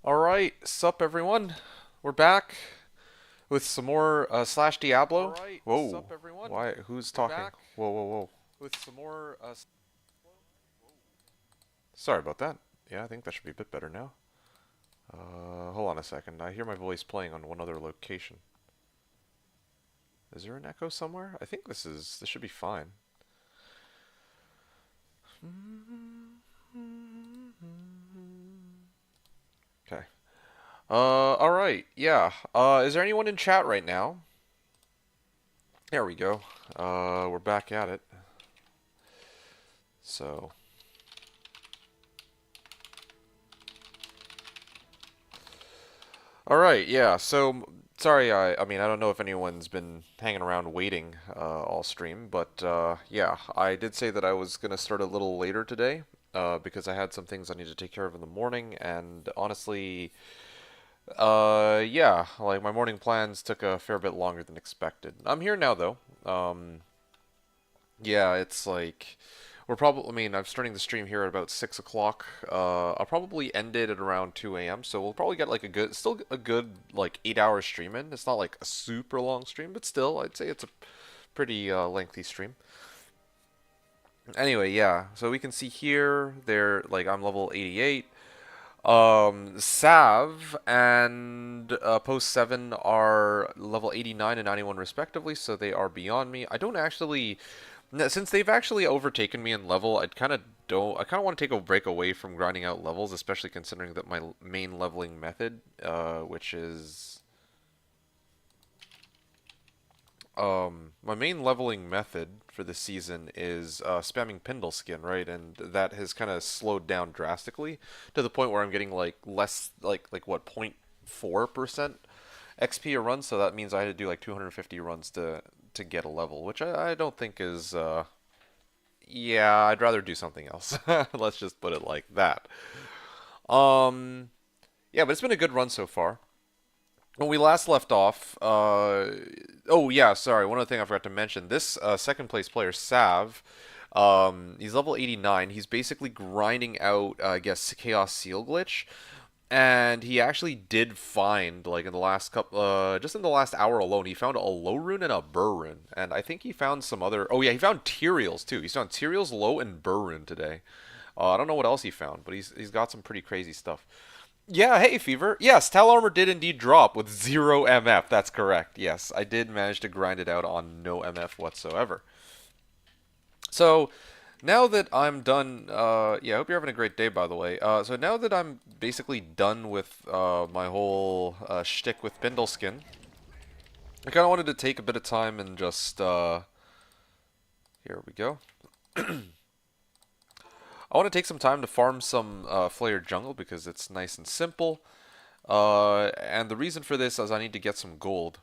Alright, sup everyone? We're back with some more Slashdiablo. Alright, Whoa. sup everyone? Why? Who's We're talking? back Whoa, whoa, whoa. with some more Sorry about that. Yeah, I think that should be a bit better now. Hold on a second. I hear my voice playing on one other location. Is there an echo somewhere? I think this should be fine. Okay. Alright, yeah. Is there anyone in chat right now? There we go. We're back at it. So, all right, yeah. So, sorry, I mean, I don't know if anyone's been hanging around waiting all stream, but yeah, I did say that I was gonna start a little later today because I had some things I need to take care of in the morning, and honestly, yeah, like my morning plans took a fair bit longer than expected. I'm here now though. Yeah, it's like we're probably. I mean, I'm starting the stream here at about 6 o'clock. I'll probably end it at around 2 a.m. So we'll probably get like still a good like 8 hour stream in. It's not like a super long stream, but still, I'd say it's a pretty lengthy stream. Anyway, yeah. So we can see here, they're like I'm level 88. Sav and Post 7 are level 89 and 91 respectively, so they are beyond me. I don't actually since they've actually overtaken me in level, I kind of don't. I kind of want to take a break away from grinding out levels, especially considering that my main leveling method, which is my main leveling method for this season is spamming Pindle Skin, right? And that has kind of slowed down drastically to the point where I'm getting like less, like what, 0.4% XP a run. So that means I had to do like 250 runs to get a level, which I don't think is yeah, I'd rather do something else. Let's just put it like that. Um, yeah, but it's been a good run so far. When we last left off, oh yeah, sorry, one other thing I forgot to mention. This second place player, Sav, he's level 89. He's basically grinding out, I guess, Chaos Seal Glitch. And he actually did find, like in the last couple, just in the last hour alone, he found a low rune and a burr rune, and I think he found some other. Oh yeah, he found Tyraels too. He's found Tyraels, low, and burr rune today. I don't know what else he found, but he's got some pretty crazy stuff. Yeah, hey Fever. Yes, Tal Armor did indeed drop with 0 MF. That's correct. Yes, I did manage to grind it out on no MF whatsoever. So now that I'm done, yeah, I hope you're having a great day, by the way. So now that I'm basically done with my whole shtick with Bindleskin, I kind of wanted to take a bit of time and just, here we go. I want to take some time to farm some Flayer Jungle because it's nice and simple. And the reason for this is I need to get some gold.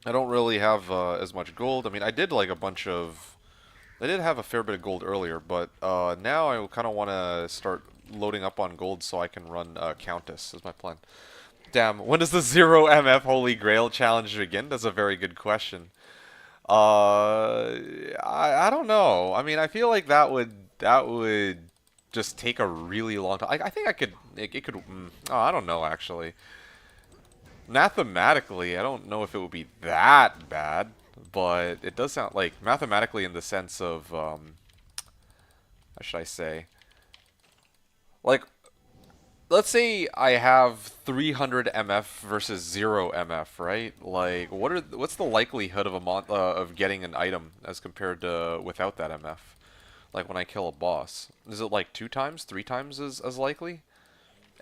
I don't really have as much gold. I mean, I did like a bunch of I did have a fair bit of gold earlier, but now I kind of want to start loading up on gold so I can run Countess, is my plan. Damn, when does the 0 MF Holy Grail challenge begin? That's a very good question. I don't know. I mean, I feel like that would just take a really long time. I think I could it could. Oh, I don't know actually. Mathematically, I don't know if it would be that bad, but it does sound like mathematically in the sense of how should I say? Like, let's say I have 300 MF versus 0 MF, right? Like, what's the likelihood of of getting an item as compared to without that MF? Like when I kill a boss, is it like 2 times, 3 times as likely?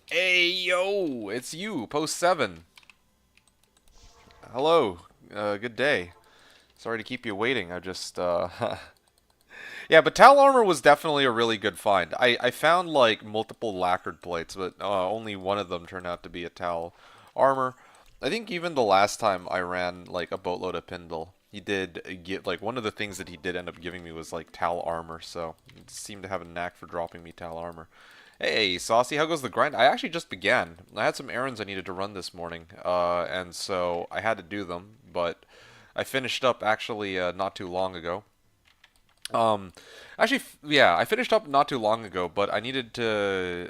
Hey yo, it's you, Post 7. Hello, good day. Sorry to keep you waiting. I just yeah, but Tal armor was definitely a really good find. I found like multiple lacquered plates, but only one of them turned out to be a Tal armor. I think even the last time I ran like a boatload of Pindle, he did get like one of the things that he did end up giving me was like Tal armor, so he seemed to have a knack for dropping me Tal armor. Hey, Saucy, how goes the grind? I actually just began. I had some errands I needed to run this morning, and so I had to do them, but I finished up actually not too long ago. Actually, yeah, I finished up not too long ago, but I needed to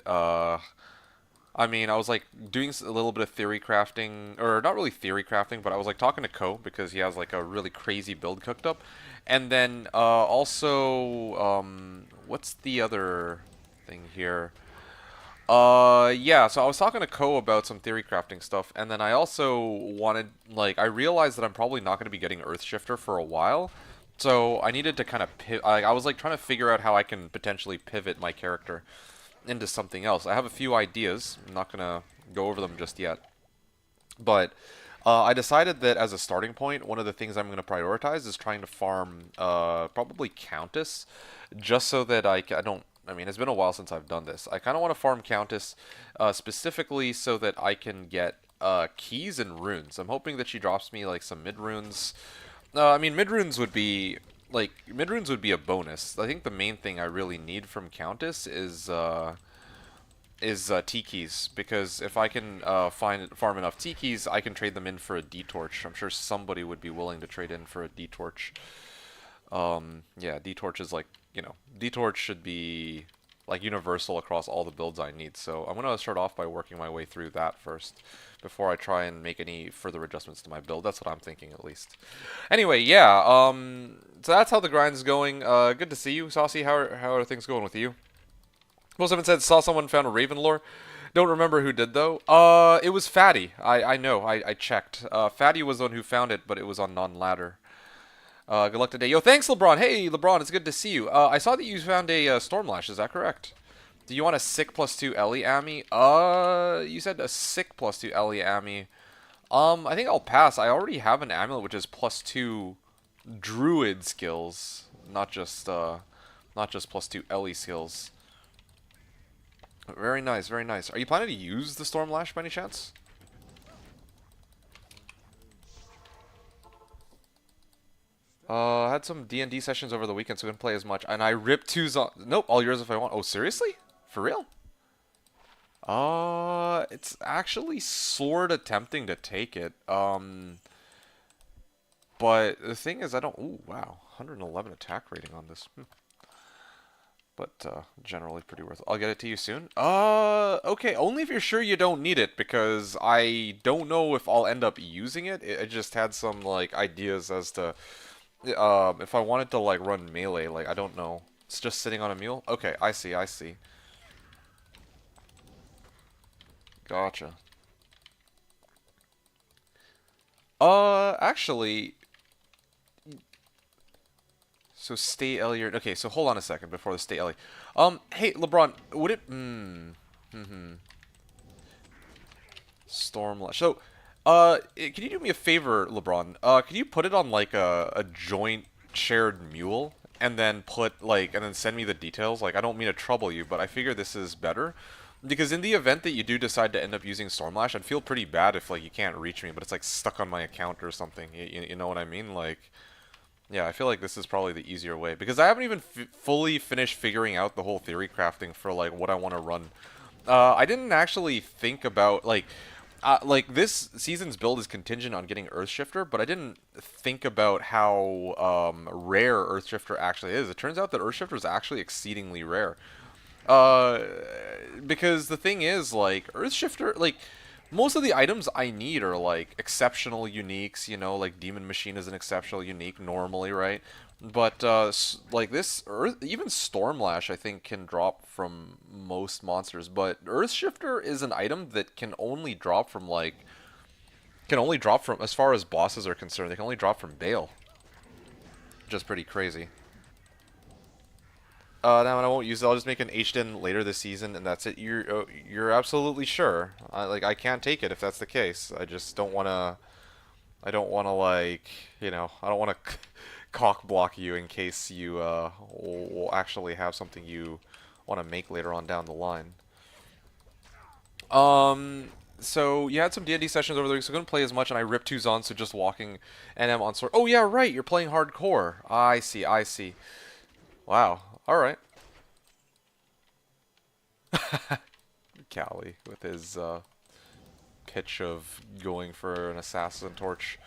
I mean, I was like doing a little bit of theory crafting, or not really theory crafting, but I was like talking to Ko because he has like a really crazy build cooked up, and then also what's the other thing here? Yeah, so I was talking to Ko about some theory crafting stuff, and then I also wanted, like, I realized that I'm probably not going to be getting Earthshifter for a while, so I needed to kind of I was like trying to figure out how I can potentially pivot my character into something else. I have a few ideas. I'm not gonna go over them just yet, but I decided that as a starting point, one of the things I'm going to prioritize is trying to farm probably Countess, just so that I don't. I mean, it's been a while since I've done this. I kind of want to farm Countess specifically so that I can get keys and runes. I'm hoping that she drops me like some mid runes. I mean, mid runes would be mid runes would be a bonus. I think the main thing I really need from Countess is T keys, because if I can farm enough T keys, I can trade them in for a D torch. I'm sure somebody would be willing to trade in for a D torch. Yeah, D torch is like, D torch should be like universal across all the builds I need. So I'm gonna start off by working my way through that first before I try and make any further adjustments to my build. That's what I'm thinking, at least. Anyway, yeah. So that's how the grind's going. Good to see you, Saucy. How are things going with you? Most of it said saw someone found a Raven lore. Don't remember who did though. It was Fatty. I know. I checked. Fatty was the one who found it, but it was on non-ladder. Good luck today. Yo, thanks, LeBron. Hey, LeBron, it's good to see you. I saw that you found a Stormlash. Is that correct? Do you want a sick +2 Ellie Ami? You said a sick +2 Ellie Ami. I think I'll pass. I already have an amulet which is +2 Druid skills, not just +2 Ellie skills. Very nice, very nice. Are you planning to use the Stormlash by any chance? I had some D&D sessions over the weekend, so I didn't play as much. And I ripped two Nope, all yours if I want. Oh, seriously? For real? It's actually sorta tempting to take it. But the thing is, I don't... Ooh, wow. 111 attack rating on this. But generally pretty worth it. I'll get it to you soon. Okay, only if you're sure you don't need it, because I don't know if I'll end up using it. I just had some, like, ideas as to if I wanted to, like, run melee. Like, I don't know. It's just sitting on a mule? Okay, I see, I see. Gotcha. Actually... So stay Elliot. Okay, so hold on a second before the stay Elliot. Hey LeBron, would it? Stormlash. So, can you do me a favor, LeBron? Can you put it on like a joint shared mule, and then send me the details? Like, I don't mean to trouble you, but I figure this is better. Because in the event that you do decide to end up using Stormlash, I'd feel pretty bad if like you can't reach me, but it's like stuck on my account or something. You know what I mean? Like. Yeah, I feel like this is probably the easier way, because I haven't even fully finished figuring out the whole theory crafting for like what I want to run. I didn't actually think about like this season's build is contingent on getting Earthshifter, but I didn't think about how rare Earthshifter actually is. It turns out that Earthshifter is actually exceedingly rare. Uh, because the thing is, like, Earthshifter, like, most of the items I need are, like, exceptional uniques, like Demon Machine is an exceptional unique normally, right? But, like, even Stormlash, I think, can drop from most monsters, but Earthshifter is an item that can only drop from, as far as bosses are concerned, they can only drop from Bale. Just pretty crazy. Now I won't use it. I'll just make an H-Den later this season, and that's it. You're absolutely sure. I can't take it if that's the case. I just don't wanna. I don't wanna I don't wanna cock block you in case you will actually have something you want to make later on down the line. So you had some D&D sessions over the week, so I couldn't play as much, and I ripped two Zons, so just walking NM on sword. Oh yeah, right. You're playing hardcore. I see. I see. Wow. All right. Callie with his pitch of going for an assassin torch.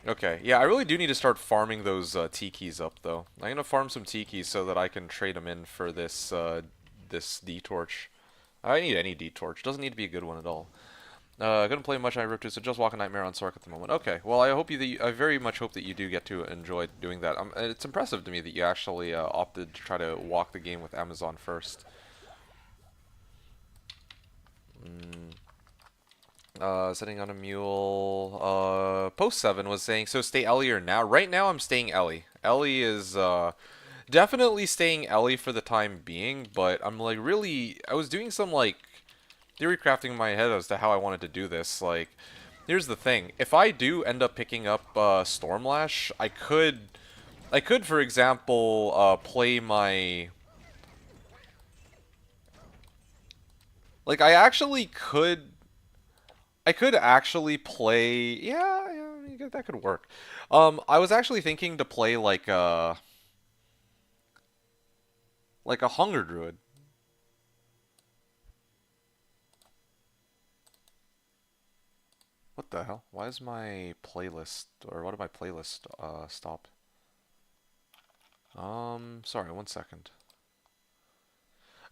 Okay, yeah, I really do need to start farming those T keys up, though. I'm gonna farm some T keys so that I can trade them in for this this D torch. I need any D-Torch. Doesn't need to be a good one at all. Gonna play much I Rip 2, so just walk a Nightmare on Sork at the moment. Okay, well I hope I very much hope that you do get to enjoy doing that. It's impressive to me that you actually opted to try to walk the game with Amazon first. Sitting on a mule. Post 7 was saying, so stay Ellie or now? Right now I'm staying Ellie. Ellie is definitely staying Ellie for the time being, but I'm like really, I was doing some like theory crafting in my head as to how I wanted to do this. Like, here's the thing: if I do end up picking up Stormlash, I could, for example, play my. Like, I could actually play. Yeah, yeah, that could work. I was actually thinking to play like a Hunger Druid. What the hell? Why is my playlist, or what did my playlist stop? Sorry, 1 second.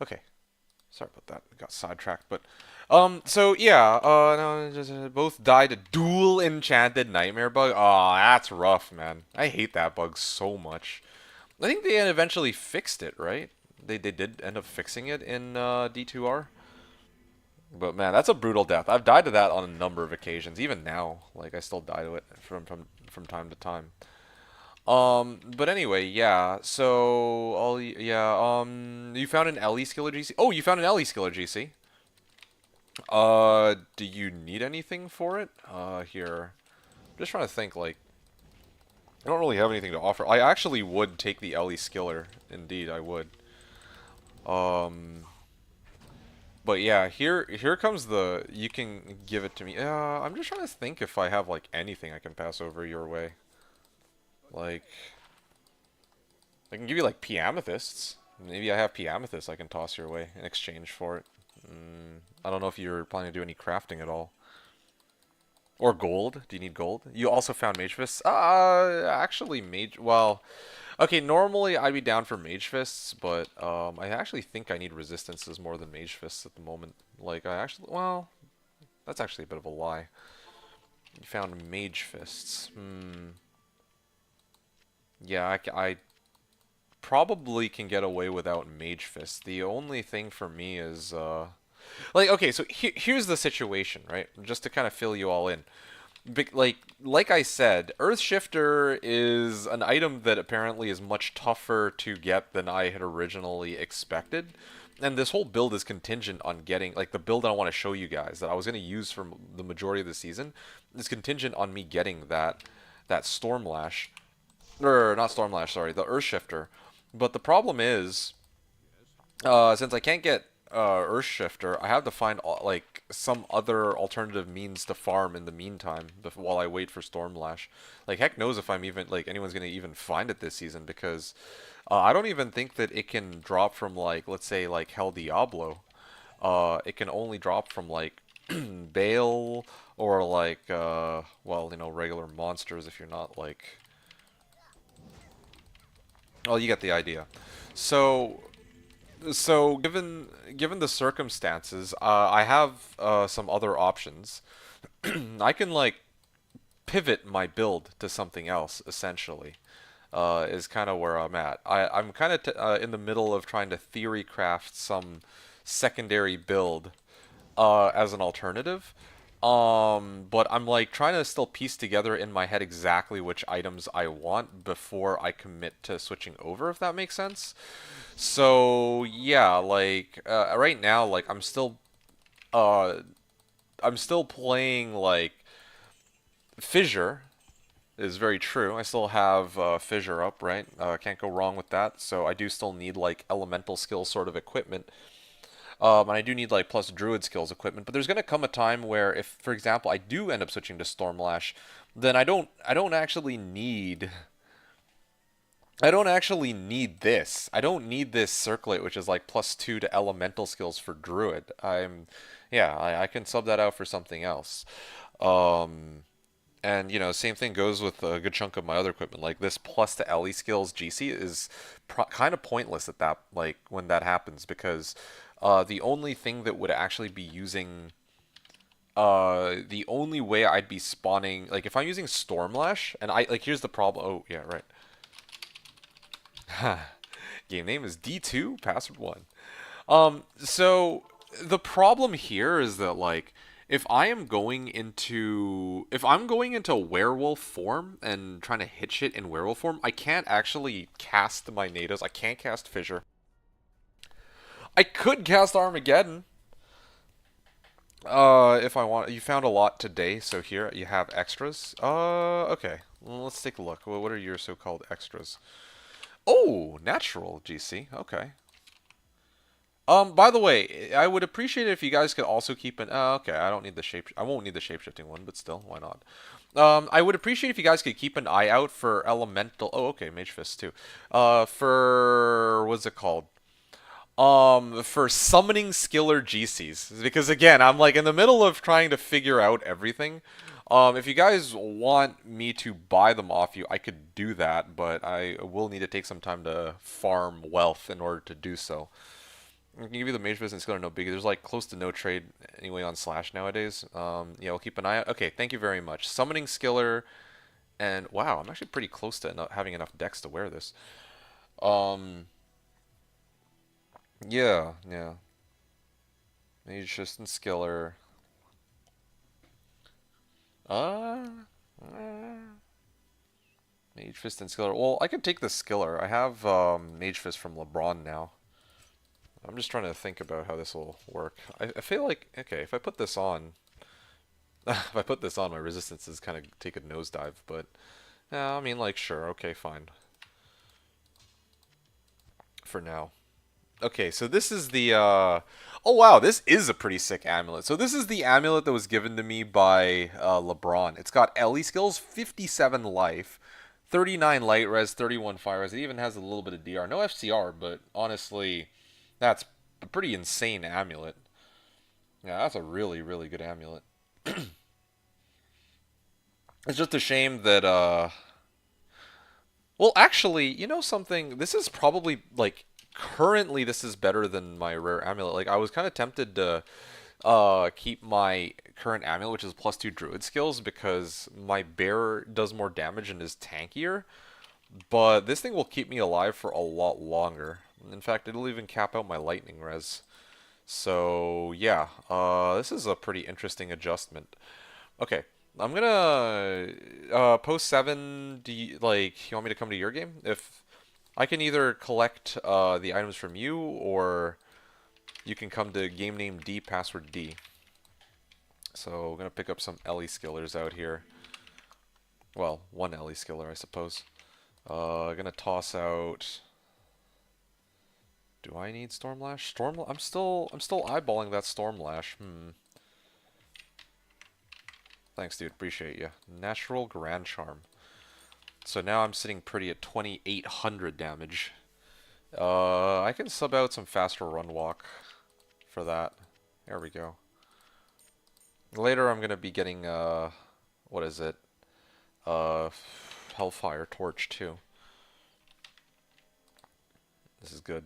Okay, sorry about that. I got sidetracked, but so yeah, no, just both died a dual enchanted nightmare bug. Oh, that's rough, man. I hate that bug so much. I think they eventually fixed it, right? They did end up fixing it in D2R. But man, that's a brutal death. I've died to that on a number of occasions. Even now, like I still die to it from time to time. But anyway, yeah. So yeah. You found an Ellie skill or GC? Oh, you found an Ellie skill or GC. Do you need anything for it? Here. I'm just trying to think. Like, I don't really have anything to offer. I actually would take the Ellie skiller. Indeed, I would. Um. But yeah, here comes the. You can give it to me. I'm just trying to think if I have like anything I can pass over your way. Like, I can give you like P amethysts. Maybe I have P amethysts I can toss your way in exchange for it. I don't know if you're planning to do any crafting at all. Or gold. Do you need gold? You also found mage fists. Actually, mage. Well, okay. Normally I'd be down for mage fists, but I actually think I need resistances more than mage fists at the moment. Like I actually, well, that's actually a bit of a lie. You found mage fists. Yeah, I probably can get away without mage fists. The only thing for me is like, okay, so here's the situation, right? Just to kind of fill you all in. Like I said, Earth Shifter is an item that apparently is much tougher to get than I had originally expected. And this whole build is contingent on getting, like the build I want to show you guys that I was going to use for the majority of the season is contingent on me getting that Stormlash, or not Stormlash, sorry, the Earth Shifter. But the problem is, since I can't get Earth Shifter, I have to find like some other alternative means to farm in the meantime while I wait for Stormlash. Like heck knows if I'm even like anyone's gonna even find it this season because I don't even think that it can drop from like let's say like Hell Diablo. It can only drop from like Bale or like well you know regular monsters if you're not like well you get the idea. So given the circumstances, I have some other options. I can like pivot my build to something else. Essentially, is kind of where I'm at. I'm kind of in the middle of trying to theory craft some secondary build as an alternative. But I'm like trying to still piece together in my head exactly which items I want before I commit to switching over, if that makes sense. So yeah, like right now, like uh I'm still playing like Fissure is very true. I still have Fissure up, right? Can't go wrong with that. So I do still need like elemental skill sort of equipment. And I do need like plus druid skills equipment, but there's gonna come a time where if, for example, I do end up switching to Stormlash, then I don't actually need this. I don't need this circlet, which is like +2 to elemental skills for druid. Yeah, I can sub that out for something else. Um, and you know, same thing goes with a good chunk of my other equipment. Like this plus to LE skills GC is kind of pointless at that, like when that happens because The only thing that would actually be using the only way I'd be spawning, like if I'm using Stormlash, and I like here's the problem. Oh yeah, right. Game name is D2, password 1. So the problem here is that like if I'm going into werewolf form and trying to hit shit in werewolf form, I can't actually cast my natives. I can't cast Fissure. I could cast Armageddon. If I want, you found a lot today, so here you have extras. Okay, well, let's take a look. What are your so-called extras? Oh, natural GC. Okay. By the way, I would appreciate it if you guys could also keep an. Okay, I don't need the shape. I won't need the shapeshifting one, but still, why not? I would appreciate if you guys could keep an eye out for elemental. Oh, okay, Mage Fist too. For what's it called? For summoning skiller GCs, because again, I'm like in the middle of trying to figure out everything. If you guys want me to buy them off you, I could do that, but I will need to take some time to farm wealth in order to do so. I can give you the Mage Fist and Skiller no biggie. There's like close to no trade anyway on Slash nowadays. Yeah, we'll keep an eye out. Okay, thank you very much. Summoning Skiller, and wow, I'm actually pretty close to not having enough decks to wear this. Um, yeah. Mage Fist and Skiller. Uh, uh, Mage Fist and Skiller. Well, I can take the Skiller. I have Mage Fist from LeBron now. I'm just trying to think about how this will work. I feel like, okay, if I put this on, if I put this on, my resistances kind of take a nosedive, but, yeah, I mean, like, sure, okay, fine. For now. Okay, so this is the, oh wow, this is a pretty sick amulet. So this is the amulet that was given to me by LeBron. It's got Ellie skills, 57 life, 39 light res, 31 fire res. It even has a little bit of DR. No FCR, but honestly, that's a pretty insane amulet. Yeah, that's a really, really good amulet. It's just a shame that, well, actually, you know something? This is probably, like, currently this is better than my rare amulet. Like, I was kind of tempted to keep my current amulet, which is +2 Druid skills, because my bear does more damage and is tankier. But this thing will keep me alive for a lot longer. In fact, it'll even cap out my lightning res. So, yeah, this is a pretty interesting adjustment. Okay, I'm gonna post 7. Do you, like, you want me to come to your game? If I can either collect the items from you, or you can come to game name D, password D. So we're gonna pick up some Ellie skillers out here. Well, one Ellie skiller, I suppose. Gonna toss out. Do I need Stormlash? I'm still eyeballing that Stormlash. Thanks, dude. Appreciate you. Natural Grand Charm. So now I'm sitting pretty at 2,800 damage. I can sub out some faster run walk for that. There we go. Later I'm gonna be getting what is it? Hellfire Torch too. This is good.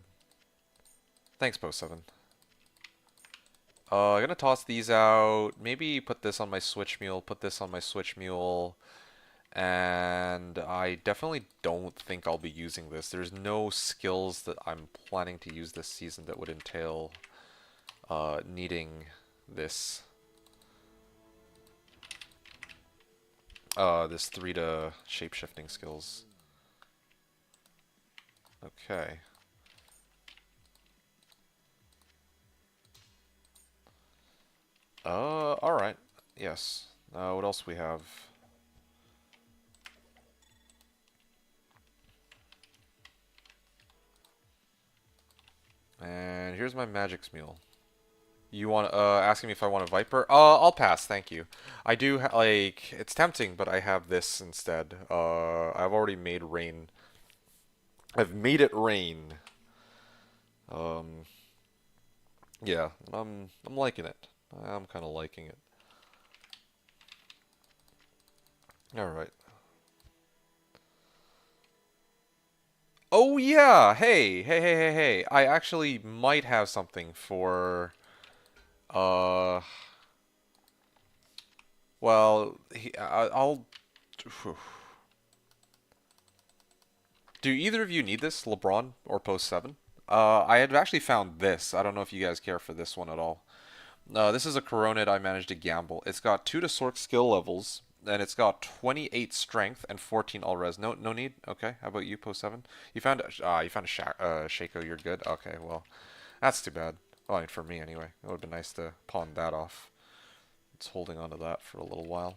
Thanks, Post 7. I'm gonna toss these out. Maybe put this on my Switch Mule. Put this on my Switch Mule. And I definitely don't think I'll be using this. There's no skills that I'm planning to use this season that would entail needing this this 3 to shapeshifting skills. Okay. Alright. Yes. What else we have? And here's my Magic's Mule. You want asking me if I want a Viper? I'll pass, thank you. I do like it's tempting, but I have this instead. I've already made rain. I've made it rain. Yeah, I'm liking it. I'm kind of liking it. All right. Oh yeah, hey. I actually might have something for uh well, I'll do either of you need this, LeBron or Post 7? I had actually found this. I don't know if you guys care for this one at all. This is a Coronid I managed to gamble. It's got 2 to Sork skill levels, and it's got 28 strength and 14 all res. No need. Okay. How about you, Post 7? You found a Shaco. You're good. Okay. Well, that's too bad. Well, I mean, for me anyway. It would have been nice to pawn that off. It's holding on to that for a little while.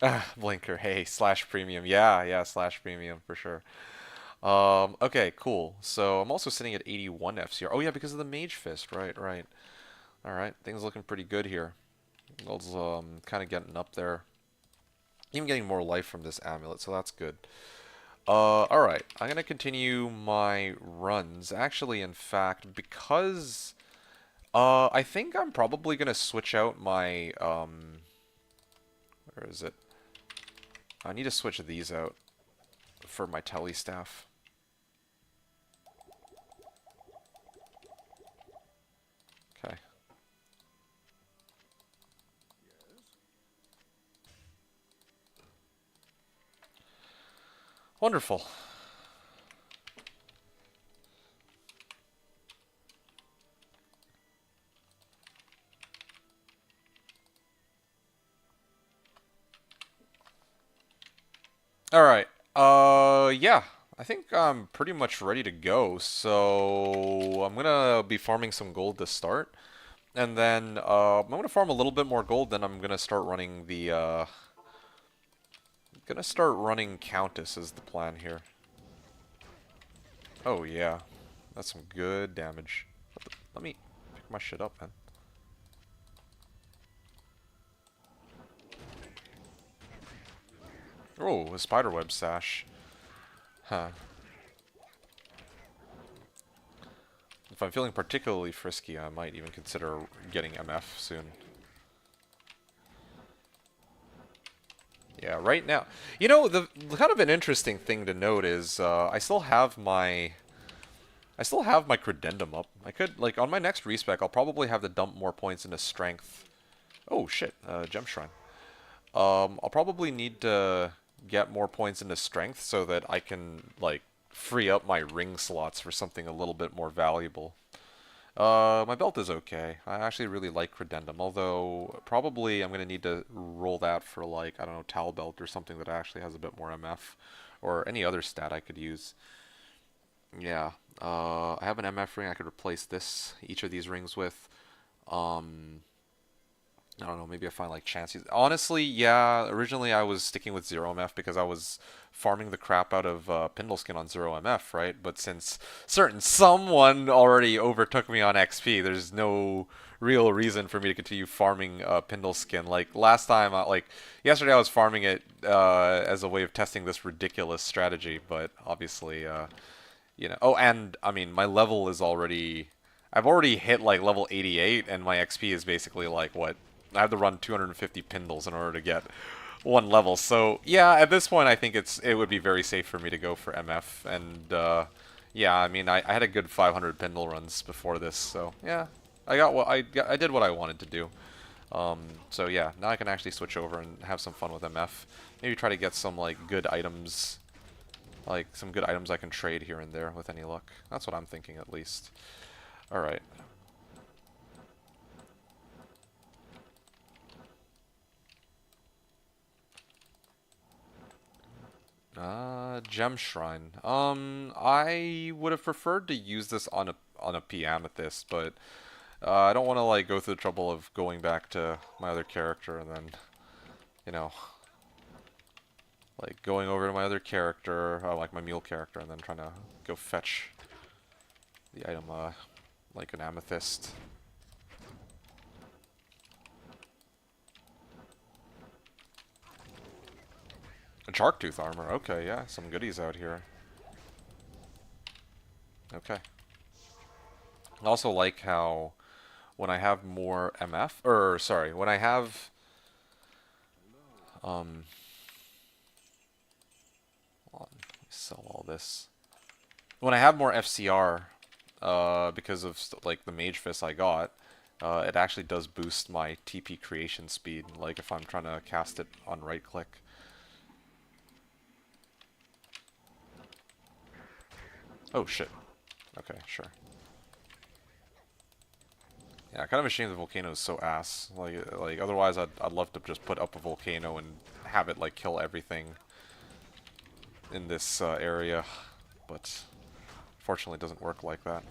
Ah, Blinker. Hey, slash premium. Yeah, slash premium for sure. Okay, cool. So I'm also sitting at 81 FCR. Oh yeah, because of the Mage Fist. Right. All right, things looking pretty good here. Gold's kind of getting up there. Even getting more life from this amulet, so that's good. All right, I'm gonna continue my runs. Actually, in fact, because I think I'm probably gonna switch out my where is it? I need to switch these out for my tele staff. Okay. Wonderful. All right. Yeah. I think I'm pretty much ready to go. So I'm gonna be farming some gold to start, and then I'm gonna farm a little bit more gold. Then I'm gonna start running the Countess is the plan here. Oh yeah, that's some good damage. Let me pick my shit up, man. Oh, a spiderweb sash. Huh. If I'm feeling particularly frisky, I might even consider getting MF soon. Yeah, right now. You know, the kind of an interesting thing to note is I still have my credendum up. I could like on my next respec, I'll probably have to dump more points into strength. Oh shit, gem shrine. I'll probably need to get more points into strength so that I can like free up my ring slots for something a little bit more valuable. My belt is okay. I actually really like Credendum, although probably I'm going to need to roll that for like, I don't know, Tal Belt or something that actually has a bit more MF, or any other stat I could use. Yeah, I have an MF ring I could replace each of these rings with. Um, I don't know, maybe I find like chances. Honestly, yeah, originally I was sticking with 0 MF because I was farming the crap out of Pindle Skin on 0 MF, right? But since someone already overtook me on XP, there's no real reason for me to continue farming Pindle Skin. Like last time, yesterday I was farming it as a way of testing this ridiculous strategy, but obviously, oh, and I mean, my level is already. I've already hit like level 88, and my XP is basically like what I have to run 250 Pindles in order to get one level. So yeah, at this point, I think it would be very safe for me to go for MF. And yeah, I mean, I had a good 500 Pindle runs before this, so yeah, I did what I wanted to do. So yeah, now I can actually switch over and have some fun with MF. Maybe try to get some like good items, like some good items I can trade here and there with any luck. That's what I'm thinking at least. All right. Gem Shrine. I would have preferred to use this on a P Amethyst, but I don't want to like go through the trouble of going back to my other character and then, you know, like going over to my other character, like my mule character, and then trying to go fetch the item, like an amethyst. A Sharktooth armor. Okay, yeah, some goodies out here. Okay. I also like how when I have more MF, or sorry, when I have hold on, let me sell all this. when I have more FCR, because of like the Mage Fist I got, it actually does boost my TP creation speed. Like if I'm trying to cast it on right click. Oh shit. Okay, sure. Yeah, kind of a shame the volcano is so ass. Like otherwise I'd love to just put up a volcano and have it like kill everything in this area, but fortunately it doesn't work like that.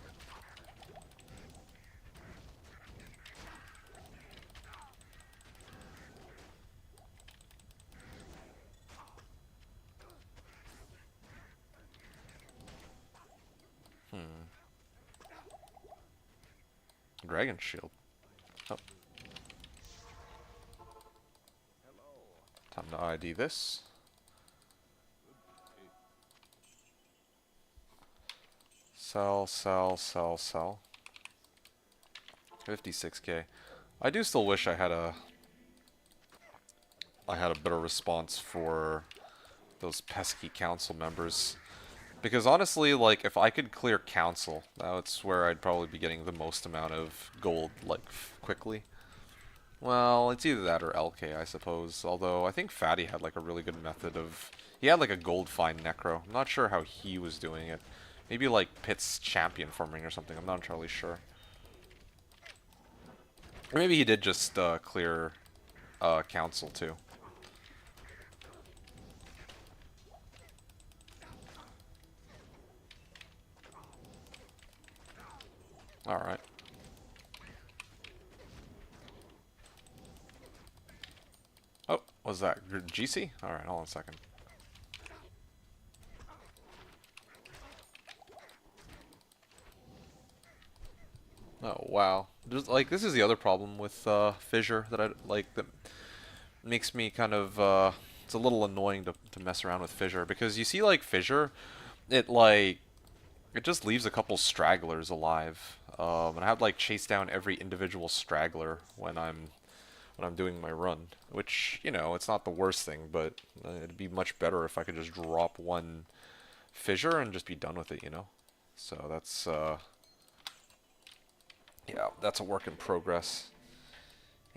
Hmm. Dragon shield. Oh. Time to ID this. Sell, sell, sell, sell. 56k. I do still wish I had a better response for those pesky council members. Because honestly, like, if I could clear council, that's where I'd probably be getting the most amount of gold, like, quickly. Well, it's either that or LK, I suppose. Although, I think Fatty had, like, a really good method of... He had, like, a gold fine necro. I'm not sure how he was doing it. Maybe, like, Pitt's champion forming or something. I'm not entirely sure. Or maybe he did just clear council, too. Alright. Oh, was that GC? Alright, hold on a second. Oh, wow. Just, like, this is the other problem with Fissure that I like, that makes me kind of it's a little annoying to mess around with Fissure, because you see, like, Fissure, it like it just leaves a couple stragglers alive. And I have like chase down every individual straggler when I'm doing my run, which, you know, it's not the worst thing, but it'd be much better if I could just drop one Fissure and just be done with it, you know. So that's yeah, that's a work in progress.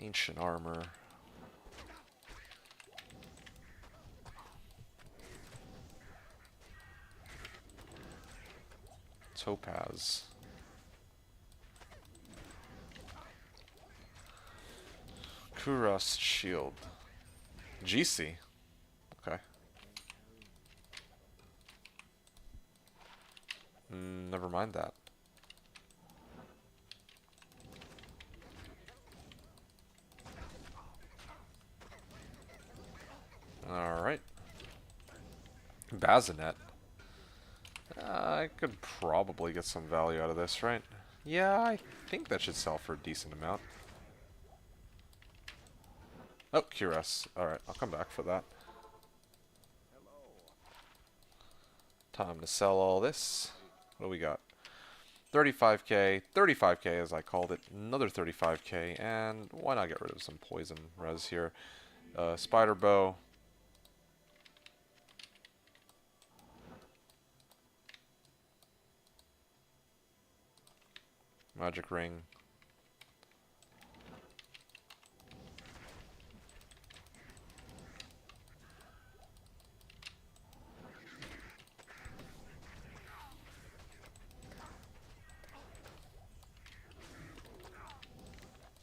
Ancient armor. Topaz. Kuros shield. GC. Okay. Never mind that. Alright. Bazinet. I could probably get some value out of this, right? Yeah, I think that should sell for a decent amount. Oh, Cuirass. Alright, I'll come back for that. Time to sell all this. What do we got? 35k, 35k as I called it, another 35k, and why not get rid of some poison res here? Spider bow. Magic ring.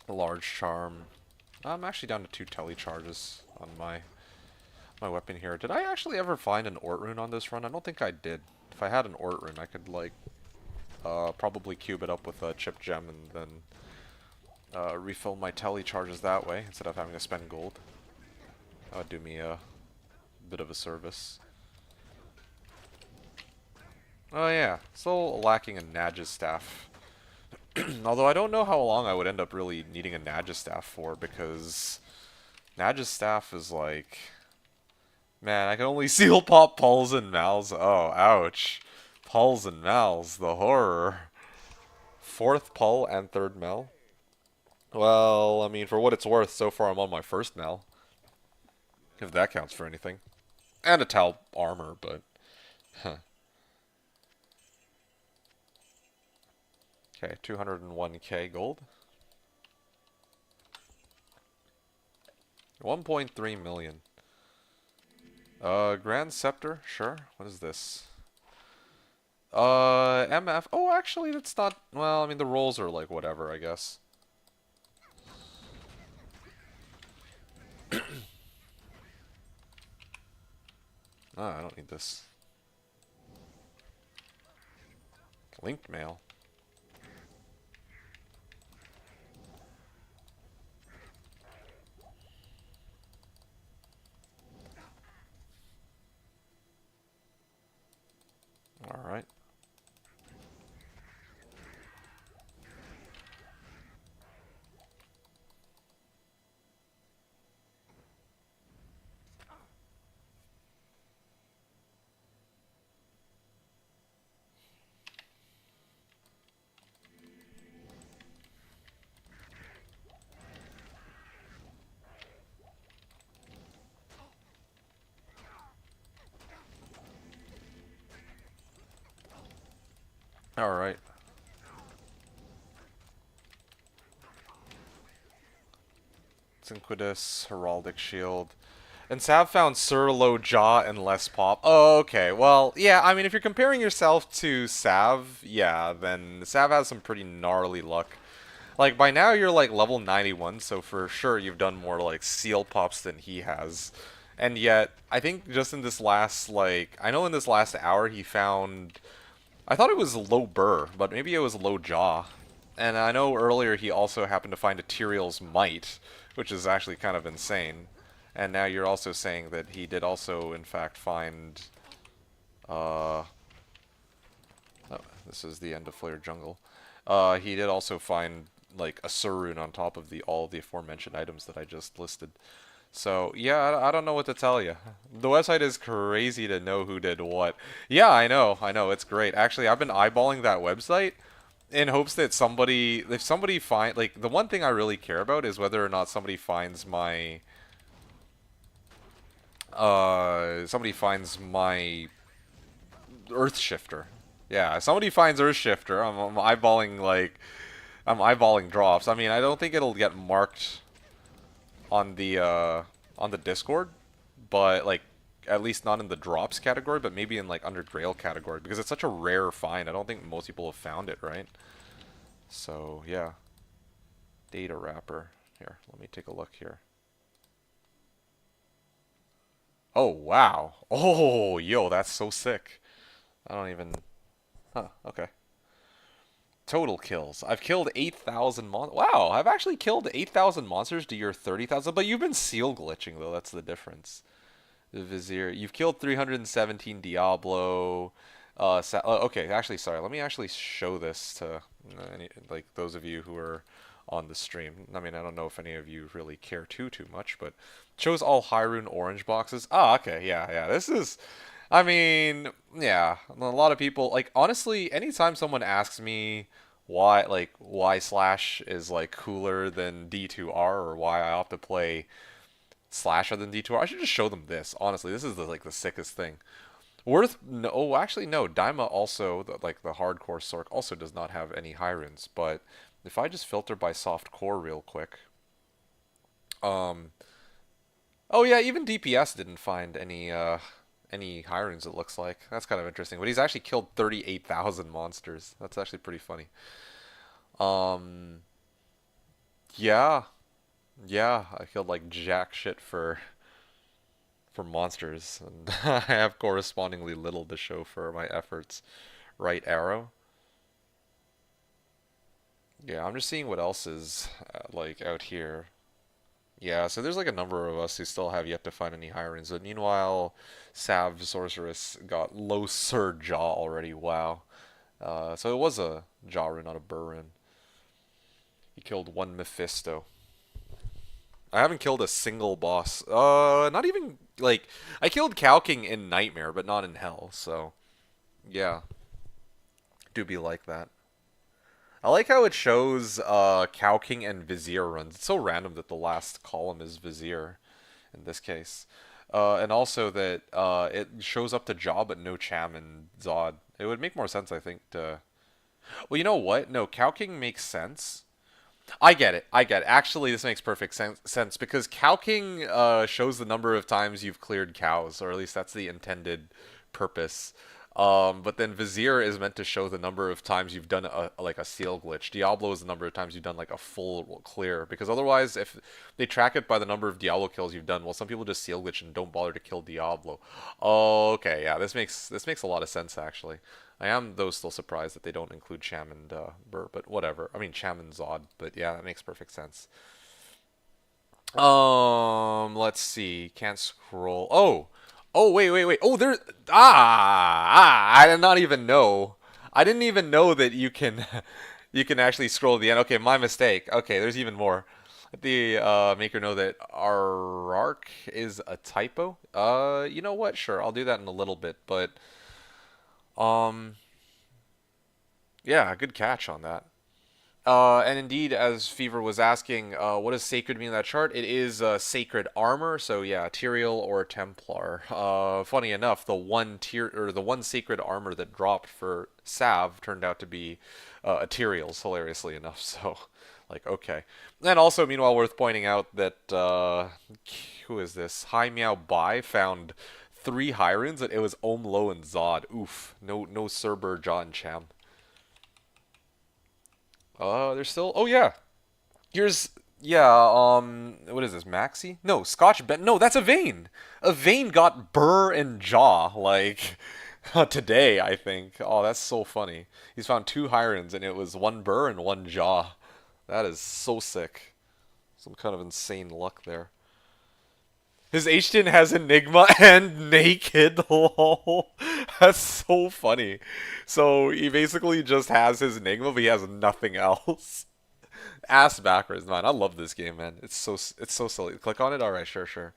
A large charm. I'm actually down to 2 tele charges on my weapon here. Did I actually ever find an Ort rune on this run? I don't think I did. If I had an Ort rune, I could like probably cube it up with a chip gem and then refill my tele charges that way instead of having to spend gold. That would do me a bit of a service. Oh yeah, still lacking a Nadge's staff. Although I don't know how long I would end up really needing a Nadge's staff for, because Nadge's staff is like... Man, I can only seal pop Pulls and Mals. Oh, ouch. Pulls and Mals, the horror. 4th Pull and 3rd Mal? Well, I mean, for what it's worth, so far I'm on my 1st Mal. If that counts for anything. And a Tal armor, but... Huh. Okay, 201k gold. 1.3 million. Grand Scepter, sure. What is this? MF. Oh, actually, that's not. Well, I mean, the rolls are like whatever, I guess. Oh, I don't need this. Linked mail. All right. All right. Synquidus, Heraldic Shield. And Sav found Sur, low jaw, and less pop. Oh, okay. Well, yeah, I mean, if you're comparing yourself to Sav, yeah, then Sav has some pretty gnarly luck. Like, by now you're, like, level 91, so for sure you've done more, like, seal pops than he has. And yet, I think just in this last, like, I know in this last hour he found, I thought it was low burr, but maybe it was low jaw. And I know earlier he also happened to find Ethereal's Might, which is actually kind of insane. And now you're also saying that he did also, in fact, find, oh, this is the end of Flare Jungle. He did also find, like, a Surun on top of all the aforementioned items that I just listed. So, yeah, I don't know what to tell you. The website is crazy to know who did what. Yeah, I know, it's great. Actually, I've been eyeballing that website in hopes that if somebody like, the one thing I really care about is whether or not somebody finds my Earth Shifter. Yeah, if somebody finds Earth Shifter, I'm eyeballing, like, I'm eyeballing drops. I mean, I don't think it'll get marked on the Discord, but, like, at least not in the drops category, but maybe in, like, under Grail category, because it's such a rare find. I don't think most people have found it, right? So, yeah. Data wrapper. Here, let me take a look here. Oh, wow. Oh, yo, that's so sick. I don't even... Huh, okay. Total kills. I've killed 8,000 Wow, I've actually killed 8,000 monsters to your 30,000, but you've been seal glitching, though. That's the difference. The Vizier. You've killed 317 Diablo. Okay, actually, sorry. Let me actually show this to like, those of you who are on the stream. I mean, I don't know if any of you really care too much, but it shows all Hyrule orange boxes. Ah, okay, yeah. This is, I mean, yeah. A lot of people, like, honestly, anytime someone asks me why Slash is, like, cooler than D2R, or why I opt to play Slash other than D2R, I should just show them this. Honestly, this is the sickest thing. Worth no, oh, actually no. Daima also, like, the hardcore Sork, also does not have any high runes. But if I just filter by soft core real quick, um, oh yeah, even DPS didn't find any high runes. It looks like that's kind of interesting. But he's actually killed 38,000 monsters. That's actually pretty funny. Um, yeah, yeah, I killed like jack shit for monsters, and I have correspondingly little to show for my efforts. Right arrow. Yeah, I'm just seeing what else is like out here. Yeah, so there's like a number of us who still have yet to find any high runes. But meanwhile, Sav Sorceress got low Sir Jaw already. Wow. So it was a Jaw rune, not a Burr rune. He killed one Mephisto. I haven't killed a single boss. Not even, like, I killed Cow King in Nightmare, but not in Hell. So yeah, do be like that. I like how it shows Cow King and Vizier runs. It's so random that the last column is Vizier in this case. And also that it shows up to Jaw but no Cham and Zod. It would make more sense, I think, to... Well, you know what? No, Cow King makes sense. I get it. I get it. Actually, this makes perfect sense because cowking shows the number of times you've cleared cows, or at least that's the intended purpose. But then Vizier is meant to show the number of times you've done like a seal glitch. Diablo is the number of times you've done like a full clear. Because otherwise, if they track it by the number of Diablo kills you've done, well, some people just seal glitch and don't bother to kill Diablo. Oh, okay, yeah, this makes a lot of sense actually. I am though still surprised that they don't include Cham and Burr, but whatever. I mean Cham and Zod, but yeah, that makes perfect sense. Let's see. Can't scroll. Oh, wait. Oh, there. I did not even know. I didn't even know that you can, you can actually scroll to the end. Okay, my mistake. Okay, there's even more. Let the maker know that our arc is a typo. You know what? Sure, I'll do that in a little bit, but um, yeah, good catch on that. And indeed, as Fever was asking, what does sacred mean in that chart? It is sacred armor, so yeah, Tyrael or Templar. Funny enough, the one tier or the one sacred armor that dropped for Sav turned out to be a Tyrael's, hilariously enough. So, like, okay. And also, meanwhile, worth pointing out that who is this? Hai Miao Bai found three Hirons, and it was Om Lo and Zod. Oof, no Cerber, John Cham. There's still. Oh yeah, here's yeah. What is this? Maxi? No, Scotch Ben. No, that's a vein. A vein got Burr and Jaw like today, I think. Oh, that's so funny. He's found two Hirons, and it was one Burr and one Jaw. That is so sick. Some kind of insane luck there. His H-Tin has Enigma and Naked. Lol. That's so funny. So he basically just has his Enigma, but he has nothing else. Ass backwards, man. I love this game, man. It's so silly. Click on it. All right, sure.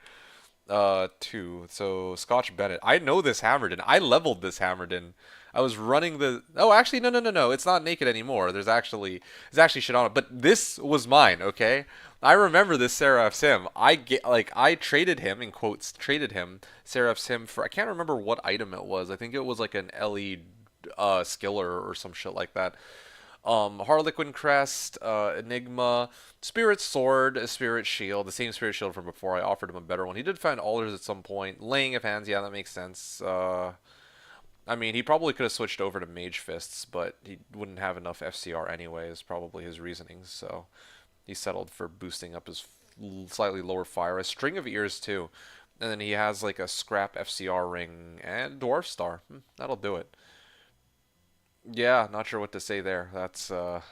Two. So Scotch Bennett. I know this Hammerden. I leveled this Hammerden. I was running the. Oh, actually, no. It's not naked anymore. There's actually shit on it. But this was mine. Okay. I remember this Seraph Sim. I traded him in quotes. Traded him Seraph Sim for. I can't remember what item it was. I think it was like an LE skiller or some shit like that. Harlequin Crest, Enigma, Spirit Sword, a Spirit Shield, the same Spirit Shield from before. I offered him a better one. He did find Alders at some point. Laying of Hands, yeah, that makes sense. I mean, he probably could have switched over to Mage Fists, but he wouldn't have enough FCR anyway, is probably his reasoning, so he settled for boosting up his slightly lower fire. A String of Ears, too. And then he has like a Scrap FCR ring and Dwarf Star. That'll do it. Yeah, not sure what to say there. That's yeah,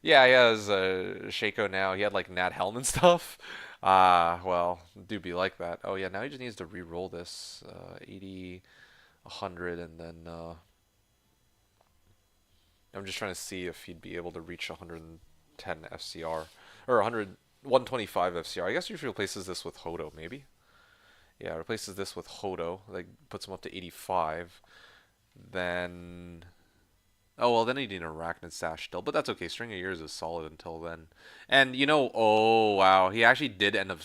he has Shaco now. He had like Nat Helm and stuff. Well, do be like that. Oh yeah, now he just needs to re-roll this 80, 100, and then I'm just trying to see if he'd be able to reach 110 FCR or 100, 125 FCR. I guess he replaces this with Hodo, maybe. Yeah, replaces this with Hodo. Like puts him up to 85. Then oh well, then he'd need an Arachnid Sash still, but that's okay. String of Years is solid until then. And oh wow, he actually did end up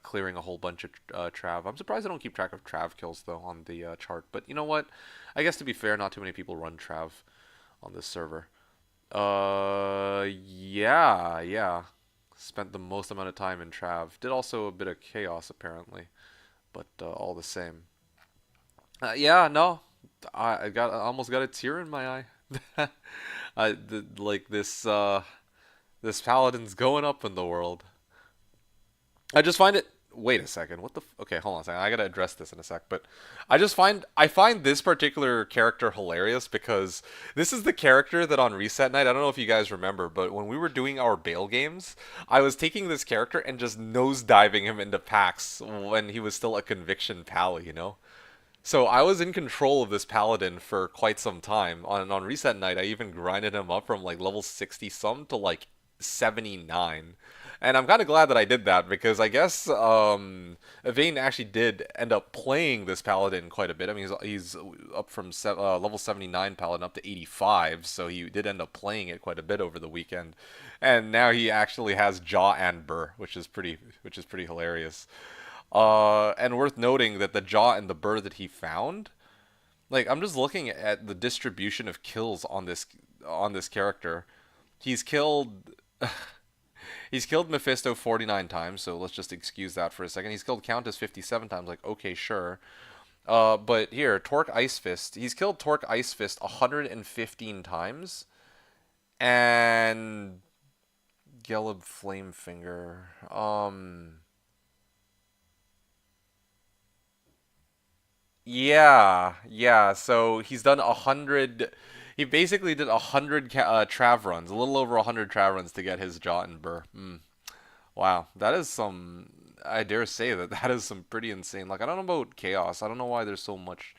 clearing a whole bunch of Trav. I'm surprised I don't keep track of Trav kills though on the chart. But you know what? I guess to be fair, not too many people run Trav on this server. Yeah. Spent the most amount of time in Trav. Did also a bit of Chaos apparently, but all the same. Yeah, no, I almost got a tear in my eye. Like this paladin's going up in the world. I just find it. Wait a second. What the? Okay, hold on a second. I gotta address this in a sec. But I find this particular character hilarious because this is the character that on reset night. I don't know if you guys remember, but when we were doing our Bale games, I was taking this character and just nosediving him into packs when he was still a conviction pal. So I was in control of this paladin for quite some time. On reset night, I even grinded him up from like level 60 some to like 79. And I'm kind of glad that I did that because I guess Evane actually did end up playing this paladin quite a bit. I mean, he's up from level 79 paladin up to 85, so he did end up playing it quite a bit over the weekend. And now he actually has Jaw and Burr, which is pretty hilarious. And worth noting that the Jaw and the Burr that he found, like I'm just looking at the distribution of kills on this on this character. He's killed he's killed Mephisto 49 times, so let's just excuse that for a second. He's killed Countess 57 times, like, okay, sure. But here, Torque Ice Fist. He's killed Torque Ice Fist 115 times. And Gelib Flamefinger. Yeah. So he's done 100. He basically did 100 trav runs, a little over 100 trav runs to get his Jot and Burr. Wow, that is some. I dare say that that is some pretty insane. Like, I don't know about Chaos. I don't know why there's so much.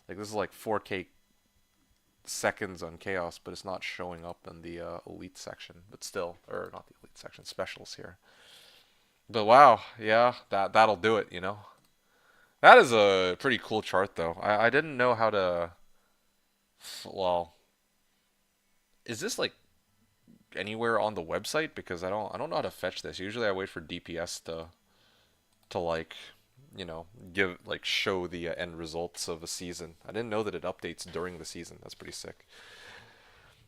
Like, this is like 4K seconds on Chaos, but it's not showing up in the Elite section. But still, or not the Elite section, specials here. But wow, yeah, that'll do it. That is a pretty cool chart, though. I didn't know how to. Well, is this like anywhere on the website? Because I don't know how to fetch this. Usually, I wait for DPS to like give like show the end results of a season. I didn't know that it updates during the season. That's pretty sick.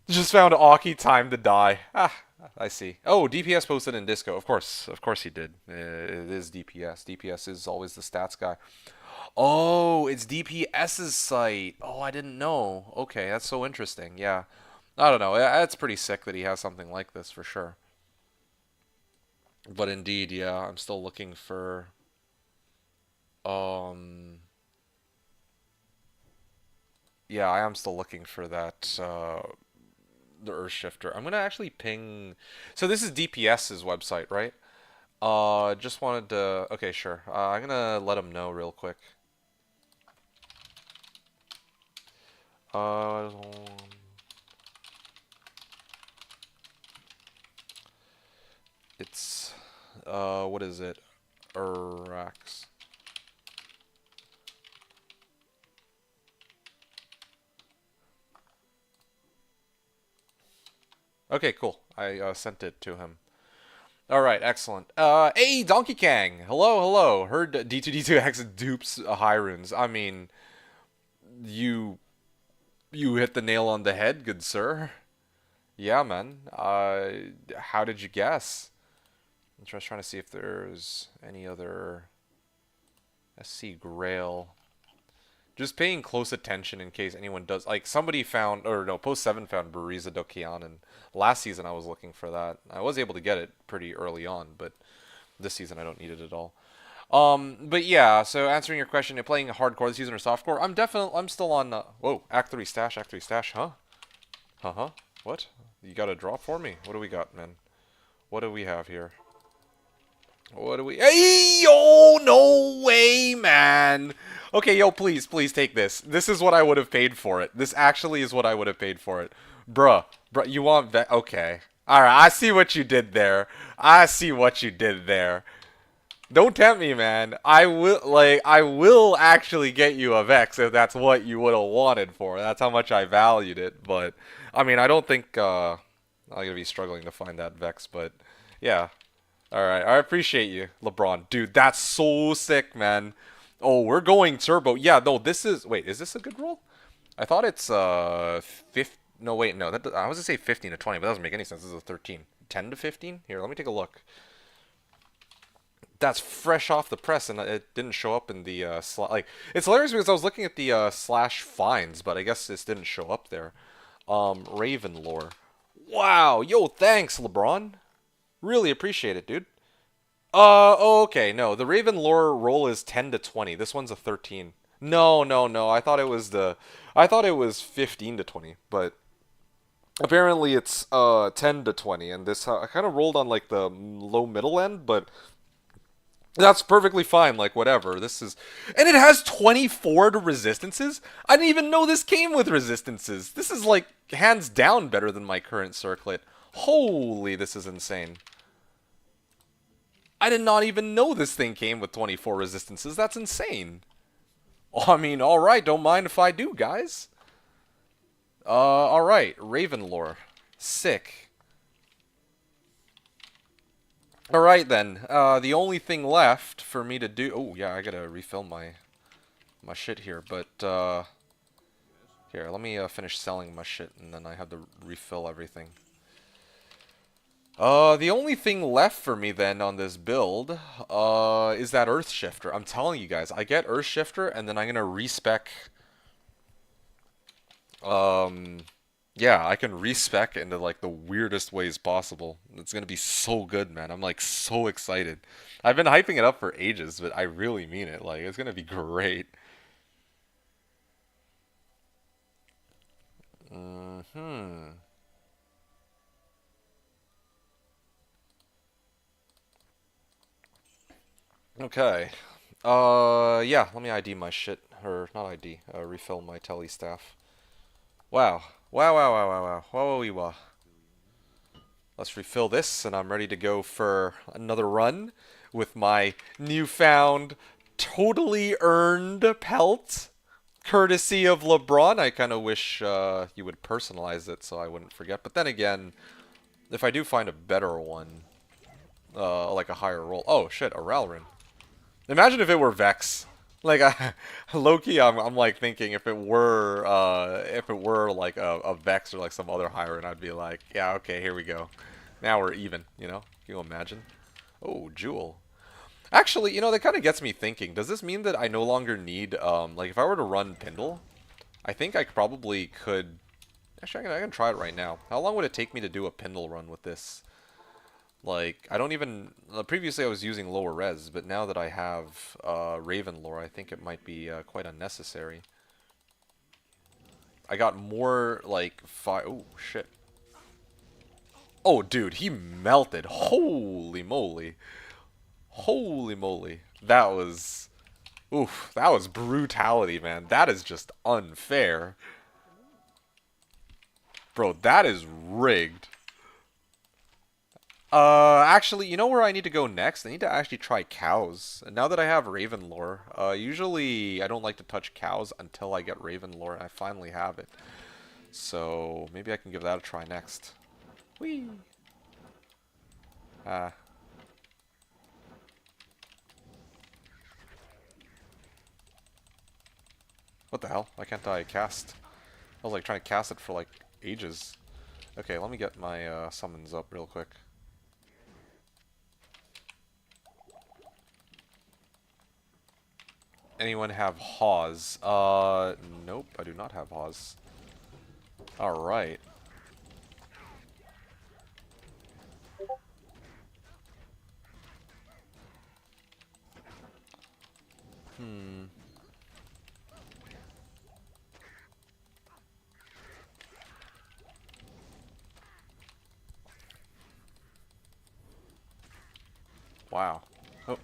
Just found Aki time to die. I see. Oh, DPS posted in Disco. Of course he did. It is DPS. DPS is always the stats guy. Oh, it's DPS's site. Oh, I didn't know. Okay, that's so interesting. Yeah. I don't know. It's pretty sick that he has something like this for sure. But indeed, yeah, I'm still looking for um yeah, I am still looking for that the Earth Shifter. I'm gonna actually ping. So this is DPS's website, right? Just wanted to. Okay, sure. I'm gonna let him know real quick. Uh, it's what is it? Urax. Okay, cool. I sent it to him. All right, excellent. Hey, Donkey Kang. Hello. Heard D2D2X dupes high runes. I mean, you you hit the nail on the head, good sir. Yeah, man. How did you guess? I'm just trying to see if there's any other SC Grail. Just paying close attention in case anyone does. Like, somebody found, or no, Post 7 found Bariza Dokian, and last season I was looking for that. I was able to get it pretty early on, but this season I don't need it at all. But yeah, so answering your question, you're playing hardcore this season or softcore? I'm still on, whoa, Act 3 stash, huh? Uh-huh. What? You got a drop for me? What do we got, man? What do we have here? What do we... Hey, yo, no way, man. Okay, yo, please take this. This is what I would have paid for it. This actually is what I would have paid for it. Bruh, you want that? Okay. Alright, I see what you did there. Don't tempt me, man. I will actually get you a Vex if that's what you would have wanted for. That's how much I valued it. But, I mean, I don't think, I'm gonna be struggling to find that Vex, but, yeah. Alright, I appreciate you, LeBron. Dude, that's so sick, man. Oh, we're going turbo. Yeah, no, this is... Wait, is this a good roll? I thought it's, 50... No, wait, no. I was gonna say 15 to 20, but that doesn't make any sense. This is a 13. 10 to 15? Here, let me take a look. That's fresh off the press, and it didn't show up in the, like... It's hilarious because I was looking at the, slash finds, but I guess this didn't show up there. Raven lore. Wow, yo, thanks, LeBron. Really appreciate it, dude. Oh, okay, no. The Raven lore roll is 10 to 20. This one's a 13. No. I thought it was 15 to 20, but apparently it's 10 to 20, and this I kind of rolled on like the low middle end, but that's perfectly fine, like whatever. This is and it has 24 to resistances. I didn't even know this came with resistances. This is like hands down better than my current circlet. Holy, this is insane. I did not even know this thing came with 24 resistances. That's insane. I mean, alright, don't mind if I do, guys. Alright, Raven lore. Sick. Alright then, the only thing left for me to do... Oh, yeah, I gotta refill my shit here, but, here, Here, let me finish selling my shit, and then I have to refill everything. The only thing left for me then on this build, is that Earth Shifter. I'm telling you guys, I get Earth Shifter, and then I'm gonna respec. Yeah, I can respec into like the weirdest ways possible. It's gonna be so good, man. I'm like so excited. I've been hyping it up for ages, but I really mean it. Like, it's gonna be great. Hmm. Okay. Yeah, let me ID my shit. Or, not ID, refill my tele staff. Wow. Wow, wow, wow, wow, wow. Wow, wow, wow. Let's refill this, and I'm ready to go for another run with my newfound, totally earned pelt. Courtesy of LeBron. I kind of wish you would personalize it so I wouldn't forget. But then again, if I do find a better one, like a higher roll. Oh, shit, a Ralrin. Imagine if it were Vex. Like, low-key, I'm like thinking if it were like a Vex or like some other higher, and I'd be like, yeah, okay, here we go. Now we're even, you know? Can you imagine? Oh, Jewel. Actually, you know, that kind of gets me thinking. Does this mean that I no longer need, like, if I were to run Pindle, I think I probably could... Actually, I can try it right now. How long would it take me to do a Pindle run with this? Like, I don't even... previously I was using lower res, but now that I have Raven lore, I think it might be quite unnecessary. I got more, like, oh, shit. Oh, dude, he melted. Holy moly. Holy moly. That was... Oof, that was brutality, man. That is just unfair. Bro, that is rigged. Actually, you know where I need to go next? I need to actually try cows. And now that I have Raven lore, usually I don't like to touch cows until I get Raven lore, and I finally have it. So, maybe I can give that a try next. Whee! Ah. What the hell? Why can't I cast? I was like trying to cast it for like ages. Okay, let me get my summons up real quick. Anyone have Hawes? Nope, I do not have Hawes. Alright. Hmm. Wow. Oh.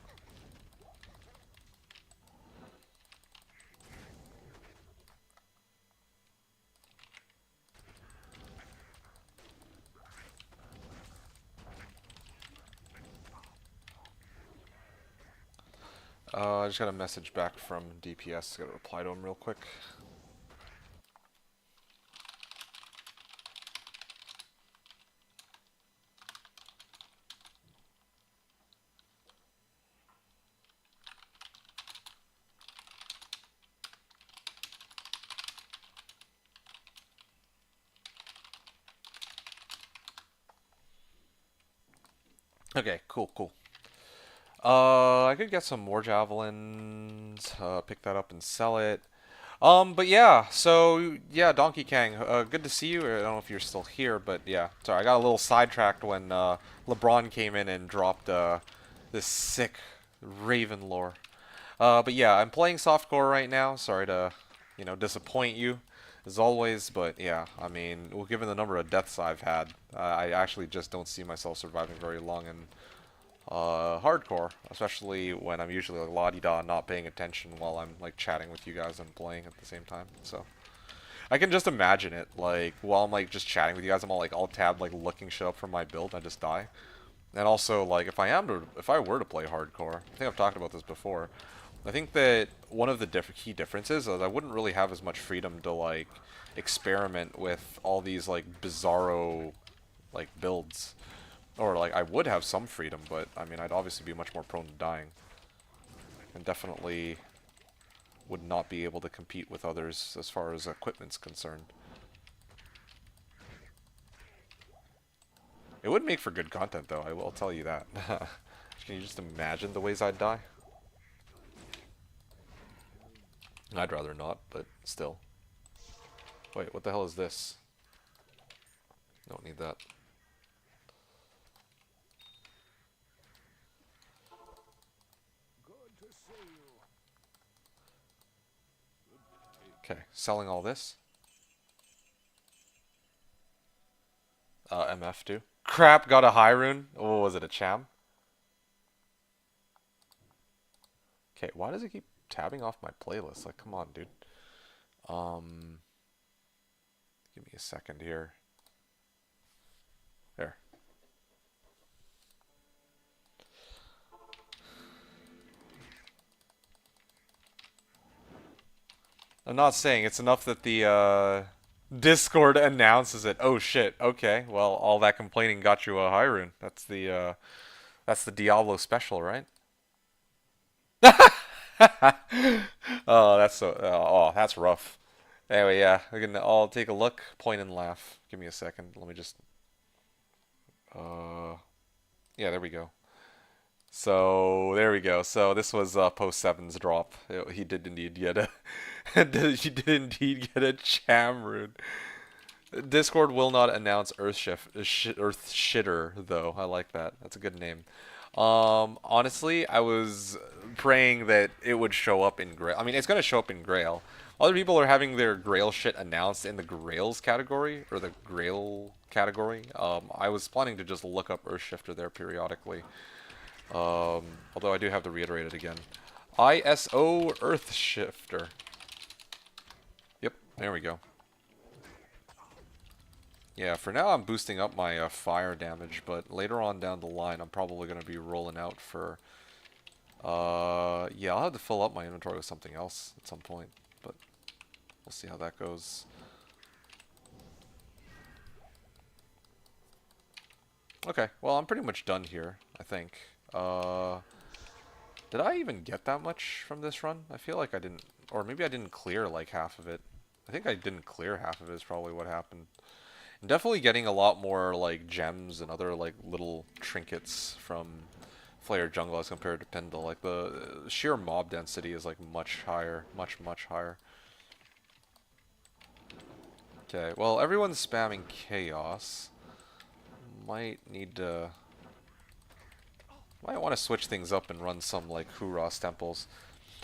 I just got a message back from DPS. Gotta reply to him real quick. Okay, cool, cool. I could get some more javelins, pick that up and sell it. But yeah, so, yeah, Donkey Kang, good to see you. I don't know if you're still here, but yeah. Sorry, I got a little sidetracked when, LeBron came in and dropped, this sick Raven lore. But yeah, I'm playing softcore right now. Sorry to, you know, disappoint you, as always, but yeah, I mean, well, given the number of deaths I've had, I actually just don't see myself surviving very long in hardcore, especially when I'm usually like la-di-da, not paying attention while I'm like chatting with you guys and playing at the same time. So I can just imagine it, like while I'm like just chatting with you guys, I'm all like all tabbed, like looking shit up for my build, I just die. And also, like, if I were to play hardcore, I think I've talked about this before. I think that one of the key differences is I wouldn't really have as much freedom to like experiment with all these like bizarro like builds. Or, like, I would have some freedom, but, I mean, I'd obviously be much more prone to dying. And definitely would not be able to compete with others as far as equipment's concerned. It would make for good content, though, I will tell you that. Can you just imagine the ways I'd die? I'd rather not, but still. Wait, what the hell is this? Don't need that. Okay, selling all this. MF too. Crap, got a high rune. Oh, was it a Cham? Okay, why does it keep tabbing off my playlist? Like, come on, dude. Give me a second here. There. I'm not saying it's enough that the Discord announces it. Oh shit. Okay. Well, all that complaining got you a high rune. That's the Diablo special, right? Oh, that's so. Oh, that's rough. Anyway, yeah, we can all take a look, point and laugh. Give me a second. Let me just. Yeah, there we go. So there we go. So this was post seven's drop. He did indeed get a. He did indeed get a Cham rune. Discord will not announce Earth Shitter though. I like that. That's a good name. Honestly, I was praying that it would show up in Grail. I mean, it's gonna show up in Grail. Other people are having their Grail shit announced in the Grails category or the Grail category. I was planning to just look up Earthshifter there periodically. Although I do have to reiterate it again. ISO Earthshifter. Yep, there we go. Yeah, for now I'm boosting up my fire damage, but later on down the line I'm probably going to be rolling out for... yeah, I'll have to fill up my inventory with something else at some point, but we'll see how that goes. Okay, well I'm pretty much done here, I think. Did I even get that much from this run? I feel like I didn't, or maybe I didn't clear like half of it. I think I didn't clear half of it is probably what happened. I'm definitely getting a lot more like gems and other like little trinkets from Flare Jungle as compared to Pindle. Like the sheer mob density is like much higher, much higher. Okay, well everyone's spamming Chaos. Might need to... Might want to switch things up and run some, like, Huros temples.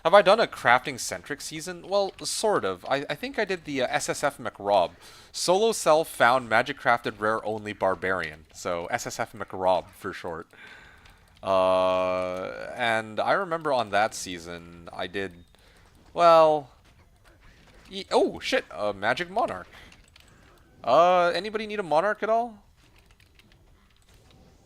Have I done a crafting-centric season? Well, sort of. I think I did the SSF McRob. Solo self found magic-crafted rare-only barbarian. So, SSF McRob, for short. And I remember on that season, I did... Well... oh, shit! A magic monarch. Anybody need a monarch at all?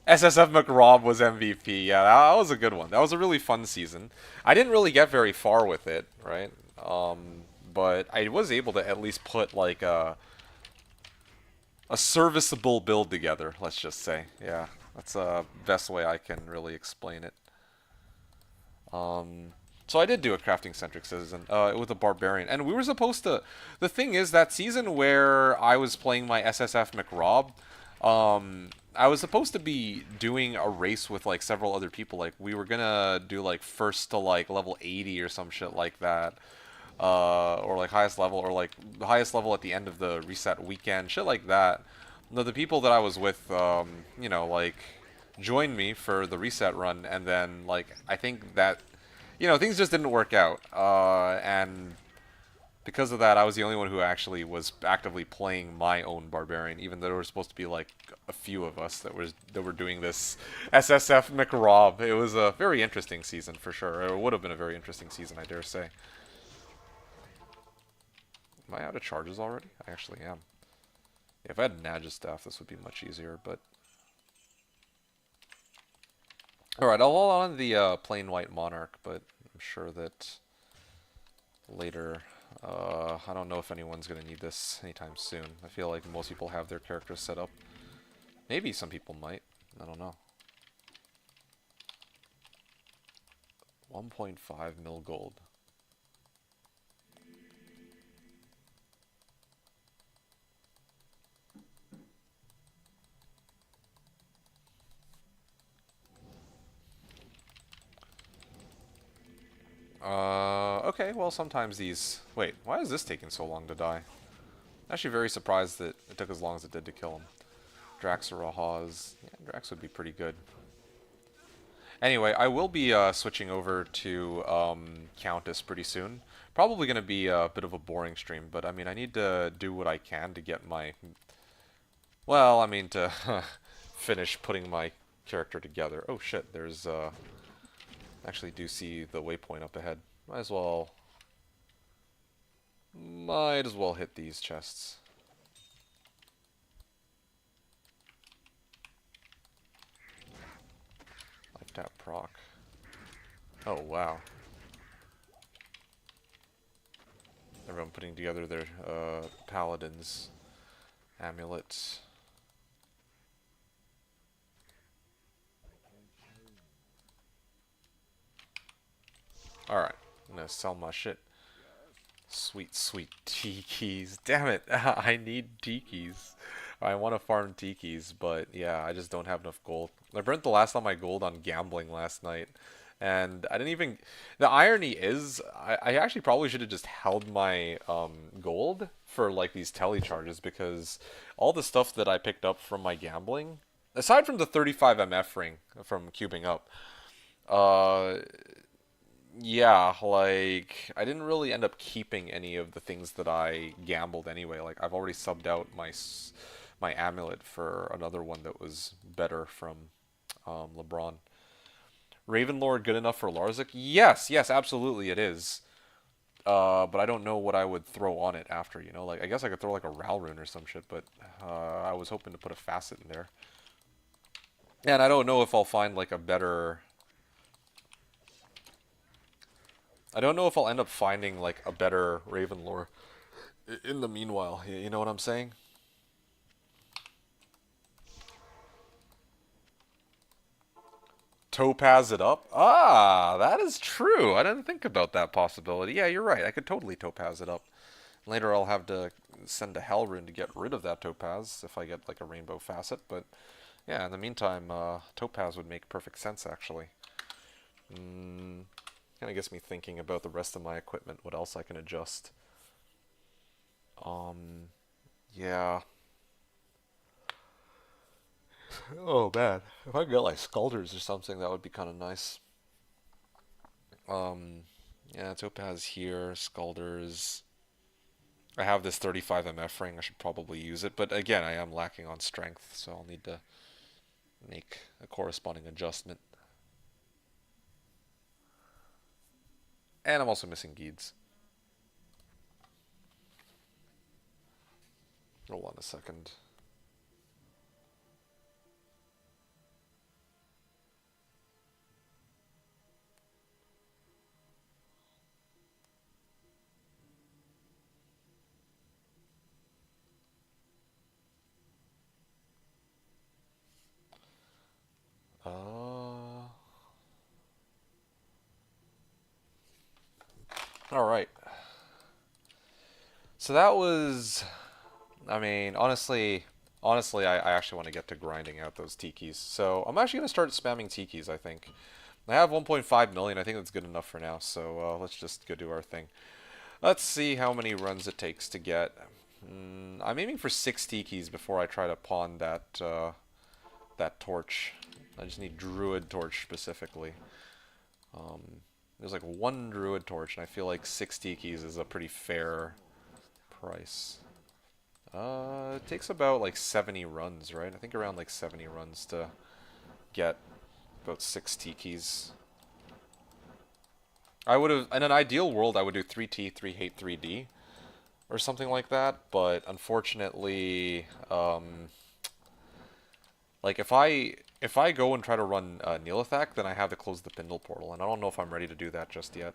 SSF McRob was MVP. Yeah, that was a good one. That was a really fun season. I didn't really get very far with it, right? But I was able to at least put like a serviceable build together. Let's just say, yeah, that's the best way I can really explain it. So I did do a crafting centric season with a barbarian, and we were supposed to. The thing is, that season where I was playing my SSF McRob. I was supposed to be doing a race with like several other people. Like we were gonna do like first to like level 80 or some shit like that, or like highest level, or like the highest level at the end of the reset weekend, shit like that. The people that I was with, you know, like joined me for the reset run, and then like I think that, you know, things just didn't work out, and because of that, I was the only one who actually was actively playing my own barbarian, even though there were supposed to be like a few of us that were doing this SSF McRob. It was a very interesting season for sure. It would have been a very interesting season, I dare say. Am I out of charges already? I actually am. Yeah, if I had Naja's staff, this would be much easier, but... Alright, I'll hold on the plain white monarch, but I'm sure that later... I don't know if anyone's going to need this anytime soon. I feel like most people have their characters set up. Maybe some people might. I don't know. 1.5 mil gold. Okay, well, sometimes these... Wait, why is this taking so long to die? Actually very surprised that it took as long as it did to kill him. Drax or Rahaz. Yeah, Drax would be pretty good. Anyway, I will be switching over to Countess pretty soon. Probably going to be a bit of a boring stream, but I mean, I need to do what I can to get my... Well, I mean, to finish putting my character together. Oh shit, there's... Actually do see the waypoint up ahead. Might as well hit these chests. Life tap proc. Oh wow. Everyone putting together their paladins amulets. Alright, I'm gonna sell my shit. Sweet, sweet tikis. Damn it, I need tikis. I want to farm tikis, but yeah, I just don't have enough gold. I burnt the last of my gold on gambling last night, and I didn't even... The irony is, I actually probably should have just held my gold for like these tele charges, because all the stuff that I picked up from my gambling, aside from the 35 MF ring from cubing up, uh, yeah, like, I didn't really end up keeping any of the things that I gambled anyway. Like, I've already subbed out my amulet for another one that was better from LeBron. Ravenlord good enough for Larzik? Yes, yes, absolutely it is. But I don't know what I would throw on it after, you know? Like, I guess I could throw like a Ral rune or some shit, but I was hoping to put a facet in there. And I don't know if I'll find like a better... I don't know if I'll end up finding like a better Ravenlore in the meanwhile. You know what I'm saying? Topaz it up? Ah, that is true. I didn't think about that possibility. Yeah, you're right. I could totally topaz it up. Later I'll have to send a Hell rune to get rid of that topaz if I get like a rainbow facet. But yeah, in the meantime, topaz would make perfect sense actually. Kind of gets me thinking about the rest of my equipment, what else I can adjust. Yeah. Oh man, if I could get like Scalders or something, that would be kind of nice. Yeah, Topaz here, Scalders. I have this 35 MF ring, I should probably use it, but again, I am lacking on strength, so I'll need to make a corresponding adjustment. And I'm also missing Geeds. Hold on a second. Alright. So that was... I mean, honestly, I actually want to get to grinding out those tikis. So I'm actually going to start spamming tikis, I think. I have 1.5 million. I think that's good enough for now. So let's just go do our thing. Let's see how many runs it takes to get. I'm aiming for 6 tikis before I try to pawn that that torch. I just need Druid torch specifically. There's like 1 Druid torch, and I feel like 6 tikis is a pretty fair price. It takes about like 70 runs, right? I think around like 70 runs to get about 6 tikis. I would have, in an ideal world, I would do 3T, 3 hate, 3D, or something like that, but unfortunately, like if I go and try to run Neelathak, then I have to close the Pindle portal, and I don't know if I'm ready to do that just yet.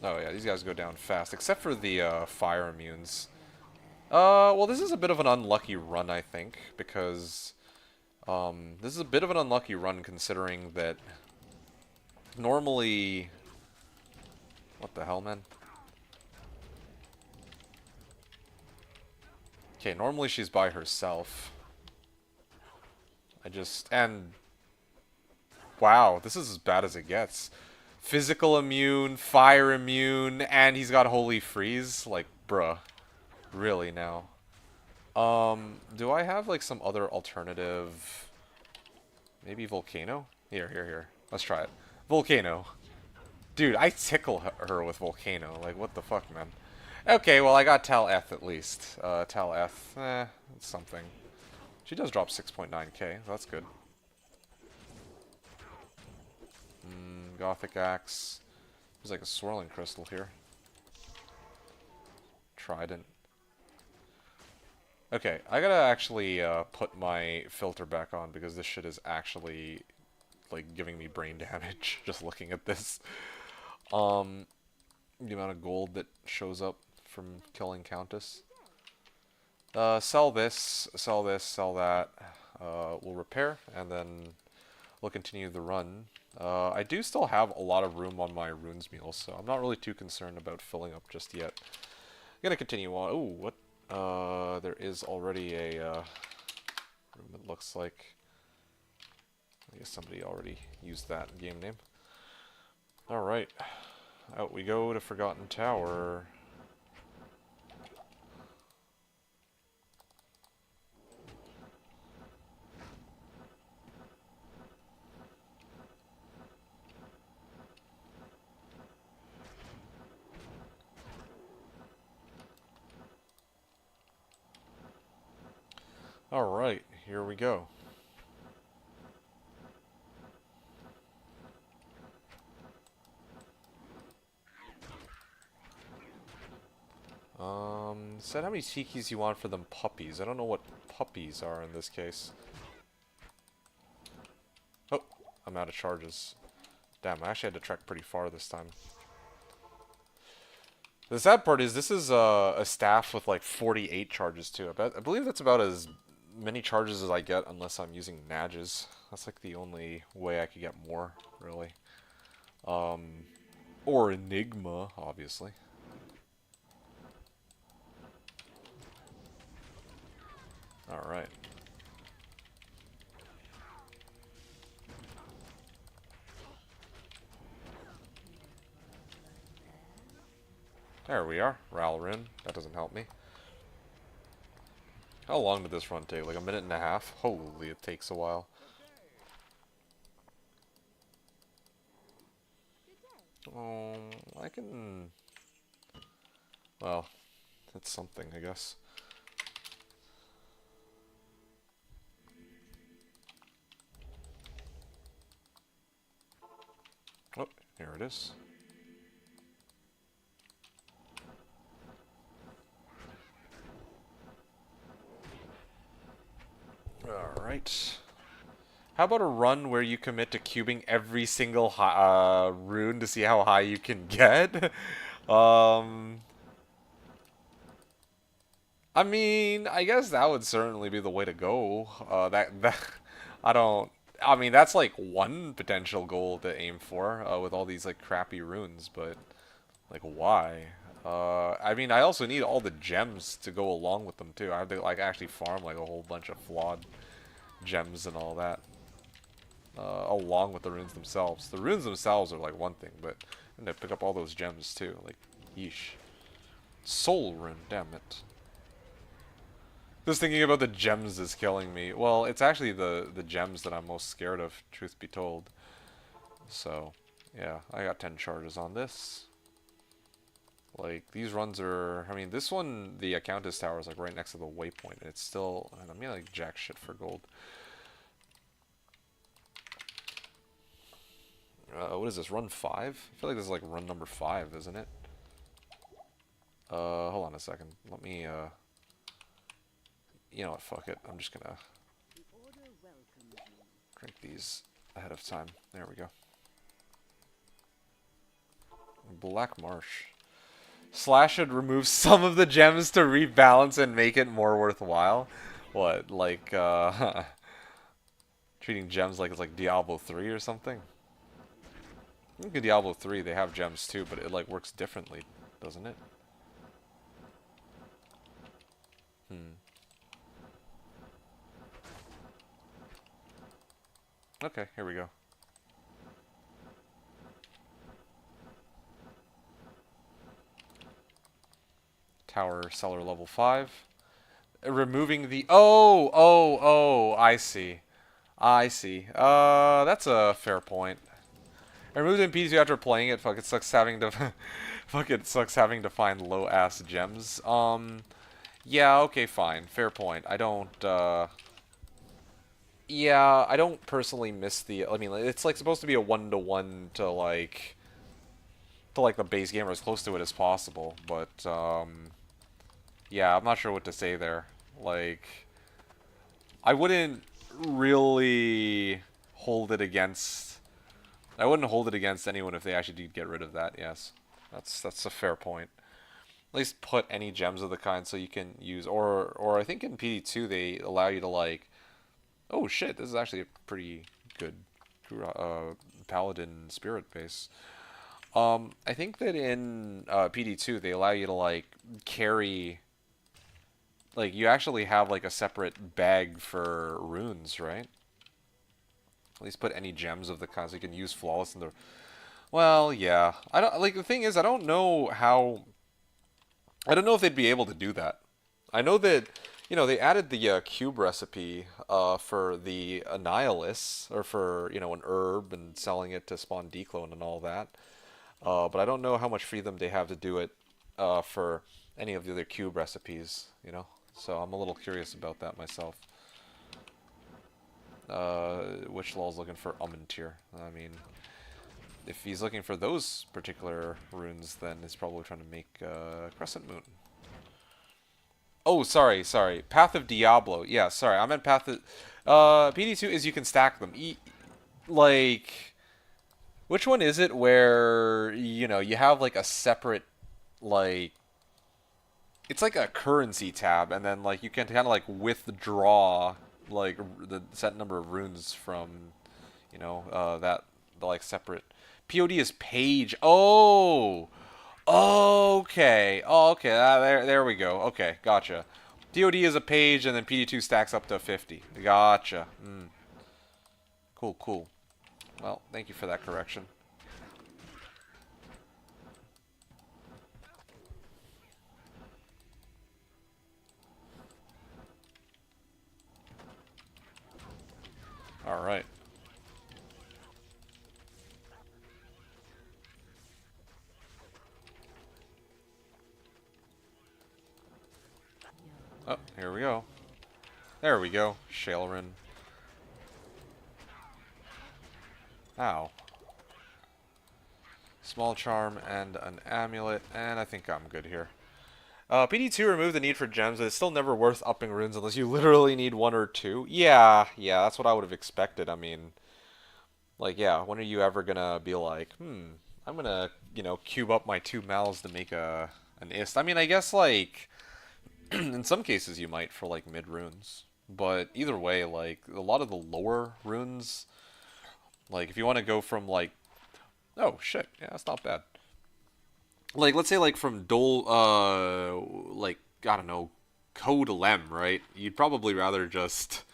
Oh yeah, these guys go down fast, except for the fire immunes. Well, this is a bit of an unlucky run, I think, because this is a bit of an unlucky run considering that normally... What the hell, man? Okay, normally she's by herself. And wow, this is as bad as it gets. Physical immune, fire immune, and he's got Holy Freeze. Like, bruh. Really now? Do I have like some other alternative? Maybe Volcano? Here. Let's try it. Volcano. Dude, I tickle her with Volcano. Like, what the fuck, man? Okay, well, I got Tal F at least. Tal F, it's something. She does drop 6.9k. That's good. Gothic Axe. There's like a swirling crystal here. Trident. Okay, I gotta actually put my filter back on because this shit is actually like giving me brain damage just looking at this. The amount of gold that shows up from killing Countess. Sell this, sell that. We'll repair, and then we'll continue the run. I do still have a lot of room on my runes meal, so I'm not really too concerned about filling up just yet. I'm gonna continue on. Ooh, what? There is already a room, it looks like. I guess somebody already used that game name. Alright. Out we go to Forgotten Tower. Alright, here we go. Said how many tikis you want for them puppies. I don't know what puppies are in this case. Oh, I'm out of charges. Damn, I actually had to trek pretty far this time. The sad part is this is a staff with like 48 charges too. I believe that's about as many charges as I get unless I'm using Nadges. That's like the only way I could get more, really. Or Enigma, obviously. Alright. There we are. Ralrin. That doesn't help me. How long did this run take? Like a minute and a half? Holy, it takes a while. I can... Well, it's something, I guess. Oh, here it is. Alright. How about a run where you commit to cubing every single rune to see how high you can get? I mean, I guess that would certainly be the way to go. I mean, that's like one potential goal to aim for with all these like crappy runes, but like why? I mean, I also need all the gems to go along with them too. I have to like actually farm like a whole bunch of flawed gems and all that, along with the runes themselves. The runes themselves are like one thing, but and I pick up all those gems too. Like, yeesh. Soul rune, damn it. Just thinking about the gems is killing me. Well, it's actually the gems that I'm most scared of, truth be told. So, yeah, I got 10 charges on this. Like, these runs are... I mean, this one, the Countess Tower is like right next to the waypoint. And it's still... And I'm getting like jack shit for gold. What is this, run 5? I feel like this is like run number 5, isn't it? Hold on a second. Let me, you know what, fuck it. I'm just gonna drink these ahead of time. There we go. Black Marsh. Slash should remove some of the gems to rebalance and make it more worthwhile. What, like, treating gems like it's like Diablo 3 or something? I think in Diablo 3 they have gems too, but it like works differently, doesn't it? Okay, here we go. Tower cellar level 5. Removing the... Oh, I see. I see. That's a fair point. I removed NPC after playing it. Fuck, it sucks having to... fuck, it sucks having to find low-ass gems. Yeah, okay, fine. Fair point. I don't, Yeah, I don't personally miss the... I mean, it's, like, supposed to be a one-to-one to, like... To, like, the base game or as close to it as possible. But, yeah, I'm not sure what to say there. Like... I wouldn't really hold it against... I wouldn't hold it against anyone if they actually did get rid of that, yes. That's a fair point. At least put any gems of the kind so you can use... Or I think in PD2 they allow you to, like... Oh shit, this is actually a pretty good Paladin Spirit base. I think that in PD2 they allow you to, like, carry... Like, you actually have, like, a separate bag for runes, right? At least put any gems of the kind so you can use Flawless in the... Well, yeah. I don't... Like, the thing is, I don't know how... I don't know if they'd be able to do that. I know that, you know, they added the cube recipe for the Annihilus, or for, you know, an herb and selling it to spawn declone and all that. But I don't know how much freedom they have to do it for any of the other cube recipes, you know? So I'm a little curious about that myself. Which lol's looking for Umentir. I mean, if he's looking for those particular runes, then he's probably trying to make Crescent Moon. Oh, sorry. Path of Diablo. Yeah, sorry. I meant Path of... PD2 is you can stack them. Like... Which one is it where, you know, you have, like, a separate, like... It's like a currency tab, and then, like, you can kind of, like, withdraw, like, the set number of runes from, you know, the, like, separate... POD is page. Oh! Okay. Oh, okay. There we go. Okay, gotcha. POD is a page, and then PD2 stacks up to 50. Gotcha. Cool. Well, thank you for that correction. Alright. Oh, here we go. There we go. Shailrin. Ow. Small charm and an amulet, and I think I'm good here. PD2 removed the need for gems, but it's still never worth upping runes unless you literally need one or two. Yeah, that's what I would have expected. I mean, like, yeah, when are you ever gonna be like, I'm gonna, you know, cube up my 2 mals to make an ist? I mean, I guess, like, in some cases you might for, like, mid runes. But either way, like, a lot of the lower runes, like, if you want to go from, like, oh, shit, yeah, that's not bad. Like, let's say, like, from like, I don't know, Code Lem, right? You'd probably rather just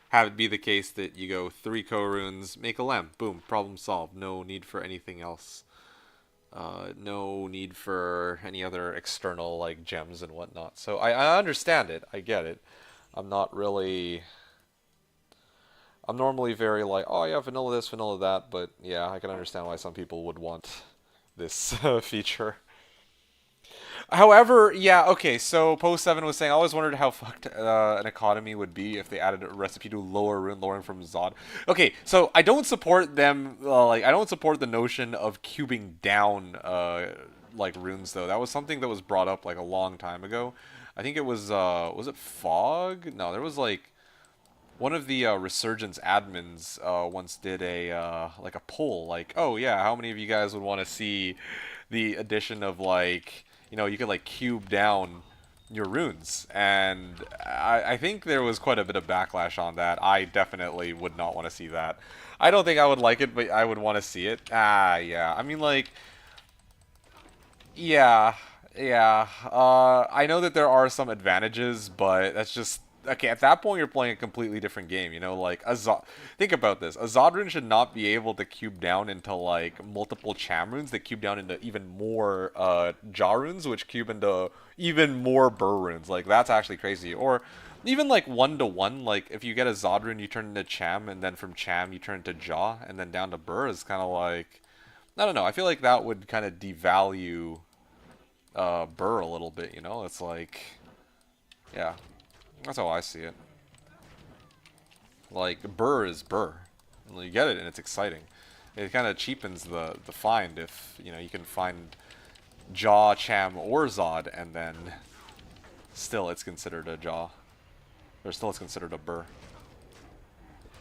have it be the case that you go 3 Ko runes, make a Lem, boom, problem solved. No need for anything else. No need for any other external, like, gems and whatnot. So I understand it. I get it. I'm not really... I'm normally very like, oh yeah, vanilla this, vanilla that, but yeah, I can understand why some people would want this feature. However, yeah, okay, so Post7 was saying, I always wondered how fucked an economy would be if they added a recipe to lower rune lowering from Zod. Okay, so I don't support them, like, I don't support the notion of cubing down, like, runes, though. That was something that was brought up, like, a long time ago. I think it was it Fog? No, there was, like, one of the Resurgence admins once did a like a poll, like, oh yeah, how many of you guys would want to see the addition of, like, you know, you could, like, cube down your runes, and I think there was quite a bit of backlash on that. I definitely would not want to see that. I don't think I would like it, but I would want to see it. Yeah. I mean, like, yeah. I know that there are some advantages, but that's just okay, at that point you're playing a completely different game, you know, like think about this. A Zod rune should not be able to cube down into like multiple Cham runes that cube down into even more Jaw runes, which cube into even more Burr runes. Like that's actually crazy. Or even like 1-to-1, like if you get a Zod rune you turn into Cham, and then from Cham you turn into Jaw, and then down to Burr is kinda like, I don't know, I feel like that would kinda devalue Burr a little bit, you know? It's like, yeah. That's how I see it. Like, Burr is Burr. You get it, and it's exciting. It kind of cheapens the find if, you know, you can find Jaw, Cham, or Zod, and then still it's considered a Jaw. Or still it's considered a Burr.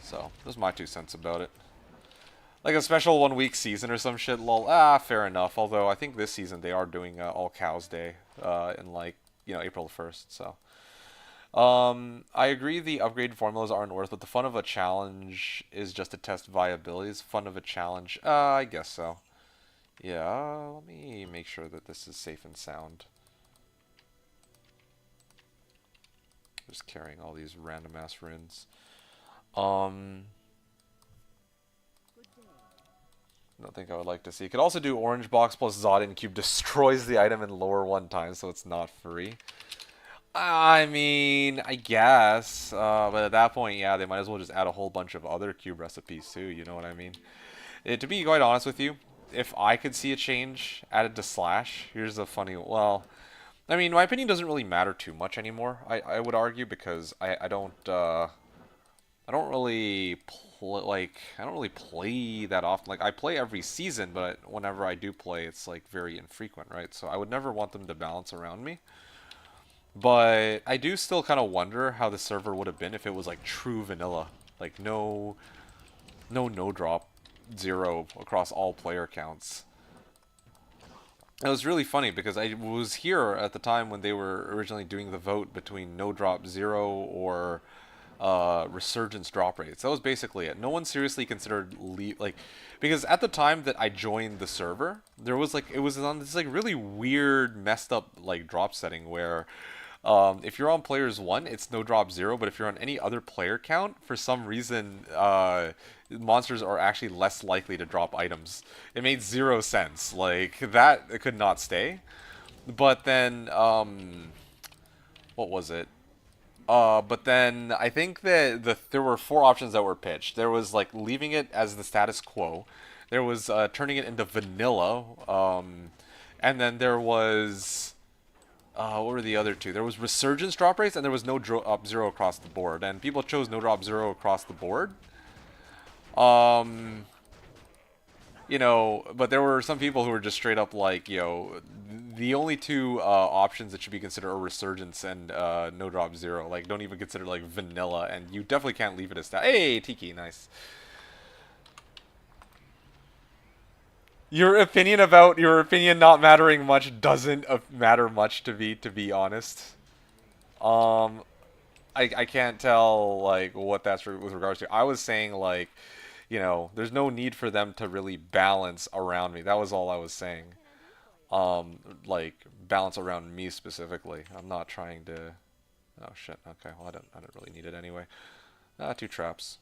So, those are my 2 cents about it. Like a special 1 week season or some shit, lol. Ah, fair enough. Although, I think this season they are doing All Cows Day in, like, you know, April 1st, so... I agree the upgrade formulas aren't worth, but the fun of a challenge is just to test viability. Is fun of a challenge? I guess so. Yeah, let me make sure that this is safe and sound. Just carrying all these random ass runes. I don't think I would like to see. You could also do orange box plus Zod and cube destroys the item and lower 1 time, so it's not free. I mean, I guess, but at that point, yeah, they might as well just add a whole bunch of other cube recipes too, you know what I mean? To be quite honest with you, if I could see a change added to Slash, here's a funny, well, I mean, my opinion doesn't really matter too much anymore, I would argue, because I don't really play that often. Like, I play every season, but whenever I do play, it's, like, very infrequent, right? So I would never want them to balance around me. But I do still kind of wonder how the server would have been if it was like true vanilla, like no drop, 0 across all player counts. It was really funny because I was here at the time when they were originally doing the vote between no drop 0 or resurgence drop rates. That was basically it. No one seriously considered because at the time that I joined the server, there was like, it was on this like really weird messed up like drop setting where if you're on players 1, it's no drop 0, but if you're on any other player count, for some reason, monsters are actually less likely to drop items. It made 0 sense. Like, that it could not stay. But then, what was it? But then I think that there were 4 options that were pitched. There was like leaving it as the status quo. There was turning it into vanilla. And then there was what were the other 2? There was resurgence drop rates, and there was no drop 0 across the board. And people chose no drop 0 across the board. You know, but there were some people who were just straight up like, you know, the only 2 options that should be considered are resurgence and no drop 0. Like, don't even consider like vanilla, and you definitely can't leave it as stat. Hey, Tiki, nice. Your opinion not mattering much doesn't matter much to me, to be honest. I can't tell like what that's with regards to. I was saying like, you know, there's no need for them to really balance around me. That was all I was saying. Like balance around me specifically. I'm not trying to. Oh shit. Okay. Well, I don't really need it anyway. 2 traps.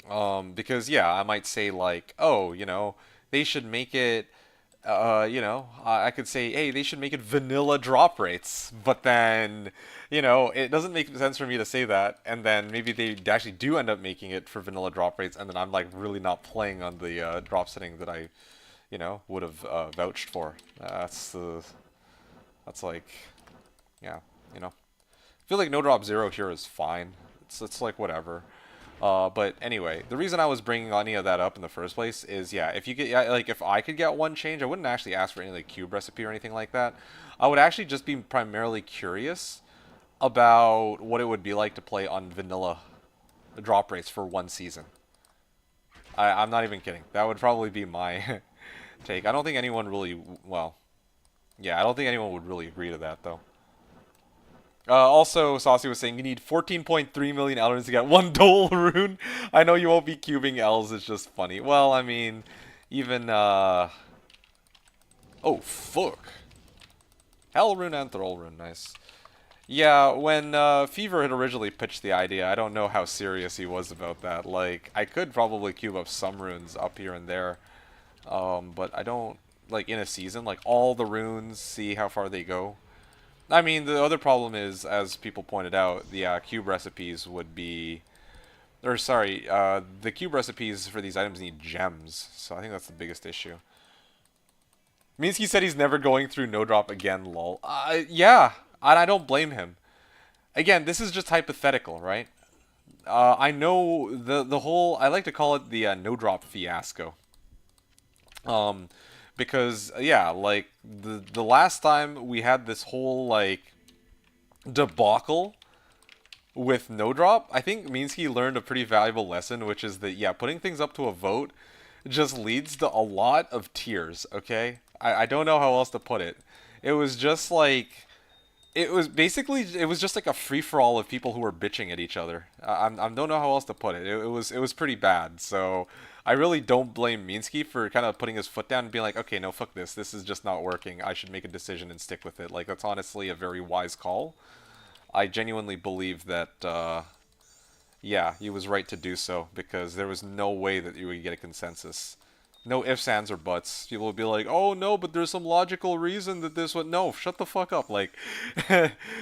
Because yeah, I might say like, oh, you know, they should make it, you know, I could say, hey, they should make it vanilla drop rates, but then, you know, it doesn't make sense for me to say that, and then maybe they actually do end up making it for vanilla drop rates, and then I'm like really not playing on the drop setting that I, you know, would have vouched for. That's like, yeah, you know, I feel like no drop 0 here is fine. It's like whatever. But anyway, the reason I was bringing any of that up in the first place is, yeah, if you get, like, if I could get 1 change, I wouldn't actually ask for any, like, cube recipe or anything like that. I would actually just be primarily curious about what it would be like to play on vanilla drop rates for 1 season. I'm not even kidding. That would probably be my take. I don't think anyone really, well, yeah, I don't think anyone would really agree to that, though. Also, Saucy was saying you need 14.3 million Elrons to get 1 Dole rune. I know you won't be cubing L's, it's just funny. Well, I mean, even, oh, fuck. Hell rune and Thrall rune, nice. Yeah, when Fever had originally pitched the idea, I don't know how serious he was about that. Like, I could probably cube up some runes up here and there, but I don't, like, in a season, like, all the runes, see how far they go. I mean, the other problem is, as people pointed out, the cube recipes would be, or sorry, the cube recipes for these items need gems, so I think that's the biggest issue. Minsky said he's never going through no drop again, lol. Yeah, and I don't blame him. Again, this is just hypothetical, right? I know the whole, I like to call it the no drop fiasco. Um, because yeah, like the last time we had this whole like debacle with no drop, I think Minsky learned a pretty valuable lesson, which is that yeah, putting things up to a vote just leads to a lot of tears. Okay, I don't know how else to put it. It was just like it was basically it was just like a free for all of people who were bitching at each other. I don't know how else to put it. It was pretty bad. So I really don't blame Minsky for kind of putting his foot down and being like, okay, no, fuck this. This is just not working. I should make a decision and stick with it. Like that's honestly a very wise call. I genuinely believe that yeah, he was right to do so because there was no way that you would get a consensus. No ifs, ands, or buts. People would be like, "Oh no, but there's some logical reason that this would." No, shut the fuck up. Like,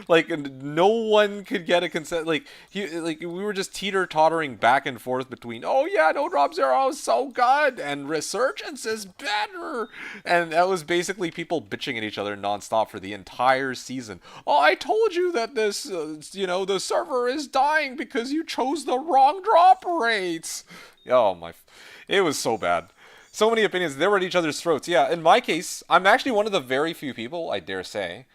like no one could get a consent. Like we were just teeter tottering back and forth between, "Oh yeah, no drop zero is so good," and Resurgence is better, and that was basically people bitching at each other nonstop for the entire season. Oh, I told you that this, the server is dying because you chose the wrong drop rates. Oh my, it was so bad. So many opinions. They were at each other's throats. Yeah, in my case, I'm actually one of the very few people, I dare say.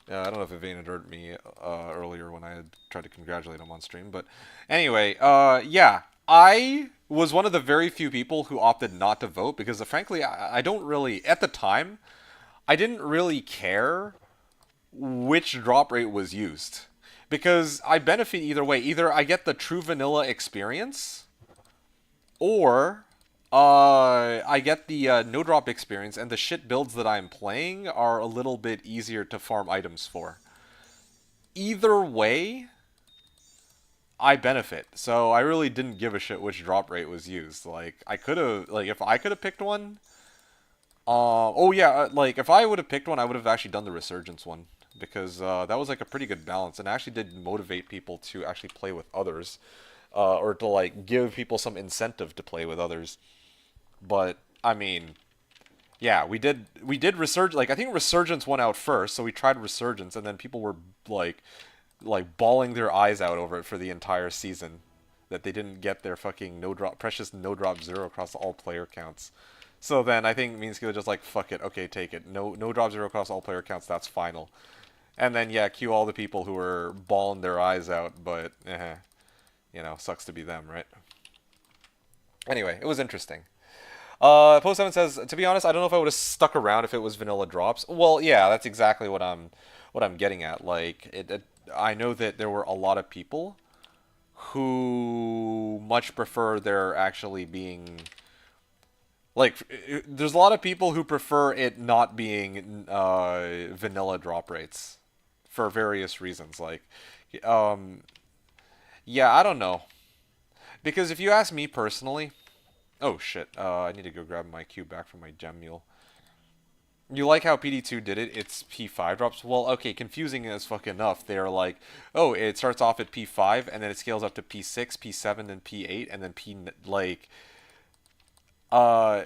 I don't know if Evane had heard me earlier when I had tried to congratulate him on stream, but anyway, yeah, I was one of the very few people who opted not to vote because, frankly, I don't really, at the time, I didn't really care which drop rate was used because I benefit either way. Either I get the true vanilla experience, or I get the no drop experience, and the shit builds that I'm playing are a little bit easier to farm items for. Either way, I benefit. So I really didn't give a shit which drop rate was used. Like I could have, like if I could have picked one. Oh yeah, like if I would have picked one, I would have actually done the Resurgence one because that was like a pretty good balance and actually did motivate people to actually play with others, or to like give people some incentive to play with others. But I mean, yeah, we did Resurgence. Like I think Resurgence went out first, so we tried Resurgence, and then people were like bawling their eyes out over it for the entire season that they didn't get their fucking no drop precious no drop zero across all player counts. So then I think Minsky was just like, fuck it, okay, take it. No drop zero across all player counts, that's final. And then yeah, cue all the people who were bawling their eyes out, but sucks to be them, right? Anyway, it was interesting. Post 7 says, to be honest, I don't know if I would have stuck around if it was vanilla drops. Well, yeah, that's exactly what I'm getting at. Like, I know that there were a lot of people who much prefer there actually being like. There's a lot of people who prefer it not being vanilla drop rates for various reasons. Like, um, yeah, I don't know because if you ask me personally, oh shit, I need to go grab my cube back from my gem mule. You like how PD2 did it? It's P5 drops. Well, okay, confusing as fuck enough. They're like, oh, it starts off at P5 and then it scales up to P6, P7, then P8, and then uh,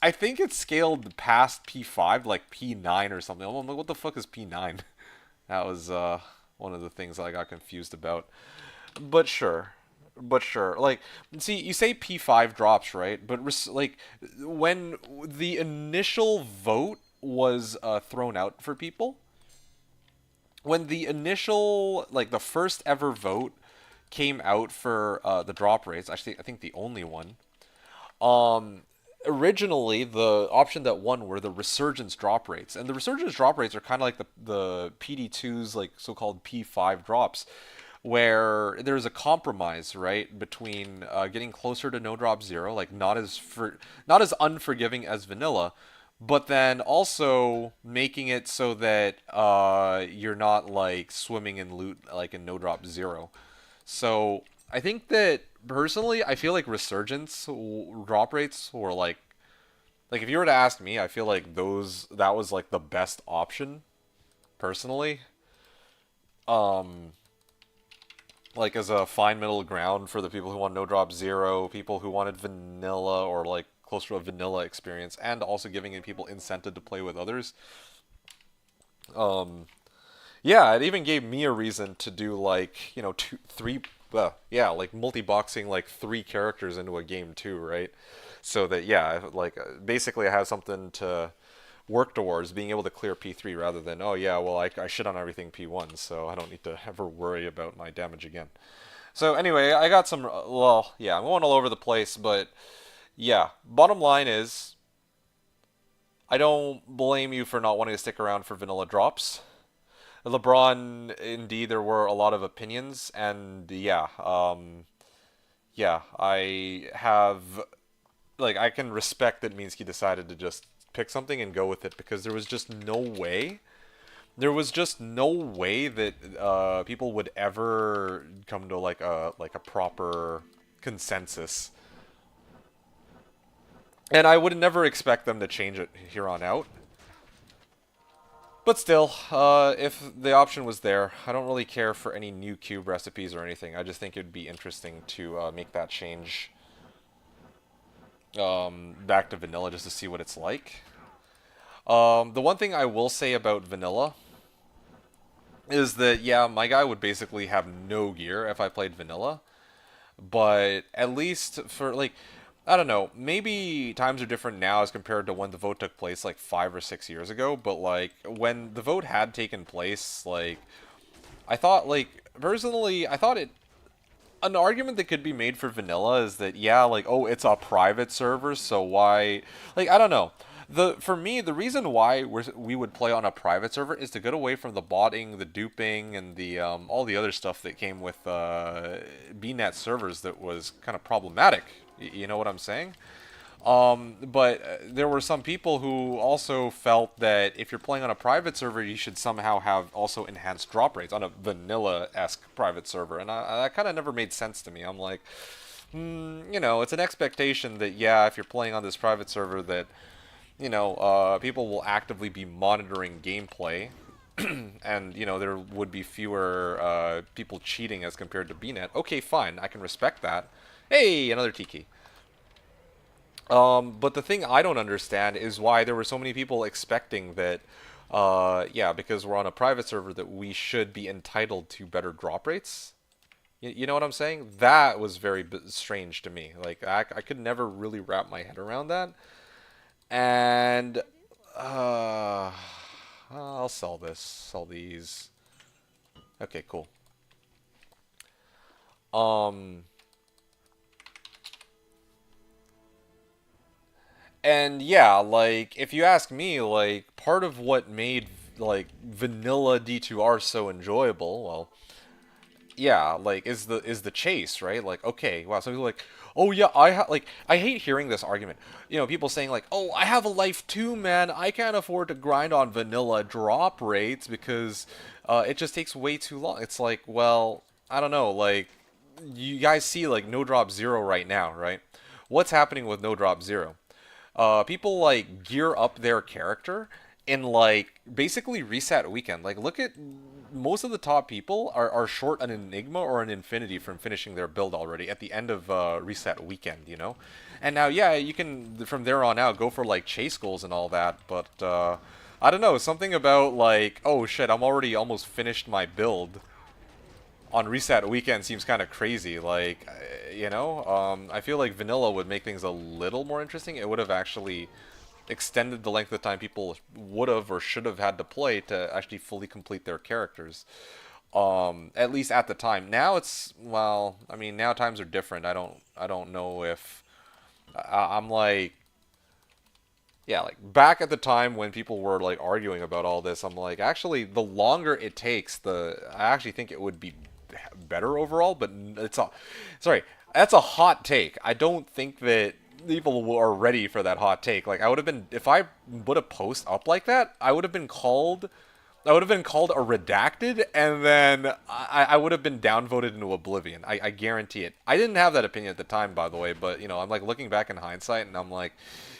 I think it's scaled past P5, like P9 or something. I'm like, what the fuck is P9? That was one of the things I got confused about. But sure. But sure. Like, see, you say P5 drops, right? But like, when the initial vote was thrown out for people, when the initial, like, the first ever vote came out for the drop rates, actually, I think the only one, um, originally the option that won were the resurgence drop rates, and the resurgence drop rates are kind of like the PD2's like so-called P5 drops, where there's a compromise, right, between getting closer to no drop zero, like not as unforgiving as vanilla, but then also making it so that you're not like swimming in loot like in no drop zero. So I think that personally, I feel like resurgence drop rates were like if you were to ask me, I feel like those that was like the best option personally. Um, like as a fine middle ground for the people who want no drop zero, people who wanted vanilla or like closer to a vanilla experience, and also giving people incentive to play with others. Um, yeah, it even gave me a reason to do like two, three, yeah, like multi-boxing like three characters into a game too, right? So that yeah, like basically I have something to work towards being able to clear P3 rather than oh yeah, well I shit on everything P1, so I don't need to ever worry about my damage again. So anyway, I got some well, yeah, I'm going all over the place, but yeah, bottom line is I don't blame you for not wanting to stick around for vanilla drops. LeBron, indeed, there were a lot of opinions, and yeah, yeah, I have like I can respect that Minsky decided to just pick something and go with it because there was just no way. There was just no way that people would ever come to like a proper consensus, and I would never expect them to change it here on out. But still, if the option was there, I don't really care for any new cube recipes or anything. I just think it would be interesting to make that change back to vanilla just to see what it's like. The one thing I will say about vanilla is that, yeah, my guy would basically have no gear if I played vanilla. But at least for, like, I don't know, maybe times are different now as compared to when the vote took place, like, 5 or 6 years ago. But, like, when the vote had taken place, like, I thought, like, personally, I thought it an argument that could be made for vanilla is that yeah, like oh, it's a private server, so why? Like I don't know. The for me, the reason why we would play on a private server is to get away from the botting, the duping, and the all the other stuff that came with BNet servers that was kind of problematic. You know what I'm saying? But there were some people who also felt that if you're playing on a private server, you should somehow have also enhanced drop rates on a vanilla-esque private server, and that kind of never made sense to me. I'm like, it's an expectation that yeah, if you're playing on this private server, that people will actively be monitoring gameplay, and there would be fewer people cheating as compared to BNet. Okay, fine, I can respect that. Hey, another Tiki. But the thing I don't understand is why there were so many people expecting that, yeah, because we're on a private server, that we should be entitled to better drop rates. You know what I'm saying? That was very strange to me. Like, I could never really wrap my head around that. And, uh, I'll sell this. Sell these. Okay, cool. Um, And yeah, like if you ask me, like part of what made like vanilla D2R so enjoyable, well, yeah, like is the chase, right? Like okay, wow, some people are like, "Oh yeah, like I hate hearing this argument." People saying like, "Oh, I have a life too, man. I can't afford to grind on vanilla drop rates because it just takes way too long." It's like, well, I don't know, like you guys see like no drop zero right now, right? What's happening with no drop zero? People like gear up their character in like basically reset weekend. Like look at most of the top people are short an Enigma or an Infinity from finishing their build already at the end of reset weekend. And now yeah, you can from there on out go for like chase goals and all that, but I don't know, something about like oh shit, I'm already almost finished my build on reset weekend seems kind of crazy. Like, I feel like vanilla would make things a little more interesting. It would have actually extended the length of time people would have or should have had to play to actually fully complete their characters. At least at the time. Now it's well, I mean, now times are different. I don't know if I'm like yeah, like back at the time when people were like arguing about all this, I'm like, actually, the longer it takes, I actually think it would be better overall. But it's a, sorry, that's a hot take. I don't think that people are ready for that hot take. Like I would have been if I put a post up like that, I would have been called a redacted, and then I would have been downvoted into oblivion. I guarantee it. I didn't have that opinion at the time, by the way, but you know, I'm like looking back in hindsight, and I'm like,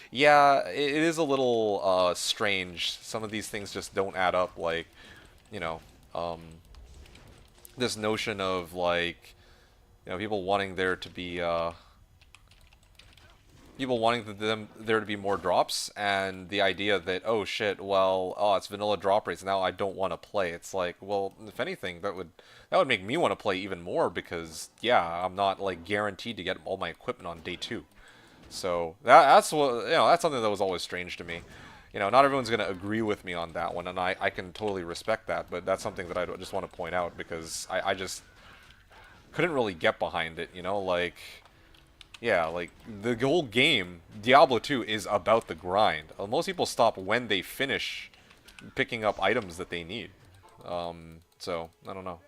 yeah, it is a little strange. Some of these things just don't add up. Like, you know, um, this notion of like, you know, people wanting them there to be more drops, and the idea that, oh shit, well, oh, it's vanilla drop rates, now I don't want to play. It's like, well, if anything, that would make me want to play even more, because yeah, I'm not like guaranteed to get all my equipment on day 2. So that's what, you know, that's something that was always strange to me. You know, not everyone's going to agree with me on that one, and I can totally respect that, but that's something that I just want to point out, because I just couldn't really get behind it, you know, like, yeah, like, the whole game, Diablo 2, is about the grind. Most people stop when they finish picking up items that they need. So, I don't know.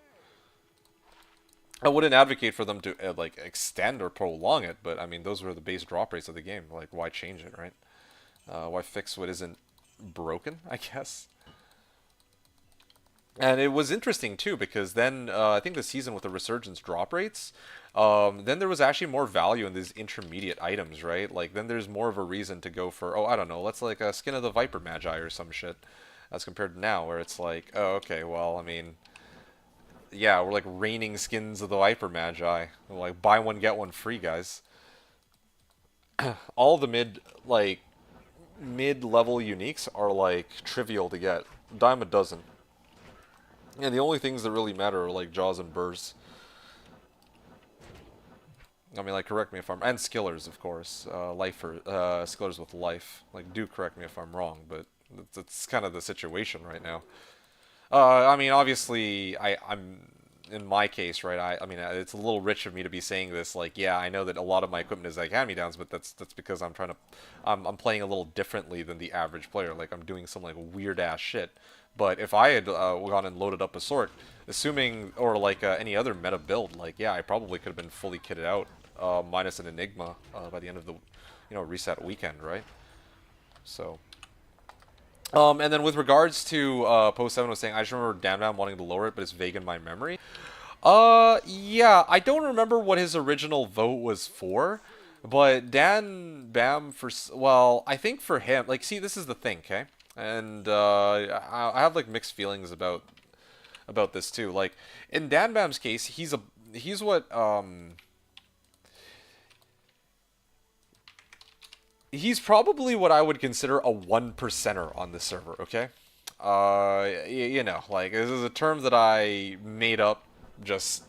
I wouldn't advocate for them to, like, extend or prolong it, but, I mean, those were the base drop rates of the game. Like, why change it, right? Why fix what isn't broken, I guess? And it was interesting too, because then I think the season with the resurgence drop rates, then there was actually more value in these intermediate items, right? Like then there's more of a reason to go for, oh, I don't know, let's like a Skin of the Viper Magi or some shit, as compared to now where it's like, oh, okay, well, I mean, yeah, we're like raining skins of the Viper Magi, we're like buy one get one free, guys. All the mid-level uniques are like trivial to get, dime a dozen. And the only things that really matter are like Jaws and Burrs. I mean, like, correct me if I'm... And Skillers, of course. Skillers with life. Like, do correct me if I'm wrong, but that's kind of the situation right now. I mean, obviously, I'm... In my case, right, I mean, it's a little rich of me to be saying this. Like, yeah, I know that a lot of my equipment is like hand-me-downs, but that's because I'm trying to... I'm playing a little differently than the average player. Like, I'm doing some, like, weird-ass shit. But if I had gone and loaded up a sort, assuming, or like any other meta build, like, yeah, I probably could have been fully kitted out, minus an Enigma, by the end of the, reset weekend, right? So, and then with regards to, Post 7 was saying, I just remember Damnam wanting to lower it, but it's vague in my memory. Yeah, I don't remember what his original vote was for, but Dan Bam well, I think for him, like, see, this is the thing, okay? And I have like mixed feelings about this too. Like in Dan Bam's case, he's what he's probably what I would consider a 1%er on the server. Okay, you know, like this is a term that I made up. Just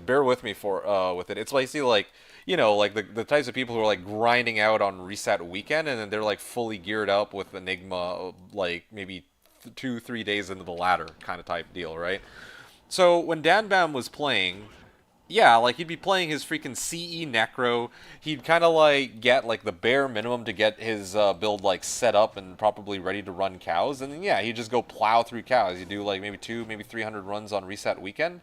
bear with me for with it. It's basically like, you know, like the types of people who are like grinding out on reset weekend, and then they're like fully geared up with Enigma, like maybe 2-3 days into the ladder kind of type deal, right? So when Dan Bam was playing, yeah, like he'd be playing his freaking CE Necro. He'd kind of like get like the bare minimum to get his build like set up and probably ready to run cows, and then yeah, he'd just go plow through cows. He'd do like maybe 300 runs on reset weekend,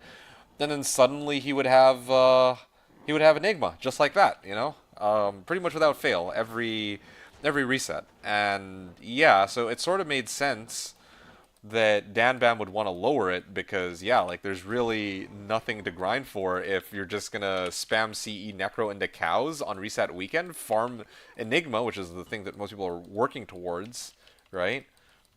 and then suddenly he would have Enigma just like that, you know, pretty much without fail every reset. And yeah, so it sort of made sense that Dan Bam would want to lower it, because yeah, like there's really nothing to grind for if you're just gonna spam CE Necro into cows on reset weekend, farm Enigma, which is the thing that most people are working towards, right?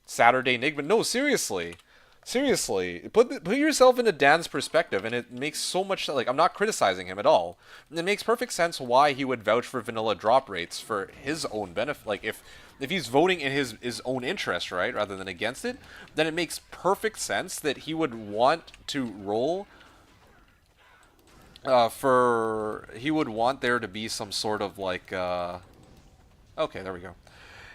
Saturday Enigma. No, seriously. Seriously, put yourself into Dan's perspective, and it makes so much, like, I'm not criticizing him at all. It makes perfect sense why he would vouch for vanilla drop rates for his own benefit. Like, if he's voting in his own interest, right, rather than against it, then it makes perfect sense that he would want to roll he would want there to be some sort of, like, okay, there we go.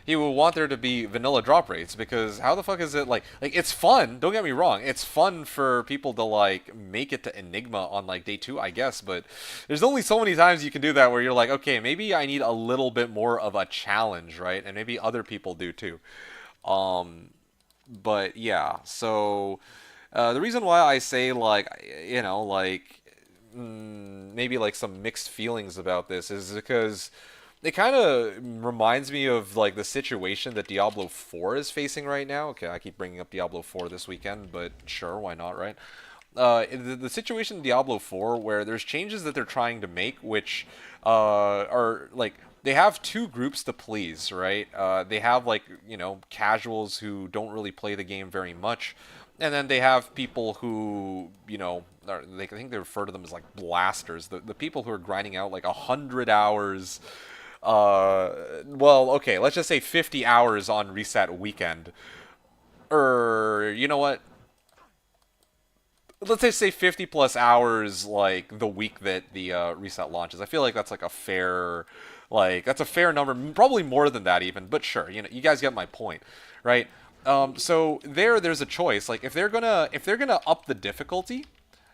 He will want there to be vanilla drop rates, because how the fuck is it like it's fun, don't get me wrong, it's fun for people to like make it to Enigma on like day 2, I guess, but there's only so many times you can do that where you're like, okay, maybe I need a little bit more of a challenge, right? And maybe other people do too. But yeah, so the reason why I say like, you know, like maybe like some mixed feelings about this is because it kind of reminds me of like the situation that Diablo 4 is facing right now. Okay, I keep bringing up Diablo 4 this weekend, but sure, why not, right? The situation in Diablo 4 where there's changes that they're trying to make, which are like they have two groups to please, right? They have like casuals who don't really play the game very much, and then they have people who I think they refer to them as like blasters, the people who are grinding out like 100 hours. Well, okay, let's just say 50 hours on reset weekend. Or you know what? Let's say 50 plus hours like the week that the reset launches. I feel like that's like a fair that's a fair number, probably more than that even, but sure, you guys get my point, right? So there's a choice. Like if they're gonna up the difficulty,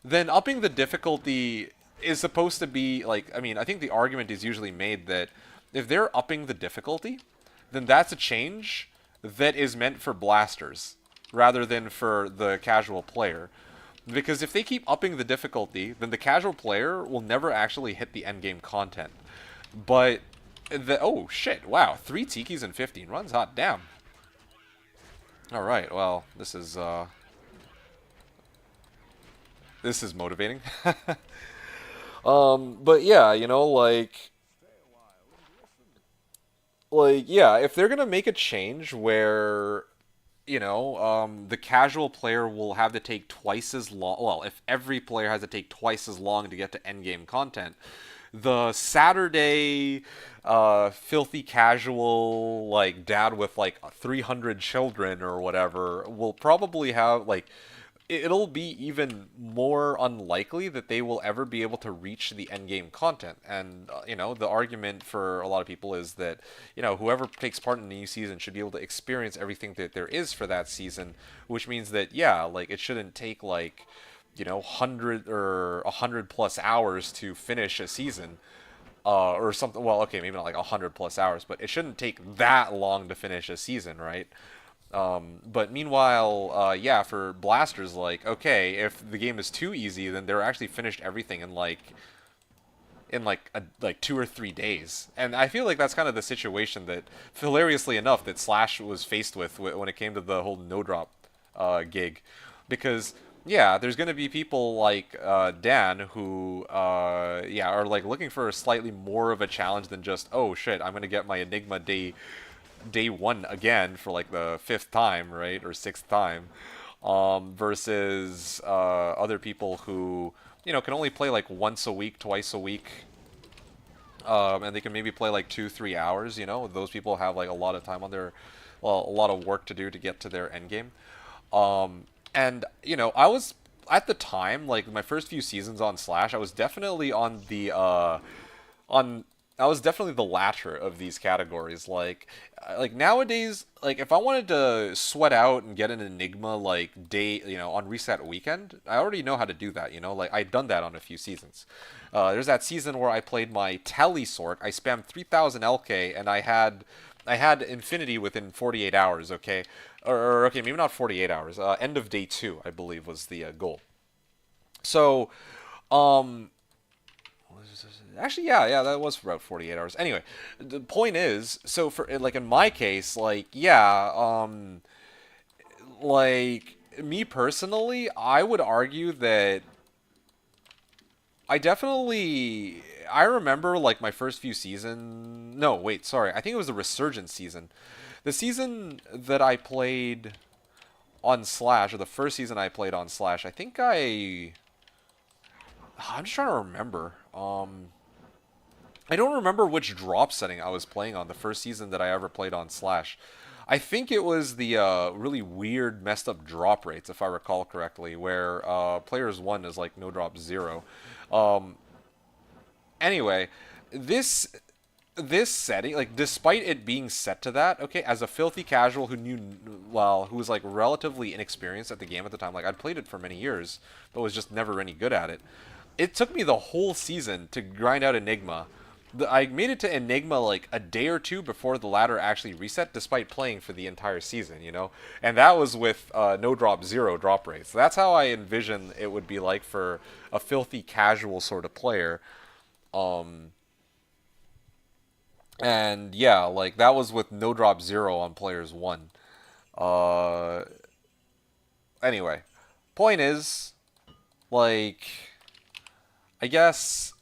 then upping the difficulty is supposed to be like, I mean, I think the argument is usually made that if they're upping the difficulty, then that's a change that is meant for blasters rather than for the casual player. Because if they keep upping the difficulty, then the casual player will never actually hit the end game content. But oh shit, wow, 3 tikis and 15 runs, hot damn. All right, well, this is motivating. But yeah, yeah, if they're gonna make a change where the casual player will have to take twice as long. Well, if every player has to take twice as long to get to endgame content, the Saturday filthy casual like dad with like 300 children or whatever will probably have like it'll be even more unlikely that they will ever be able to reach the end game content. And the argument for a lot of people is that whoever takes part in the new season should be able to experience everything that there is for that season, which means that yeah, like it shouldn't take like 100 or 100 plus hours to finish a season. Or something. Well, okay, maybe not like 100 plus hours, but it shouldn't take that long to finish a season, right? But meanwhile, yeah, for blasters, like, okay, if the game is too easy, then they're actually finished everything in like 2 or 3 days. And I feel like that's kind of the situation that, hilariously enough, that Slash was faced with when it came to the whole no drop gig, because yeah, there's going to be people like Dan who yeah, are like looking for a slightly more of a challenge than just, oh shit, I'm going to get my Enigma day one again for like the fifth time, right, or sixth time, versus other people who can only play like once a week, twice a week, and they can maybe play like 2-3 hours. Those people have like a lot of time on their, well, a lot of work to do to get to their end game. And I was at the time, like my first few seasons on Slash, I was definitely on the on I was definitely the latter of these categories. Like nowadays, like if I wanted to sweat out and get an Enigma like day, on reset weekend, I already know how to do that. Like I'd done that on a few seasons. There's that season where I played my Tele sort. I spammed 3,000 LK and I had Infinity within 48 hours. Okay, or okay, maybe not 48 hours. End of day two, I believe, was the goal. So, um, actually, yeah, that was for about 48 hours. Anyway, the point is, so for like in my case, like yeah, like me personally, I would argue that I remember like my first few season. No, wait, sorry. I think it was the Resurgence season. The season that I played on Slash, or the first season I played on Slash, I'm just trying to remember. I don't remember which drop setting I was playing on the first season that I ever played on Slash. I think it was the really weird, messed up drop rates, if I recall correctly, where players 1 is like no drop 0. Um, anyway, this this setting, like despite it being set to that, okay, as a filthy casual who was like relatively inexperienced at the game at the time, like I'd played it for many years, but was just never any good at it. It took me the whole season to grind out Enigma. I made it to Enigma like a day or two before the ladder actually reset, despite playing for the entire season. And that was with no drop 0 drop rates. That's how I envision it would be like for a filthy casual sort of player. Um, And yeah, like that was with no drop zero on players one. Uh, anyway, point is like I guess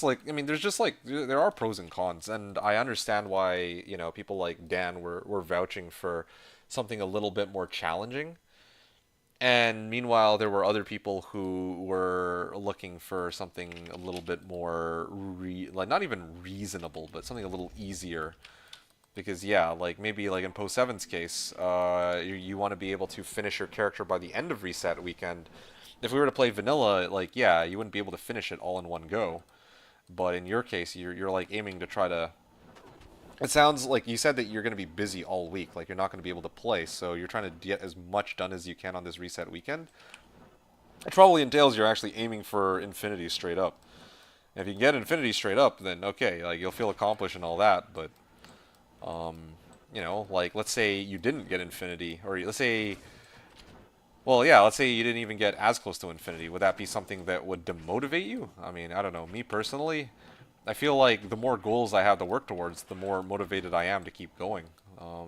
like I mean there's just like there are pros and cons, and I understand why people like Dan were vouching for something a little bit more challenging. And meanwhile, there were other people who were looking for something a little bit more like not even reasonable, but something a little easier. Because yeah, like maybe like in Post Seven's case, you want to be able to finish your character by the end of reset weekend. If we were to play vanilla, like yeah, you wouldn't be able to finish it all in one go. But in your case, you're like aiming to try to. It sounds like you said that you're going to be busy all week, like you're not going to be able to play, so you're trying to get as much done as you can on this reset weekend. It probably entails you're actually aiming for infinity straight up. And if you can get infinity straight up, then okay, like you'll feel accomplished and all that. But like let's say you didn't get infinity, or let's say, well, yeah, let's say you didn't even get as close to infinity. Would that be something that would demotivate you? I mean, I don't know. Me personally, I feel like the more goals I have to work towards, the more motivated I am to keep going.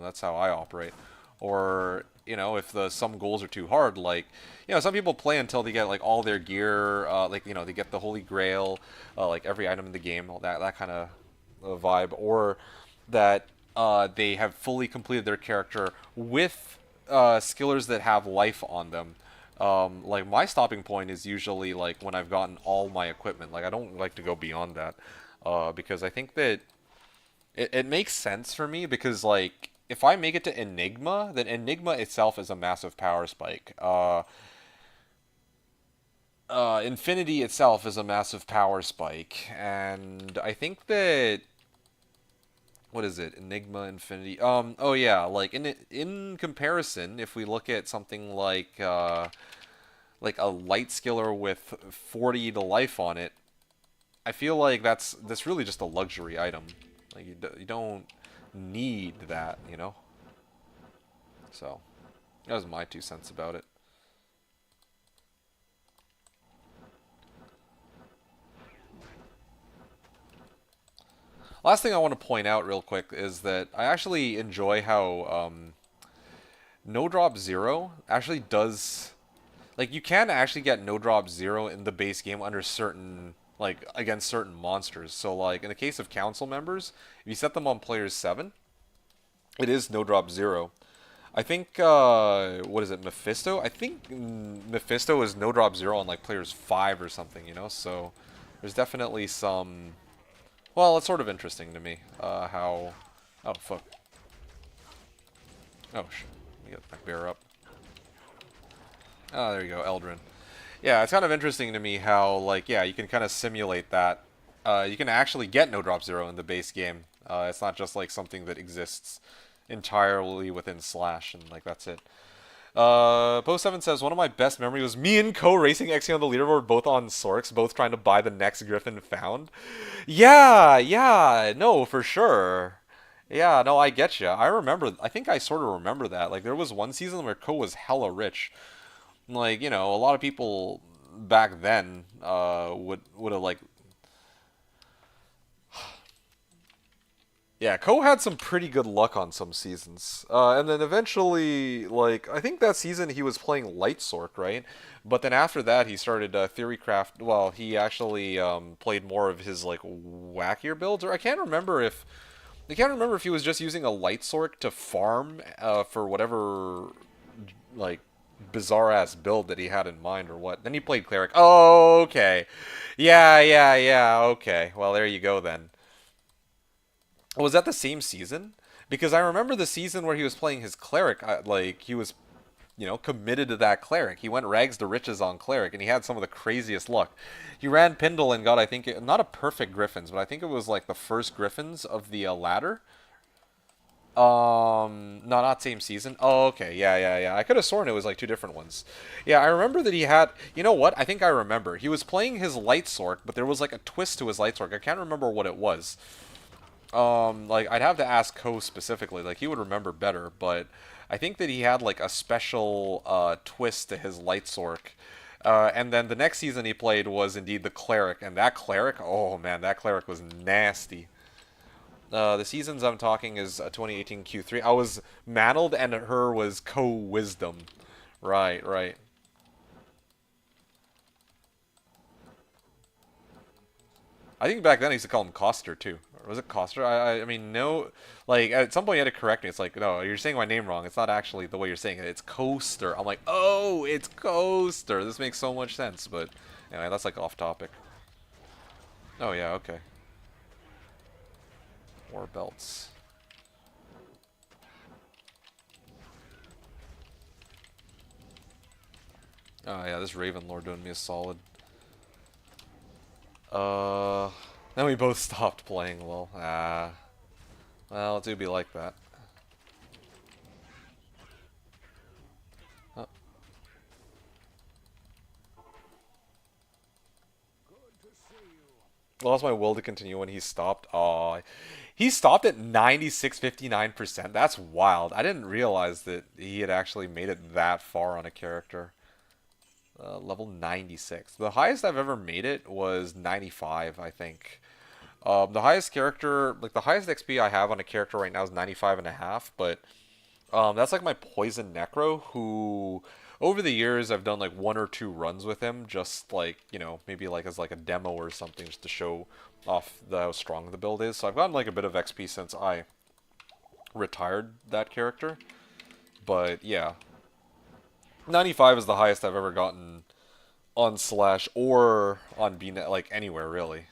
That's how I operate. Or if some goals are too hard, like some people play until they get like all their gear, like they get the Holy Grail, like every item in the game, all that kind of vibe, or that they have fully completed their character with skillers that have life on them. Like my stopping point is usually like when I've gotten all my equipment. Like I don't like to go beyond that because I think that it makes sense for me because like if I make it to Enigma, then Enigma itself is a massive power spike. Infinity itself is a massive power spike, and I think that what is it? Enigma, Infinity. Oh yeah, like in comparison, if we look at something like a light skiller with 40 to life on it, I feel like that's really just a luxury item. Like you don't need that. So that was my 2 cents about it. Last thing I want to point out real quick is that I actually enjoy how no drop zero actually does like you can actually get no drop zero in the base game under certain like against certain monsters. So like in the case of council members, if you set them on players 7, it is no drop zero. I think what is it, Mephisto? I think Mephisto is no drop zero on like players 5 or something. So there's definitely some. Well, it's sort of interesting to me how. Oh fuck. Oh sh. Let me get my bear up. Oh, there you go, Eldrin. Yeah, it's kind of interesting to me how, like, yeah, you can kind of simulate that. You can actually get no drop zero in the base game. It's not just like something that exists entirely within Slash, and like that's it. Post 7 says, one of my best memories was me and Co racing Xe on the leaderboard, both on Sorks, both trying to buy the next Griffin found. Yeah, yeah, no, for sure. Yeah, no, I get you. I remember, I think I sort of remember that. Like, there was one season where Co was hella rich. Like, a lot of people back then would have like yeah, Ko had some pretty good luck on some seasons. And then eventually, like, I think that season he was playing Light Sork, right? But then after that, he started Theorycraft. Well, he actually played more of his, like, wackier builds. Or I can't remember if he was just using a Light Sork to farm for whatever, like, bizarre ass build that he had in mind or what. Then he played Cleric. Oh, okay. Yeah, yeah, yeah, okay. Well, there you go then. Was that the same season? Because I remember the season where he was playing his cleric, like he was, committed to that cleric. He went rags to riches on cleric, and he had some of the craziest luck. He ran Pindle and got, I think, not a perfect Griffins, but I think it was like the first Griffins of the ladder. No, not same season. Oh, okay, yeah, yeah, yeah. I could have sworn it was like two different ones. Yeah, I remember that he had. You know what? I think I remember. He was playing his Light Sork, but there was like a twist to his Light Sork. I can't remember what it was. Like I'd have to ask Ko specifically, like he would remember better, but I think that he had like a special twist to his Light Sork. And then the next season he played was indeed the Cleric, and that Cleric, oh man, that Cleric was nasty. The seasons I'm talking is 2018 Q3. I was Mantled and her was Co-Wisdom. Right, right. I think back then I used to call him Coster too. Or was it Coster? I mean no, like at some point you had to correct me. It's like no, you're saying my name wrong. It's not actually the way you're saying it. It's Coaster. I'm like oh, it's Coaster. This makes so much sense. But anyway, that's like off topic. Oh yeah, okay. War belts. Oh yeah, this Raven Lord doing me a solid. Uh, then we both stopped playing. Well, well, it do be like that. Oh, lost my will to continue when he stopped. Oh, he stopped at 96.59%. That's wild. I didn't realize that he had actually made it that far on a character. Level 96. The highest I've ever made it was 95, I think. The highest character, like the highest XP I have on a character right now is 95 and a half, but that's like my Poison Necro, who over the years I've done like one or two runs with him, just like, you know, maybe like as like a demo or something, just to show off how strong the build is. So I've gotten like a bit of XP since I retired that character. But yeah, 95 is the highest I've ever gotten on Slash or on BNet, like anywhere really,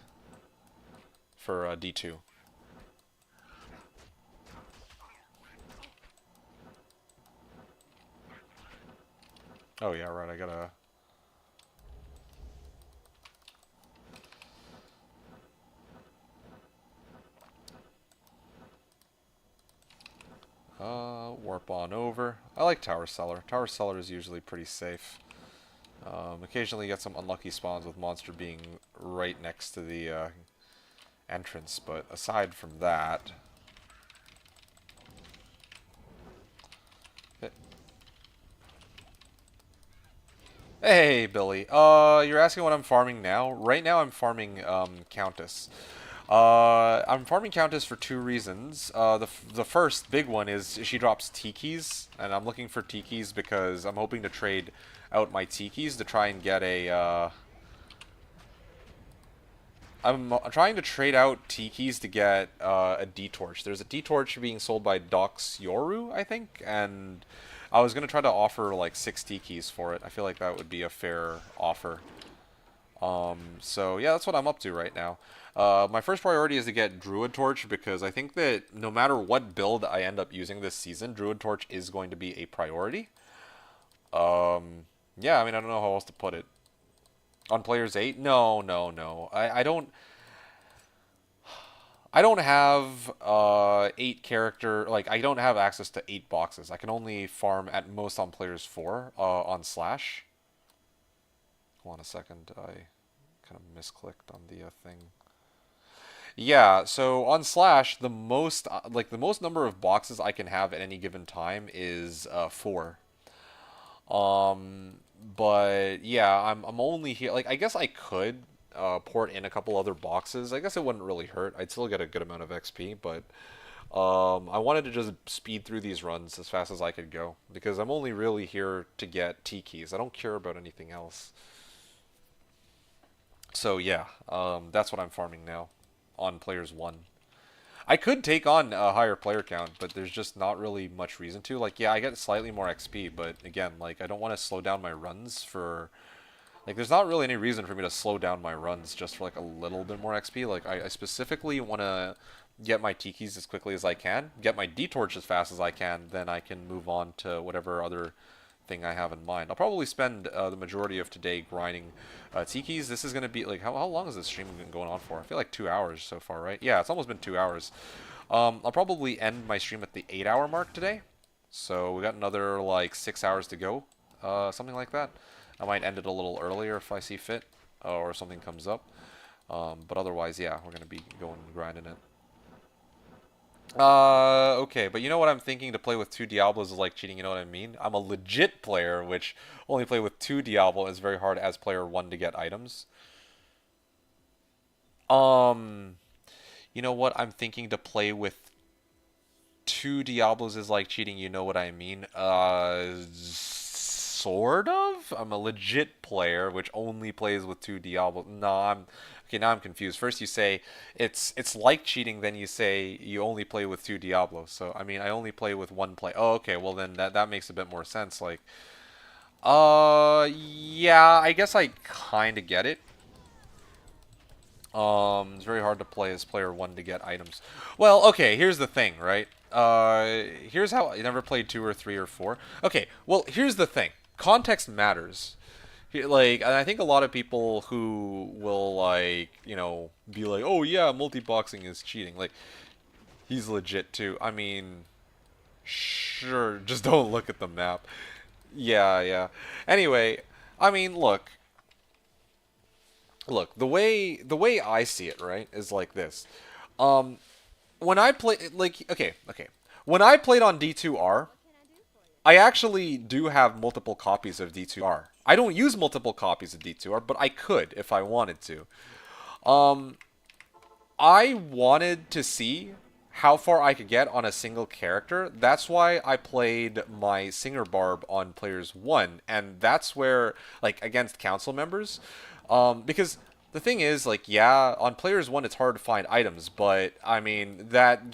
for D2. Oh yeah, right, I gotta... warp on over. I like Tower Cellar. Tower Cellar is usually pretty safe. Occasionally you get some unlucky spawns with monster being right next to the entrance, but aside from that... Hey, Billy. You're asking what I'm farming now? Right now I'm farming Countess. I'm farming Countess for two reasons. The first big one is she drops Tikis, and I'm looking for Tikis because I'm hoping to trade out my Tikis to try and get a, I'm trying to trade out Tikis to get a D-Torch. There's a D-Torch being sold by Docs Yoru, I think, and I was going to try to offer like 6 Tikis for it. I feel like that would be a fair offer. So yeah, that's what I'm up to right now. My first priority is to get Druid Torch because I think that no matter what build I end up using this season, Druid Torch is going to be a priority. Yeah, I mean, I don't know how else to put it. On players 8? No, no, no. I don't have 8 character, like I don't have access to 8 boxes. I can only farm at most on players 4 on Slash. Hold on a second. I kind of misclicked on the thing. Yeah, so on Slash, the most like the most number of boxes I can have at any given time is 4. Um, but yeah, I'm only here. Like I guess I could port in a couple other boxes. I guess it wouldn't really hurt. I'd still get a good amount of XP, but I wanted to just speed through these runs as fast as I could go because I'm only really here to get T keys. I don't care about anything else. So yeah, that's what I'm farming now on players 1. I could take on a higher player count, but there's just not really much reason to. Like, yeah, I get slightly more XP, but again, like, I don't want to slow down my runs for... Like, there's not really any reason for me to slow down my runs just for, like, a little bit more XP. Like, I specifically want to get my Tikis as quickly as I can, get my D-Torch as fast as I can, then I can move on to whatever other thing I have in mind. I'll probably spend the majority of today grinding Tikis. This is going to be, like, how long has this stream been going on for? I feel like 2 hours so far, right? Yeah, it's almost been 2 hours. I'll probably end my stream at the 8-hour mark today. So we got another, like, 6 hours to go. Something like that. I might end it a little earlier if I see fit, or something comes up. But otherwise, yeah, we're going to be going and grinding it. Okay, but you know what I'm thinking to play with 2 Diablos is like cheating, you know what I mean? I'm a legit player, which only play with 2 Diablo is very hard as player 1 to get items. Um, You know what? I'm thinking to play with two Diablos is like cheating. You know what I mean? Sort of. I'm a legit player which only plays with two Diablos. No, I'm okay. Now I'm confused. First you say it's like cheating, then you say you only play with two Diablos. So I mean, I only play with one play. Oh, okay. Well then that makes a bit more sense. Like, yeah, I guess I kind of get it. It's very hard to play as player one to get items. Well, okay, here's the thing, right? Here's how I never played two or three or four. Okay, well, here's the thing. Context matters. Like, and I think a lot of people who will like, be like, "Oh yeah, multi-boxing is cheating." Like, he's legit too. I mean, sure, just don't look at the map. Yeah, yeah. Anyway, I mean, look, the way I see it, right, is like this. Um, when I play, like, okay, when I played on D2R, I actually do have multiple copies of D2R. I don't use multiple copies of D2R, but I could if I wanted to. Um, I wanted to see how far I could get on a single character. That's why I played my Singer Barb on Players 1, and that's where, like, against council members. Because the thing is, like, yeah, on Players 1 it's hard to find items, but, I mean, that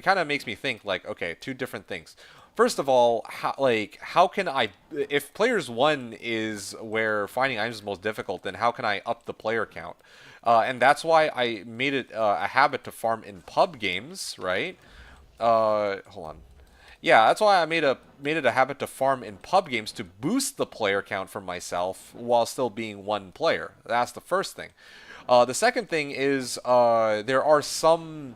kind of makes me think, like, okay, two different things. First of all, how can I, if Players 1 is where finding items is most difficult, then how can I up the player count? And that's why I made it a habit to farm in pub games, right? Hold on. Yeah, that's why I made it a habit to farm in pub games to boost the player count for myself while still being one player. That's the first thing. The second thing is there are some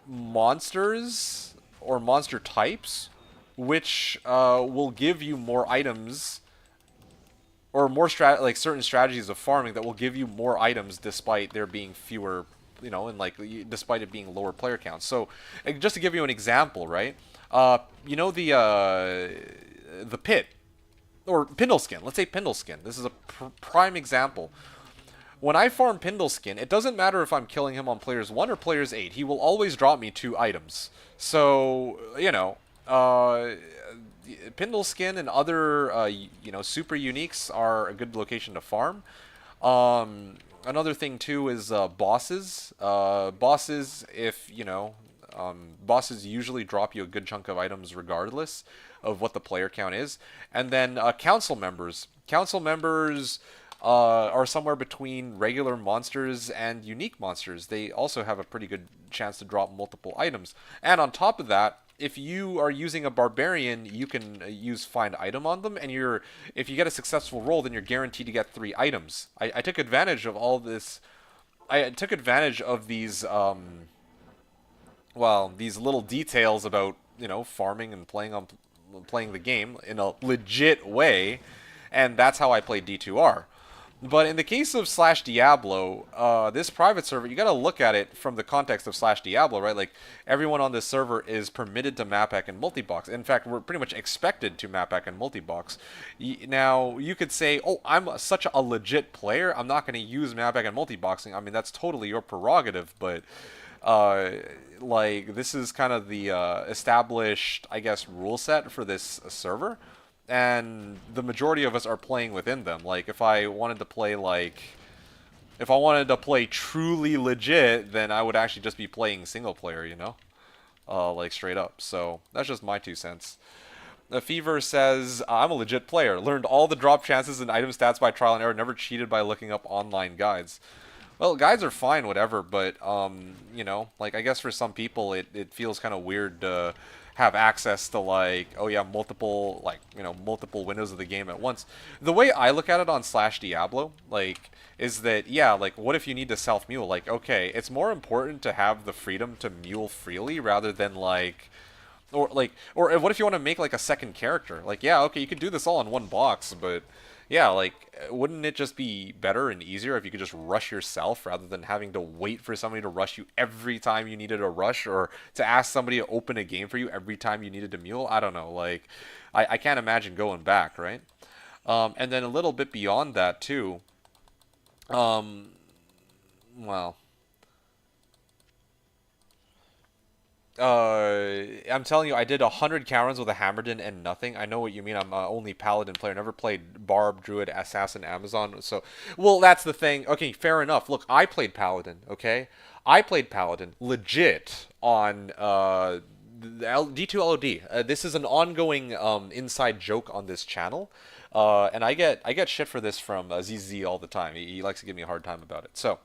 monsters or monster types which will give you more items or more like certain strategies of farming that will give you more items despite there being fewer, and like despite it being lower player counts. So, just to give you an example, right? The pit or Pindleskin. Let's say Pindleskin. This is a prime example. When I farm Pindleskin, it doesn't matter if I'm killing him on players 1 or players 8. He will always drop me 2 items. So, Pindleskin and other, super uniques are a good location to farm. Another thing, too, is bosses. Bosses, bosses usually drop you a good chunk of items regardless of what the player count is. And then council members. Council members are somewhere between regular monsters and unique monsters. They also have a pretty good chance to drop multiple items. And on top of that, if you are using a barbarian, you can use find item on them, and if you get a successful roll, then you're guaranteed to get 3 items. I took advantage of all this. I took advantage of these these little details about farming and playing the game in a legit way, and that's how I played D2R. But in the case of Slashdiablo, this private server, you gotta look at it from the context of Slashdiablo, right? Like, everyone on this server is permitted to map hack and multi-box. In fact, we're pretty much expected to map hack and multi-box. Now, you could say, oh, I'm such a legit player, I'm not gonna use map hack and multi-boxing. I mean, that's totally your prerogative, but like, this is kind of the established, I guess, rule set for this server, and the majority of us are playing within them. Like, if I wanted to play truly legit, then I would actually just be playing single player, like, straight up. So that's just my 2 cents. The Fever says, I'm a legit player. Learned all the drop chances and item stats by trial and error. Never cheated by looking up online guides. Well, guides are fine, whatever, but, like, I guess for some people it feels kind of weird to have access to, like, oh yeah, multiple windows of the game at once. The way I look at it on Slashdiablo, like, is that, yeah, like, what if you need to self-mule? Like, okay, it's more important to have the freedom to mule freely rather than, like, or what if you want to make, like, a second character? Like, yeah, okay, you could do this all in one box, but yeah, like, wouldn't it just be better and easier if you could just rush yourself rather than having to wait for somebody to rush you every time you needed a rush, or to ask somebody to open a game for you every time you needed to mule? I don't know, like, I can't imagine going back, right? And then a little bit beyond that, too, well, I'm telling you, I did 100 counter runs with a Hammerden and nothing. I know what you mean. I'm only Paladin player. Never played Barb, Druid, Assassin, Amazon. So, well, that's the thing. Okay, fair enough. Look, I played Paladin. Okay, I played Paladin legit on D2 LOD. This is an ongoing inside joke on this channel, and I get shit for this from ZZ all the time. He likes to give me a hard time about it. So.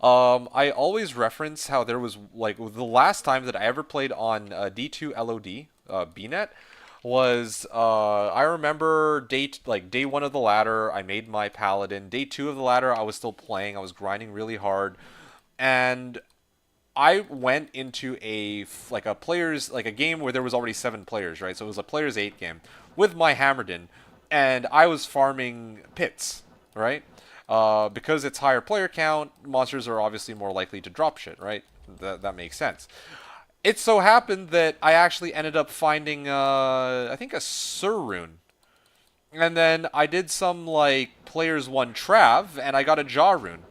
I always reference how there was like the last time that I ever played on D2 LOD BNet was I remember day one of the ladder I made my paladin. Day two of the ladder I was still playing. I was grinding really hard, and I went into a game where there was already 7 players, right? So it was a players 8 game with my Hammerden, and I was farming pits, right? Because it's higher player count, monsters are obviously more likely to drop shit, right? That makes sense. It so happened that I actually ended up finding, I think a Sur rune. And then I did some, like, players 1 Trav, and I got a Jaw rune.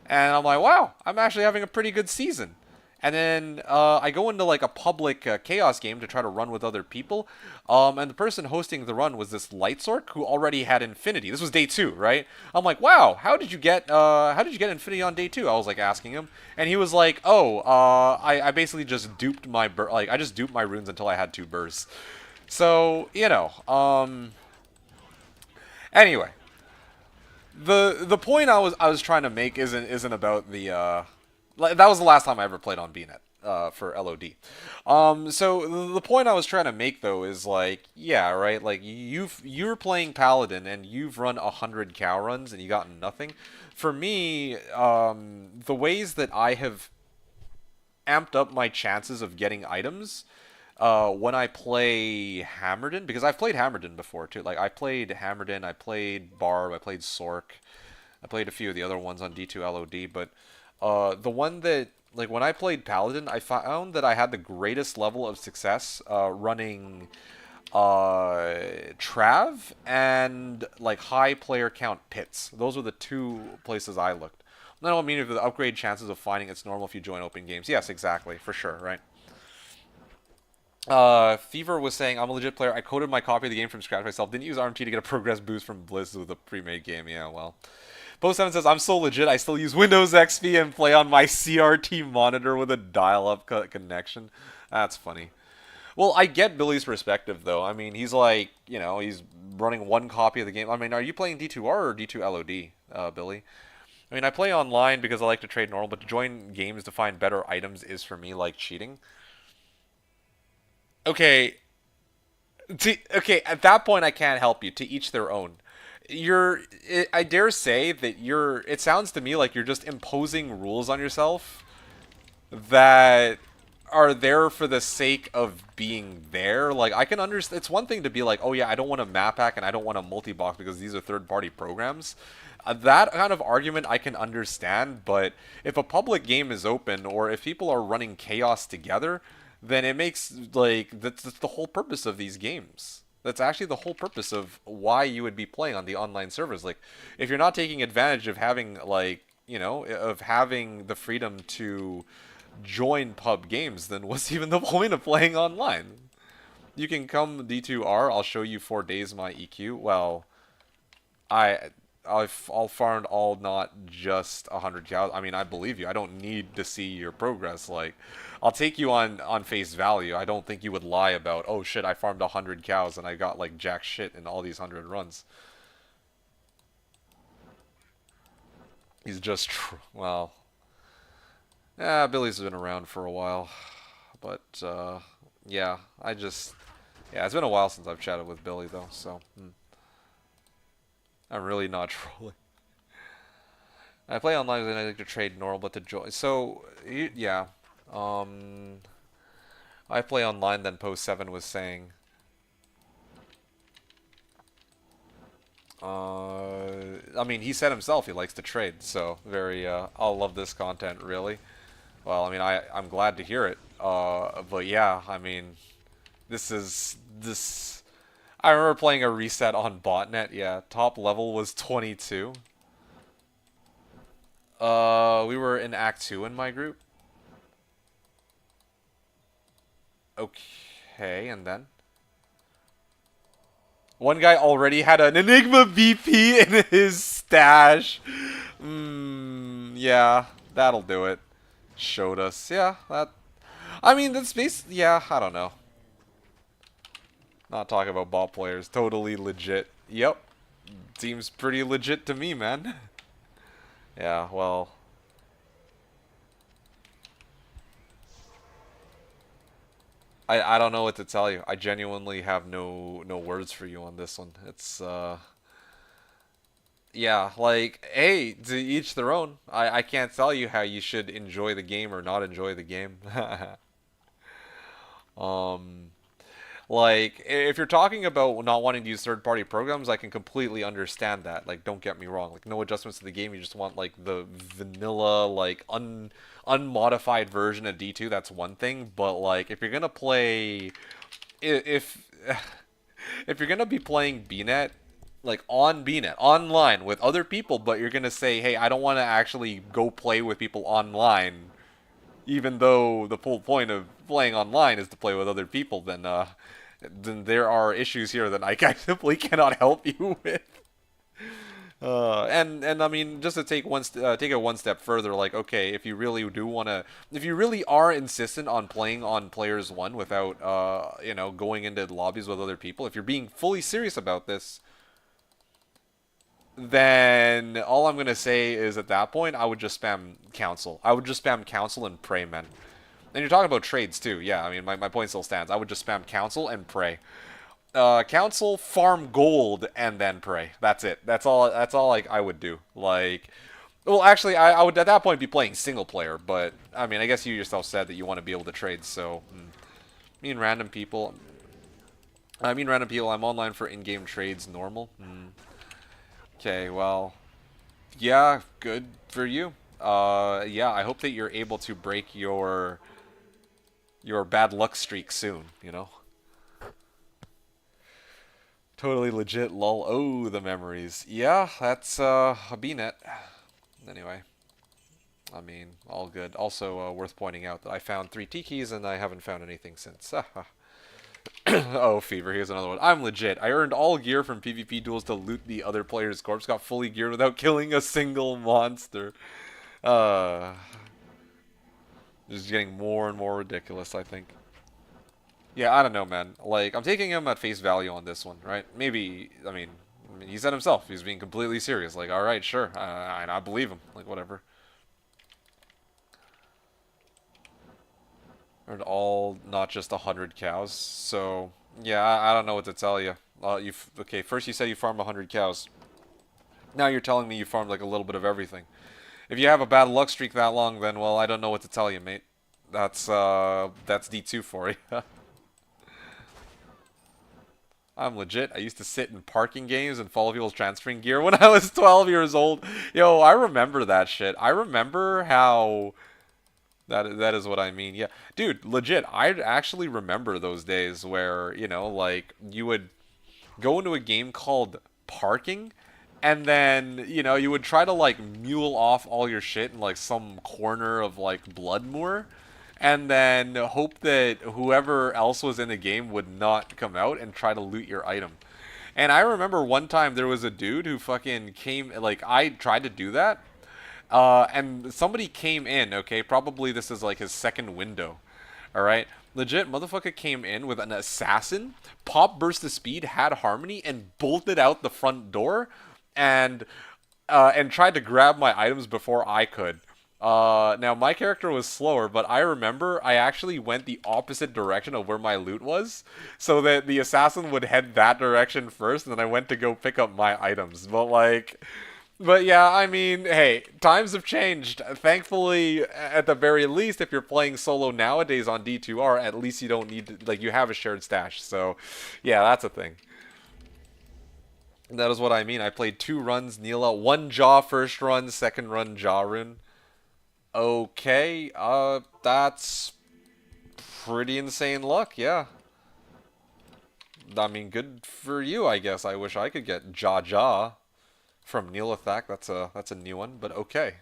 And I'm like, wow, I'm actually having a pretty good season. And then I go into like a public chaos game to try to run with other people. And the person hosting the run was this Light Sork who already had Infinity. This was day 2, right? I'm like, wow, how did you get Infinity on day 2? I was like asking him, and he was like, oh, I basically just duped my I just duped my runes until I had 2 bursts. So anyway, the point I was trying to make isn't about the that was the last time I ever played on BNet for LOD. So the point I was trying to make though is like, yeah, right. Like you're playing Paladin and you've run 100 cow runs and you got nothing. For me, the ways that I have amped up my chances of getting items when I play Hammerden, because I've played Hammerden before too. Like I played Hammerden, I played Barb, I played Sork, I played a few of the other ones on D2 LOD, but the one that, like, when I played Paladin, I found that I had the greatest level of success running Trav and, like, high player count pits. Those were the 2 places I looked. I don't mean if the upgrade chances of finding it's normal if you join open games. Yes, exactly, for sure, right? Fever was saying, I'm a legit player. I coded my copy of the game from scratch myself. Didn't use RMT to get a progress boost from Blizz with a pre-made game. Yeah, well. Post7 says, I'm so legit, I still use Windows XP and play on my CRT monitor with a dial-up connection. That's funny. Well, I get Billy's perspective, though. I mean, he's like, he's running 1 copy of the game. I mean, are you playing D2R or D2 LOD, Billy? I mean, I play online because I like to trade normal, but to join games to find better items is, for me, like cheating. Okay, okay, at that point, I can't help you. To each their own. I dare say that it sounds to me like you're just imposing rules on yourself that are there for the sake of being there. Like, I can understand, it's one thing to be like, oh yeah, I don't want a map pack and I don't want a multi-box because these are third-party programs. That kind of argument I can understand, but if a public game is open or if people are running chaos together, then it makes, like, that's the whole purpose of these games. That's actually the whole purpose of why you would be playing on the online servers. Like, if you're not taking advantage of having, like, of having the freedom to join pub games, then what's even the point of playing online? You can come D2R, I'll show you 4 days my EQ. Well, I'll farm all, not just 100 cows. I mean, I believe you. I don't need to see your progress. Like, I'll take you on face value. I don't think you would lie about, oh shit, I farmed 100 cows and I got like jack shit in all these 100 runs. He's just, well, yeah, Billy's been around for a while, but yeah, yeah, it's been a while since I've chatted with Billy though, so I'm really not trolling. I play online and I like to trade normal, but to join. So, yeah. I play online, then Post7 was saying. I mean, he said himself he likes to trade, so very, I'll love this content, really. Well, I mean, I'm glad to hear it. But yeah, I mean, this. I remember playing a reset on botnet, yeah. Top level was 22. We were in Act 2 in my group. Okay, and then? One guy already had an Enigma VP in his stash. Yeah, that'll do it. Showed us. Yeah, that... I mean, that's basically... Yeah, I don't know. Not talking about ball players. Totally legit. Yep. Seems pretty legit to me, man. Yeah, well... I don't know what to tell you. I genuinely have no words for you on this one. It's yeah, like, hey, to each their own. I can't tell you how you should enjoy the game or not enjoy the game. um Like, if you're talking about not wanting to use third-party programs, I can completely understand that. Like, don't get me wrong. Like, no adjustments to the game. You just want, like, the vanilla, like, unmodified version of D2. That's one thing. But, like, if you're going to play... If... If you're going to be playing BNet, like, on BNet, online, with other people, but you're going to say, hey, I don't want to actually go play with people online, even though the full point of playing online is to play with other people, then there are issues here that I simply cannot help you with. And I mean, just to take take it one step further, like, okay, if you really do want to, if you really are insistent on playing on players one without, you know, going into lobbies with other people, if you're being fully serious about this, then all I'm gonna say is at that point, I would just spam council. I would just spam council and pray, man. And you're talking about trades too. Yeah, I mean, my point still stands. I would just spam council and pray. Council, farm gold, and then pray. That's it. That's all. That's all. Like, I would do. Like, well, actually, I would at that point be playing single player. But I mean, I guess you yourself said that you want to be able to trade. So, me and random people. I mean, random people. I'm online for in-game trades. Normal. Okay. Well, yeah. Good for you. Yeah. I hope that you're able to break your bad luck streak soon. You know. Totally legit, lol. Oh, the memories. Yeah, that's a BNet. Anyway, I mean, all good. Also, worth pointing out that I found 3 tikis and I haven't found anything since. Oh, Fever, here's another one. I'm legit. I earned all gear from PvP duels to loot the other player's corpse. Got fully geared without killing a single monster. Uh, just getting more and more ridiculous, I think. Yeah, I don't know, man. Like, I'm taking him at face value on this one, right? Maybe, I mean, he said himself, he's being completely serious. Like, alright, sure, I believe him. Like, whatever. Earned all, not just 100 cows. So, yeah, I don't know what to tell you. Okay, first you said you farmed 100 cows. Now you're telling me you farmed, like, a little bit of everything. If you have a bad luck streak that long, then, well, I don't know what to tell you, mate. That's D2 for you. I'm legit. I used to sit in parking games and follow people's transferring gear when I was 12 years old. Yo, I remember that shit. I remember how... That is what I mean. Yeah. Dude, legit, I actually remember those days where, you know, like, you would go into a game called Parking, and then, you know, you would try to, like, mule off all your shit in, like, some corner of, like, Bloodmoor, and then hope that whoever else was in the game would not come out and try to loot your item. And I remember one time there was a dude who fucking came, like, I tried to do that, and somebody came in, okay? Probably this is, like, his second window, alright? Legit, motherfucker came in with an assassin, pop burst of speed, had harmony, and bolted out the front door, and tried to grab my items before I could. Now my character was slower, but I remember I actually went the opposite direction of where my loot was, so that the assassin would head that direction first, and then I went to go pick up my items. But yeah, I mean, hey, times have changed. Thankfully, at the very least, if you're playing solo nowadays on D2R, at least you don't need to, like, you have a shared stash. So, yeah, that's a thing. That is what I mean. I played 2 runs, Neela, 1 Jaw first run, second run Jaw rune. Okay, that's pretty insane luck, yeah. I mean, good for you, I guess. I wish I could get Jaw Jaw from Neelathak. That's a new one, but okay.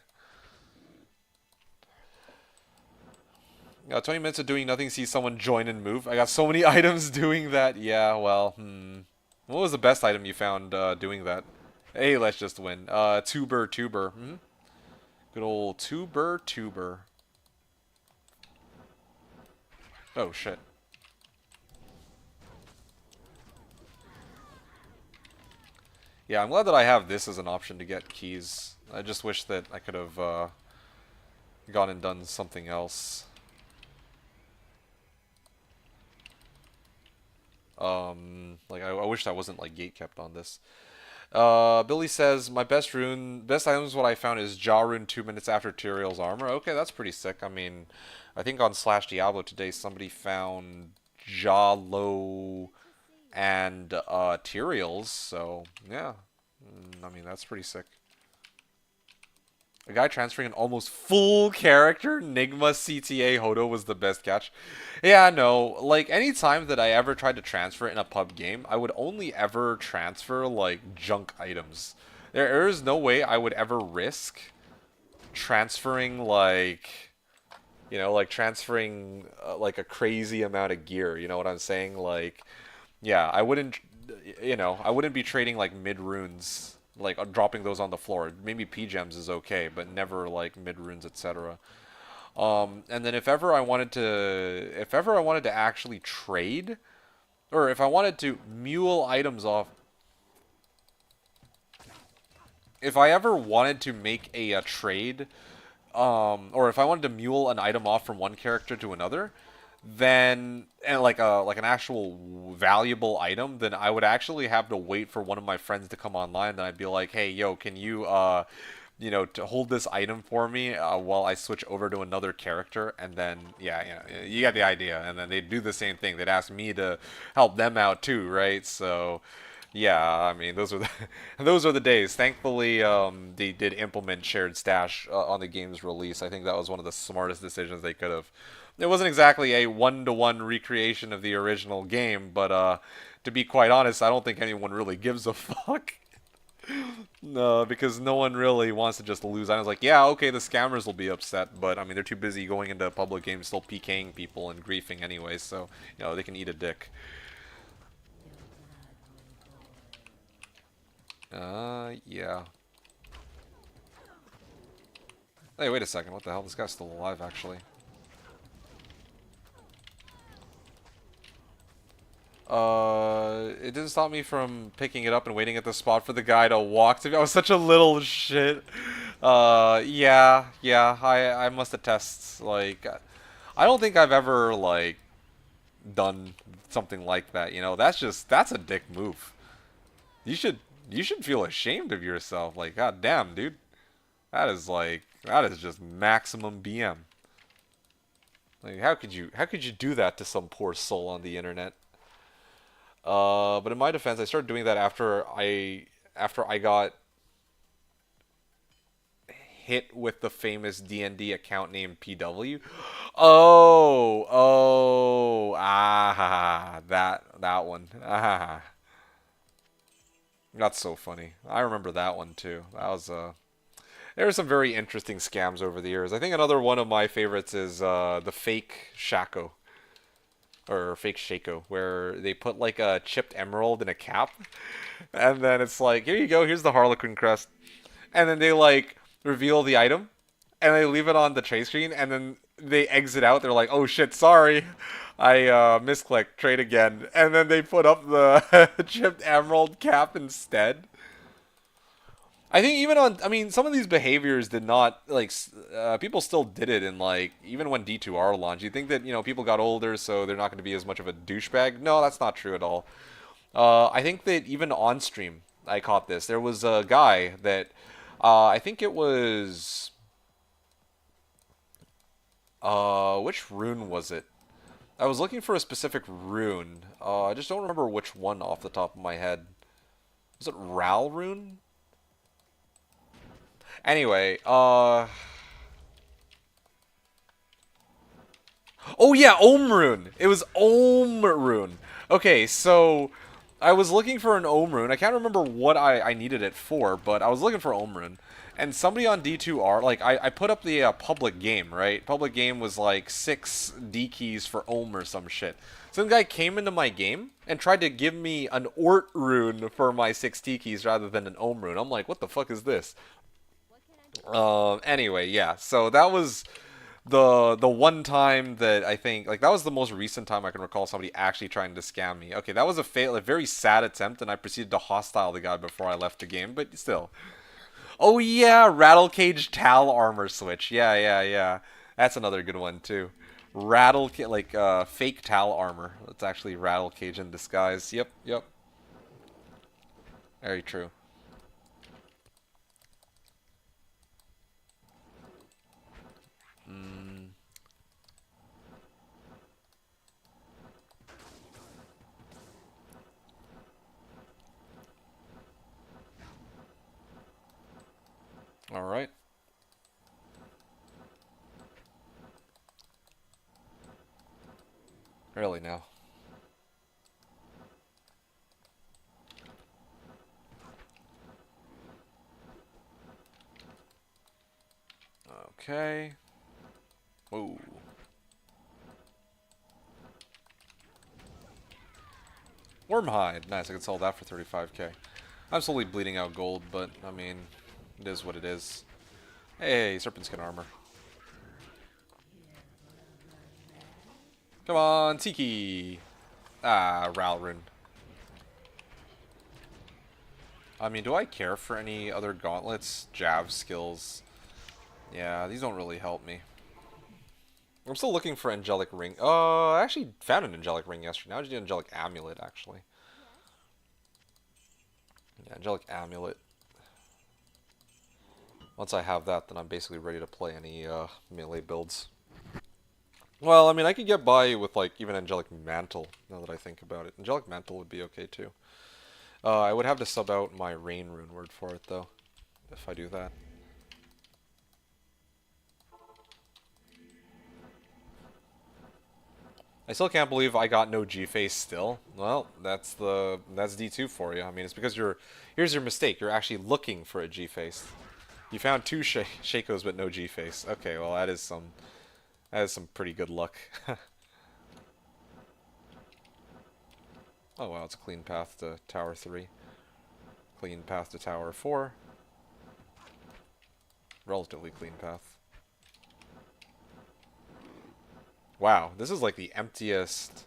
20 minutes of doing nothing, see someone join and move. I got so many items doing that. Yeah, well, What was the best item you found doing that? Hey, let's just win. Tuber. Good old tuber. Oh, shit. Yeah, I'm glad that I have this as an option to get keys. I just wish that I could have gone and done something else. Like I wish I wasn't like gate kept on this. Billy says my best item is what I found is Jaw rune 2 minutes after Tyrael's armor. Okay, that's pretty sick. I mean, I think on Slashdiablo today somebody found Jaw low and Tyrael's. So yeah, I mean that's pretty sick. A guy transferring an almost full character Nigma CTA Hodo was the best catch. Yeah, no, like any time that I ever tried to transfer in a pub game, I would only ever transfer like junk items. There is no way I would ever risk transferring like, like transferring like a crazy amount of gear. You know what I'm saying? Like, yeah, I wouldn't be trading like mid runes, like dropping those on the floor. Maybe P gems is okay, but never like mid runes, etc. And then if ever I wanted to actually trade, or if I wanted to mule items off, if I ever wanted to make a trade, or if I wanted to mule an item off from one character to another, then and like an actual valuable item, then I would actually have to wait for one of my friends to come online. Then I'd be like, hey, yo, can you to hold this item for me while I switch over to another character, and then yeah, you get the idea. And then they'd do the same thing. They'd ask me to help them out too, right? So yeah, I mean those are the those are the days. Thankfully, they did implement shared stash on the game's release. I think that was one of the smartest decisions they could have. It wasn't exactly a one-to-one recreation of the original game, but to be quite honest, I don't think anyone really gives a fuck. No, because no one really wants to just lose. I was like, yeah, okay, the scammers will be upset, but I mean, they're too busy going into public games, still PKing people and griefing anyway, so they can eat a dick. Yeah. Hey, wait a second. What the hell? This guy's still alive, actually. It didn't stop me from picking it up and waiting at the spot for the guy to walk to me. I was such a little shit. Yeah, I must attest. Like, I don't think I've ever, like, done something like that, That's a dick move. You should feel ashamed of yourself. Like, god damn, dude. That is just maximum BM. Like, how could you do that to some poor soul on the internet? But in my defense, I started doing that after I got hit with the famous D&D account named PW. That one. That's so funny. I remember that one too. That was there were some very interesting scams over the years. I think another one of my favorites is the fake Shaco. Or fake Shaco, where they put like a chipped emerald in a cap, and then it's like, here you go, here's the Harlequin crest, and then they like reveal the item, and they leave it on the trade screen, and then they exit out. They're like, oh shit, sorry, I misclicked, trade again, and then they put up the chipped emerald cap instead. I think I mean, some of these behaviors did not, like, people still did it in, like, even when D2R launched. You think that, people got older, so they're not going to be as much of a douchebag? No, that's not true at all. I think that even on stream, I caught this. There was a guy that, I think it was, which rune was it? I was looking for a specific rune. I just don't remember which one off the top of my head. Was it Ral rune? Anyway, oh yeah, Ohm rune. It was Ohm rune. Okay, so I was looking for an Ohm Rune. I can't remember what I needed it for, but I was looking for Ohm Rune. And somebody on D2R, like, I put up the public game, right? Public game was like 6 D keys for Ohm or some shit. Some guy came into my game and tried to give me an Ort Rune for my 6 D keys rather than an Ohm Rune. I'm like, what the fuck is this? Anyway, yeah. So that was the one time that I think like that was the most recent time I can recall somebody actually trying to scam me. Okay, that was a very sad attempt, and I proceeded to hostile the guy before I left the game. But still, oh yeah, Rattle Cage Tal armor switch. Yeah, yeah, yeah. That's another good one too. Fake Tal armor. It's actually Rattle Cage in disguise. Yep, yep. Very true. Mm, all right. Really now. Okay. Ooh. Wormhide. Nice, I can sell that for 35k. I'm slowly bleeding out gold, but, I mean, it is what it is. Hey, Serpent Skin armor. Come on, Tiki! Ah, Ralrun. I mean, do I care for any other gauntlets? Jav skills. Yeah, these don't really help me. I'm still looking for Angelic Ring. I actually found an Angelic Ring yesterday. Now I just need an Angelic Amulet, actually. Yeah, Angelic Amulet. Once I have that, then I'm basically ready to play any melee builds. Well, I mean, I could get by with, like, even Angelic Mantle, now that I think about it. Angelic Mantle would be okay, too. I would have to sub out my Rain Rune word for it, though, if I do that. I still can't believe I got no G-Face still. Well, that's D2 for you. I mean, it's because here's your mistake. You're actually looking for a G-Face. You found 2 Shakos but no G-Face. Okay, well, that is some pretty good luck. Oh wow, it's a clean path to Tower 3. Clean path to Tower 4. Relatively clean path. Wow, this is like the emptiest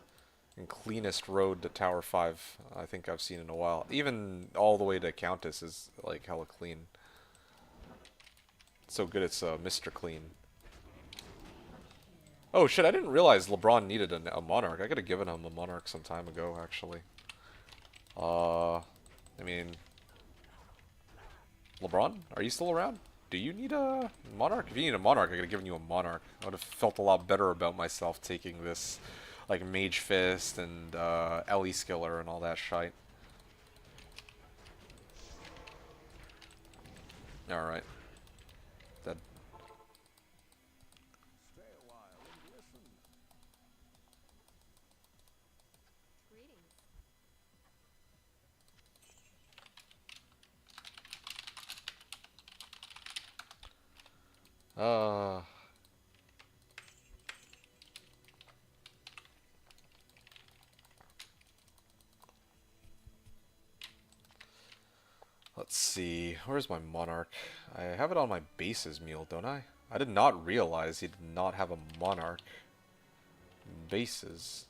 and cleanest road to Tower 5 I think I've seen in a while. Even all the way to Countess is like hella clean. It's so good it's Mr. Clean. Oh shit, I didn't realize LeBron needed a Monarch. I could have given him a Monarch some time ago, actually. I mean... LeBron, are you still around? Do you need a Monarch? If you need a Monarch, I could have given you a Monarch. I would have felt a lot better about myself taking this, like, Mage Fist and Ellie Skiller and all that shite. Alright. Dead. Uh... Let's see. Where's my Monarch? I have it on my bases mule, don't I? I did not realize he did not have a Monarch. Bases.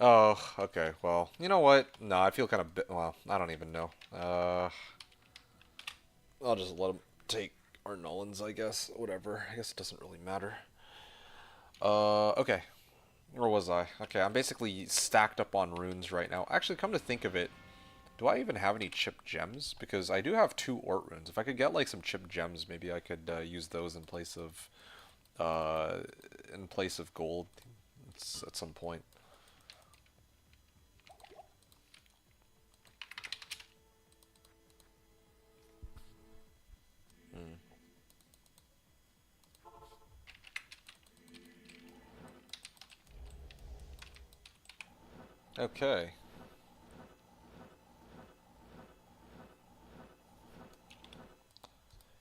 Oh, okay. Well, you know what? No, I feel kind of well, I don't even know. I'll just let him take our Nolans, I guess. Whatever. I guess it doesn't really matter. Okay. Where was I? Okay, I'm basically stacked up on runes right now. Actually, come to think of it, do I even have any chipped gems? Because I do have 2 Ort runes. If I could get like some chipped gems, maybe I could use those uh, in place of gold at some point. Hmm. Okay.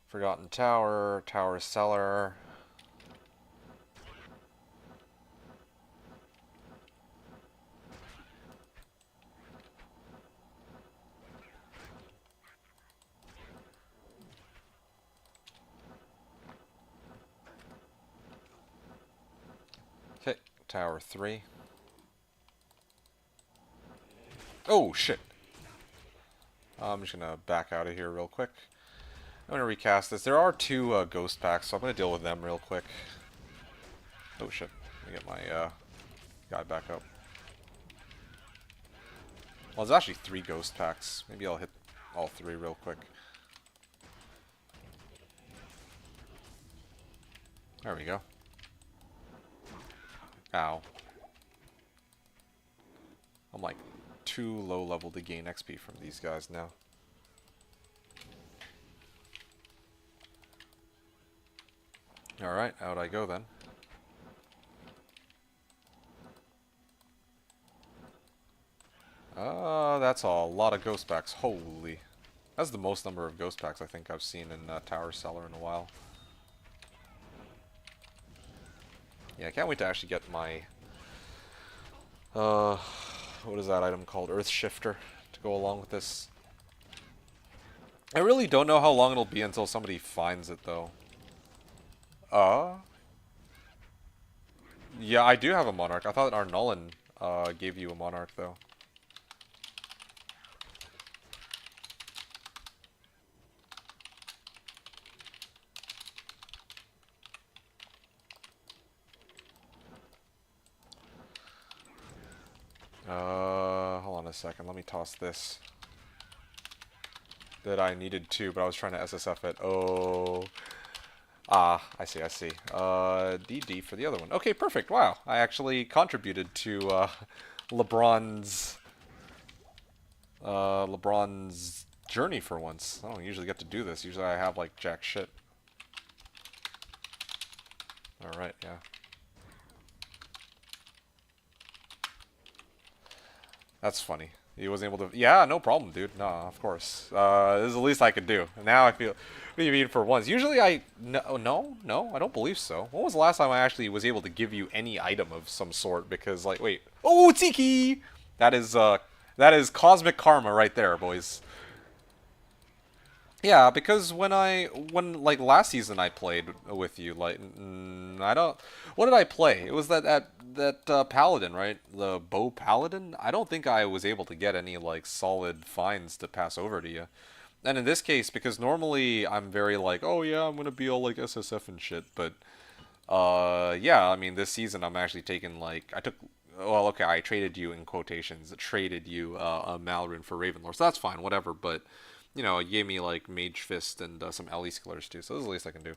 Forgotten Tower, Tower Cellar. Okay, Tower 3. Oh, shit. I'm just gonna back out of here real quick. I'm gonna recast this. There are two ghost packs, so I'm gonna deal with them real quick. Oh shit. Let me get my guy back up. Well, there's actually three ghost packs. Maybe I'll hit all three real quick. There we go. Ow. I'm like too low level to gain XP from these guys now. Alright, out I go then. That's a lot of ghost packs. Holy. That's the most number of ghost packs I think I've seen in Tower Cellar in a while. Yeah, I can't wait to actually get my... what is that item called? Earth Shifter to go along with this. I really don't know how long it'll be until somebody finds it, though. Yeah, I do have a Monarch. I thought Arnullen gave you a Monarch, though. Hold on a second. Let me toss this. That I needed to, but I was trying to SSF it. Oh. Ah, I see, I see. DD for the other one. Okay, perfect. Wow. I actually contributed to, LeBron's... LeBron's journey for once. I don't usually get to do this. Usually I have, like, jack shit. Alright, yeah. That's funny. He wasn't able to... Yeah, no problem, dude. No, of course. This is the least I could do. Now I feel... What do you mean for once? Usually I... No, I don't believe so. When was the last time I actually was able to give you any item of some sort? Because, like, wait. Oh, Tiki! That is cosmic karma right there, boys. Yeah, because when like last season I played with you, like I don't, what did I play? It was that paladin, right? The bow paladin. I don't think I was able to get any like solid finds to pass over to you. And in this case, because normally I'm very like, oh yeah, I'm gonna be all like SSF and shit, but yeah, I mean this season I'm actually taking like I took. Well, okay, I traded you in quotations. Traded you a Malrin for Ravenlord, so that's fine, whatever. But you know, it gave me like Mage Fist and some Ellie Skillers too, so this is the least I can do.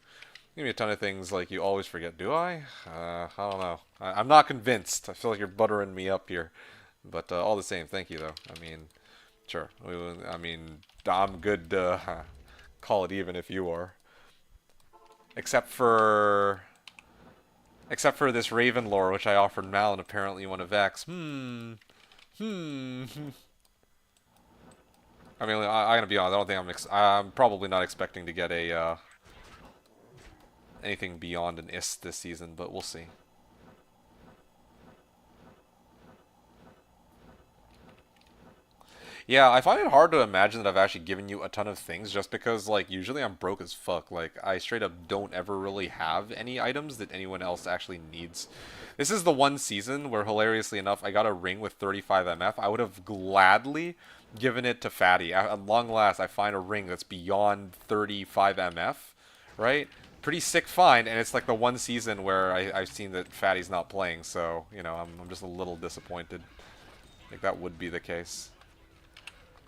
Give me a ton of things like you always forget. Do I? I don't know. I'm not convinced. I feel like you're buttering me up here, but all the same, thank you though. I mean, sure. I mean, I'm good to call it even if you are. Except for this Raven lore, which I offered Mal, and apparently you want to vex. Hmm. I mean, I gotta be honest. I don't think I'm probably not expecting to get a anything beyond an IST this season, but we'll see. Yeah, I find it hard to imagine that I've actually given you a ton of things just because, like, usually I'm broke as fuck. Like, I straight up don't ever really have any items that anyone else actually needs. This is the one season where, hilariously enough, I got a ring with 35 MF. I would have gladly given it to Fatty. At long last, I find a ring that's beyond 35 MF, right? Pretty sick find, and it's like the one season where I've seen that Fatty's not playing, so, you know, I'm just a little disappointed. Like, that would be the case.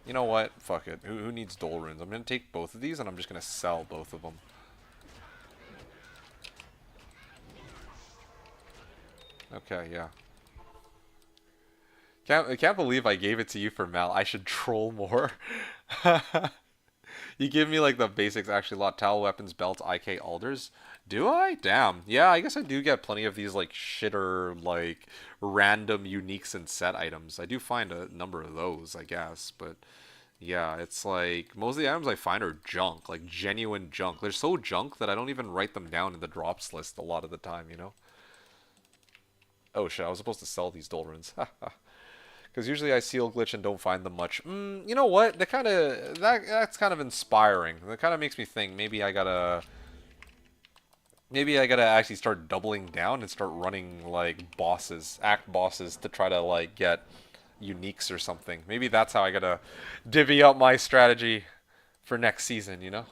You know what? Fuck it. Who needs Dole Runes? I'm going to take both of these, and I'm just going to sell both of them. Okay, yeah. I can't believe I gave it to you for Mal. I should troll more. You give me like the basics actually a lot. Towel, weapons, belts, IK, alders. Do I? Damn. Yeah, I guess I do get plenty of these like shitter like random uniques and set items. I do find a number of those, I guess, but yeah, it's like most of the items I find are junk, like genuine junk. They're so junk that I don't even write them down in the drops list a lot of the time, you know? Oh shit, I was supposed to sell these Dolrins. Because usually I seal glitch and don't find them much. You know what? That's kind of inspiring. That kind of makes me think maybe I gotta actually start doubling down and start running like bosses, act bosses to try to like get uniques or something. Maybe that's how I gotta divvy up my strategy for next season, you know?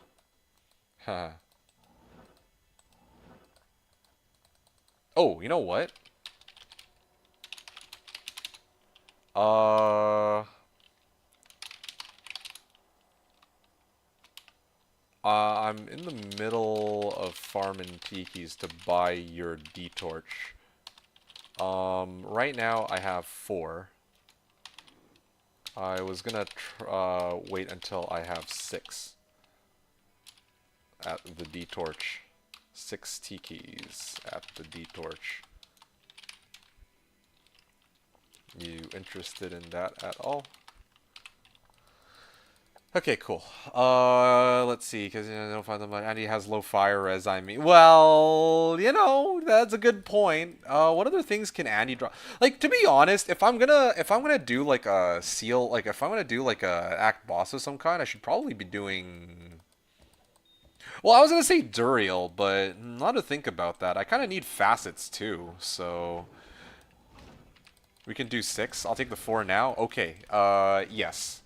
Huh. Oh, you know what? Uh, I'm in the middle of farming tikis to buy your D-torch. Right now I have 4. I was gonna wait until I have 6 at the D-torch. 6 tikis at the D-torch. You interested in that at all? Okay, cool. Let's see, because I don't find them. Andy has low fire res. I mean, well, that's a good point. What other things can Andy draw? Like, to be honest, if I'm gonna do like a seal, like if I'm gonna do like a act boss of some kind, I should probably be doing. Well, I was gonna say Duriel, but not to think about that. I kind of need facets too, so we can do 6. I'll take the 4 now. Okay. Yes.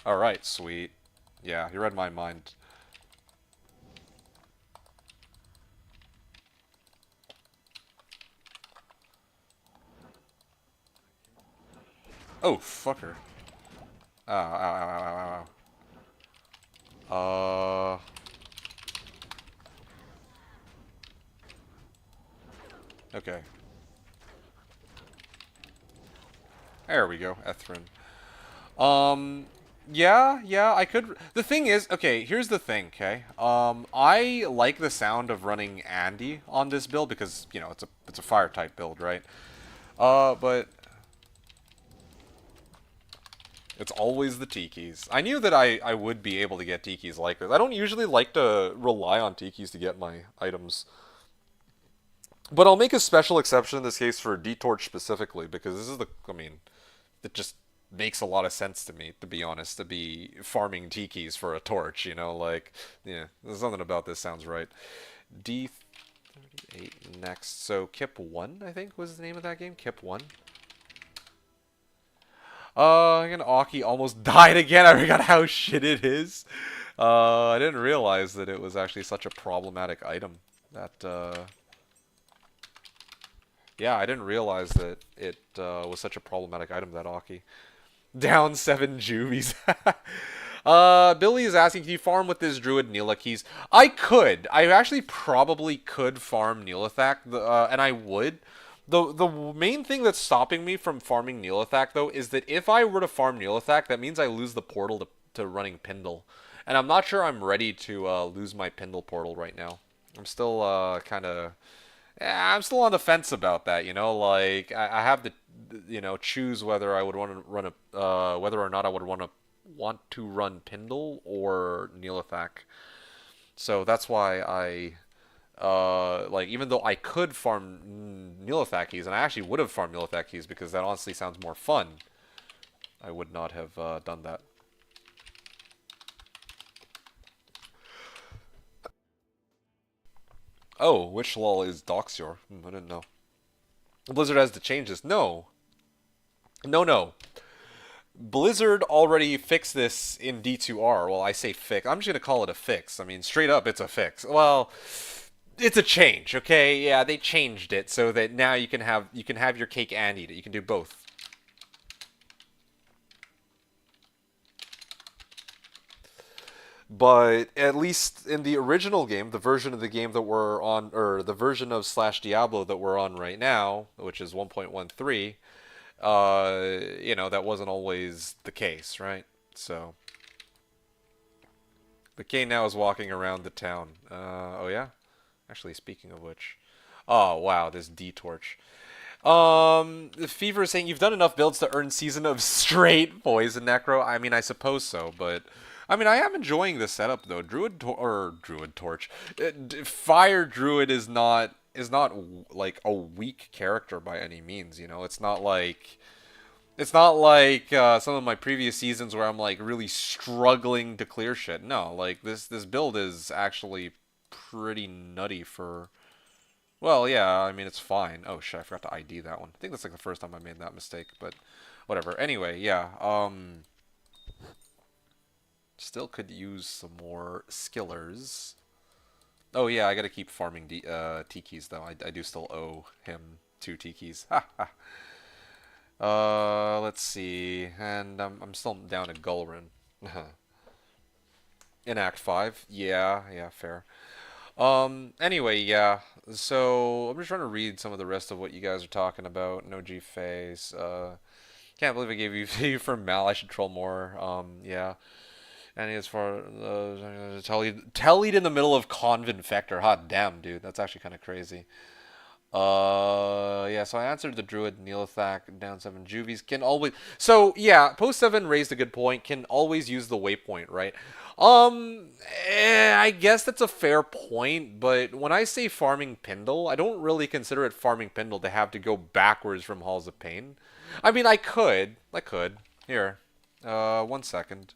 Alright, sweet. Yeah, you read my mind. Oh, fucker. Ow, ow, ow, ow, ow, ow. Okay. There we go, Ethrin. Yeah, I could. The thing is, okay, here's the thing, okay? I like the sound of running Andy on this build because, it's a fire type build, right? But it's always the tikis. I knew that I would be able to get tikis like this. I don't usually like to rely on tikis to get my items. But I'll make a special exception in this case for D-Torch specifically because this is it just makes a lot of sense to me, to be honest, to be farming tikis for a torch, like, yeah, there's something about this sounds right. D38 next. So Kip 1, I think, was the name of that game? Kip 1? Again, Aki almost died again. I forgot how shit it is. I didn't realize that it was actually such a problematic item. Yeah, I didn't realize that it was such a problematic item, that Aki. Down 7 juvies. Billy is asking, can you farm with this Druid Neela keys? I could. I actually probably could farm Neelathak, and I would. The main thing that's stopping me from farming Neelathak, though, is that if I were to farm Neelathak, that means I lose the portal to running Pindle. And I'm not sure I'm ready to lose my Pindle portal right now. I'm still kind of... I'm still on the fence about that, like I have to, choose whether I would want to run whether or not I would want to run Pindle or Neelathak. So that's why like even though I could farm Neelathak keys, and I actually would have farmed Neelathak keys because that honestly sounds more fun, I would not have done that. Oh, which lol is Doxior? I didn't know. Blizzard has to change this. No. No. Blizzard already fixed this in D2R. Well, I say fix. I'm just going to call it a fix. I mean, straight up, it's a fix. Well, it's a change, okay? Yeah, they changed it so that now you can have your cake and eat it. You can do both. But at least in the original game, the version of the game that we're on, or the version of Slashdiablo that we're on right now, which is 1.13, that wasn't always the case, right? So the K now is walking around the town. Oh yeah? Actually, speaking of which. Oh, wow, this D-Torch. Fever is saying you've done enough builds to earn Season of Straight Poison Necro. I mean, I suppose so, but I mean, I am enjoying the setup though. Druid Torch, Fire Druid is not like a weak character by any means. It's not like some of my previous seasons where I'm like really struggling to clear shit. No, like this build is actually pretty nutty for. Well, yeah, I mean, it's fine. Oh, shit, I forgot to ID that one. I think that's like the first time I made that mistake, but whatever. Anyway, yeah, still could use some more skillers. Oh, yeah, I gotta keep farming Tikis, though. I do still owe him 2 Tikis. Ha ha. Let's see. And I'm still down to Gulrin. In Act 5. Yeah, fair. Anyway, yeah. So I'm just trying to read some of the rest of what you guys are talking about. No G face. Can't believe I gave you for Mal. I should troll more. Yeah. And as far Tellied in the middle of Convent Vector. Hot damn, dude. That's actually kind of crazy. Yeah, so I answered the Druid Neolithak down 7 Juvies can always. So yeah, post 7 raised a good point. Can always use the waypoint, right? I guess that's a fair point, but when I say farming Pindle, I don't really consider it farming Pindle to have to go backwards from Halls of Pain. I mean, I could. Here, 1 second.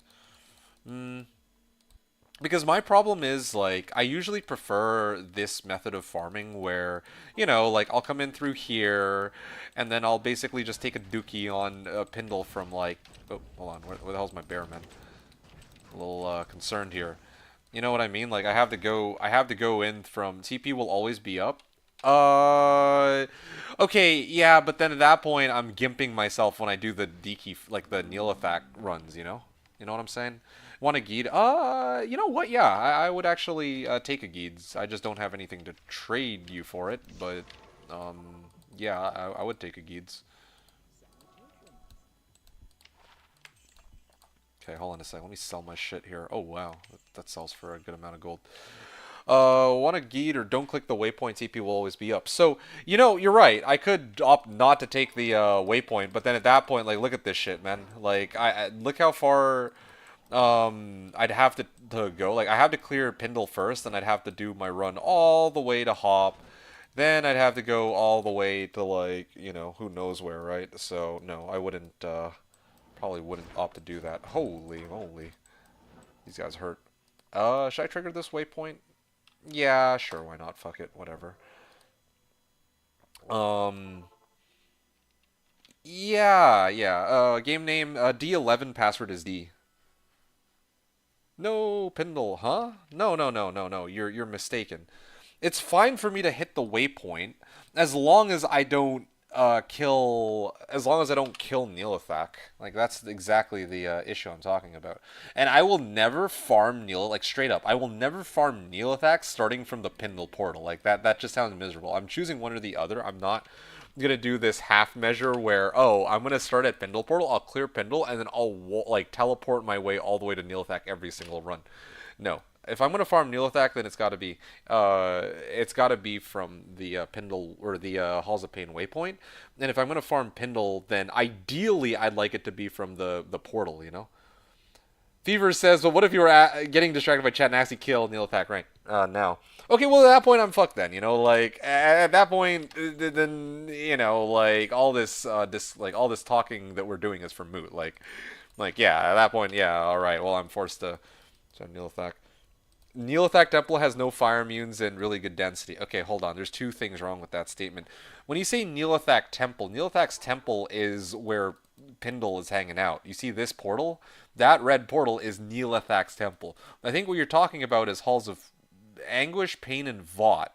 Because my problem is, like, I usually prefer this method of farming where, like, I'll come in through here, and then I'll basically just take a dookie on a Pindle from, like... Oh, hold on. Where the hell's my bear, man? A little concerned here. You know what I mean? Like, I have to go in from... TP will always be up. Okay, yeah, but then at that point, I'm gimping myself when I do the Deki, like, the Neolithak runs, you know? You know what I'm saying? Want a Geed? You know what? Yeah, I would actually take a Geeds. I just don't have anything to trade you for it, but, yeah, I would take a Geeds. Okay, hold on a second. Let me sell my shit here. Oh, wow. That sells for a good amount of gold. Want a Geed or don't click the waypoint, TP will always be up. So, you're right. I could opt not to take the waypoint, but then at that point, like, look at this shit, man. Like, I look how far... I'd have to go. Like, I have to clear Pindle first, and I'd have to do my run all the way to Hop. Then I'd have to go all the way to, like, who knows where, right? So, no, I wouldn't, probably wouldn't opt to do that. Holy moly. These guys hurt. Should I trigger this waypoint? Yeah, sure, why not? Fuck it, whatever. Yeah. Game name, D11, password is D. No, Pindle, huh? No. You're mistaken. It's fine for me to hit the waypoint as long as I don't as long as I don't kill Neolithak. Like, that's exactly the issue I'm talking about. And I will never farm like, straight up, I will never farm Neolithak starting from the Pindle portal. Like, that just sounds miserable. I'm choosing one or the other. I'm not gonna do this half measure where, oh, I'm gonna start at Pindle portal, I'll clear Pindle, and then I'll like teleport my way all the way to Neolithak every single run. No, if I'm gonna farm Neolithak, then it's gotta be from the Pindle or the Halls of Pain waypoint. And if I'm gonna farm Pindle, then ideally I'd like it to be from the portal. Fever says, well, what if you were getting distracted by chat and actually kill Neolithak rank now? Okay, well, at that point, I'm fucked then, like, at that point, then, like, all this talking that we're doing is for moot, like, yeah, at that point, yeah, alright, well, I'm forced to, so Neolithak. Neolithak Temple has no fire immunes and really good density. Okay, hold on, there's 2 things wrong with that statement. When you say Neolithak Temple, Neolithak's Temple is where Pindle is hanging out. You see this portal? That red portal is Neolithak's Temple. I think what you're talking about is Halls of Anguish, Pain, and Vaught.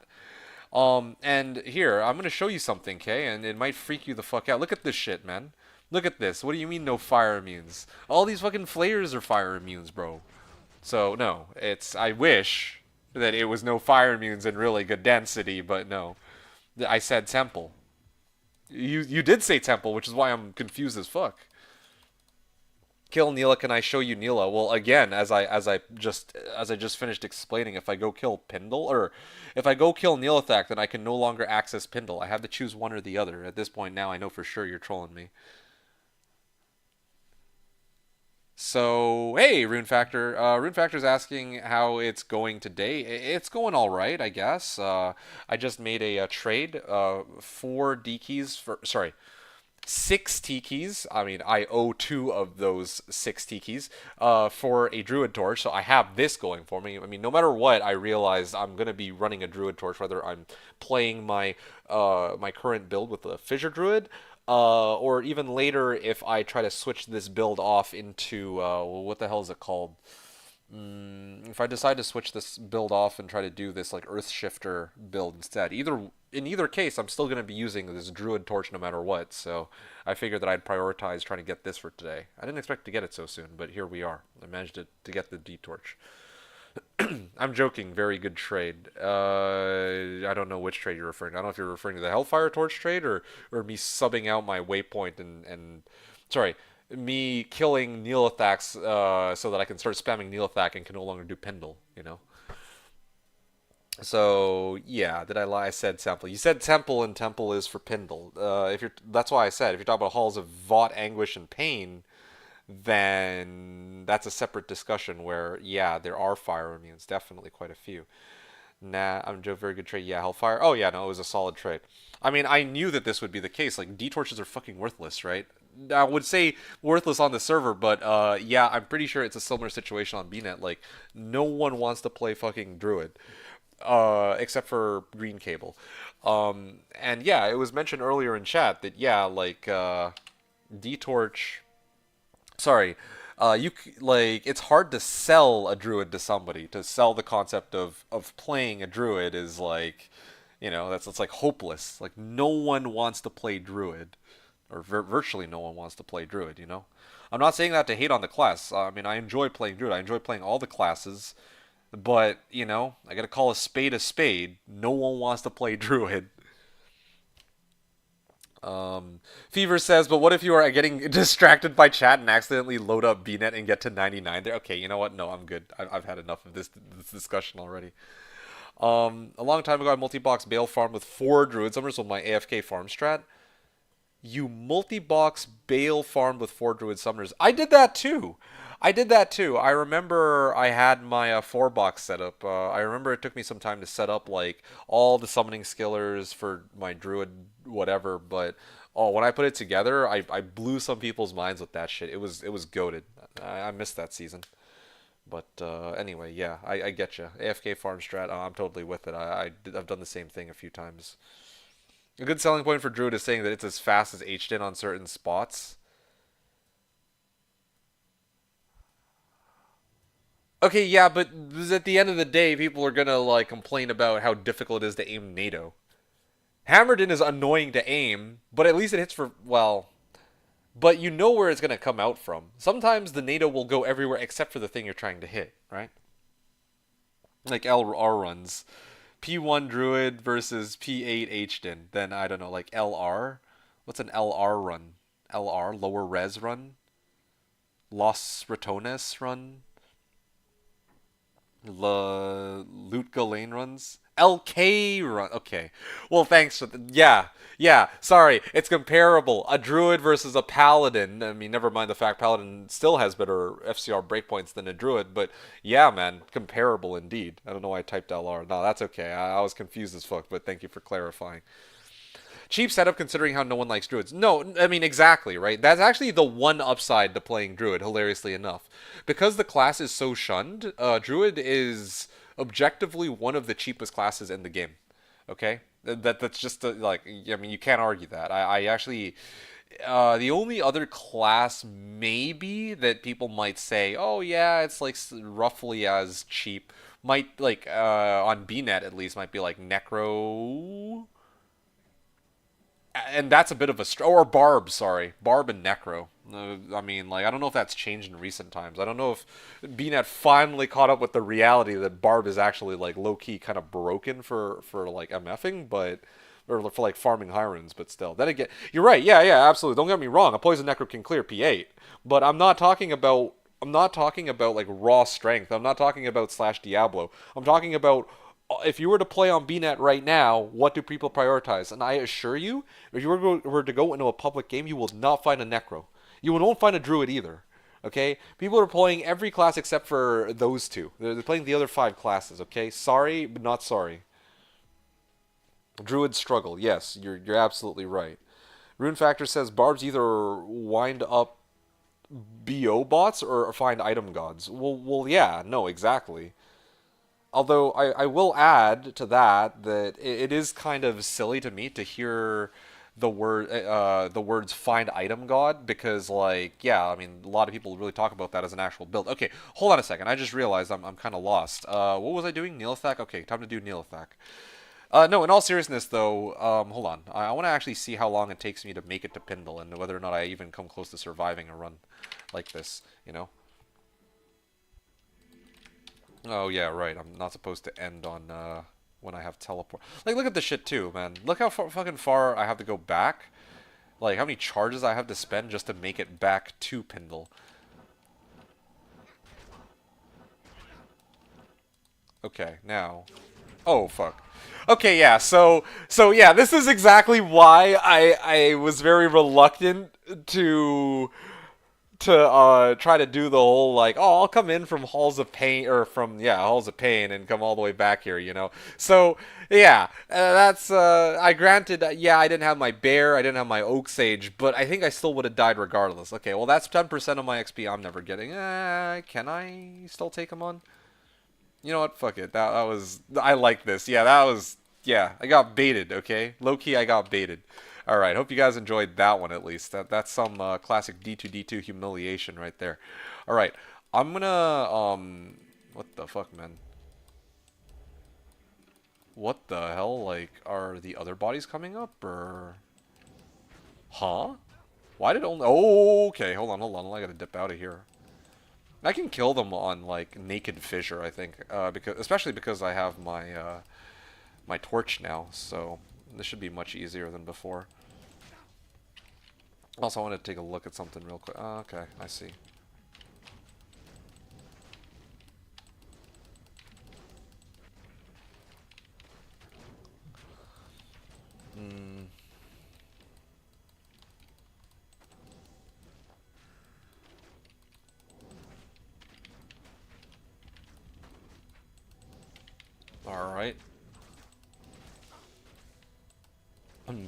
And here, I'm going to show you something, okay? And it might freak you the fuck out. Look at this shit, man. Look at this. What do you mean no fire immunes? All these fucking flayers are fire immunes, bro. So, no. I wish that it was no fire immunes and really good density, but no. I said temple. You did say temple, which is why I'm confused as fuck. Kill Neela, can I show you Neela? Well, again, as I just finished explaining, if I go kill Pindle or if I go kill Neelathak, then I can no longer access Pindle. I have to choose one or the other. At this point now, I know for sure you're trolling me. So, hey, Rune Factor. Rune Factor's asking how it's going today. It's going all right, I guess. I just made a trade. Four D keys for sorry, six T keys. I mean, I owe two of those six T keys for a Druid Torch, so I have this going for me. I mean, no matter what, I realized I'm gonna be running a Druid Torch, whether I'm playing my current build with the Fissure Druid, or even later if I try to switch this build off into what the hell is it called? If I decide to switch this build off and try to do this like Earth Shifter build instead, in either case, I'm still going to be using this Druid Torch no matter what. So I figured that I'd prioritize trying to get this for today. I didn't expect to get it so soon, but here we are. I managed to get the D Torch. I'm joking. Very good trade. I don't know which trade you're referring to. I don't know if you're referring to the Hellfire Torch trade or me subbing out my waypoint and sorry, me killing Neelathax so that I can start spamming Neelathak and can no longer do Pendle, you know? So yeah, did I lie? I said temple. You said temple, and temple is for Pendle. If you're, that's why I said if you're talking about halls of Vought, anguish, and pain, then that's a separate discussion where yeah, there are fire immunes, definitely quite a few. Nah, I'm Joe. Very good trade. Yeah, Hellfire. Oh yeah, no, it was a solid trade. I mean, I knew that this would be the case. Like D torches are fucking worthless, right? I would say worthless on the server, but yeah, I'm pretty sure it's a similar situation on BNet. Like, no one wants to play fucking Druid, except for Green Cable. And yeah, it was mentioned earlier in chat that yeah, like D Torch sorry, like it's hard to sell a druid to somebody. To sell the concept of playing a druid is like, that's like hopeless. Like no one wants to play druid, or virtually no one wants to play druid. I'm not saying that to hate on the class. I mean, I enjoy playing druid. I enjoy playing all the classes, but I gotta call a spade a spade. No one wants to play druid. Fever says, but what if you are getting distracted by chat and accidentally load up BNet and get to 99 there? Okay, you know what? No, I'm good. I've had enough of this discussion already. A long time ago, I multi-box Bale farm with 4 Druid Summers with my AFK farm strat. You multi-box Bale farm with 4 Druid Summoners. I did that too. I did that too. I remember I had my 4-box setup. I remember it took me some time to set up like all the summoning skillers for my Druid whatever, but oh, when I put it together, I blew some people's minds with that shit. It was goated. I missed that season. But anyway, yeah, I get you. AFK farm strat, I'm totally with it. I've done the same thing a few times. A good selling point for Druid is saying that it's as fast as H-Din on certain spots. Okay, yeah, but at the end of the day, people are gonna like complain about how difficult it is to aim NATO. Hammerden is annoying to aim, but at least it hits for well. But you know where it's gonna come out from. Sometimes the NATO will go everywhere except for the thing you're trying to hit, right? Like LR runs. P1 Druid versus P8 H-Din. Then I don't know, like LR. What's an LR run? LR lower res run. Los Ratones run. Lutka lane runs. LK run. Okay. Well, thanks for yeah. Yeah, sorry. It's comparable. A druid versus a paladin. I mean, never mind the fact paladin still has better FCR breakpoints than a druid, but yeah, man, comparable indeed. I don't know why I typed LR. No, that's okay. I was confused as fuck, but thank you for clarifying. Cheap setup considering how no one likes druids. No, I mean, exactly, right? That's actually the one upside to playing druid, hilariously enough. Because the class is so shunned, druid is objectively one of the cheapest classes in the game. Okay? That's just, like, I mean, you can't argue that. I actually... the only other class maybe that people might say, oh yeah, it's like roughly as cheap, might, like, on BNet at least, might be like Necro, and that's a bit of a or Barb, sorry, Barb and Necro. I mean, like, I don't know if that's changed in recent times. I don't know if BNet finally caught up with the reality that Barb is actually like low key kind of broken for like MFing, but or for like farming Hirons, but still. Then again, you're right. Yeah, yeah, absolutely. Don't get me wrong. A poison necro can clear P8, but I'm not talking about. I'm not talking about like raw strength. I'm not talking about Slashdiablo. I'm talking about if you were to play on BNet right now, what do people prioritize? And I assure you, if you were to go into a public game, you will not find a necro. You won't find a druid either. Okay, people are playing every class except for those two. They're playing the other 5 classes. Okay, sorry, but not sorry. Druids struggle. Yes, you're absolutely right. Rune Factor says barbs either wind up BO bots or find item gods. Well, yeah, no, exactly. Although I will add to that that it is kind of silly to me to hear the words find item god because like yeah I mean a lot of people really talk about that as an actual build. Okay, hold on a second. I just realized I'm kind of lost. What was I doing? Neolithak? Okay, time to do Neolithak. No, in all seriousness though, hold on. I want to actually see how long it takes me to make it to Pindle and whether or not I even come close to surviving a run like this, you know? Oh yeah, right. I'm not supposed to end on when I have teleport. Like, look at this shit too, man. Look how fucking far I have to go back. Like, how many charges I have to spend just to make it back to Pindle. Okay, now. Oh fuck. Okay, yeah. So yeah, this is exactly why I was very reluctant to try to do the whole like oh I'll come in from halls of pain or from yeah halls of pain and come all the way back here, you know. So yeah, that's I granted yeah I didn't have my bear, I didn't have my oak sage, but I think I still would have died regardless. Okay, well that's 10% of my XP I'm never getting. Can I still take him on? You know what, fuck it. That was I like this. Yeah, that was yeah I got baited. Okay, low key I got baited. All right, hope you guys enjoyed that one at least. That's some classic D2D2 humiliation right there. All right, I'm gonna what the fuck, man? What the hell? Like, are the other bodies coming up or? Huh? Why did only? Oh, okay. Hold on. I gotta dip out of here. I can kill them on like naked fissure, I think, because especially because I have my my torch now, so this should be much easier than before. Also, I want to take a look at something real quick. Okay, I see. Hmm. All right.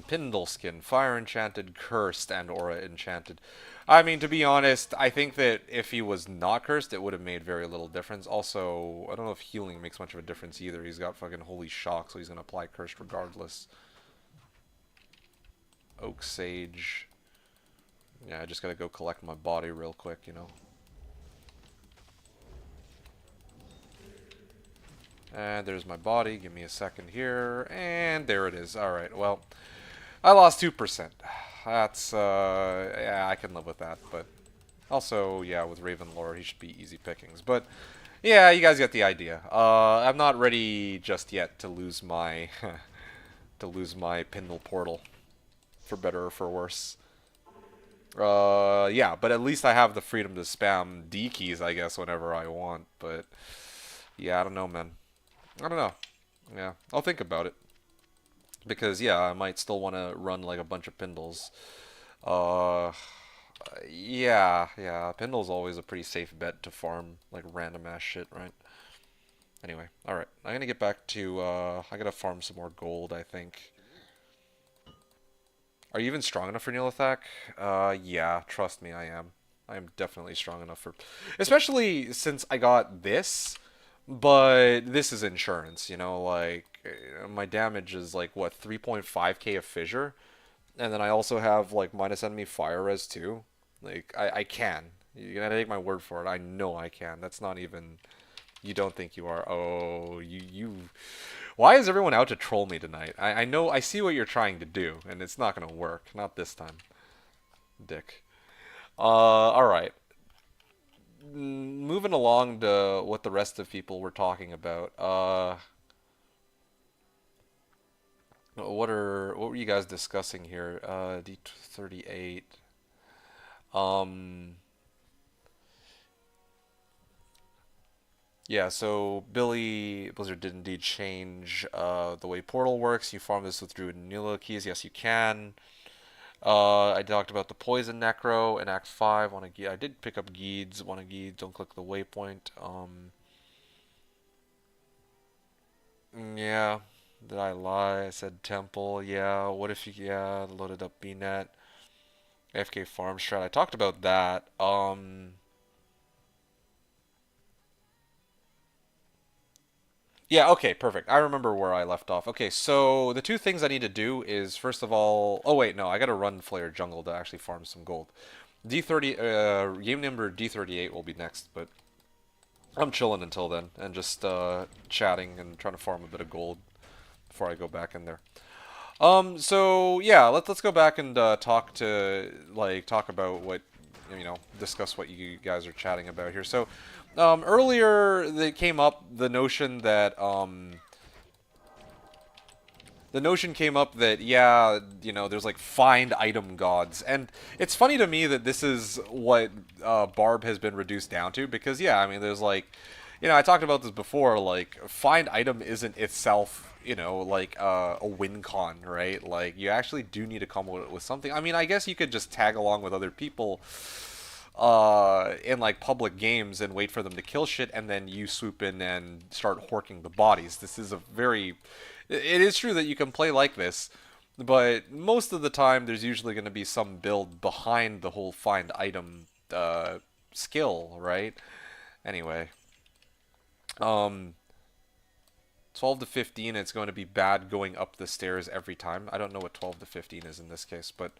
Pindle skin, fire enchanted, cursed, and aura enchanted. I mean, to be honest, I think that if he was not cursed, it would have made very little difference. Also, I don't know if healing makes much of a difference either. He's got fucking holy shock, so he's gonna apply cursed regardless. Oak sage. Yeah, I just gotta go collect my body real quick, you know. And there's my body. Give me a second here. And there it is. Alright, well, I lost 2%. That's, yeah, I can live with that. But also, yeah, with Ravenlore, he should be easy pickings. But, yeah, you guys get the idea. I'm not ready just yet to lose my, to lose my Pindle portal. For better or for worse. Yeah, but at least I have the freedom to spam D keys, I guess, whenever I want. But, yeah, I don't know, man. I don't know. Yeah, I'll think about it. Because, yeah, I might still want to run, like, a bunch of Pindles. Uh, yeah. Pindle's always a pretty safe bet to farm, like, random-ass shit, right? Anyway, alright. I'm gonna get back to, I gotta farm some more gold, I think. Are you even strong enough for Neolithak? Yeah, trust me, I am. I am definitely strong enough for... Especially since I got this... But this is insurance, you know, like, my damage is, like, what, 3.5k of Fissure? And then I also have, like, minus enemy fire res, too. Like, I can. You gotta take my word for it. I know I can. That's not even... You don't think you are. Oh, you... Why is everyone out to troll me tonight? I know, I see what you're trying to do, and it's not gonna work. Not this time. Dick. Alright. Moving along to what the rest of people were talking about. What were you guys discussing here? D38. Um, yeah, so Billy Blizzard did indeed change the way Portal works. You farm this with Druid and Nilo keys. Yes, you can. I talked about the Poison Necro in Act 5. I did pick up Geeds. Want a Geeds, don't click the waypoint. Yeah. Did I lie? I said Temple. Yeah. What if you, yeah, loaded up BNet. AFK Farm Strat. I talked about that. Yeah, okay, perfect. I remember where I left off. Okay, so the two things I need to do is, first of all, oh wait, no, I gotta run Flare Jungle to actually farm some gold. D30, game number D38 will be next, but I'm chilling until then and just chatting and trying to farm a bit of gold before I go back in there. So yeah, let's go back and talk about what discuss what you guys are chatting about here. So earlier they came up the notion came up that yeah, there's like find item gods, and it's funny to me that this is what Barb has been reduced down to, because yeah, I mean there's like, I talked about this before, like find item isn't itself like a win con, right? Like you actually do need to come with something. I mean, I guess you could just tag along with other people in like public games and wait for them to kill shit, and then you swoop in and start horking the bodies. This is a very, it is true that you can play like this, but most of the time there's usually going to be some build behind the whole find item skill, right? Anyway, um, 12 to 15, it's going to be bad going up the stairs every time. I don't know what 12 to 15 is in this case, but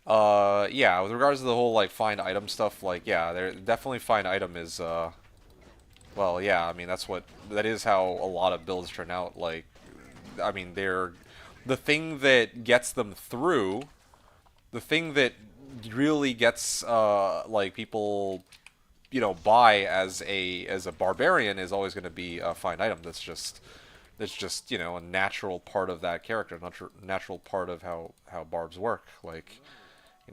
yeah, with regards to the whole like find item stuff, like yeah, there definitely find item is well, yeah, I mean that is how a lot of builds turn out. Like I mean, they're the thing that gets them through, the thing that really gets like people buy as a barbarian is always going to be a find item. That's just a natural part of that character, natural part of how barbs work. Like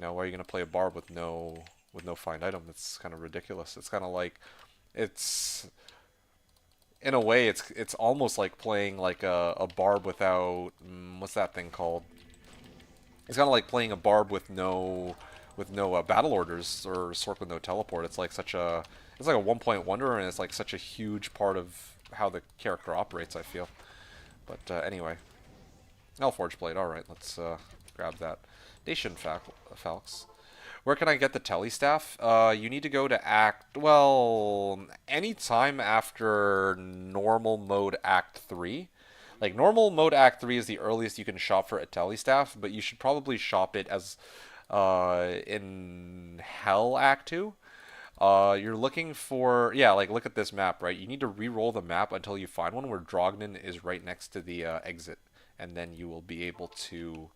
why are you gonna play a barb with no find item? That's kind of ridiculous. It's kind of like it's in a way it's almost like playing like a barb without what's that thing called? It's kind of like playing a barb with no battle orders, or Sork with no teleport. It's like a 1-point wonder, and it's like such a huge part of how the character operates, I feel. But anyway, Elforge Blade. All right, let's grab that. Dacian Falx. Where can I get the Telestaff? You need to go to anytime after normal mode Act 3. Like, normal mode Act 3 is the earliest you can shop for a Telestaff, but you should probably shop it as in Hell Act 2. You're looking for, yeah, like, look at this map, right? You need to re-roll the map until you find one where Drognin is right next to the exit, and then you will be able to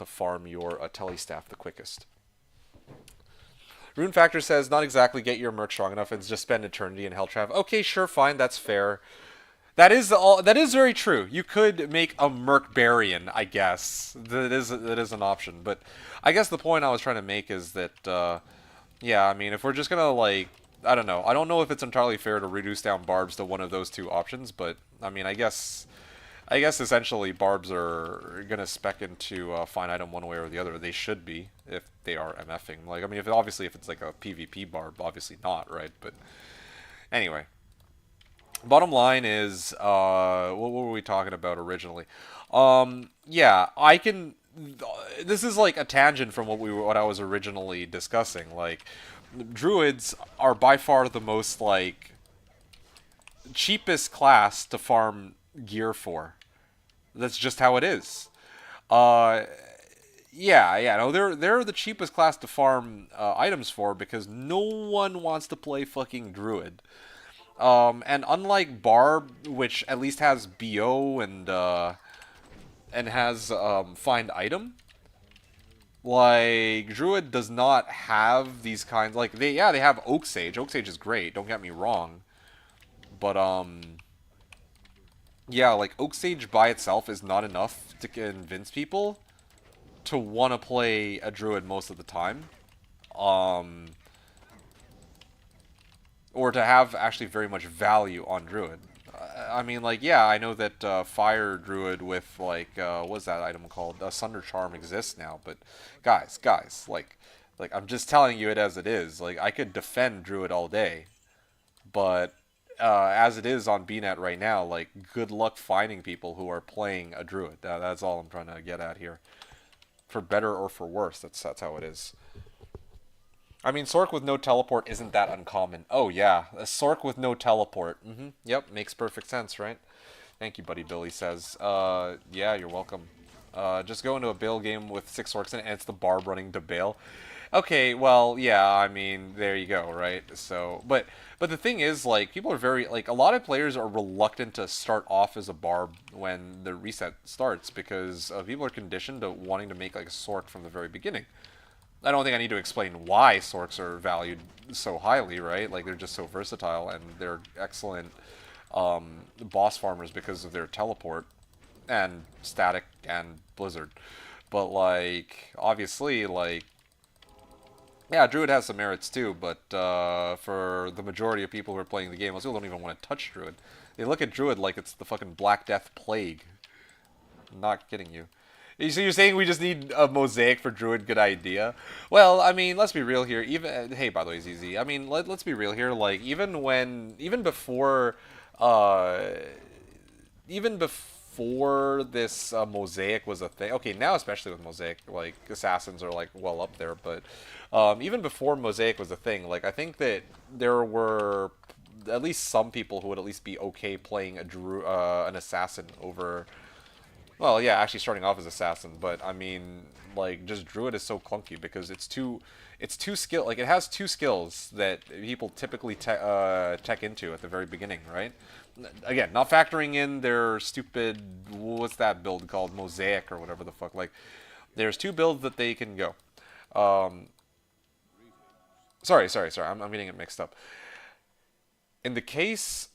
farm your Telestaff the quickest. Rune Factor says, not exactly get your merc strong enough, it's just spend eternity in Helltrav. Okay, sure, fine, that's fair. That is very true. You could make a Mercbarian, I guess. That is an option. But I guess the point I was trying to make is that yeah, I mean, if we're just gonna like, I don't know. I don't know if it's entirely fair to reduce down barbs to one of those two options, but I mean, I guess essentially barbs are gonna spec into find item one way or the other. They should be if they are MFing. Like, I mean, if it's like a PvP barb, obviously not, right? But anyway, bottom line is, what were we talking about originally? Yeah, I can. This is like a tangent from what I was originally discussing. Like, druids are by far the most like cheapest class to farm gear for. That's just how it is. Uh, yeah, no, they're the cheapest class to farm items for, because no one wants to play fucking druid. And unlike Barb, which at least has BO and has find item, like Druid does not have these kinds. Like they have Oak Sage. Oak Sage is great. Don't get me wrong, but Yeah, like Oak Sage by itself is not enough to convince people to want to play a druid most of the time. Um, or to have actually very much value on druid. I mean, like, yeah, I know that fire druid with like what's that item called? Sunder Charm exists now, but guys, like I'm just telling you it as it is. Like, I could defend druid all day, but as it is on BNet right now, like, good luck finding people who are playing a druid. That's all I'm trying to get at here. For better or for worse, that's how it is. I mean, Sork with no teleport isn't that uncommon. Oh, yeah. A Sork with no teleport. Yep, makes perfect sense, right? Thank you, Buddy Billy says. Yeah, you're welcome. Just go into a Bale game with 6 Sorks in it, and it's the Barb running to Bale. Okay, well, yeah, I mean, there you go, right? So, but the thing is, like, people are very, like, a lot of players are reluctant to start off as a Barb when the reset starts because people are conditioned to wanting to make, like, a Sork from the very beginning. I don't think I need to explain why Sorks are valued so highly, right? Like, they're just so versatile and they're excellent boss farmers because of their teleport and static and blizzard. But, like, obviously, like, yeah, Druid has some merits too, but for the majority of people who are playing the game, most people don't even want to touch Druid. They look at Druid like it's the fucking Black Death Plague. I'm not kidding you. So you're saying we just need a mosaic for Druid? Good idea. Well, I mean, let's be real here. Even hey, by the way, ZZ. I mean, let's be real here. Like even before, uh, even before this mosaic was a thing. Okay, now especially with mosaic, like assassins are like well up there. But even before mosaic was a thing, like I think that there were at least some people who would at least be okay playing an assassin over. Well, yeah, actually starting off as assassin, but I mean, like, just druid is so clunky because it's two skill, like, it has two skills that people typically tech into at the very beginning, right? Again, not factoring in their stupid, what's that build called, mosaic or whatever the fuck. Like, there's two builds that they can go. Um, sorry, I'm getting it mixed up. In the case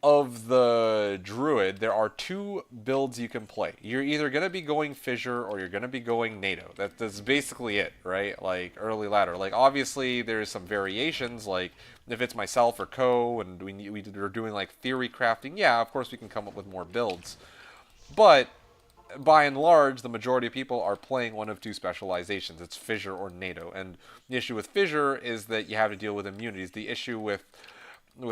of the druid, there are two builds you can play. You're either going to be going Fissure or you're going to be going NATO. That's basically it, right? Like early ladder. Like obviously there's some variations. Like if it's myself or Co. and we're doing like theory crafting, yeah, of course we can come up with more builds. But by and large, the majority of people are playing one of two specializations. It's Fissure or NATO. And the issue with Fissure is that you have to deal with immunities. The issue with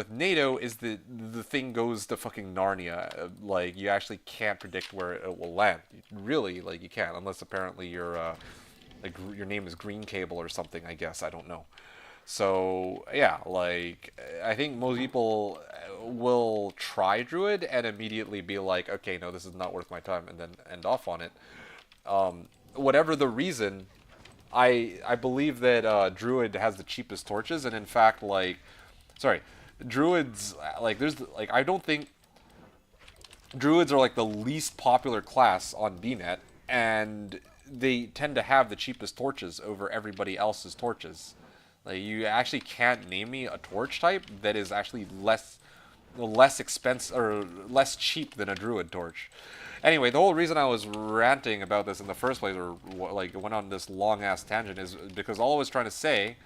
NATO is that the thing goes to fucking Narnia. Like you actually can't predict where it will land. Really, like you can't, unless apparently like your name is Green Cable or something. I guess I don't know. So yeah, like I think most people will try Druid and immediately be like, okay, no, this is not worth my time, and then end off on it. Whatever the reason, I believe that Druid has the cheapest torches, and in fact, like, sorry, Druids like there's like I don't think Druids are like the least popular class on BNet, and they tend to have the cheapest torches over everybody else's torches. Like you actually can't name me a torch type that is actually less expensive or less cheap than a druid torch. Anyway, the whole reason I was ranting about this in the first place, or like went on this long ass tangent, is because all I was trying to say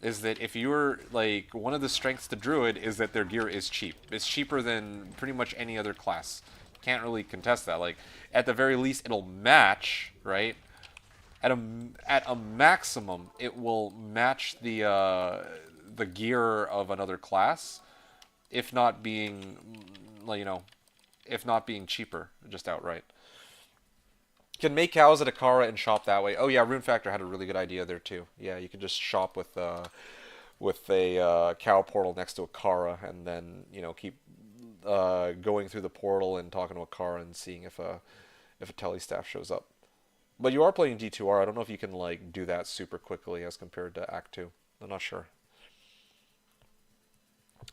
is that if you're like one of the strengths to druid is that their gear is cheap. It's cheaper than pretty much any other class. Can't really contest that. Like at the very least, it'll match, right? At a maximum, it will match the gear of another class, if not being, like, if not being cheaper, just outright. Can make cows at Akara and shop that way. Oh yeah, Rune Factor had a really good idea there too. Yeah, you could just shop with a cow portal next to Akara, and then keep going through the portal and talking to Akara and seeing if a telestaff shows up. But you are playing D2R. I don't know if you can like do that super quickly as compared to Act 2. I'm not sure.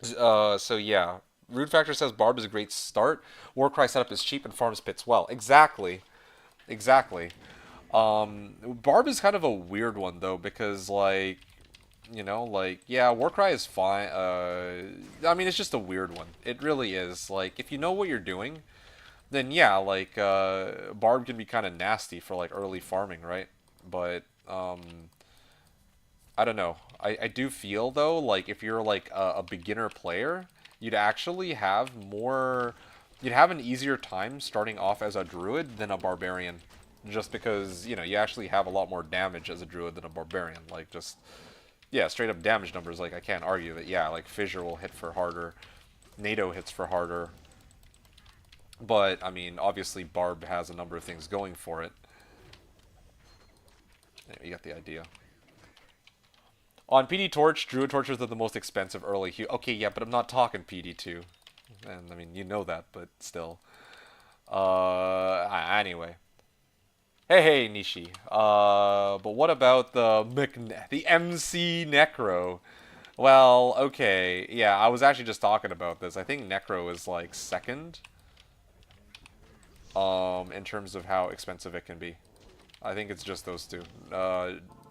So yeah, Rude Factor says Barb is a great start. Warcry setup is cheap and farms pits well. Exactly, exactly. Barb is kind of a weird one though because like You know, like, yeah, Warcry is fine. I mean, it's just a weird one. It really is. Like, if you know what you're doing, then yeah, like, Barb can be kind of nasty for, like, early farming, right? But, I don't know. I do feel, though, like, if you're, like, a beginner player, you'd actually have more... You'd have an easier time starting off as a druid than a barbarian. Just because, you know, you actually have a lot more damage as a druid than a barbarian. Like, just... Yeah, straight up damage numbers, like, I can't argue that, yeah, like, Fissure will hit for harder, NATO hits for harder, but, I mean, obviously Barb has a number of things going for it. Anyway, you got the idea. On PD Torch, Druid Torches are the most expensive early hue. Okay, yeah, but I'm not talking PD2. And, I mean, you know that, but still. Anyway. Hey, Nishi. But what about the MC Necro? Well, okay. Yeah, I was actually just talking about this. I think Necro is like second in terms of how expensive it can be. I think it's just those two.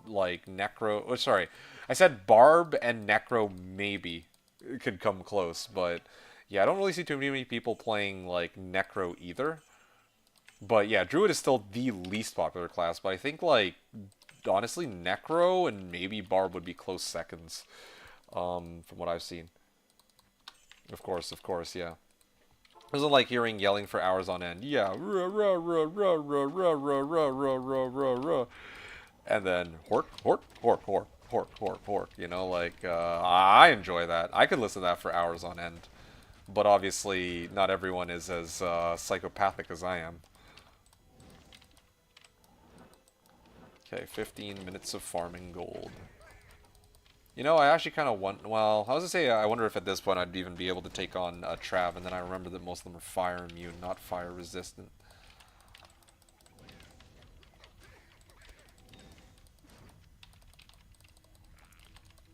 Like Necro, oh, sorry. I said Barb and Necro maybe could come close, but yeah, I don't really see too many people playing like Necro either. But yeah, Druid is still the least popular class, but I think like honestly Necro and maybe Barb would be close seconds. From what I've seen. Of course, yeah. It wasn't like hearing yelling for hours on end. Yeah, rah, rah, rah, rah, rah, rah, rah, rah, rah, rah, rah, rah. And then hork, hork, hork, hork, hork, hork, hork. You know, like, I enjoy that. I could listen to that for hours on end. But obviously, not everyone is as psychopathic as I am. Okay, 15 minutes of farming gold. You know, I actually kind of want... Well, I was going to say, I wonder if at this point I'd even be able to take on Trav, and then I remember that most of them are fire immune, not fire resistant.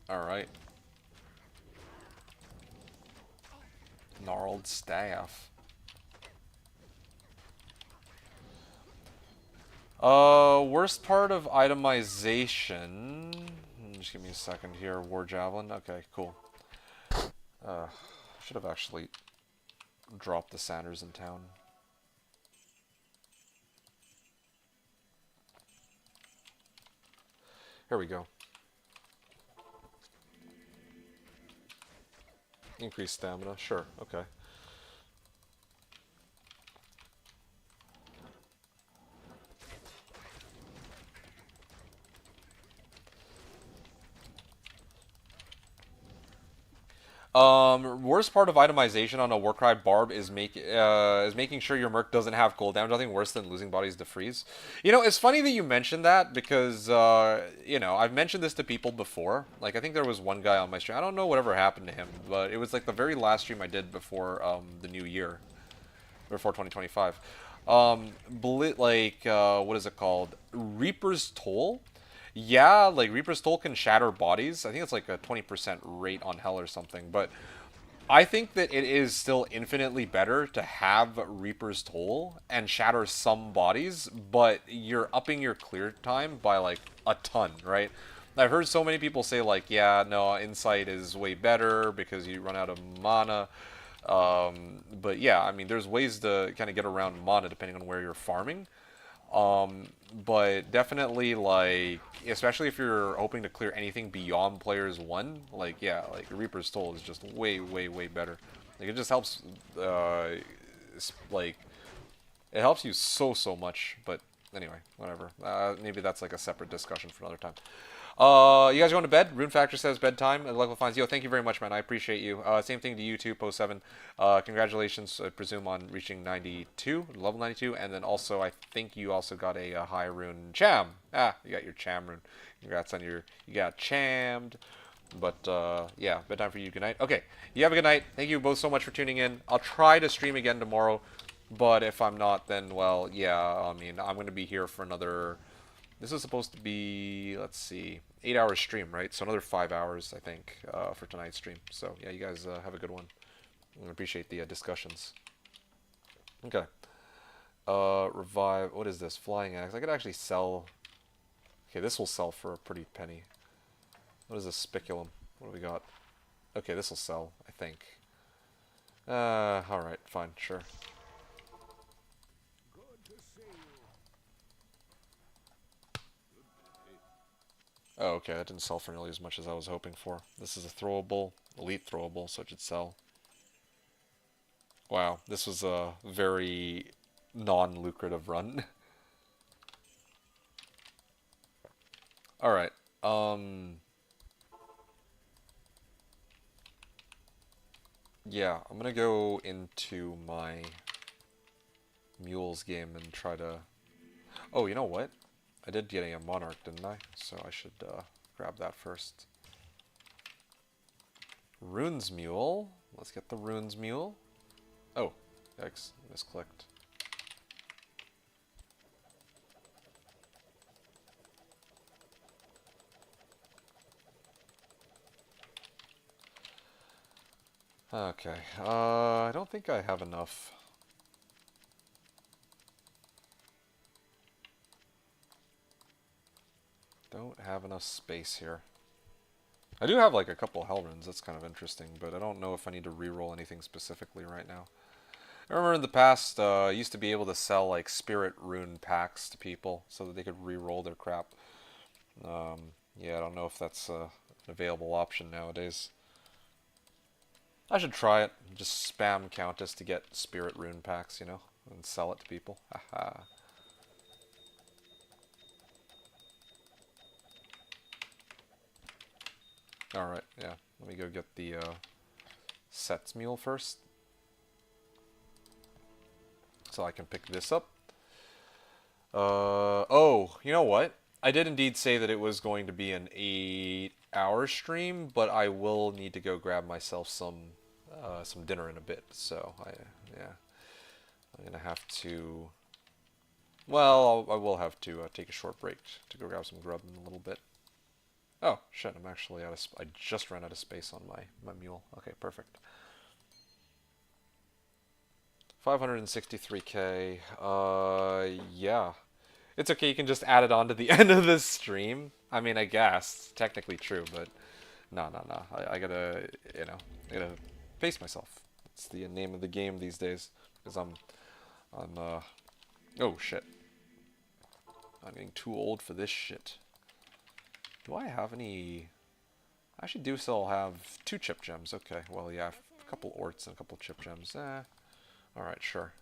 Alright. Gnarled staff. Worst part of itemization... Just give me a second here. War Javelin. Okay, cool. Should have actually dropped the Sanders in town. Here we go. Increased stamina. Sure. Okay. Worst part of itemization on a Warcry Barb is making sure your Merc doesn't have cooldown. Nothing worse than losing bodies to freeze. You know, it's funny that you mentioned that because you know, I've mentioned this to people before. Like, I think there was one guy on my stream. I don't know whatever happened to him, but it was like the very last stream I did before the new year, before 2025. What is it called? Reaper's Toll. Yeah, like Reaper's Toll can shatter bodies. I think it's like a 20% rate on Hell or something. But I think that it is still infinitely better to have Reaper's Toll and shatter some bodies, but you're upping your clear time by like a ton, right? I've heard so many people say like, yeah, no, Insight is way better because you run out of mana. But yeah, I mean, there's ways to kind of get around mana depending on where you're farming. But definitely, like, especially if you're hoping to clear anything beyond players 1, like, yeah, like, Reaper's Toll is just way, way, way better. Like, it just helps, like, it helps you so much, but anyway, whatever. Maybe that's, like, a separate discussion for another time. You guys going to bed? Rune Factor says bedtime. Level finds. Yo, thank you very much, man. I appreciate you. Same thing to you too, Post 7. Congratulations, I presume, on reaching 92, level 92, and then also I think you also got a high rune Cham. Ah, you got your Cham rune. Congrats on you got chammed. But yeah, bedtime for you. Good night. Okay, you have a good night. Thank you both so much for tuning in. I'll try to stream again tomorrow, but if I'm not, then well, yeah. I mean, I'm gonna be here for another. This is supposed to be, let's see, 8-hour stream, right? So another 5 hours, I think, for tonight's stream. So yeah, you guys have a good one. I appreciate the discussions. Okay. Revive. What is this? Flying axe. I could actually sell. Okay, this will sell for a pretty penny. What is a spiculum? What do we got? Okay, this will sell, I think. Alright, fine, sure. Oh, okay, that didn't sell for nearly as much as I was hoping for. This is a throwable, elite throwable, so it should sell. Wow, this was a very non-lucrative run. Alright, yeah, I'm gonna go into my mules game and try to... Oh, you know what? I did get a monarch, didn't I? So I should grab that first. Runes mule. Let's get the runes mule. Oh, yikes, misclicked. Okay, I don't think I have enough. Don't have enough space here. I do have like a couple hell runes, that's kind of interesting, but I don't know if I need to reroll anything specifically right now. I remember in the past, I used to be able to sell like spirit rune packs to people so that they could reroll their crap. Yeah, I don't know if that's an available option nowadays. I should try it. Just spam Countess to get spirit rune packs, you know, and sell it to people. Haha. Alright, yeah. Let me go get the sets mule first. So I can pick this up. Oh, you know what? I did indeed say that it was going to be an 8-hour stream, but I will need to go grab myself some dinner in a bit. So yeah, I'm gonna have to. Well, I will have to take a short break to go grab some grub in a little bit. Oh shit! I'm actually out of. I just ran out of space on my mule. Okay, perfect. 563k. Yeah. It's okay, you can just add it on to the end of this stream. I mean, I guess. Technically true, but... No. I gotta, you know, I gotta pace myself. It's the name of the game these days. Because oh, shit. I'm getting too old for this shit. Do I have any... I actually do still have 2 chip gems. Okay, well, yeah, a couple orts and a couple chip gems. Alright, sure.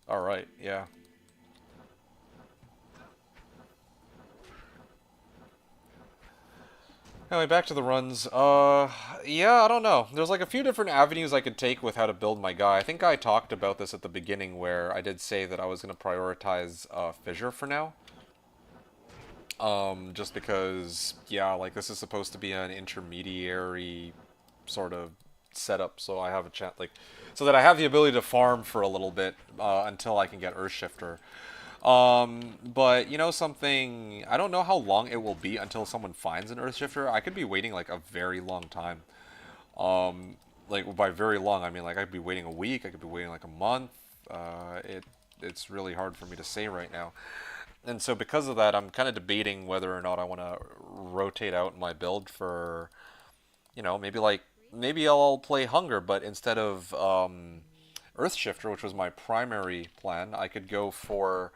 Alright, yeah. Anyway, back to the runs. Yeah, I don't know. There's like a few different avenues I could take with how to build my guy. I think I talked about this at the beginning where I did say that I was going to prioritize Fissure for now. Just because, yeah, like this is supposed to be an intermediary sort of setup, so I have a chance, like, so that I have the ability to farm for a little bit until I can get Earthshifter. But you know something, I don't know how long it will be until someone finds an Earthshifter. I could be waiting like a very long time. Like by very long, I mean like I could be waiting a week, I could be waiting like a month. It's really hard for me to say right now. And so because of that, I'm kind of debating whether or not I want to rotate out my build for, you know, maybe I'll play Hunger, but instead of Earthshifter, which was my primary plan, I could go for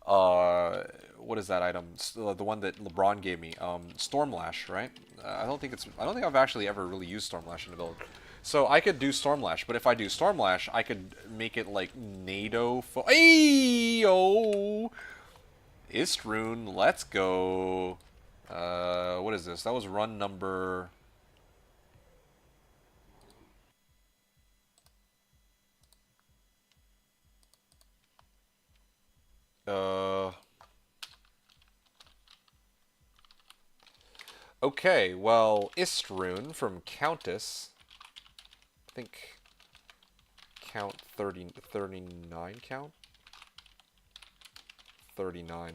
what is that item? The one that LeBron gave me, Stormlash, right? I don't think I've actually ever really used Stormlash in a build. So I could do Stormlash, but if I do Stormlash, I could make it like NATO. Ayo! Istrune, let's go. What is this? That was run number. Okay, well, Istrune from Countess. I think count 39 count? 39.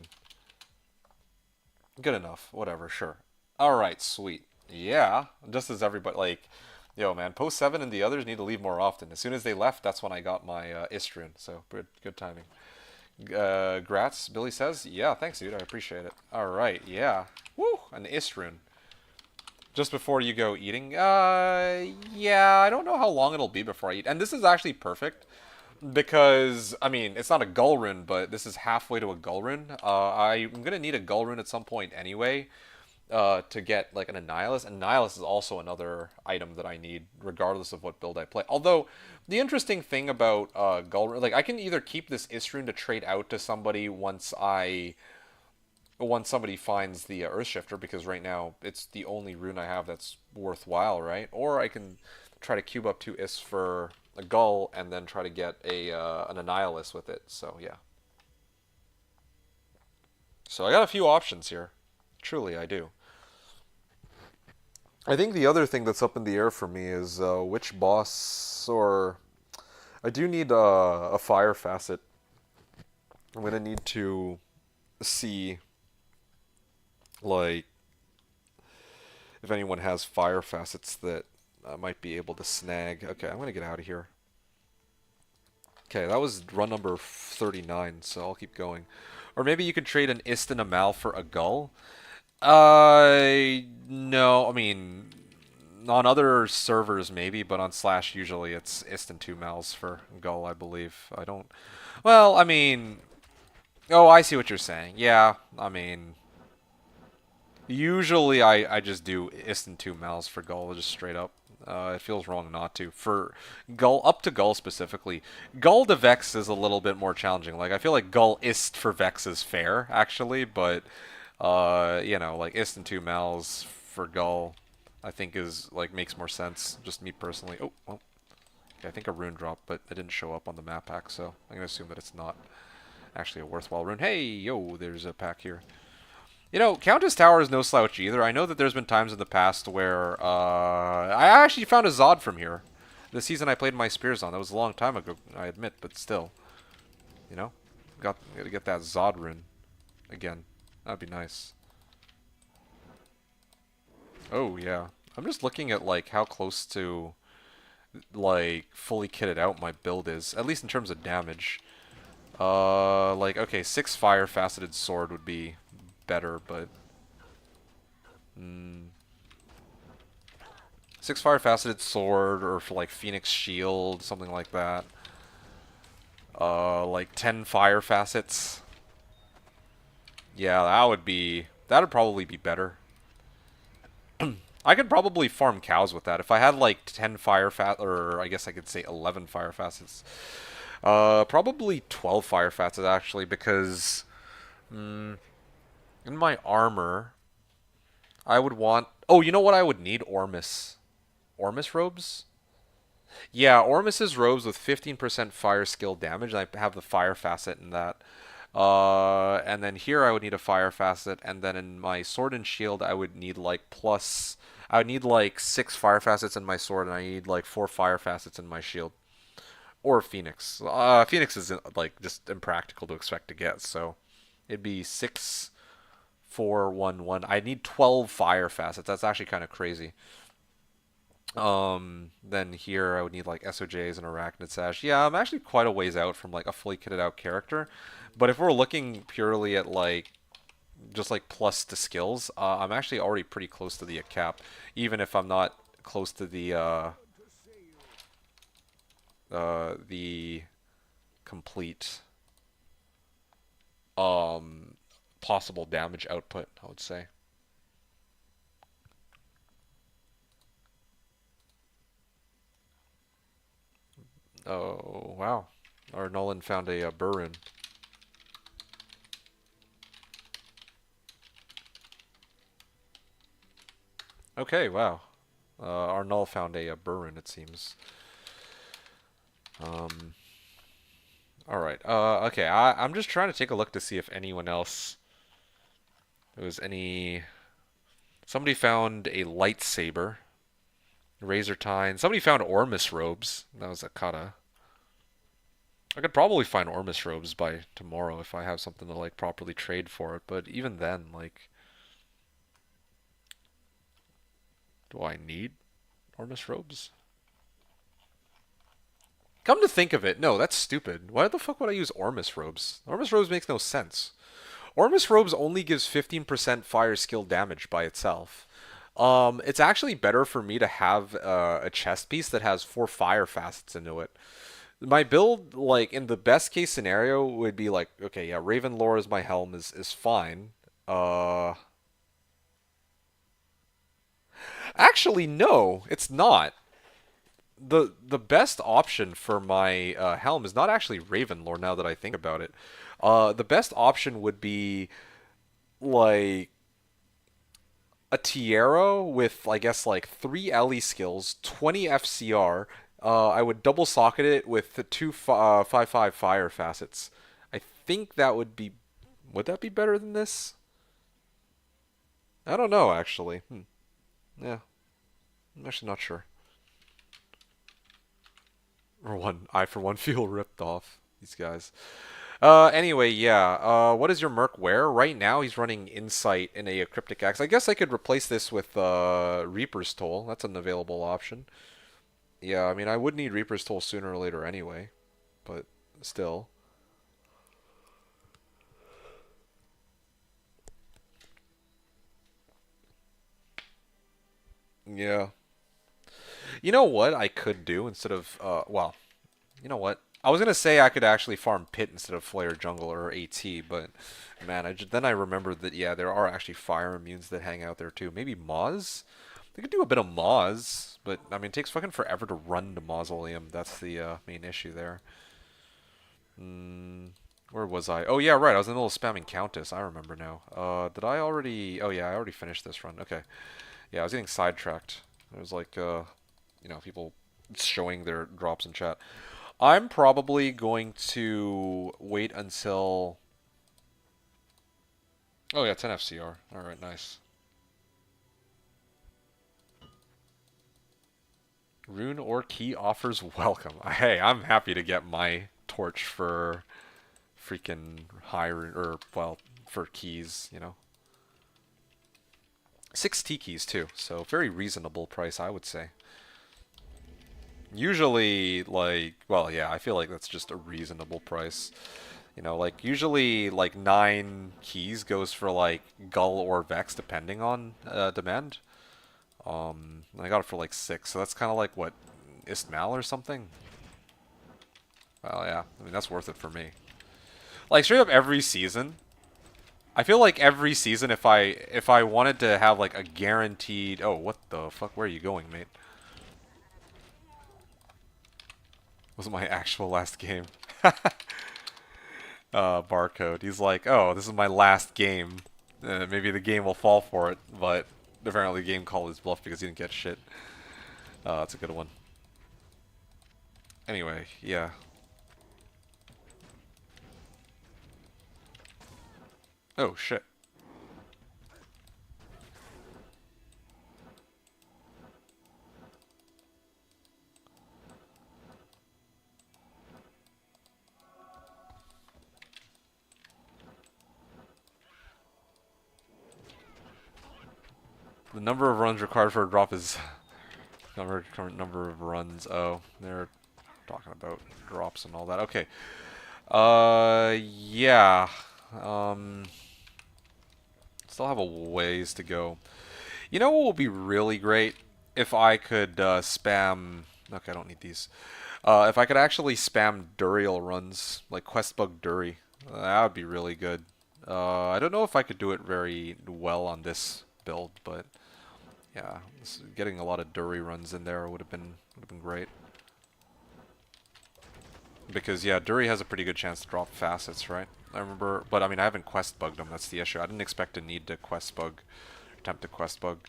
Good enough. Whatever, sure. Alright, sweet. Yeah, just as everybody, like, yo, man, post 7 and the others need to leave more often. As soon as they left, that's when I got my Istrune, so good timing. Grats, Billy says. Yeah, thanks, dude. I appreciate it. All right, yeah. Woo, an Istrun. Just before you go eating? Yeah, I don't know how long it'll be before I eat. And this is actually perfect because, I mean, it's not a Gull Rune, but this is halfway to a Gull Rune. I'm going to need a Gull Rune at some point anyway to get, like, an Annihilus. Annihilus is also another item that I need, regardless of what build I play. Although, the interesting thing about Gull Rune, like, I can either keep this Isrune to trade out to somebody once somebody finds the Earthshifter, because right now it's the only rune I have that's worthwhile, right? Or I can try to cube up 2 Is for a Gull and then try to get an Annihilus with it. So yeah. So I got a few options here. Truly, I do. I think the other thing that's up in the air for me is which boss, or I do need a fire facet. I'm gonna need to see, like, if anyone has fire facets that I might be able to snag. Okay, I'm gonna get out of here. Okay, that was run number 39, so I'll keep going. Or maybe you could trade an Ist and a Mal for a Gull. No, I mean, on other servers maybe, but on Slash usually it's Ist and 2 Mals for Gull, I believe. I don't... Well, I mean... Oh, I see what you're saying. Yeah, I mean... Usually I just do Ist and 2 Mals for Gull, just straight up. It feels wrong not to. For Gull, up to Gull specifically, Gull to Vex is a little bit more challenging. Like, I feel like Gull Ist for Vex is fair, actually, but, you know, like, Ist and 2 Mals for Gull, I think is, like, makes more sense, just me personally. Oh, well, okay, I think a rune dropped, but it didn't show up on the map pack, so I'm gonna assume that it's not actually a worthwhile rune. Hey, yo, there's a pack here. You know, Countess Tower is no slouch either. I know that there's been times in the past where I actually found a Zod from here. The season I played my Spears on. That was a long time ago, I admit, but still. You know? Gotta get that Zod rune again. That'd be nice. Oh, yeah. I'm just looking at, like, how close to, like, fully kitted out my build is. At least in terms of damage. Like, okay, 6 Fire Faceted Sword would be better, but 6 Fire Faceted Sword, or for like Phoenix Shield, something like that. Like 10 Fire Facets. Yeah, that'd probably be better. I could probably farm cows with that. If I had like 10 Fire or I guess I could say 11 Fire Facets. Probably 12 Fire Facets actually, because in my armor, I would want... Oh, you know what I would need? Ormus. Ormus robes? Yeah, Ormus's robes with 15% fire skill damage. I have the fire facet in that. And then here I would need a fire facet, and then in my sword and shield I would need like plus... I would need like 6 fire facets in my sword, and I need like 4 fire facets in my shield. Or Phoenix. Phoenix is like just impractical to expect to get, so it'd be 6, 4, 1, 1. I need 12 fire facets. That's actually kind of crazy. Then here I would need like SOJs and Arachnid Sash. Yeah, I'm actually quite a ways out from like a fully kitted out character. But if we're looking purely at like just like plus to skills, I'm actually already pretty close to the cap, even if I'm not close to the complete possible damage output, I would say. Oh, wow. Our Nolan found a Burin. Okay, wow. Our Null found a Burin, it seems. Alright. Okay, I'm just trying to take a look to see if anyone else... There was any... Somebody found a lightsaber. Razor Tine. Somebody found Ormus robes. That was a kata. I could probably find Ormus robes by tomorrow if I have something to like properly trade for it, but even then, like, do I need Ormus robes? Come to think of it, no, that's stupid. Why the fuck would I use Ormus Robes? Ormus Robes makes no sense. Ormus Robes only gives 15% fire skill damage by itself. It's actually better for me to have a chest piece that has 4 fire facets into it. My build, like in the best case scenario, would be like, okay, yeah, Raven Lore as my helm is fine. Uh, Actually, no, it's not. The best option for my helm is not actually Raven Lore. Now that I think about it, the best option would be like a Tiara with, I guess, like 3 LE skills, 20 FCR. I would double socket it with the 5/5 fire facets. I think that would be. Would that be better than this? I don't know, actually. Yeah, I'm actually not sure. For one, I for one feel ripped off. These guys. Anyway, yeah. What does your Merc wear? Right now, he's running Insight in a Cryptic Axe. I guess I could replace this with Reaper's Toll. That's an available option. Yeah, I mean, I would need Reaper's Toll sooner or later anyway, but still. Yeah. You know what I could do instead of, well, you know what? I was gonna say I could actually farm Pit instead of Flare Jungle or AT, but man, then I remembered that yeah, there are actually fire immunes that hang out there too. Maybe Moz? They could do a bit of Moz, but I mean, it takes fucking forever to run to Mausoleum. That's the main issue there. Mm, where was I? Oh yeah, right. I was in the middle of spamming Countess. I remember now. Did I already? Oh yeah, I already finished this run. Okay. Yeah, I was getting sidetracked. It was like, people showing their drops in chat. I'm probably going to wait until. Oh yeah, 10 FCR. All right, nice. Rune or key offers welcome. Hey, I'm happy to get my torch for freaking high or well for keys. 6 T keys too, so very reasonable price, I would say. Usually, like, well, yeah, I feel like that's just a reasonable price. Like usually like 9 keys goes for like Gull or Vex depending on demand. I got it for like 6, so that's kind of like what, Istmal or something. Well, yeah, I mean that's worth it for me. Like straight up every season, I feel like every season if I wanted to have like a guaranteed. Oh, what the fuck? Where are you going, mate? Was my actual last game. Barcode. He's like, oh, this is my last game. Maybe the game will fall for it, but apparently the game called his bluff because he didn't get shit. That's a good one. Anyway, yeah. Oh, shit. The number of runs required for a drop is current number of runs. Oh, they're talking about drops and all that. Okay. Yeah. Um, Still have a ways to go. You know what would be really great if I could spam. Okay, I don't need these. If I could actually spam Duriel runs like Questbug Duri, that would be really good. I don't know if I could do it very well on this build, but yeah, getting a lot of Duri runs in there would have been great. Because yeah, Duri has a pretty good chance to drop facets, right? I remember, but I mean, I haven't quest bugged him. That's the issue. I didn't expect to need to quest bug, attempt to quest bug.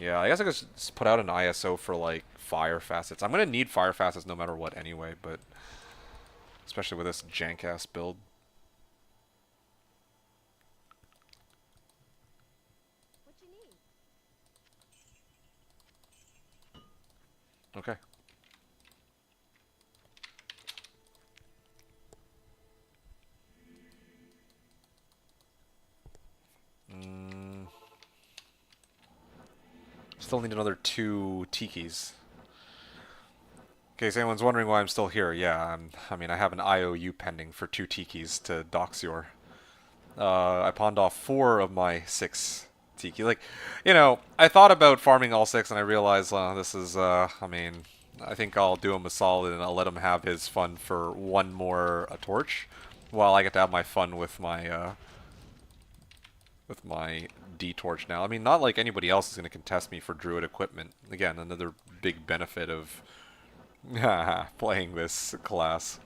Yeah, I guess I could just put out an ISO for like fire facets. I'm gonna need fire facets no matter what anyway, but especially with this jank ass build. Okay. Mm, Still need another 2 tikis. case anyone's wondering why I'm still here, yeah, I mean, I have an IOU pending for 2 tikis to Doxior. I pawned off 4 of my 6 tiki. Like, you know, I thought about farming all 6, and I realized, this is, I mean, I think I'll do him a solid, and I'll let him have his fun for 1 more torch, while I get to have my fun with my D torch now. I mean, not like anybody else is going to contest me for Druid equipment. Again, another big benefit of playing this class.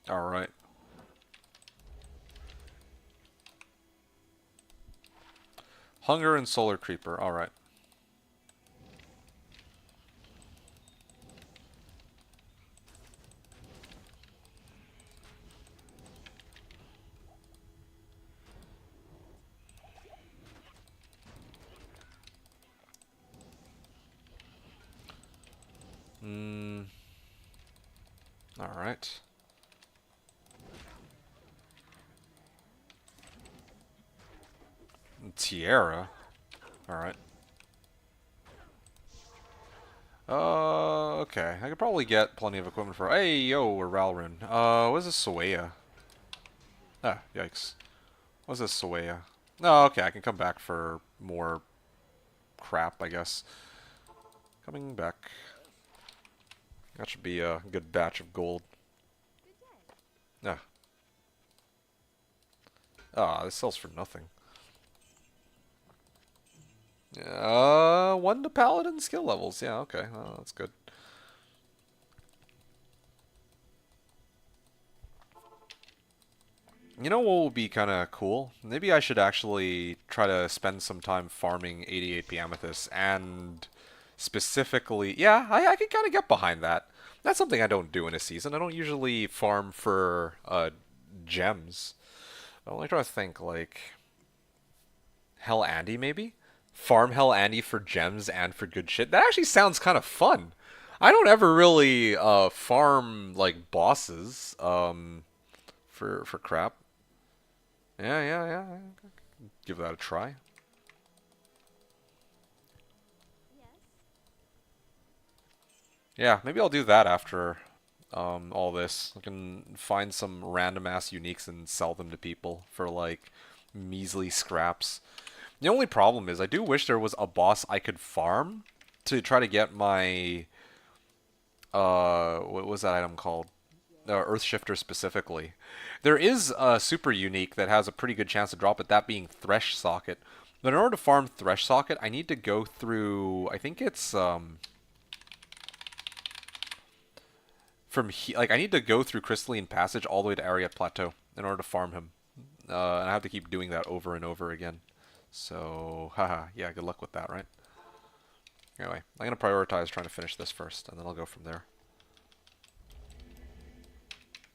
Alright. Hunger and Solar Creeper. Alright. Alright. Tiara. Alright. Okay. I could probably get plenty of equipment for... Hey, yo, we're Ralrun. What is this Sawaya? Ah, yikes. What's this Sawaya? Oh, okay, I can come back for more crap, I guess. Coming back. That should be a good batch of gold. Ah. Ah, this sells for nothing. 1 to Paladin skill levels. Yeah, okay. That's good. You know what would be kind of cool? Maybe I should actually try to spend some time farming 88p Amethyst and specifically... Yeah, I can kind of get behind that. That's something I don't do in a season. I don't usually farm for gems. I'm only trying to think, like... Hell Andy, maybe? Farm Hell Andy for gems and for good shit. That actually sounds kind of fun. I don't ever really farm, like, bosses for crap. Yeah. Give that a try. Yeah, maybe I'll do that after all this. I can find some random ass uniques and sell them to people for like measly scraps. The only problem is I do wish there was a boss I could farm to try to get my what was that item called? Earth Shifter specifically. There is a super unique that has a pretty good chance to drop it, that being Thresh Socket. But in order to farm Thresh Socket, I need to go through, I think it's like I need to go through Crystalline Passage all the way to Ariat Plateau in order to farm him. And I have to keep doing that over and over again. So, haha, yeah, good luck with that, right? Anyway, I'm going to prioritize trying to finish this first, and then I'll go from there.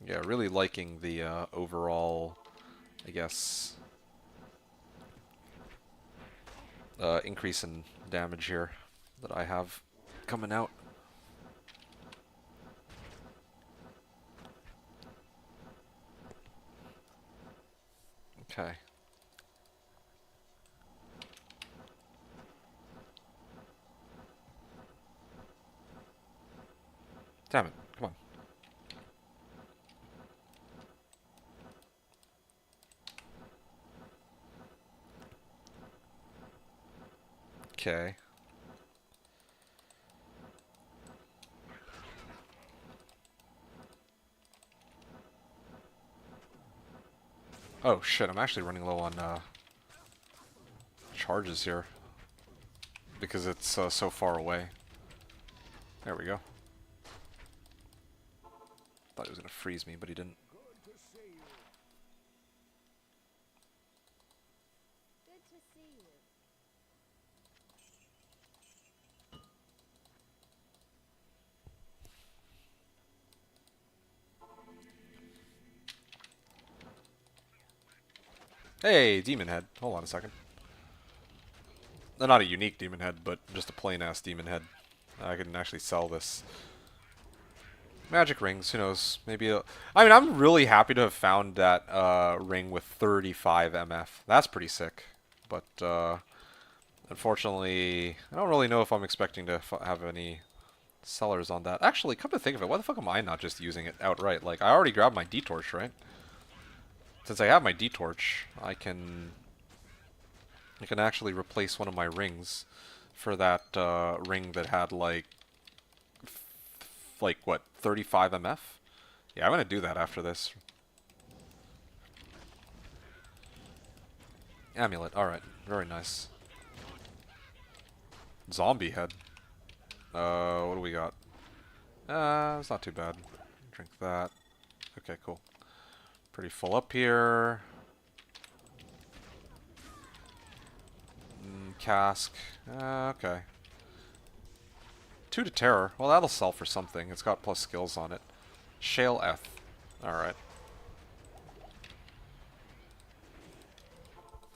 Yeah, really liking the overall, I guess, increase in damage here that I have coming out. Okay. Damn it, come on. Okay. Oh shit, I'm actually running low on charges here. Because it's so far away. There we go. Thought he was gonna freeze me, but he didn't. Hey, Demon Head. Hold on a second. Not a unique Demon Head, but just a plain-ass Demon Head. I can actually sell this. Magic rings, who knows? Maybe I mean, I'm really happy to have found that ring with 35 MF. That's pretty sick. But unfortunately, I don't really know if I'm expecting to have any sellers on that. Actually, come to think of it, why the fuck am I not just using it outright? Like, I already grabbed my D-Torch, right? Since I have my D-Torch, I can actually replace one of my rings for that ring that had like what, 35 MF? Yeah, I'm gonna do that after this. Amulet, alright, very nice. Zombie head. What do we got? It's not too bad. Drink that. Okay, cool. Pretty full up here. Cask. Okay. 2 to terror. Well, that'll sell for something. It's got plus skills on it. Shale F. Alright.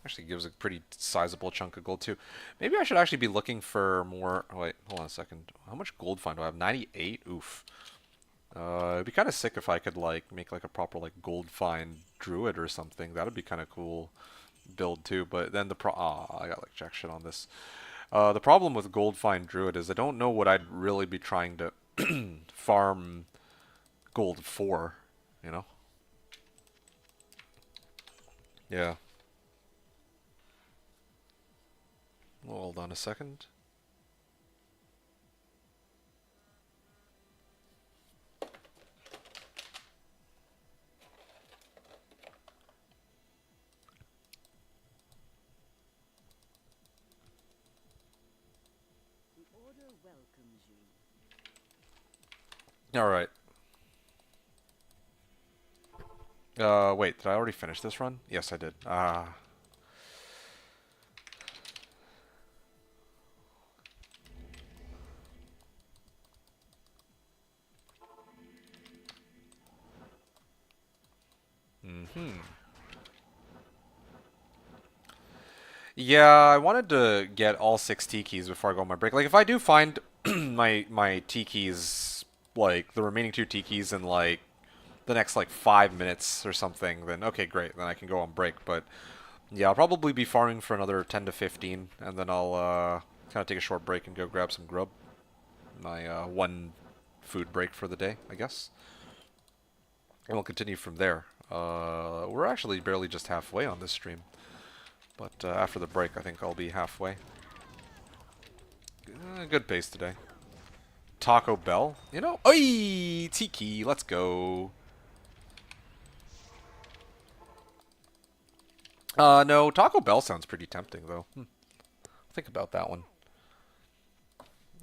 Actually gives a pretty sizable chunk of gold too. Maybe I should actually be looking for more... Oh, wait, hold on a second. How much gold find do I have? 98? Oof. It'd be kind of sick if I could like make like a proper like gold find druid or something. That'd be kind of cool build too. But then I got like jack shit on this. The problem with gold find druid is I don't know what I'd really be trying to farm gold for, you know? Yeah. Well, hold on a second. Alright. Wait, did I already finish this run? Yes, I did. Ah. Yeah, I wanted to get all 6 T-keys before I go on my break. Like, if I do find my T-keys, like, the remaining 2 T-keys in, like, the next, like, 5 minutes or something, then okay, great. Then I can go on break. But, yeah, I'll probably be farming for another 10 to 15, and then I'll kind of take a short break and go grab some grub. My 1 food break for the day, I guess. And we'll continue from there. We're actually barely just halfway on this stream. But after the break, I think I'll be halfway. Good pace today. Taco Bell? You know? Oi! Tiki, let's go. No, Taco Bell sounds pretty tempting, though. Think about that one.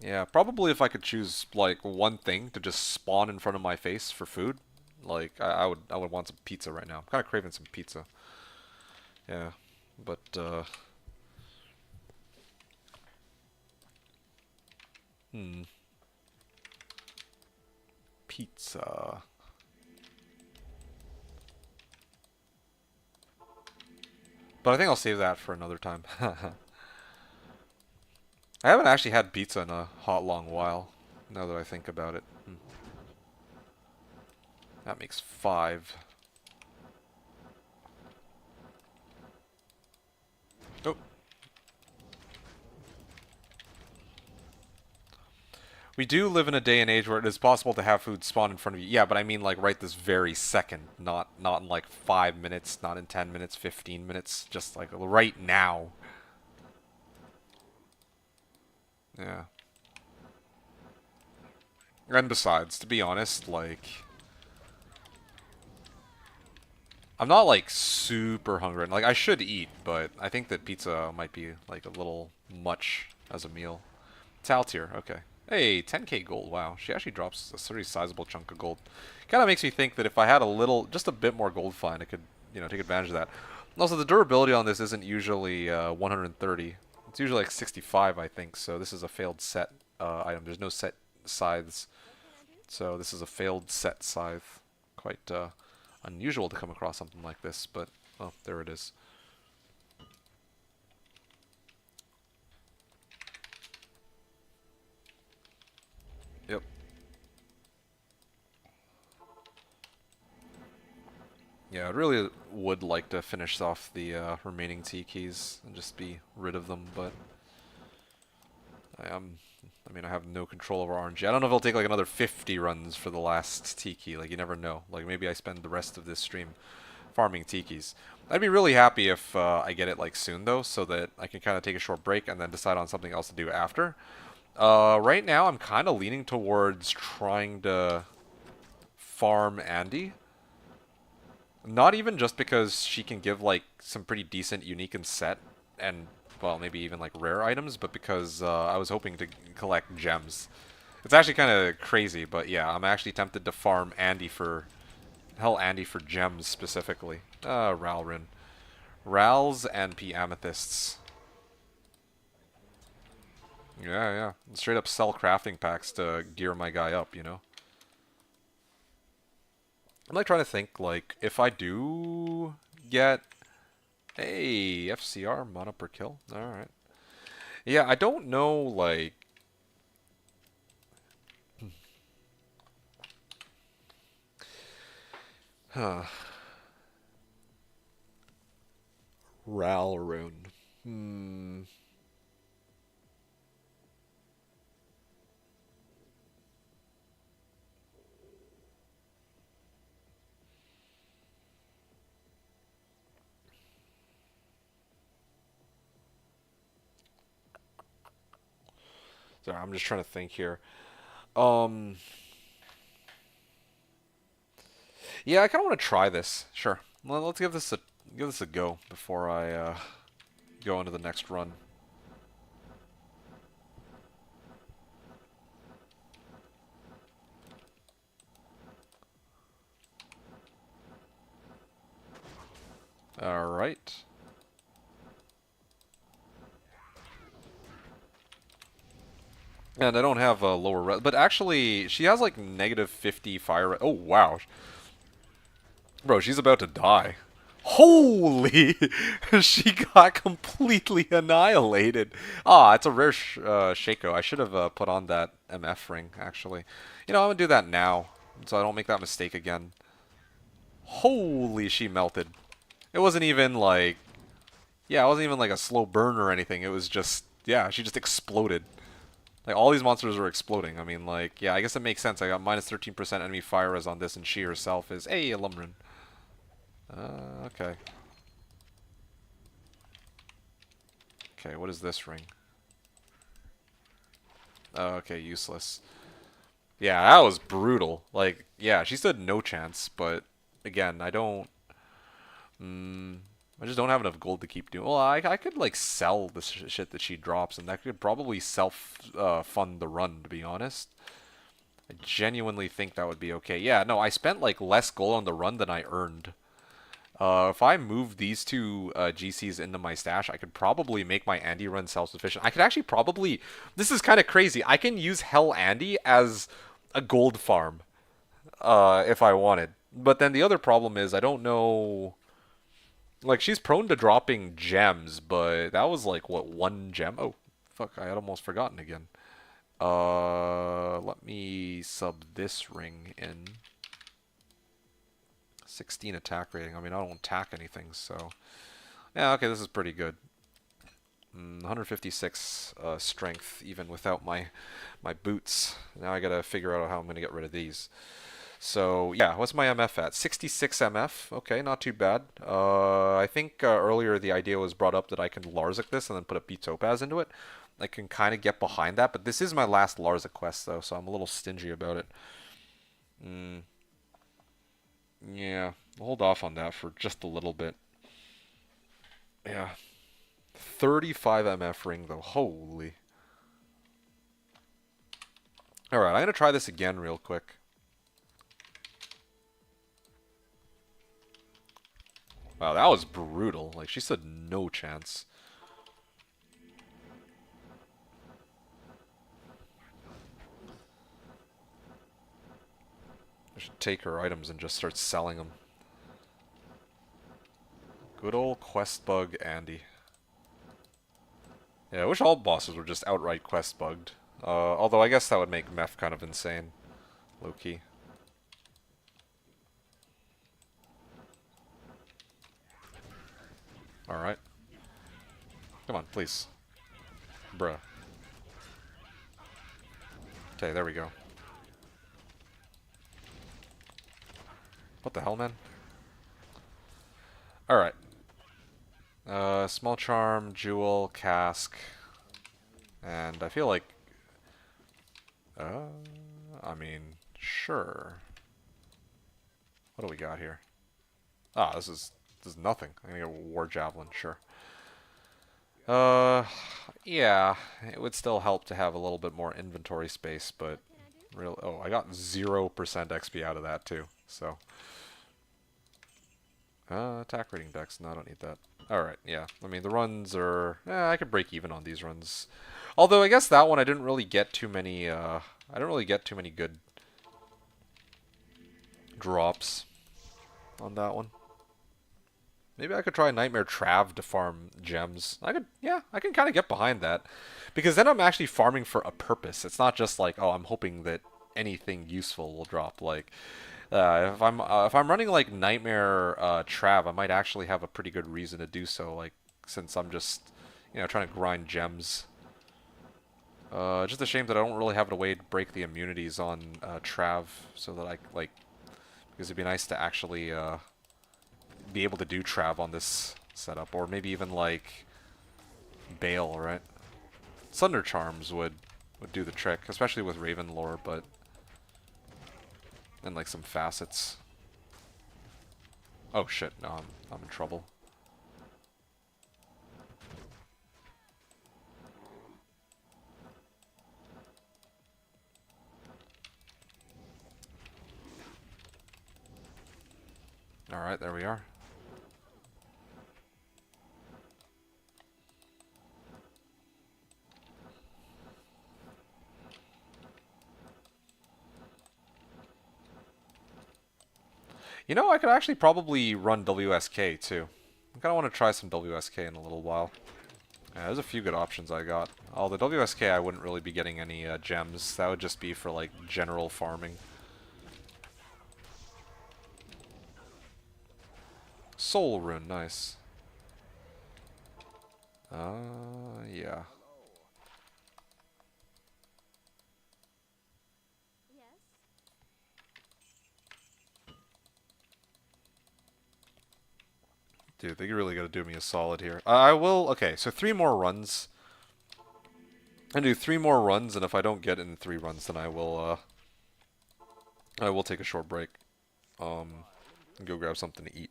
Yeah, probably if I could choose, like, one thing to just spawn in front of my face for food, like, I would want some pizza right now. I'm kind of craving some pizza. Yeah, but, Pizza. But I think I'll save that for another time. I haven't actually had pizza in a hot long while, now that I think about it. That makes 5. Oh. We do live in a day and age where it is possible to have food spawn in front of you. Yeah, but I mean like right this very second, not in like 5 minutes, not in 10 minutes, 15 minutes, just like right now. Yeah. And besides, to be honest, like, I'm not like super hungry. Like I should eat, but I think that pizza might be like a little much as a meal. Tal tier, okay. Hey, 10k gold, wow. She actually drops a pretty sizable chunk of gold. Kind of makes me think that if I had a little, just a bit more gold find, I could, you know, take advantage of that. Also, the durability on this isn't usually 130. It's usually like 65, I think, so this is a failed set item. There's no set scythes, so this is a failed set scythe. Quite unusual to come across something like this, but, well, there it is. Yep. Yeah, I really would like to finish off the remaining T-keys and just be rid of them, but I mean, I have no control over RNG. I don't know if it'll take like another 50 runs for the last T-key. Like, you never know. Like, maybe I spend the rest of this stream farming T-keys. I'd be really happy if I get it like soon though, so that I can kind of take a short break and then decide on something else to do after. Right now, I'm kind of leaning towards trying to farm Andy. Not even just because she can give like some pretty decent unique and set and well maybe even like rare items, but because I was hoping to collect gems. It's actually kind of crazy, but yeah, I'm actually tempted to farm Andy for Andy for gems specifically. Ralrin. Rals and P amethysts. Yeah, yeah. Straight up sell crafting packs to gear my guy up, you know? I'm like trying to think, like, if I do get... Hey, FCR, mana per kill. Alright. Yeah, I don't know, like... Huh. Ralrune. Hmm... Sorry, I'm just trying to think here. Um... Yeah, I kind of want to try this. Sure. Well, let's give this a go before I go into the next run. All right. And I don't have a lower but actually she has like negative 50 fire. Oh wow, bro, she's about to die. Holy! She got completely annihilated. Ah, it's a rare Shaco. I should have put on that MF ring, actually. You know, I'm going to do that now, so I don't make that mistake again. Holy, she melted. It wasn't even like... Yeah, it wasn't even like a slow burn or anything. It was just... Yeah, she just exploded. Like, all these monsters are exploding. I mean, like... Yeah, I guess it makes sense. I got minus 13% enemy fire res on this, and she herself is... Hey, a Lumrin. Okay. Okay, what is this ring? Okay, useless. Yeah, that was brutal. Like, yeah, she stood no chance, but again, I don't... I just don't have enough gold to keep doing... Well, I could, like, sell the shit that she drops, and that could probably self-fund the run, to be honest. I genuinely think that would be okay. Yeah, no, I spent, like, less gold on the run than I earned. If I move these two GCs into my stash, I could probably make my Andy run self-sufficient. I could actually probably... This is kind of crazy. I can use Hell Andy as a gold farm if I wanted. But then the other problem is I don't know... Like, she's prone to dropping gems, but that was like, what, one gem? Oh, fuck, I had almost forgotten again. Let me sub this ring in. 16 attack rating. I mean, I don't attack anything, so... Yeah, okay, this is pretty good. 156 strength, even without my boots. Now I gotta figure out how I'm gonna get rid of these. So, yeah, what's my MF at? 66 MF. Okay, not too bad. I think earlier the idea was brought up that I can Larzik this and then put a B Topaz into it. I can kind of get behind that, but this is my last Larzik quest, though, so I'm a little stingy about it. Yeah, I'll hold off on that for just a little bit. Yeah. 35 MF ring, though. Holy. Alright, I'm going to try this again real quick. Wow, that was brutal. Like, she stood no chance. I should take her items and just start selling them. Good old quest bug Andy. Yeah, I wish all bosses were just outright quest bugged. Although I guess that would make Meph kind of insane. Low-key. Alright. Come on, please. Bruh. Okay, there we go. What the hell, man? Alright. Small charm, jewel, cask. And I feel like... I mean, sure. What do we got here? Ah, this is nothing. I'm gonna go war javelin, sure. Yeah, it would still help to have a little bit more inventory space, but real. Oh, I got 0% XP out of that too. So, attack rating dex. No, I don't need that. All right, yeah. I mean, the runs are. I could break even on these runs. Although I guess that one I didn't really get too many. I don't really get too many good drops on that one. Maybe I could try Nightmare Trav to farm gems. Yeah, I can kind of get behind that. Because then I'm actually farming for a purpose. It's not just like, oh, I'm hoping that anything useful will drop. Like, if I'm running like Nightmare Trav, I might actually have a pretty good reason to do so. Like, since I'm just, trying to grind gems. Just a shame that I don't really have a way to break the immunities on Trav, so that because it'd be nice to actually be able to do Trav on this setup, or maybe even like Bale, right? Thunder Charms would do the trick, especially with Raven lore, but and like some facets. Oh shit! No, I'm in trouble. All right, there we are. I could actually probably run WSK too. I kind of want to try some WSK in a little while. Yeah, there's a few good options I got. Oh, the WSK I wouldn't really be getting any gems. That would just be for like general farming. Soul Rune, nice. Yeah. Dude, they really gotta do me a solid here. I will... Okay, so 3 more runs. I do 3 more runs, and if I don't get in 3 runs, then I will take a short break. And go grab something to eat.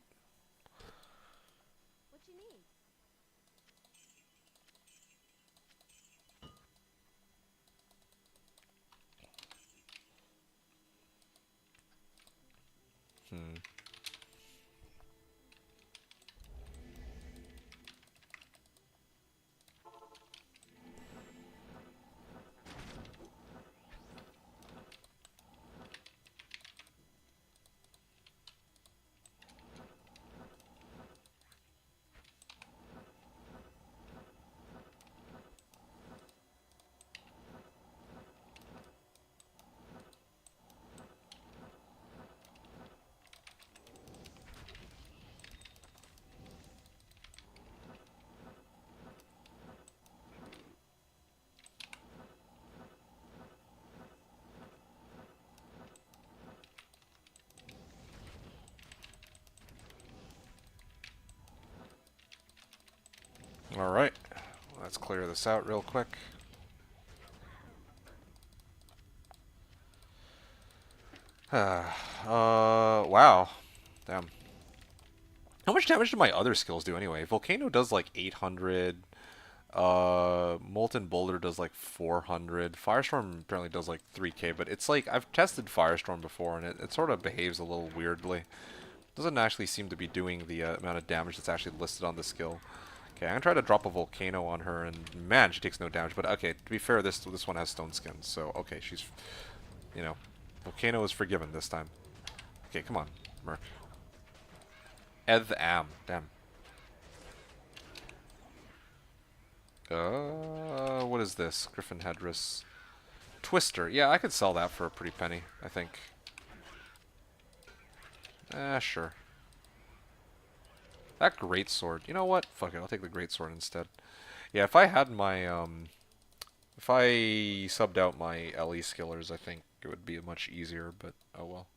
Alright, let's clear this out real quick. Wow. Damn. How much damage do my other skills do anyway? Volcano does like 800. Molten Boulder does like 400. Firestorm apparently does like 3k, but it's like, I've tested Firestorm before and it sort of behaves a little weirdly. Doesn't actually seem to be doing the amount of damage that's actually listed on the skill. Okay, I'm gonna try to drop a Volcano on her, and man, she takes no damage. But okay, to be fair, this one has Stone Skin, so okay, she's, Volcano is forgiven this time. Okay, come on, Merc. Eth Am, damn. What is this? Griffin Headdress. Twister. Yeah, I could sell that for a pretty penny, I think. Sure. That great sword. You know what? Fuck it. I'll take the great sword instead. Yeah, if I had my if I subbed out my LE skillers, I think it would be much easier. But oh well.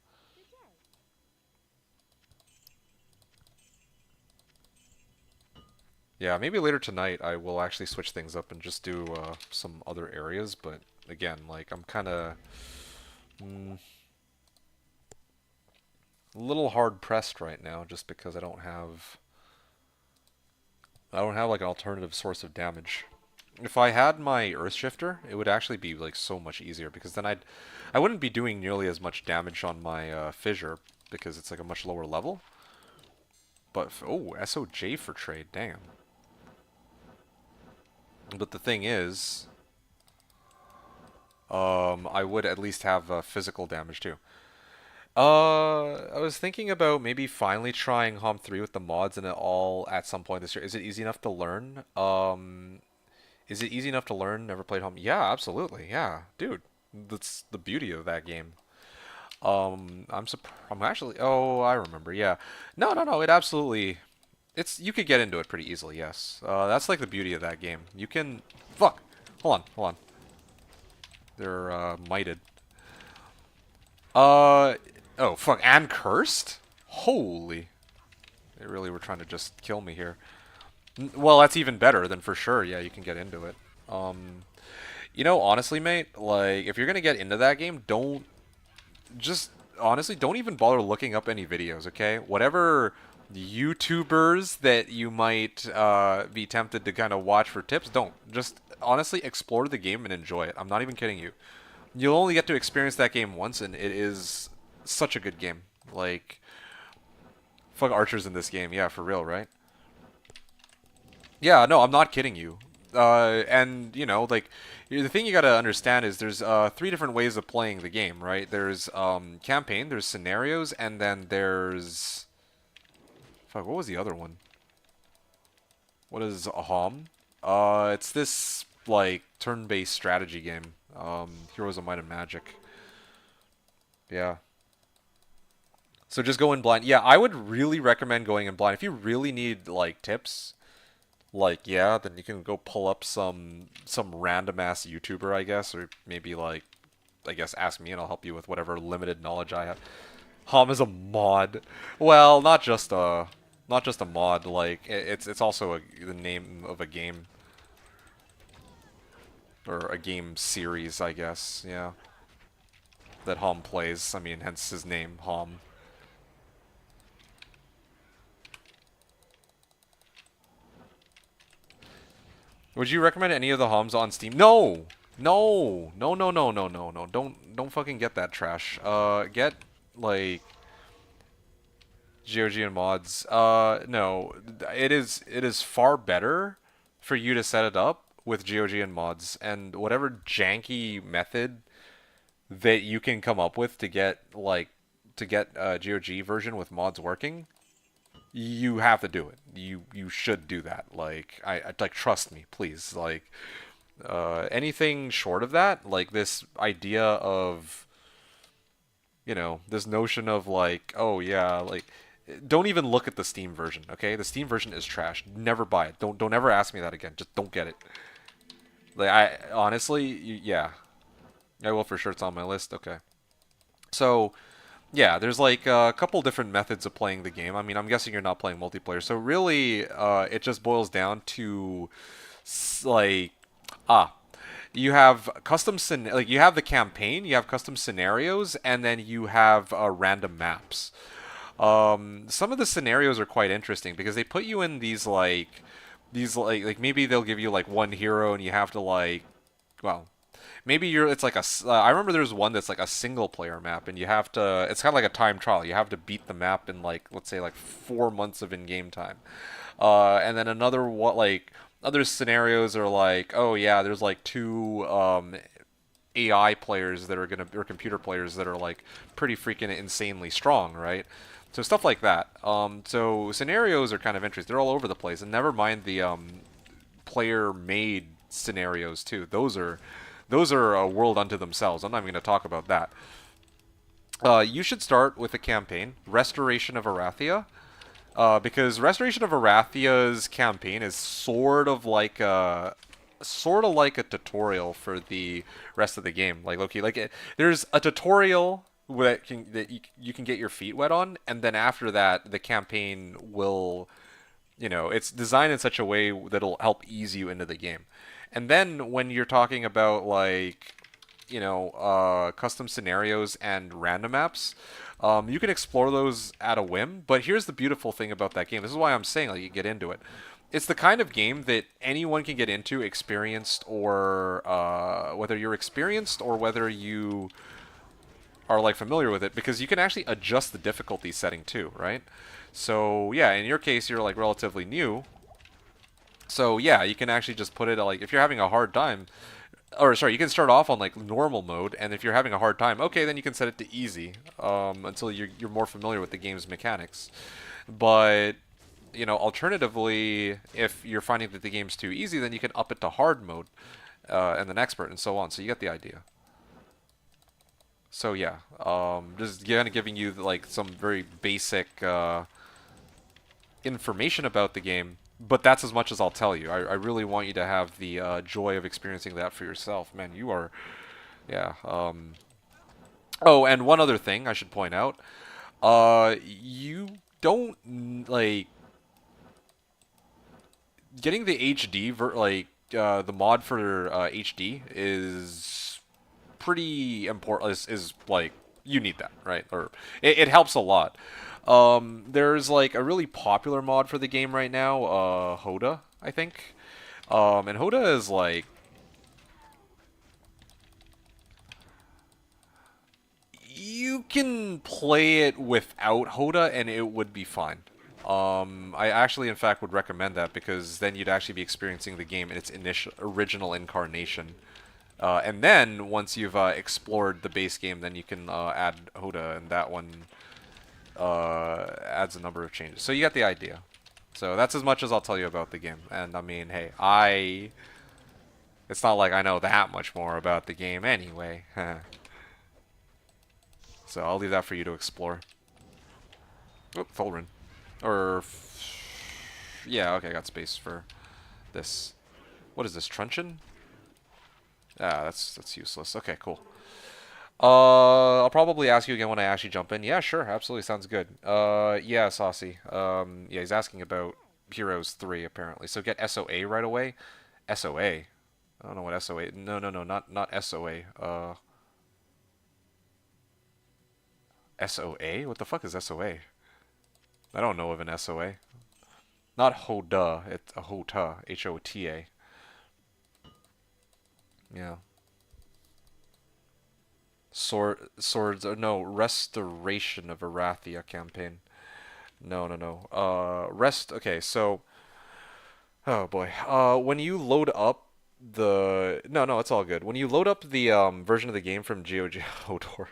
Yeah, maybe later tonight I will actually switch things up and just do some other areas. But again, like I'm kind of a little hard pressed right now, just because I don't have like an alternative source of damage. If I had my Earth Shifter, it would actually be like so much easier because then I wouldn't be doing nearly as much damage on my Fissure because it's like a much lower level. But oh, SOJ for trade, damn. But the thing is, I would at least have physical damage too. I was thinking about maybe finally trying HOM 3 with the mods and it all at some point this year. Is it easy enough to learn? Is it easy enough to learn? Never played HOM? Yeah, absolutely. Yeah, dude. That's the beauty of that game. I'm actually. Oh, I remember. Yeah. No, no, no. It absolutely. It's you could get into it pretty easily. Yes. That's like the beauty of that game. You can. Fuck. Hold on. Hold on. They're mighted. Oh, fuck. And cursed? Holy. They really were trying to just kill me here. Well, that's even better than for sure. Yeah, you can get into it. You know, honestly, mate, like, if you're gonna get into that game, don't... Just, honestly, don't even bother looking up any videos, okay? Whatever YouTubers that you might be tempted to kind of watch for tips, don't. Just, honestly, explore the game and enjoy it. I'm not even kidding you. You'll only get to experience that game once, and it is such a good game. Like, fuck archers in this game. Yeah, for real, right? Yeah, no, I'm not kidding you. And, you know, like, the thing you gotta understand is there's three different ways of playing the game, right? There's campaign, there's scenarios, and then there's... Fuck, what was the other one? What is Ahom? It's this, like, turn-based strategy game. Heroes of Might and Magic. Yeah. So just go in blind. Yeah, I would really recommend going in blind. If you really need, like, tips, like, yeah, then you can go pull up some random-ass YouTuber, I guess, or maybe, like, I guess ask me and I'll help you with whatever limited knowledge I have. Hom is a mod. Well, not just a mod, like, it's also the name of a game. Or a game series, I guess, yeah. That Hom plays, I mean, hence his name, Hom. Would you recommend any of the Homs on Steam? No! No! No, no, no, no, no, no. Don't fucking get that trash. Get, like... GOG and mods. No. It is far better for you to set it up with GOG and mods. And whatever janky method that you can come up with to get, like, a GOG version with mods working, you have to do it. You should do that. Like, I like, trust me, please. Like, anything short of that, like this idea of, you know, this notion of like, oh yeah, like, don't even look at the Steam version, okay? The Steam version is trash. Never buy it. Don't ever ask me that again. Just don't get it. Like, I honestly, yeah, I will for sure. It's on my list. Okay, so. Yeah, there's like a couple different methods of playing the game. I mean, I'm guessing you're not playing multiplayer. So really, it just boils down to like, you have like you have the campaign, you have custom scenarios, and then you have random maps. Some of the scenarios are quite interesting because they put you in these like maybe they'll give you like one hero and you have to like, well, maybe it's like I remember there's one that's like a single player map and you have to, it's kind of like a time trial. You have to beat the map in like, let's say like 4 months of in-game time. And then other scenarios are like, oh yeah, there's like two AI players that are or computer players that are like pretty freaking insanely strong, right? So stuff like that. So scenarios are kind of interesting. They're all over the place, and never mind the player-made scenarios too. Those are a world unto themselves. I'm not even going to talk about that. You should start with a campaign, Restoration of Arathia. Because Restoration of Arathia's campaign is sort of like a tutorial for the rest of the game. Like Loki, there's a tutorial that you can get your feet wet on, and then after that, the campaign will, it's designed in such a way that'll help ease you into the game. And then when you're talking about like custom scenarios and random maps. You can explore those at a whim, but here's the beautiful thing about that game. This is why I'm saying like you get into it. It's the kind of game that anyone can get into, experienced or whether you're experienced or whether you are like familiar with it, because you can actually adjust the difficulty setting too, right? So yeah, in your case, you're like relatively new. So yeah, you can actually just put it like if you're having a hard time, or sorry, you can start off on like normal mode, and if you're having a hard time, okay, then you can set it to easy until you're more familiar with the game's mechanics. But alternatively, if you're finding that the game's too easy, then you can up it to hard mode and then expert and so on. So you get the idea. So yeah, just kind of giving you like some very basic information about the game, but that's as much as I'll tell you. I really want you to have the joy of experiencing that for yourself. Man, you are, yeah. Oh, and one other thing I should point out. You don't, like, getting the the mod for HD is pretty important, is like, you need that, right? Or it helps a lot. There's like a really popular mod for the game right now, Hoda, I think. And Hoda is like, you can play it without Hoda and it would be fine. I actually, in fact, would recommend that because then you'd actually be experiencing the game in its original incarnation. And then once you've explored the base game, then you can add Hoda, and that one adds a number of changes. So you get the idea. So that's as much as I'll tell you about the game. And I mean, hey, it's not like I know that much more about the game anyway. So I'll leave that for you to explore. Oh, Fulrin. Or, yeah, okay, I got space for this. What is this, Truncheon? Ah, that's useless. Okay, cool. I'll probably ask you again when I actually jump in. Yeah, sure, absolutely, sounds good. Yeah, Saucy. Yeah, he's asking about Heroes 3, apparently. So get SOA right away. SOA? I don't know what SOA... No, not SOA. SOA? What the fuck is SOA? I don't know of an SOA. Not Hoda, it's a Hota. Hota. Yeah. Swords, no, Restoration of Arathia campaign. No. Okay, so, oh boy. When you load up no, it's all good. When you load up the version of the game from GOG, Hodor.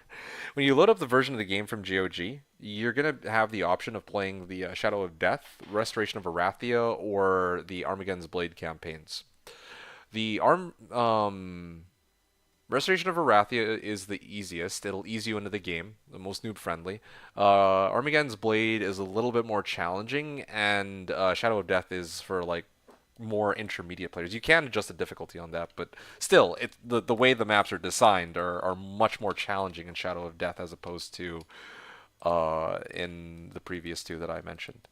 When you load up the version of the game from GOG, you're gonna have the option of playing the Shadow of Death, Restoration of Arathia, or the Armageddon's Blade campaigns. The Restoration of Arathia is the easiest. It'll ease you into the game, the most noob friendly. Armageddon's Blade is a little bit more challenging, and Shadow of Death is for like more intermediate players. You can adjust the difficulty on that, but still, the way the maps are designed are much more challenging in Shadow of Death as opposed to in the previous two that I mentioned.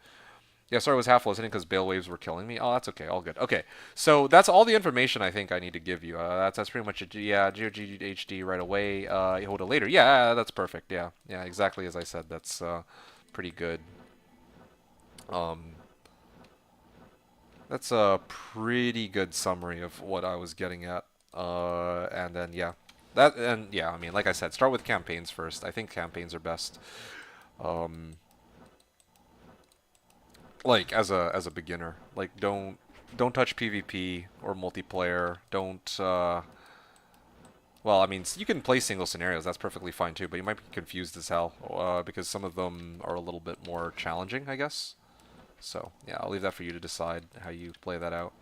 Yeah, sorry, I was half listening because Bale waves were killing me. Oh, that's okay, all good. Okay, so that's all the information I think I need to give you. That's pretty much it. Yeah, GOG HD right away. Hold it later. Yeah, that's perfect. Yeah, exactly as I said. That's pretty good. Um, that's a pretty good summary of what I was getting at. And then yeah, I mean, like I said, start with campaigns first. I think campaigns are best. Um, like as a beginner, like don't touch PvP or multiplayer. Don't well, I mean, you can play single scenarios. That's perfectly fine too, but you might be confused as hell because some of them are a little bit more challenging, I guess. So yeah, I'll leave that for you to decide how you play that out.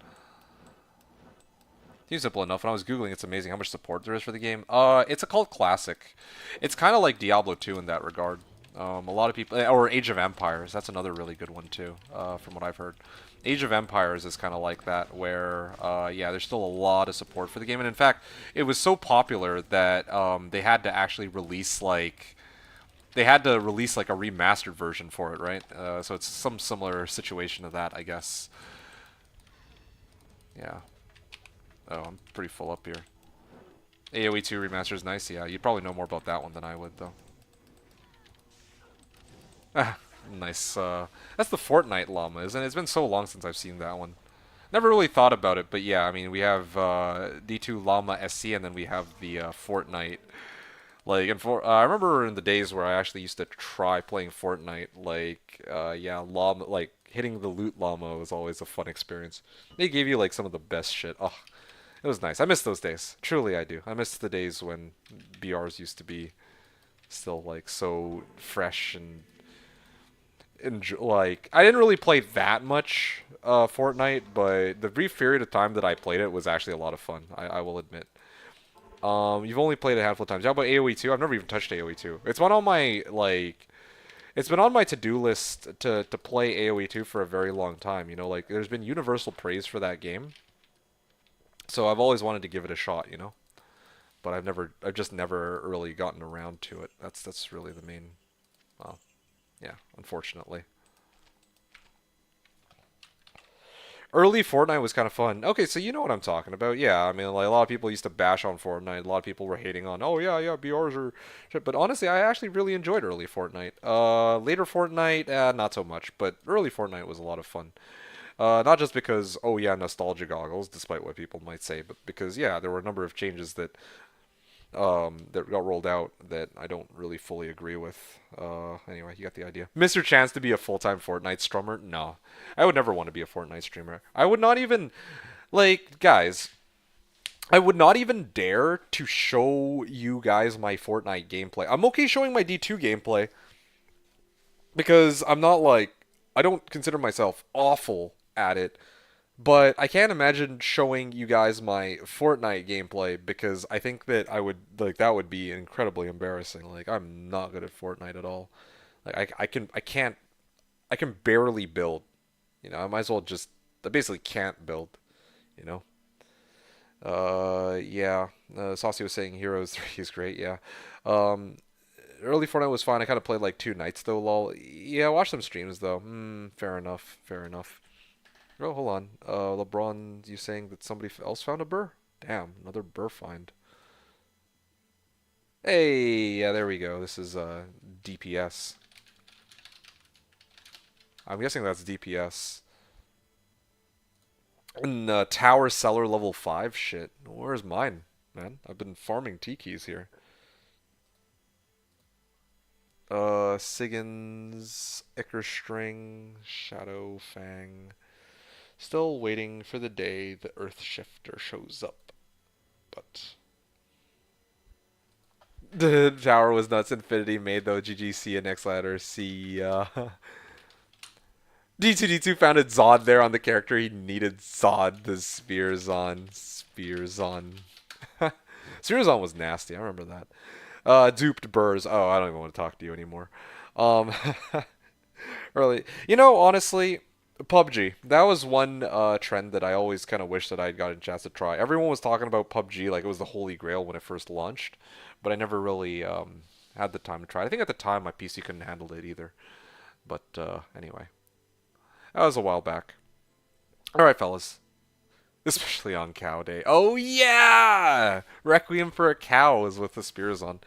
Seems simple enough. When I was googling, it's amazing how much support there is for the game. It's a cult classic. It's kind of like Diablo 2 in that regard. A lot of people, or Age of Empires. That's another really good one too, from what I've heard. Age of Empires is kind of like that, where yeah, there's still a lot of support for the game, and in fact, it was so popular that they had to actually release like a remastered version for it, right? So it's some similar situation to that, I guess. Yeah. Oh, I'm pretty full up here. AoE 2 remaster is nice. Yeah, you'd probably know more about that one than I would, though. Ah, nice. That's the Fortnite llama, isn't it? It's been so long since I've seen that one. Never really thought about it, but yeah, I mean, we have D2 Llama SC, and then we have the Fortnite. Like, and I remember in the days where I actually used to try playing Fortnite. Like, yeah, llama, like hitting the loot llama was always a fun experience. They gave you like some of the best shit. Oh, it was nice. I miss those days. Truly, I do. I miss the days when BRs used to be still like so fresh and like I didn't really play that much Fortnite, but the brief period of time that I played it was actually a lot of fun. I will admit. You've only played it a handful of times. How about AoE 2? I've never even touched AoE 2. It's been on my it's been on my to-do list to play AoE 2 for a very long time. You know, like there's been universal praise for that game, so I've always wanted to give it a shot. You know, but I've just never really gotten around to it. That's really the main, well, yeah, unfortunately. Early Fortnite was kind of fun. Okay, so you know what I'm talking about. Yeah, I mean, like a lot of people used to bash on Fortnite. A lot of people were hating on, oh yeah, yeah, BRs are shit. But honestly, I actually really enjoyed early Fortnite. Later Fortnite, not so much. But early Fortnite was a lot of fun. Not just because, oh yeah, nostalgia goggles, despite what people might say, but because yeah, there were a number of changes that got rolled out that I don't really fully agree with. Anyway, you got the idea. Mr. Chance to be a full-time Fortnite streamer? No. I would never want to be a Fortnite streamer. I would not even, like, guys, I would not even dare to show you guys my Fortnite gameplay. I'm okay showing my D2 gameplay because I'm not like, I don't consider myself awful at it. But I can't imagine showing you guys my Fortnite gameplay because I think that I would like that would be incredibly embarrassing. Like I'm not good at Fortnite at all. Like I can barely build. You know, I might as well just I basically can't build, you know. Yeah. Saucy was saying Heroes 3 is great, yeah. Um Early Fortnite was fine. I kind of played like two nights though, lol. Yeah, watch some streams though. Fair enough. Fair enough. Oh, hold on. LeBron, you saying that somebody else found a burr? Damn, another burr find. Hey, yeah, there we go. This is DPS. I'm guessing that's DPS. And Tower Cellar level 5 shit. Where's mine, man? I've been farming T-keys here. Siggins, Icar String, Shadow Fang. Still waiting for the day the Earth Shifter shows up. But the tower was nuts. Infinity made though. GGC and next ladder. See. D2D2 founded Zod there on the character. He needed Zod. The Spears on. Spears on. Spears on was nasty. I remember that. Duped burrs. Oh, I don't even want to talk to you anymore. Um, Early. You know, honestly, PUBG. That was one trend that I always kind of wish that I'd gotten a chance to try. Everyone was talking about PUBG like it was the holy grail when it first launched, but I never really had the time to try it. I think at the time my PC couldn't handle it either. But anyway, that was a while back. All right, fellas. Especially on Cow Day. Oh yeah! Requiem for a Cow is with the spears on.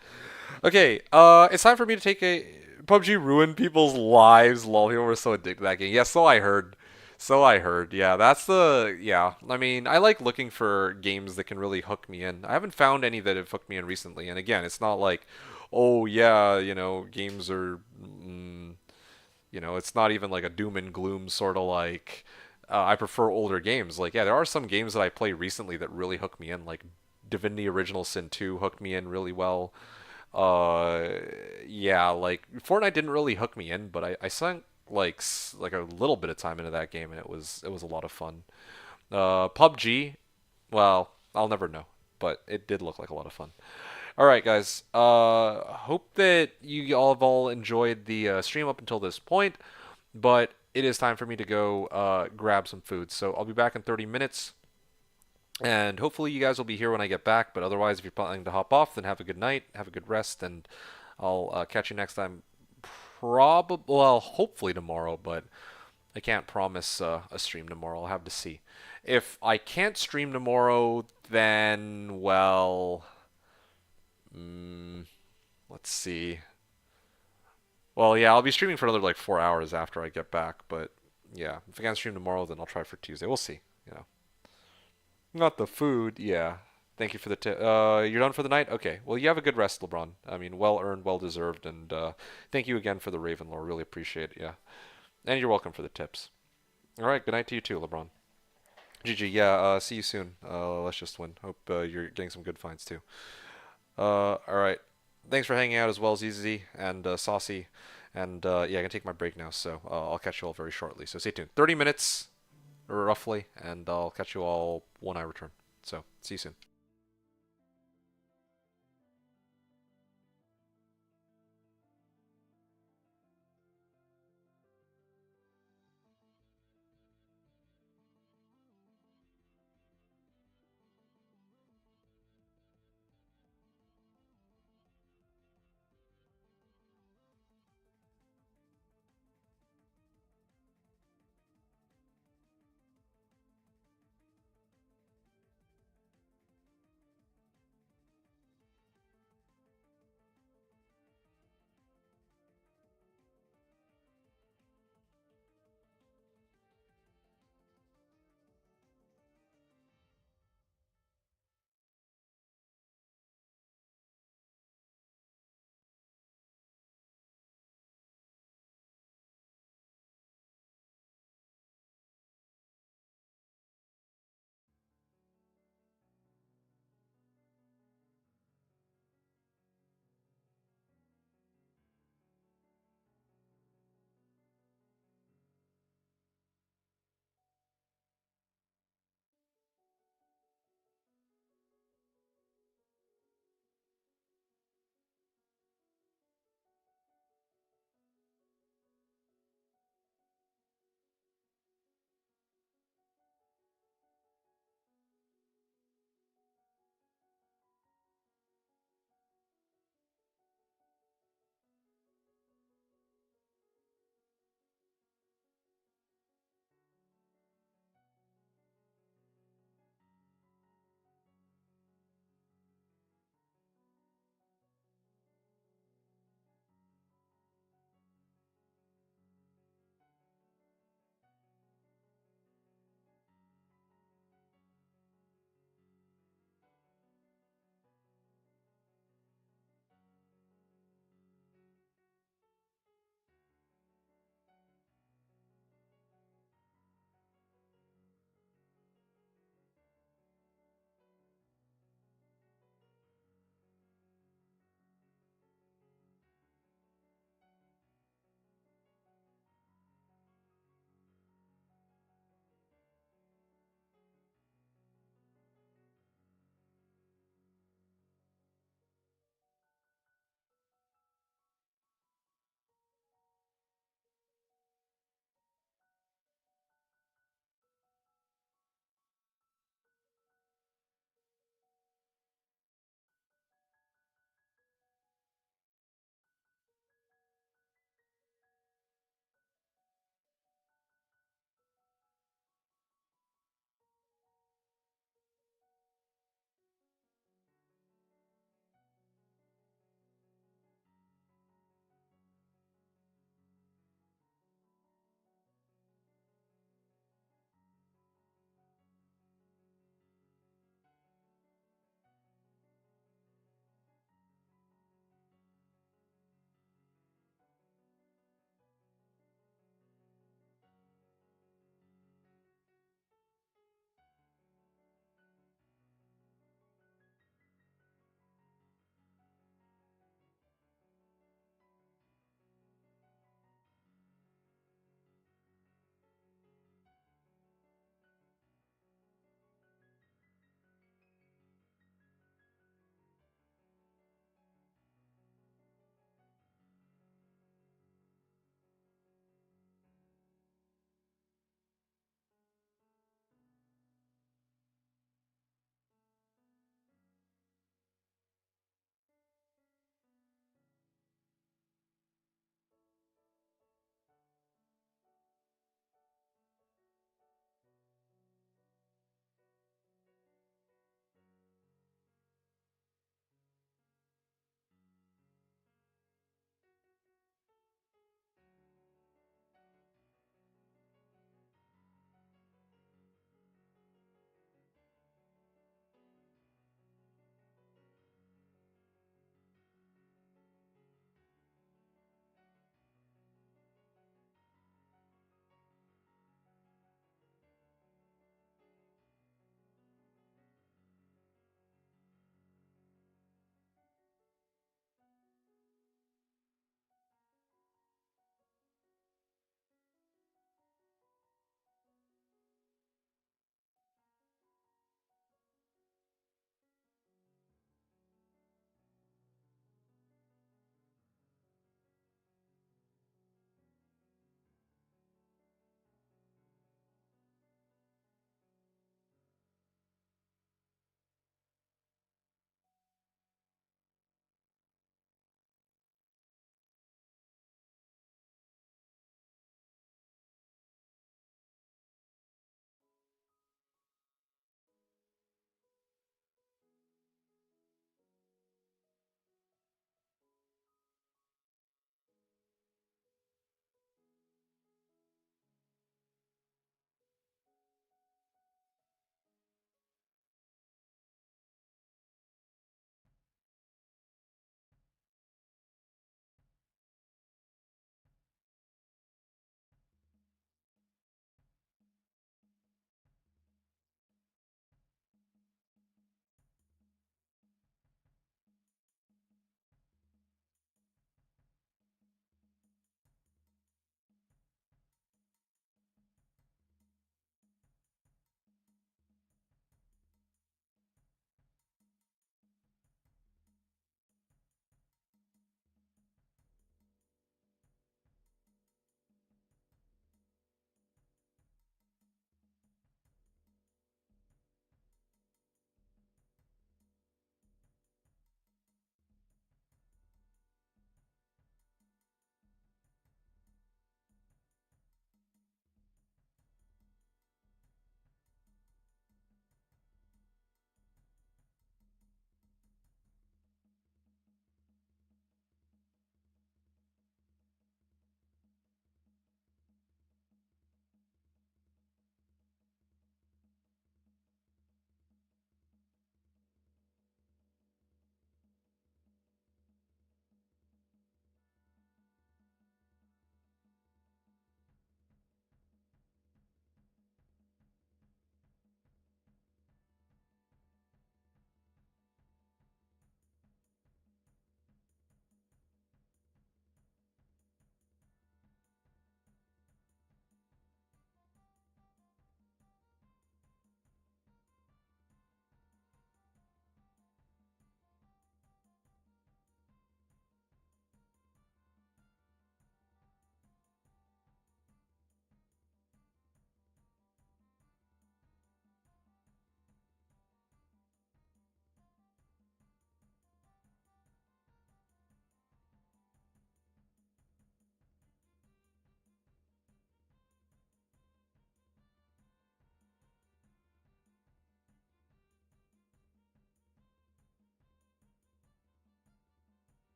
Okay, it's time for me to take a PUBG ruined people's lives. Lol, people were so addicted to that game. Yeah, so I heard. So I heard. Yeah, that's the yeah. I mean, I like looking for games that can really hook me in. I haven't found any that have hooked me in recently. And again, it's not like, oh yeah, you know, games are, you know, it's not even like a doom and gloom sort of like. I prefer older games. Like, yeah, there are some games that I played recently that really hook me in. Like, Divinity Original Sin 2 hooked me in really well. Uh, yeah, like Fortnite didn't really hook me in, but I sunk like a little bit of time into that game, and it was a lot of fun. PUBG, well, I'll never know, but it did look like a lot of fun. All right, guys. Hope that you all have all enjoyed the stream up until this point, but it is time for me to go grab some food. So I'll be back in 30 minutes, and hopefully you guys will be here when I get back. But otherwise, if you're planning to hop off, then have a good night, have a good rest, and I'll catch you next time. Probably, well, hopefully tomorrow, but I can't promise a stream tomorrow. I'll have to see. If I can't stream tomorrow, then, well, mm, let's see. Well, yeah, I'll be streaming for another like 4 hours after I get back, but yeah, if I can't stream tomorrow, then I'll try for Tuesday. We'll see. You know, not the food. Yeah. Thank you for the tip. You're done for the night? Okay. Well, you have a good rest, LeBron. I mean, well earned, well deserved, and thank you again for the Raven lore. Really appreciate it. Yeah. And you're welcome for the tips. All right. Good night to you too, LeBron. GG. Yeah. See you soon. Let's just win. Hope you're getting some good finds too. All right. Thanks for hanging out as well, ZZ and Saucy. And yeah, I can take my break now, so I'll catch you all very shortly. So stay tuned. 30 minutes, roughly, and I'll catch you all when I return. So see you soon.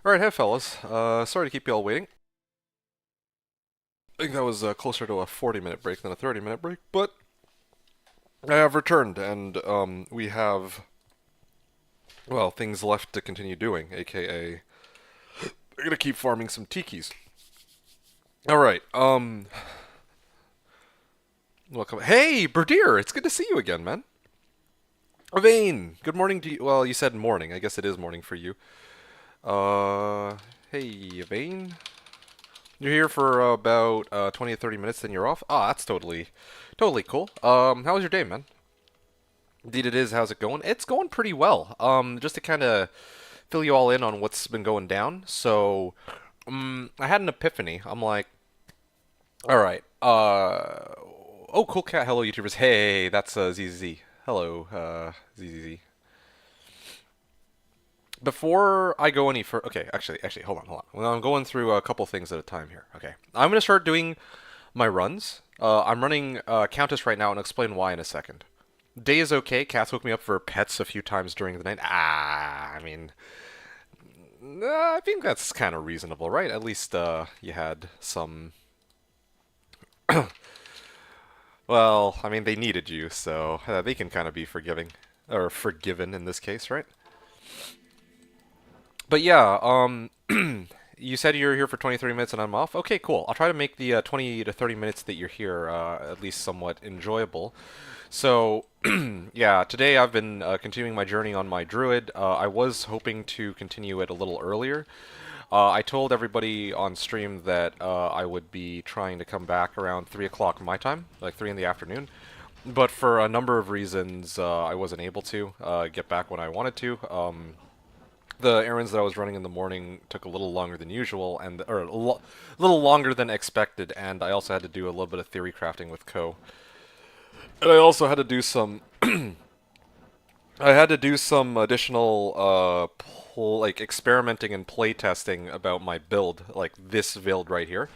Alright, hey fellas. Sorry to keep you all waiting. I think that was closer to a 40-minute break than a 30-minute break, but I have returned, and we have, well, things left to continue doing, aka I'm gonna keep farming some tikis. Alright, welcome. Hey, Berdier, it's good to see you again, man. Vane, good morning to you. Well, you said morning. I guess it is morning for you. Uh, hey, Vane. You're here for about 20 to 30 minutes, then you're off? Ah, that's totally cool. How was your day, man? Indeed it is. How's it going? It's going pretty well. Just to kind of fill you all in on what's been going down. So, I had an epiphany. I'm like, all right. Oh, cool cat. Hello, YouTubers. Hey, that's ZZZ. Hello, ZZZ. Before I go any further, okay, actually, hold on. Well, I'm going through a couple things at a time here. Okay, I'm gonna start doing my runs. I'm running Countess right now, and I'll explain why in a second. Day is okay. Cats woke me up for pets a few times during the night. I mean, I think that's kind of reasonable, right? At least you had some. Well, I mean, they needed you, so they can kind of be forgiving or forgiven in this case, right? But yeah, you said you're here for 20, 30 minutes and I'm off? Okay, cool. I'll try to make the 20 to 30 minutes that you're here at least somewhat enjoyable. So, yeah, today I've been continuing my journey on my Druid. I was hoping to continue it a little earlier. I told everybody on stream that I would be trying to come back around 3 o'clock my time, like 3 in the afternoon. But for a number of reasons, I wasn't able to get back when I wanted to. The errands that I was running in the morning took a little longer than usual, or little longer than expected, and I also had to do a little bit of theory crafting with Co. And I also had to do some, I had to do some additional, like experimenting and play testing about my build, like this build right here.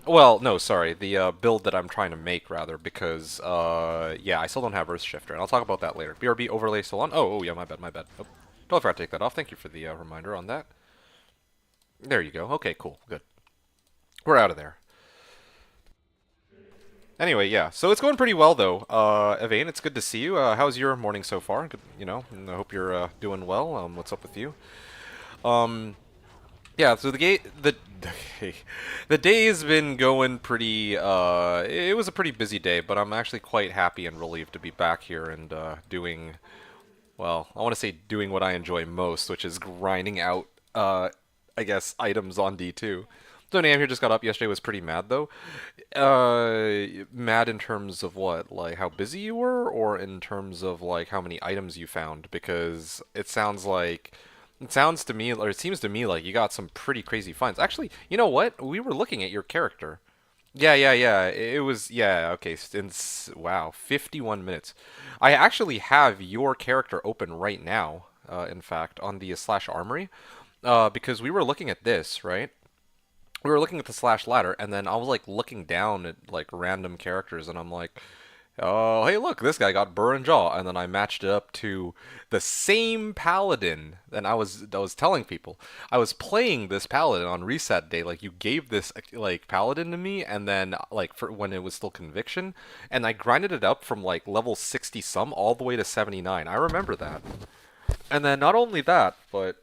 Well, no, sorry, the build that I'm trying to make, rather, because, yeah, I still don't have Earth Shifter, and I'll talk about that later. BRB overlay still on? Oh, yeah, my bad. Oh, don't forget to take that off. Thank you for the reminder on that. There you go. Okay, cool, good. We're out of there. Anyway, yeah, so it's going pretty well, though. Evane, it's good to see you. How's your morning so far? Good, you know, and I hope you're doing well. What's up with you? Um, Yeah, so the day's been going pretty it was a pretty busy day, but I'm actually quite happy and relieved to be back here and doing, well, I want to say doing what I enjoy most, which is grinding out I guess items on D2. So Nam here just got up yesterday, was pretty mad though. Mad in terms of what? Like how busy you were, or in terms of like how many items you found? Because it sounds to me, or it seems to me like you got some pretty crazy finds. Actually, you know what? We were looking at your character. Yeah. It was, yeah, okay. Wow, 51 minutes. I actually have your character open right now, in fact, on the Slash Armory, because we were looking at this, right? We were looking at the Slash ladder, and then I was like looking down at like random characters, and I'm like, oh, hey, look, this guy got Burr and Jaw, and then I matched it up to the same paladin. And I was telling people I was playing this paladin on reset day. Like you gave this like paladin to me, and then like for when it was still conviction, and I grinded it up from like level 60 some all the way to 79. I remember that. And then not only that, but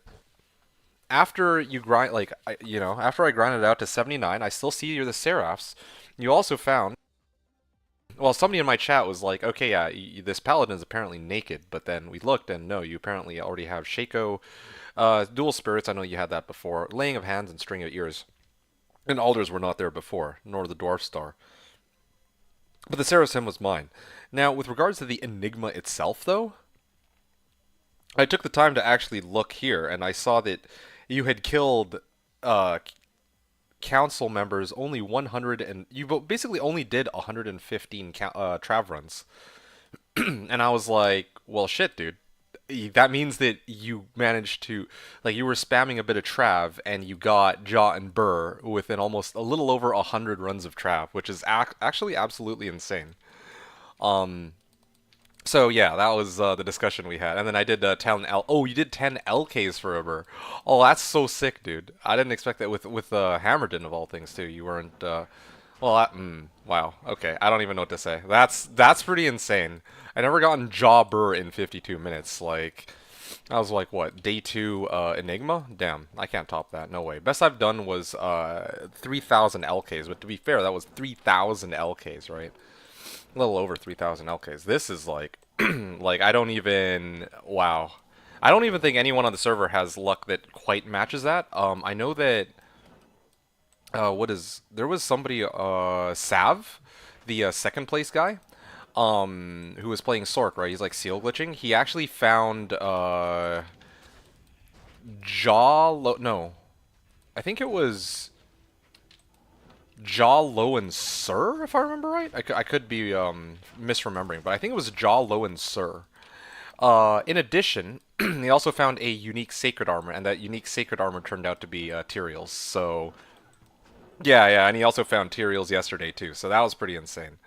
after you grind like after I grinded it out to 79, I still see you're the Seraphs. You also found, well, somebody in my chat was like, okay, yeah, this paladin is apparently naked, but then we looked and no, you apparently already have Shaco, dual spirits, I know you had that before, laying of hands and string of ears. And alders were not there before, nor the dwarf star. But the Saracen was mine. Now, with regards to the enigma itself, though, I took the time to actually look here, and I saw that you had killed council members only 100, and you basically only did 115 trav runs. And I was like, well, shit, dude. That means that you managed to, like, you were spamming a bit of trav, and you got Jaw and Burr within almost a little over 100 runs of trav, which is actually absolutely insane. Um, So yeah, that was the discussion we had, and then I did 10 L. Oh, you did 10 LKs for Uber. Oh, that's so sick, dude. I didn't expect that with Hammerden of all things too. You weren't. Well, wow. Okay, I don't even know what to say. That's pretty insane. I never gotten Jobber in 52 minutes. Like, I was like, what, day two Enigma? Damn, I can't top that. No way. Best I've done was 3,000 LKs, but to be fair, that was 3,000 LKs, right? A little over 3,000 LKs. This is like, like I don't even, wow. I don't even think anyone on the server has luck that quite matches that. I know that, there was somebody, Sav, the second place guy, who was playing Sork, right? He's like seal glitching. He actually found, no, I think it was Jaw Low and Sir, if I remember right. I could be misremembering, but I think it was Jaw Low and Sir. In addition, he also found a unique sacred armor, and that unique sacred armor turned out to be Tyrael's. So, yeah, yeah, and he also found Tyrael's yesterday too. So that was pretty insane.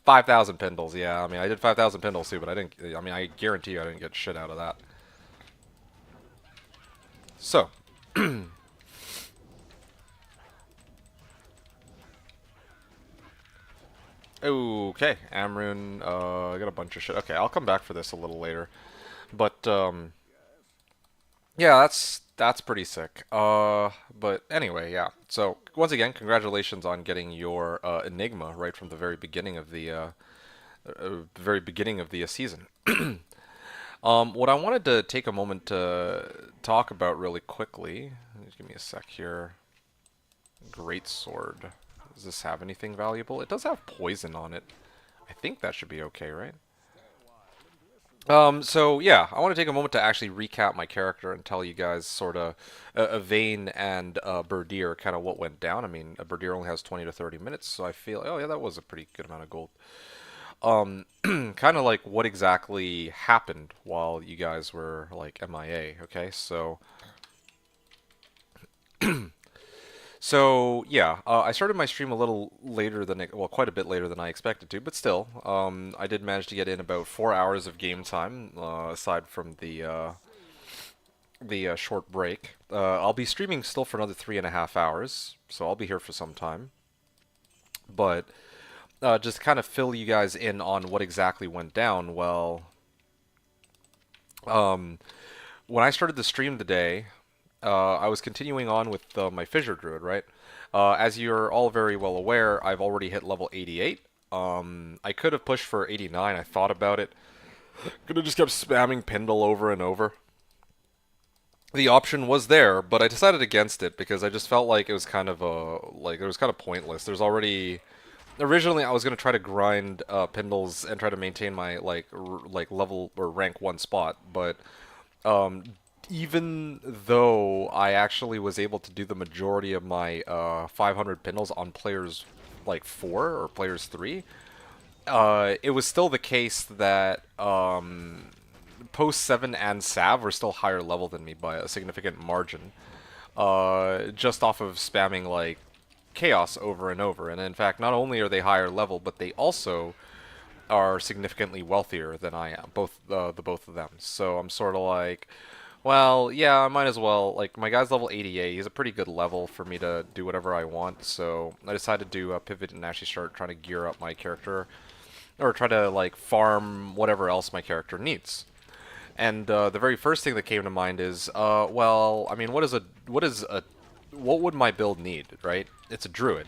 5,000 Pindles, yeah. I mean, I did 5,000 Pindles too, but I didn't. I mean, I guarantee you, I didn't get shit out of that. So, okay, Amrun, I got a bunch of shit. Okay, I'll come back for this a little later. But yeah, that's pretty sick. But anyway, yeah. So once again, congratulations on getting your Enigma right from the very beginning of the season. What I wanted to take a moment to talk about really quickly. Just give me a sec here. Great sword. Does this have anything valuable? It does have poison on it. I think that should be okay, right? So yeah, I want to take a moment to actually recap my character and tell you guys sort of Vayne and Birdier kind of what went down. I mean, a Birdier only has 20 to 30 minutes, so I feel, oh yeah, that was a pretty good amount of gold. Kind of like what exactly happened while you guys were like MIA, okay? So yeah, I started my stream a little later than well, quite a bit later than I expected to, but still, I did manage to get in about 4 hours of game time, aside from the short break. I'll be streaming still for another 3.5 hours, so I'll be here for some time. But just kind of fill you guys in on what exactly went down. Well, um, when I started the stream today, I was continuing on with my Fissure Druid, right? As you're all very well aware, I've already hit level 88. I could have pushed for 89. I thought about it. Could have just kept spamming Pindle over and over. The option was there, but I decided against it because I just felt like it was kind of it was kind of pointless. There's already originally I was gonna try to grind Pindles and try to maintain my like level or rank one spot, but um, even though I actually was able to do the majority of my 500 Pindles on players like 4 or players 3, it was still the case that Post 7 and Sav were still higher level than me by a significant margin, just off of spamming like Chaos over and over. And in fact, not only are they higher level, but they also are significantly wealthier than I am, both the both of them. So I'm sort of like, well, yeah, I might as well. Like, my guy's level 88. He's a pretty good level for me to do whatever I want. So I decided to pivot and actually start trying to gear up my character, or try to like farm whatever else my character needs. And the very first thing that came to mind is, well, I mean, what would my build need, right? It's a druid.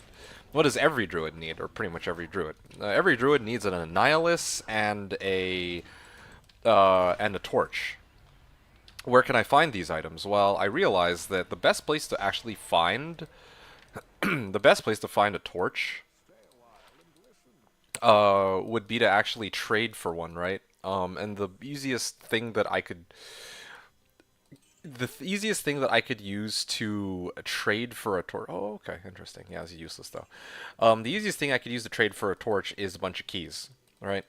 What does every druid need, or pretty much every druid? Every druid needs an Annihilus and a torch. Where can I find these items? Well, I realized that the best place to actually find the best place to find a torch would be to actually trade for one, right? And the easiest thing that I could easiest thing that I could use to trade for a torch. Oh, okay, interesting. Yeah, it's useless though. The easiest thing I could use to trade for a torch is a bunch of keys. All right.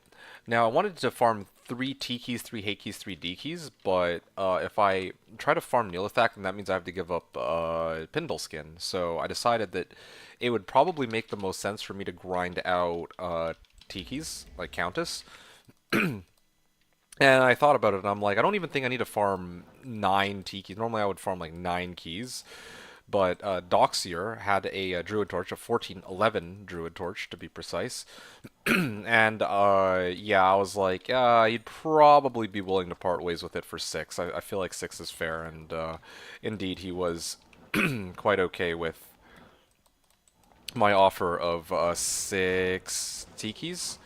Now I wanted to farm 3 T keys, 3 hate keys, 3 D keys, but if I try to farm Neolithak, then that means I have to give up Pindle skin. So I decided that it would probably make the most sense for me to grind out T keys, like Countess. And I thought about it, and I'm like, I don't even think I need to farm 9 T keys. Normally, I would farm like 9 keys, but Doxier had a Druid torch, a 1411 Druid torch to be precise. And yeah, I was like, you'd probably be willing to part ways with it for 6. I feel like 6 is fair, and indeed, he was quite okay with my offer of 6 Tikis.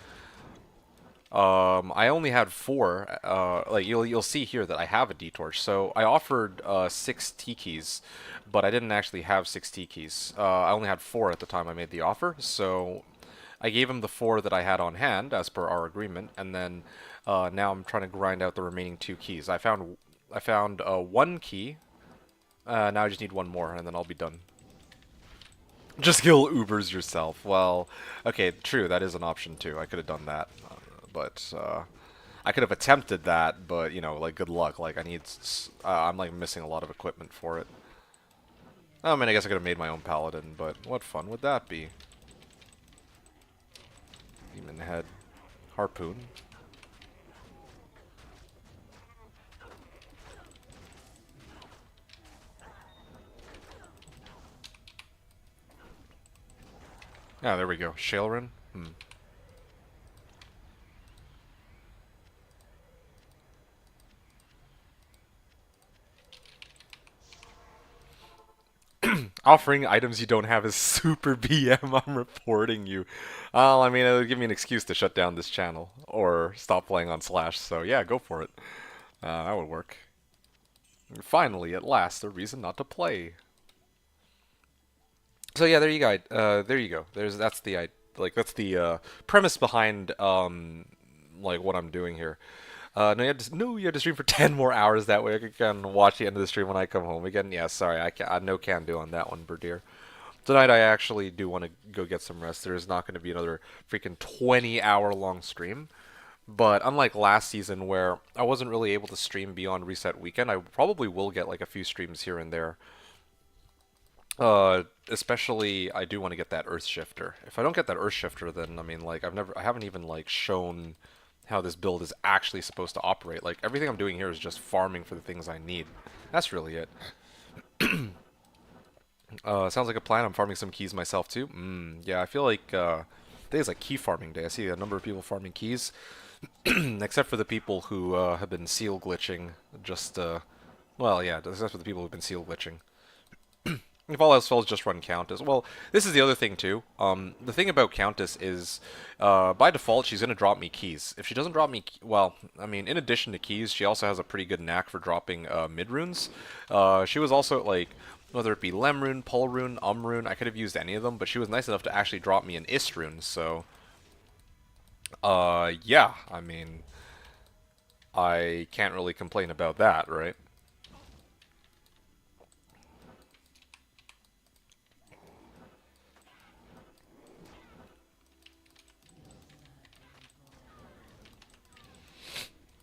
I only had 4. Like you'll see here that I have a D torch. So I offered 6 Tikis, but I didn't actually have 6 Tikis. I only had 4 at the time I made the offer. So I gave him the 4 that I had on hand as per our agreement, and then now I'm trying to grind out the remaining 2 keys. I found 1 key. Now I just need 1 more, and then I'll be done. Just kill Ubers yourself. Well, okay, true. That is an option too. I could have done that, but I could have attempted that. But you know, like, good luck. Like, I'm like missing a lot of equipment for it. I mean, I guess I could have made my own paladin, but what fun would that be? Demon head, harpoon. Yeah, there we go. Shailrin. Offering items you don't have is super BM. I'm reporting you. Well, I mean, it would give me an excuse to shut down this channel or stop playing on Slash. So yeah, go for it. That would work. Finally, at last, a reason not to play. So yeah, there you go. There you go. That's the premise behind like what I'm doing here. No, you have to stream for 10 more hours. That way I can watch the end of the stream when I come home. Again, yeah, sorry, I no can do on that one, Berdier. Tonight I actually do want to go get some rest. There's not going to be another freaking 20-hour long stream. But unlike last season where I wasn't really able to stream beyond reset weekend, I probably will get like a few streams here and there. Especially I do want to get that Earth Shifter. If I don't get that Earth Shifter, then I mean, like, I haven't even like shown how this build is actually supposed to operate. Like, everything I'm doing here is just farming for the things I need. That's really it. Sounds like a plan. I'm farming some keys myself too. Yeah, I feel like today is like key farming day. I see a number of people farming keys, except for the people who have been seal glitching. Well, yeah, except for the people who've been seal glitching. If all else fails, just run Countess. Well, this is the other thing too. The thing about Countess is, by default, she's gonna drop me keys. If she doesn't drop me, well, I mean, in addition to keys, she also has a pretty good knack for dropping mid runes. She was also like, whether it be Lem rune, Pul rune, rune, I could have used any of them, but she was nice enough to actually drop me an Ist rune. So, yeah, I mean, I can't really complain about that, right?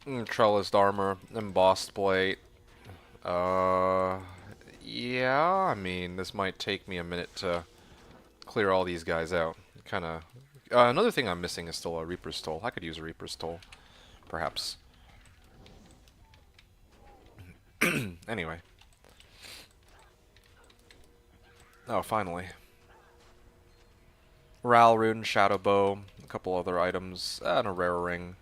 Trellised armor, embossed blade. Uh, yeah, I mean, this might take me a minute to clear all these guys out. Kind of. Another thing I'm missing is still a Reaper's Toll. I could use a Reaper's Toll, perhaps. Anyway. Oh, finally. Ral Rune, Shadow Bow, a couple other items, and a rare ring.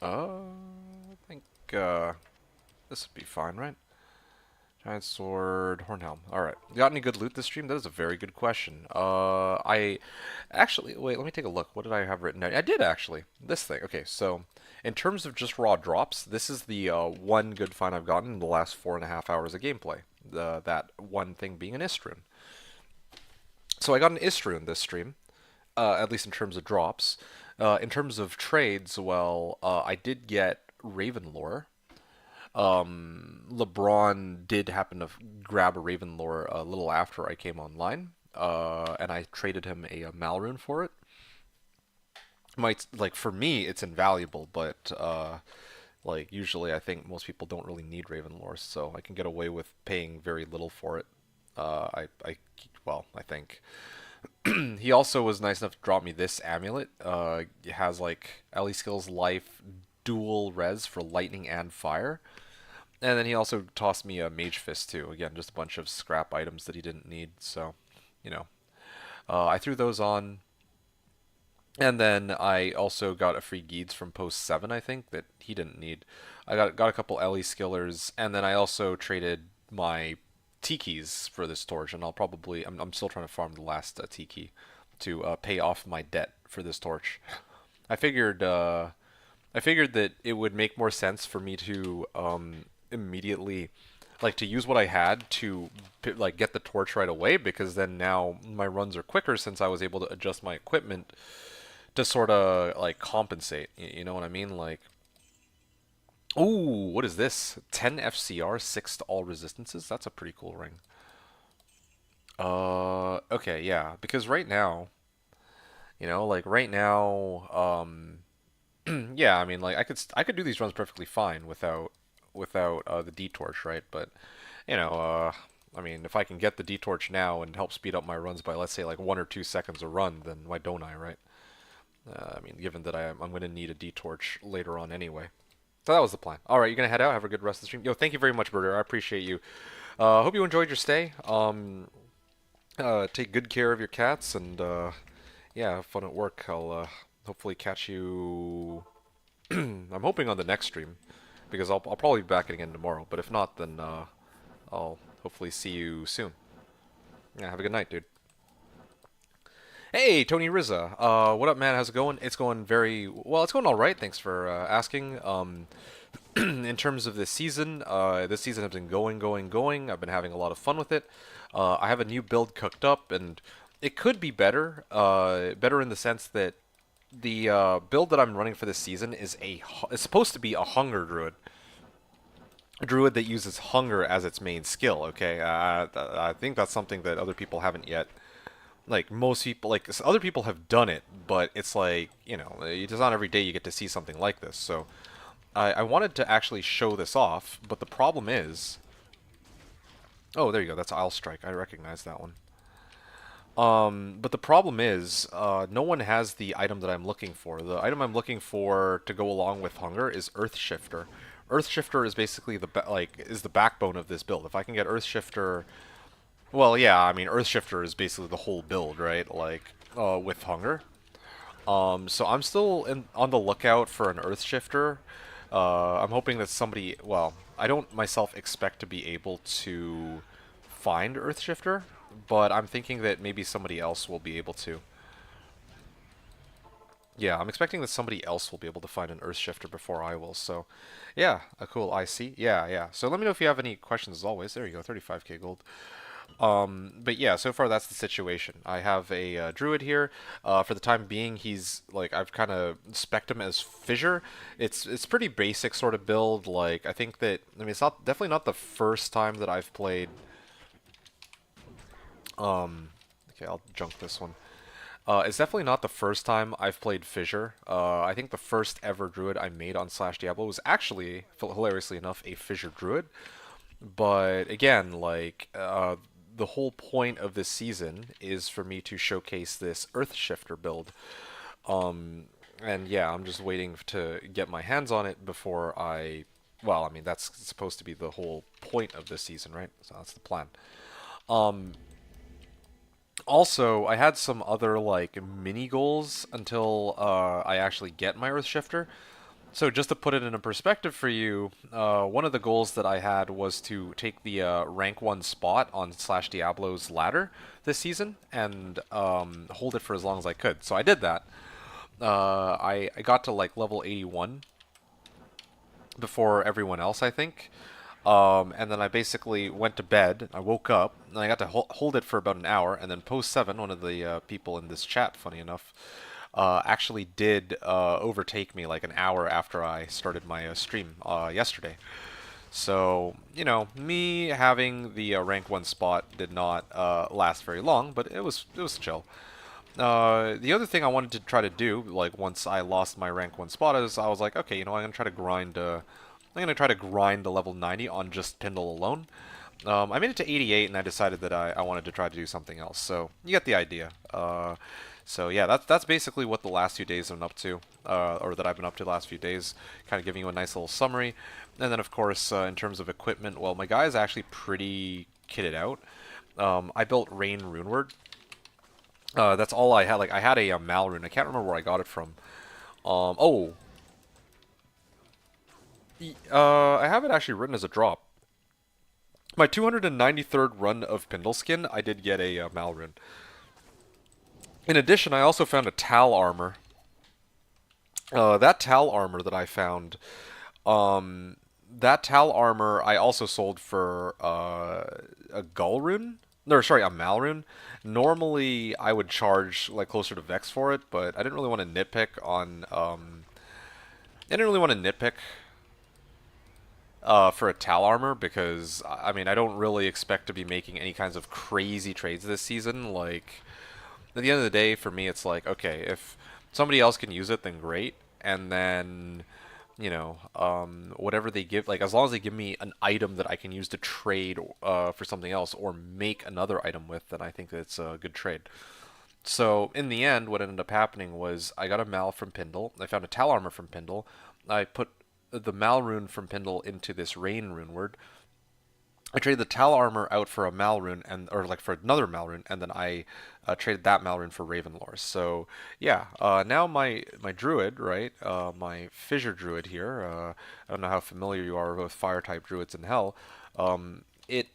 I think this would be fine, right? Giant sword, hornhelm. All right. Got any good loot this stream? That is a very good question. I actually wait. Let me take a look. What did I have written down? I did actually. This thing. Okay, so in terms of just raw drops, this is the one good find I've gotten in the last 4.5 hours of gameplay. That one thing being an Istrun. So I got an Istrun this stream, at least in terms of drops. In terms of trades, well, I did get Ravenlore. LeBron did happen to grab a Ravenlore a little after I came online, and I traded him a Malrune for it. Might like for me, it's invaluable, but like usually I think most people don't really need Ravenlore, so I can get away with paying very little for it. Well, I think. He also was nice enough to drop me this amulet. It has like Ellie Skill's life dual res for lightning and fire. And then he also tossed me a Mage Fist too. Again, just a bunch of scrap items that he didn't need. So, you know, I threw those on. And then I also got a free Geeds from Post 7, I think, that he didn't need. I got a couple Ellie Skillers, and then I also traded my T-keys for this torch, and I'm still trying to farm the last T-key to pay off my debt for this torch. I figured, uh, I figured that it would make more sense for me to immediately, like, to use what I had to like get the torch right away, because then now my runs are quicker since I was able to adjust my equipment to sort of like compensate. You know what I mean? Like, ooh, what is this? 10 FCR, 6 to all resistances. That's a pretty cool ring. Okay, yeah, because right now, like right now, yeah, I mean, like I could do these runs perfectly fine without the D torch, right? But you know, I mean, if I can get the D torch now and help speed up my runs by, let's say, like 1 or 2 seconds a run, then why don't I, right? I mean, given that I'm going to need a D torch later on anyway. So that was the plan. All right, you're gonna head out. Have a good rest of the stream. Yo, thank you very much, Birder. I appreciate you. Hope you enjoyed your stay. Take good care of your cats, and yeah, have fun at work. I'll hopefully catch you. I'm hoping on the next stream, because I'll probably be back again tomorrow. But if not, then I'll hopefully see you soon. Yeah, have a good night, dude. Hey, Tony Rizza. What up, man? How's it going? It's going very well. It's going all right. Thanks for asking. In terms of this season has been going. I've been having a lot of fun with it. I have a new build cooked up, and it could be better. Better in the sense that the build that I'm running for this season is supposed to be a hunger druid. A druid that uses hunger as its main skill. Okay, I think that's something that other people haven't yet. Like most people, like other people have done it, but it's like, it's not every day you get to see something like this. So I wanted to actually show this off, but the problem is, oh, there you go. That's Isle Strike. I recognize that one. But the problem is, no one has the item that I'm looking for. The item I'm looking for to go along with Hunger is Earth Shifter. Earth Shifter is basically is the backbone of this build. If I can get Earth Shifter, well, yeah, I mean, Earth Shifter is basically the whole build, right? Like, with Hunger. So I'm still on the lookout for an Earth Shifter. I'm hoping that somebody, well, I don't myself expect to be able to find Earth Shifter, but I'm thinking that maybe somebody else will be able to. Yeah, I'm expecting that somebody else will be able to find an Earth Shifter before I will, so yeah, a cool IC. Yeah, yeah. So let me know if you have any questions as always. There you go, 35k gold. But yeah, so far that's the situation. I have a Druid here. For the time being, he's like, I've kind of spec'd him as Fissure. It's pretty basic sort of build. Like, I think that, I mean, it's definitely not the first time that I've played. Okay, I'll junk this one. It's definitely not the first time I've played Fissure. I think the first ever Druid I made on Slashdiablo was actually, hilariously enough, a Fissure Druid. But again, like, the whole point of this season is for me to showcase this Earth Shifter build. And yeah, I'm just waiting to get my hands on it before well, I mean, that's supposed to be the whole point of this season, right? So that's the plan. Also, I had some other, like, mini goals until I actually get my Earth Shifter. So just to put it in a perspective for you, one of the goals that I had was to take the rank 1 spot on Slashdiablo's ladder this season and hold it for as long as I could. So I did that. I got to like level 81 before everyone else, I think. And then I basically went to bed. I woke up and I got to hold it for about an hour. And then Post 7, one of the people in this chat, funny enough, actually did overtake me like an hour after I started my stream yesterday. So, me having the rank 1 spot did not last very long, but it was chill. The other thing I wanted to try to do, like once I lost my rank 1 spot, is I was like, okay, I'm gonna try to grind. I'm gonna try to grind the level 90 on just Pindle alone. I made it to 88, and I decided that I wanted to try to do something else. So you get the idea. So yeah, that's basically what the last few days I've been up to, or that I've been up to the last few days. Kind of giving you a nice little summary, and then of course in terms of equipment, well, my guy is actually pretty kitted out. I built Rain Runeward. That's all I had. Like I had a, Mal rune. I can't remember where I got it from. Oh, I have it actually written as a drop. My 293rd run of Pindleskin, I did get a Malrune. In addition, I also found a Tal armor. That Tal armor that I found, that Tal armor I also sold for a Gull rune. No, sorry, a Malrune. Normally, I would charge like closer to Vex for it, but I didn't really want to nitpick on. I didn't really want to nitpick for a Tal armor because I mean I don't really expect to be making any kinds of crazy trades this season. Like at the end of the day, for me, it's like okay, if somebody else can use it, then great. And then whatever they give, like as long as they give me an item that I can use to trade for something else or make another item with, then I think it's a good trade. So in the end, what ended up happening was I got a Mal from Pindle. I found a Tal armor from Pindle. I put the Mal rune from Pindle into this Rain rune word. I traded the Tal armor out for a Malrune or like for another Malrune, and then I traded that Malrune for Ravenlore. So yeah, now my Druid, right, my Fissure Druid here. I don't know how familiar you are with Fire type Druids in Hell. It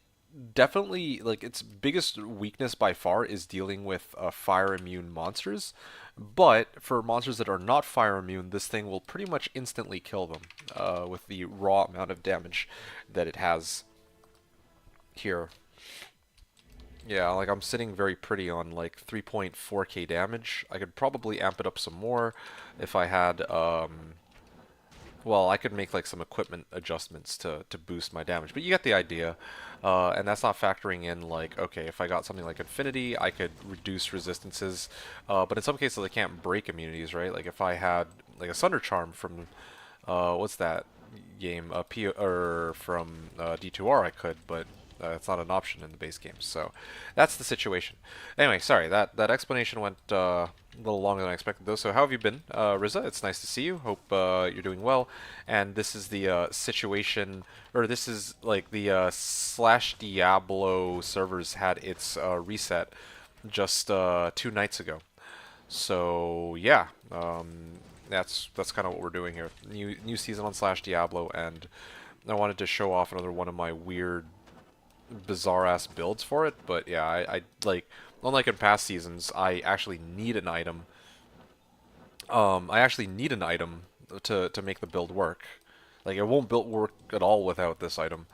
definitely like its biggest weakness by far is dealing with fire immune monsters. But for monsters that are not fire immune, this thing will pretty much instantly kill them with the raw amount of damage that it has here. Yeah, like I'm sitting very pretty on like 3.4k damage. I could probably amp it up some more if I had, well, I could make like some equipment adjustments to boost my damage, but you get the idea. And that's not factoring in like, okay, if I got something like Infinity, I could reduce resistances, but in some cases I can't break immunities, right? Like if I had like a Sunder Charm from, what's that game, or from D2R I could, but it's not an option in the base game, so that's the situation. Anyway, sorry, that explanation went a little longer than I expected, though. So how have you been, Riza? It's nice to see you. Hope you're doing well. And this is the situation, or this is like the Slashdiablo servers had its reset just 2 nights ago. So yeah, that's kind of what we're doing here. New season on Slashdiablo, and I wanted to show off another one of my weird bizarre ass builds for it, but yeah, I like unlike in past seasons, I actually need an item. I actually need an item to make the build work. Like it won't build work at all without this item.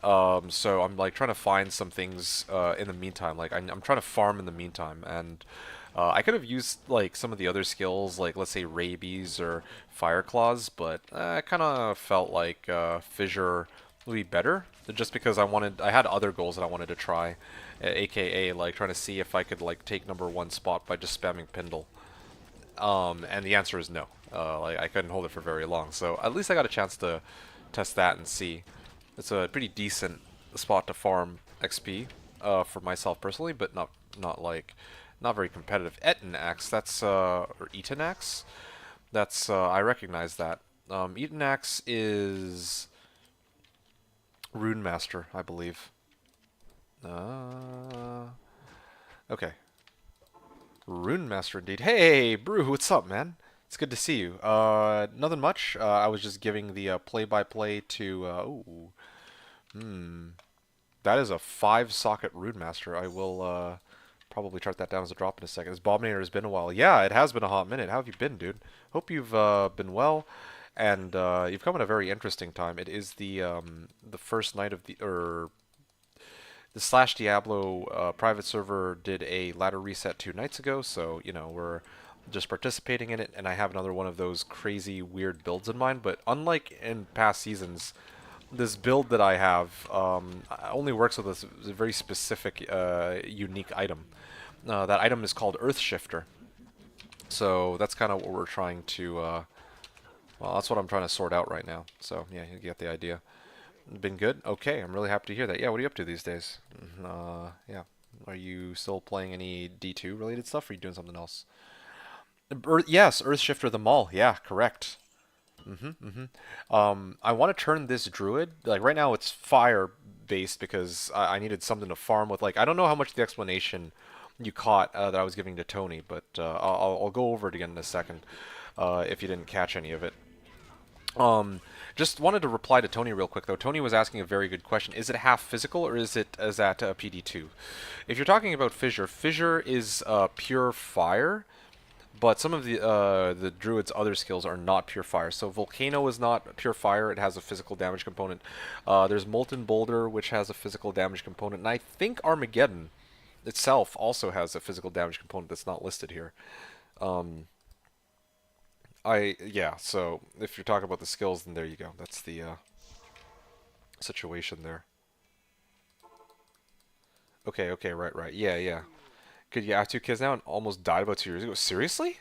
So I'm like trying to find some things in the meantime. Like I'm trying to farm in the meantime, and I could have used like some of the other skills, like let's say Rabies or Fire Claws, but I kind of felt like Fissure would be better, just because I had other goals that I wanted to try, aka like trying to see if I could like take #1 spot by just spamming Pindle. And the answer is no. Like I couldn't hold it for very long, so at least I got a chance to test that and see. It's a pretty decent spot to farm XP for myself personally, but not very competitive. Etanax, that's or Etanax, that's I recognize that. Etanax is Rune Master, I believe. Okay. Rune Master indeed. Hey, Brew, what's up, man? It's good to see you. Nothing much. I was just giving the play-by-play to. That is a 5-socket Rune Master. I will probably chart that down as a drop in a second. This Bobnator has been a while. Yeah, it has been a hot minute. How have you been, dude? Hope you've been well. And you've come at a very interesting time. It is the first night of the Slashdiablo private server did a ladder reset 2 nights ago, so we're just participating in it. And I have another one of those crazy weird builds in mind. But unlike in past seasons, this build that I have only works with a very specific unique item. That item is called Earth Shifter. So that's kind of what we're trying to. Well, that's what I'm trying to sort out right now. So yeah, you get the idea. Been good? Okay, I'm really happy to hear that. Yeah, what are you up to these days? Yeah. Are you still playing any D2 related stuff, or are you doing something else? Yes, Earthshifter the Mall. Yeah, correct. I want to turn this druid, like right now it's fire based because I needed something to farm with. Like I don't know how much the explanation you caught that I was giving to Tony, but I'll go over it again in a second if you didn't catch any of it. Um, just wanted to reply to Tony real quick though. Tony was asking a very good question. Is it half physical or is that PD2? If you're talking about Fissure, Fissure is pure fire. But some of the druid's other skills are not pure fire. So Volcano is not pure fire; it has a physical damage component. There's Molten Boulder, which has a physical damage component, and I think Armageddon itself also has a physical damage component that's not listed here. Um, yeah. So if you're talking about the skills, then there you go. That's the situation there. Okay. Okay. Right. Right. Yeah. Yeah. Good. You have two kids now and almost died about 2 years ago. Seriously?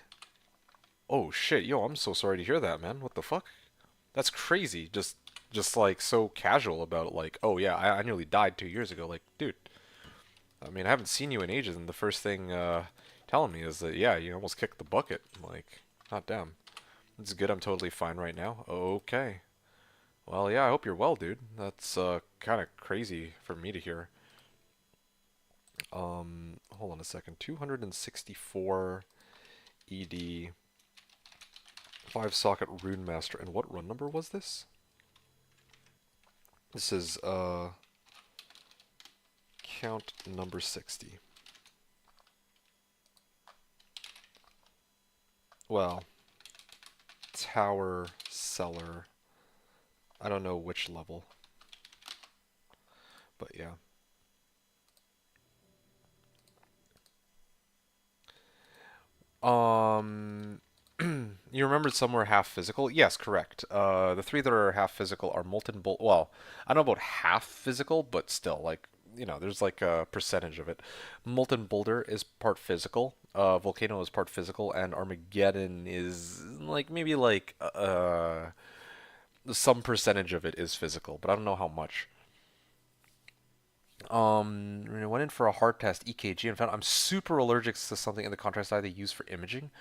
Oh shit, yo, I'm so sorry to hear that, man. What the fuck? That's crazy. Just like so casual about it. Like, oh yeah, I nearly died 2 years ago. Like, dude, I mean, I haven't seen you in ages, and the first thing telling me is that yeah, you almost kicked the bucket. Like, not damn. It's good. I'm totally fine right now. Okay. Well, yeah, I hope you're well, dude. That's kind of crazy for me to hear. Hold on a second. 264 ED 5-socket Rune Master. And what run number was this? This is count number 60. Well, tower, cellar. I don't know which level, but yeah. Um, you remembered somewhere half physical? Yes, correct. The three that are half physical are Molten Bolt. Well, I don't know about half physical, but still, like, there's like a percentage of it. Molten Boulder is part physical. Volcano is part physical, and Armageddon is like maybe like some percentage of it is physical, but I don't know how much. I went in for a heart test, EKG, and found I'm super allergic to something in the contrast eye they use for imaging.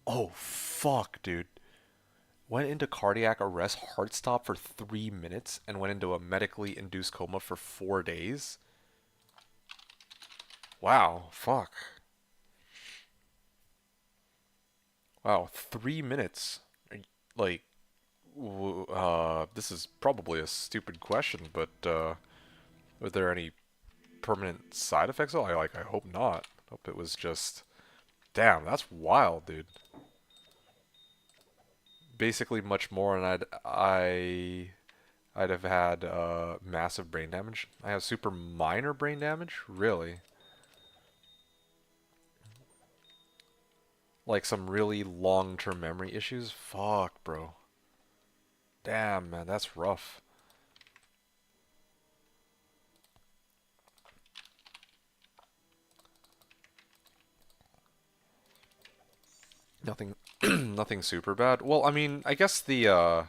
Oh, fuck, dude. Went into cardiac arrest, heart stop for 3 minutes, and went into a medically induced coma for 4 days. Wow, fuck. Wow, 3 minutes. Like, this is probably a stupid question, but were there any permanent side effects? Oh, I hope not. Hope it was just. Damn, that's wild, dude. Basically, much more, and I'd have had massive brain damage. I have super minor brain damage, really. Like some really long-term memory issues. Fuck, bro. Damn, man, that's rough. Nothing, nothing super bad. Well, I mean, I guess I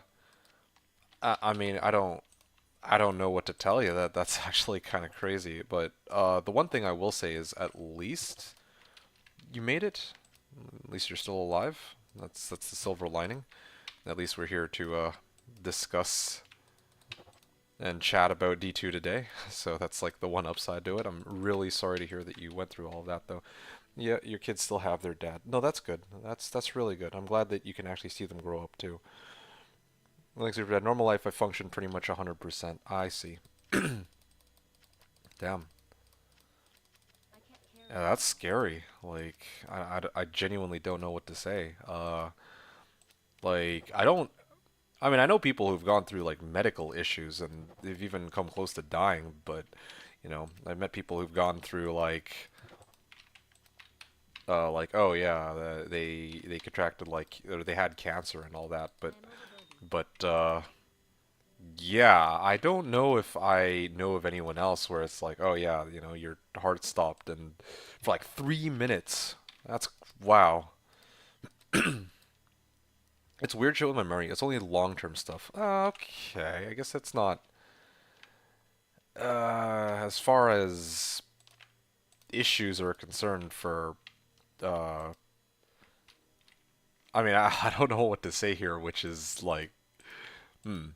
mean, I don't know what to tell you. That's actually kind of crazy. But the one thing I will say is at least you made it. At least you're still alive. That's the silver lining. At least we're here to discuss and chat about D2 today. So that's like the one upside to it. I'm really sorry to hear that you went through all of that though. Yeah, your kids still have their dad. No, that's good. That's really good. I'm glad that you can actually see them grow up too. Like super dad, normal life I function pretty much 100%. I see. Damn. Yeah, that's scary. Like I genuinely don't know what to say. Like I don't I mean, I know people who've gone through like medical issues and they've even come close to dying, but I've met people who've gone through like oh yeah, they contracted like or they had cancer and all that, but yeah, I don't know if I know of anyone else where it's like, oh yeah, your heart stopped and for like 3 minutes. That's wow. It's weird shit with my memory. It's only long-term stuff. Okay, I guess that's not. as far as issues are concerned for, uh, I mean, I don't know what to say here, which is like, hmm,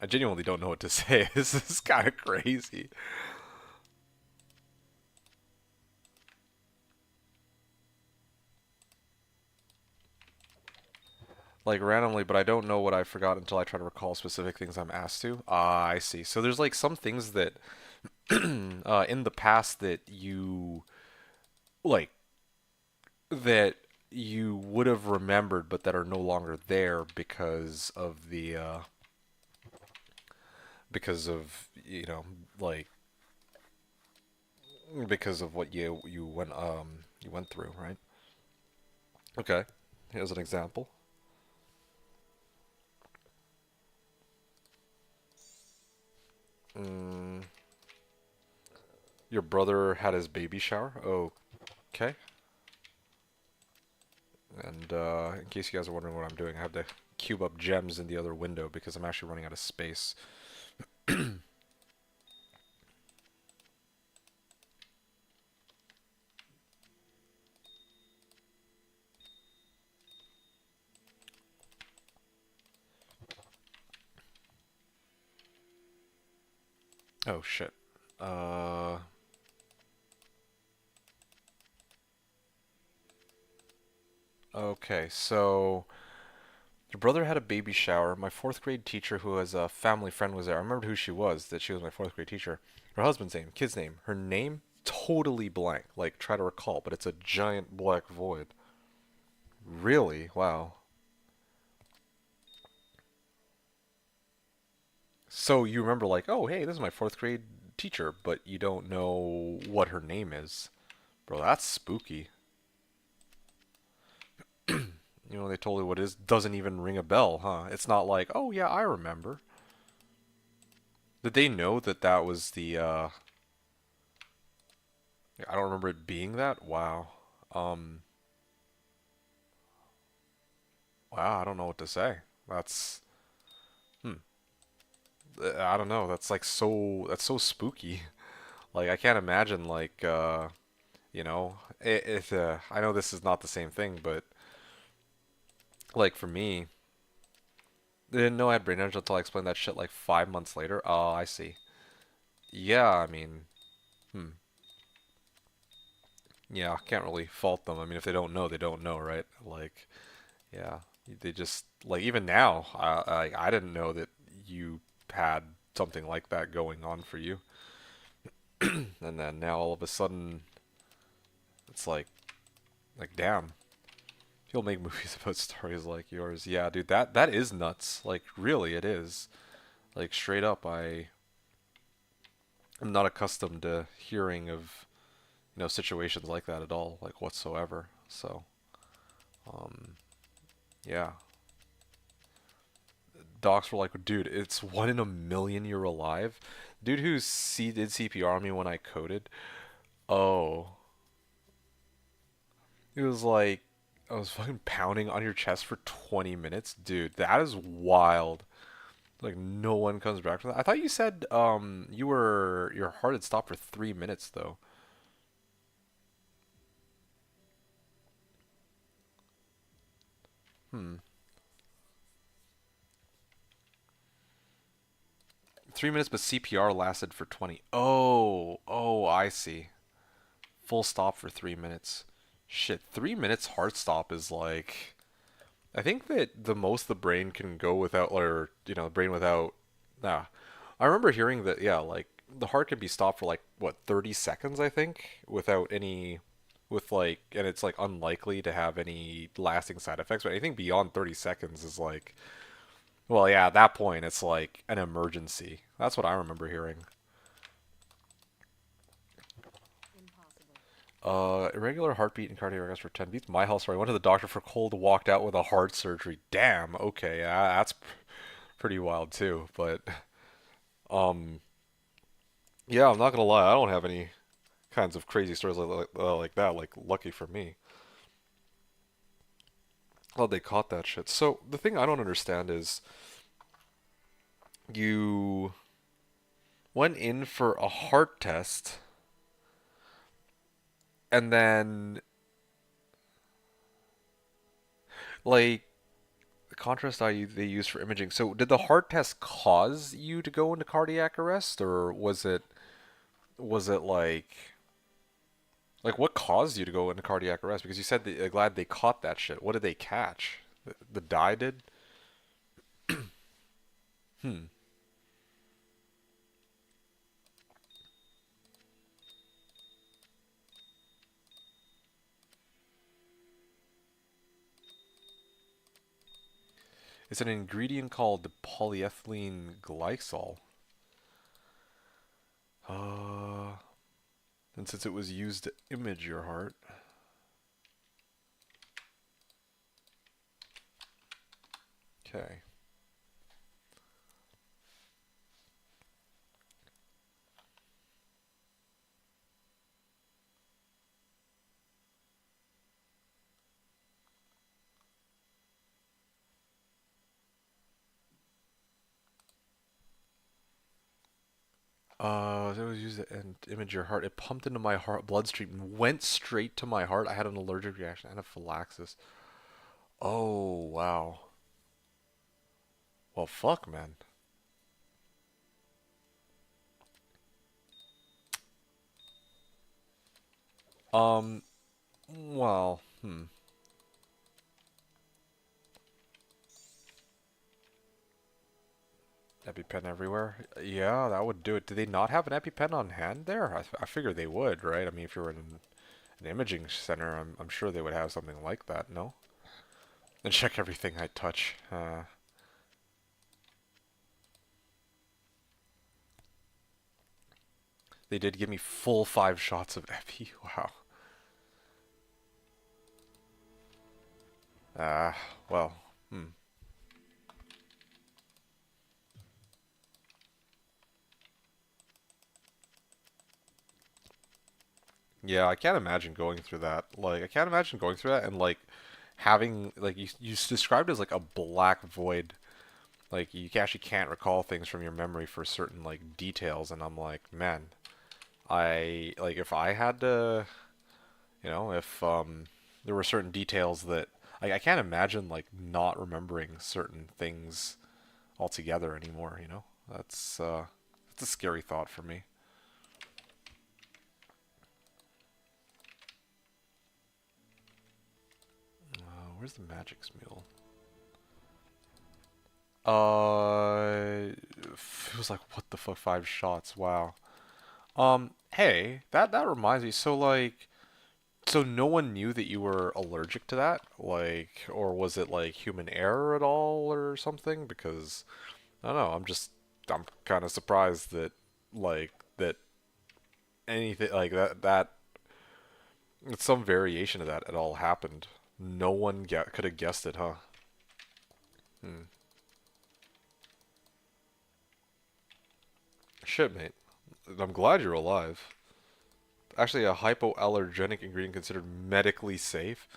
I genuinely don't know what to say. This is kind of crazy. Like randomly, but I don't know what I forgot until I try to recall specific things I'm asked to. Ah, I see. So there's like some things that in the past that like that you would have remembered, but that are no longer there because of like because of what you went through, right? Okay, here's an example. Mm, your brother had his baby shower. Okay. And in case you guys are wondering what I'm doing, I have to cube up gems in the other window because I'm actually running out of space. Oh shit. Uh, okay, so your brother had a baby shower. My fourth grade teacher, who was a family friend, was there. I remembered who she was, that she was my fourth grade teacher. Her husband's name, kid's name, her name, totally blank. Like, try to recall, but it's a giant black void. Really? Wow. So you remember, like, oh, hey, this is my fourth grade teacher, but you don't know what her name is. Bro, that's spooky. They told you what it is. Doesn't even ring a bell, huh? It's not like, oh, yeah, I remember. Did they know that that was I don't remember it being that? Wow. Um, wow, I don't know what to say. That's, hmm. I don't know. That's so spooky. Like, I can't imagine, like, I know this is not the same thing, but, like, for me, they didn't know I had brain damage until I explained that shit, like, 5 months later. Oh, I see. Yeah, I mean, hmm. Yeah, can't really fault them. I mean, if they don't know, they don't know, right? Like, yeah, they just like even now, I didn't know that you had something like that going on for you, and then now all of a sudden, it's like damn, you'll make movies about stories like yours. Yeah, dude, that is nuts. Like, really, it is. Like, straight up, am not accustomed to hearing of situations like that at all, like whatsoever. So, um, yeah. Docs were like, dude, it's 1 in a million you're alive. Dude who did CPR on me when I coded. Oh, it was like I was fucking pounding on your chest for 20 minutes, dude. That is wild. Like no one comes back from that. I thought you said your heart had stopped for 3 minutes though. Hmm. 3 minutes, but CPR lasted for 20. Oh, I see. Full stop for 3 minutes. Shit, 3 minutes heart stop is like I think that the most the brain can go without, or brain without. Nah, I remember hearing that. Yeah, like the heart can be stopped for like what 30 seconds, I think, without any, with like, and it's like unlikely to have any lasting side effects. But anything beyond 30 seconds is like, well, yeah, at that point it's like an emergency. That's what I remember hearing. Irregular heartbeat and cardiac arrest for 10 beats. My health story. I went to the doctor for cold, walked out with a heart surgery. Damn. Okay, that's pretty wild too. But um, yeah, I'm not gonna lie. I don't have any kinds of crazy stories like that. Like, lucky for me. Oh, they caught that shit. So the thing I don't understand is you. went in for a heart test, and then like the contrast they use for imaging. So did the heart test cause you to go into cardiac arrest, or was it like what caused you to go into cardiac arrest? Because you said that, glad they caught that shit. What did they catch? The dye did? Hmm. It's an ingredient called polyethylene glycol. Uh, and since it was used to image your heart. Okay. It was used to image your heart. It pumped into my heart bloodstream, went straight to my heart. I had an allergic reaction, anaphylaxis. Oh, wow. Well, fuck, man. Um, well, EpiPen everywhere. Yeah, that would do it. Do they not have an EpiPen on hand there? I figure they would, right? I mean, if you were in an imaging center, I'm sure they would have something like that, no? And check everything I touch. They did give me full 5 shots of Epi. Wow. Well, hmm. Yeah, I can't imagine going through that. Like, I can't imagine going through that and like having like you described it as like a black void. Like you actually can't recall things from your memory for certain like details, and I'm like, man, I like if I had to, if there were certain details that I can't imagine like not remembering certain things altogether anymore. That's a scary thought for me. Where's the magic mule? It was like what the fuck, 5 shots? Wow. Hey, that reminds me. So no one knew that you were allergic to that, like, or was it like human error at all or something? Because I don't know. I'm kind of surprised that like that anything like that some variation of that at all happened. No one could have guessed it, huh? Hmm. Shit, mate. I'm glad you're alive. Actually, a hypoallergenic ingredient considered medically safe.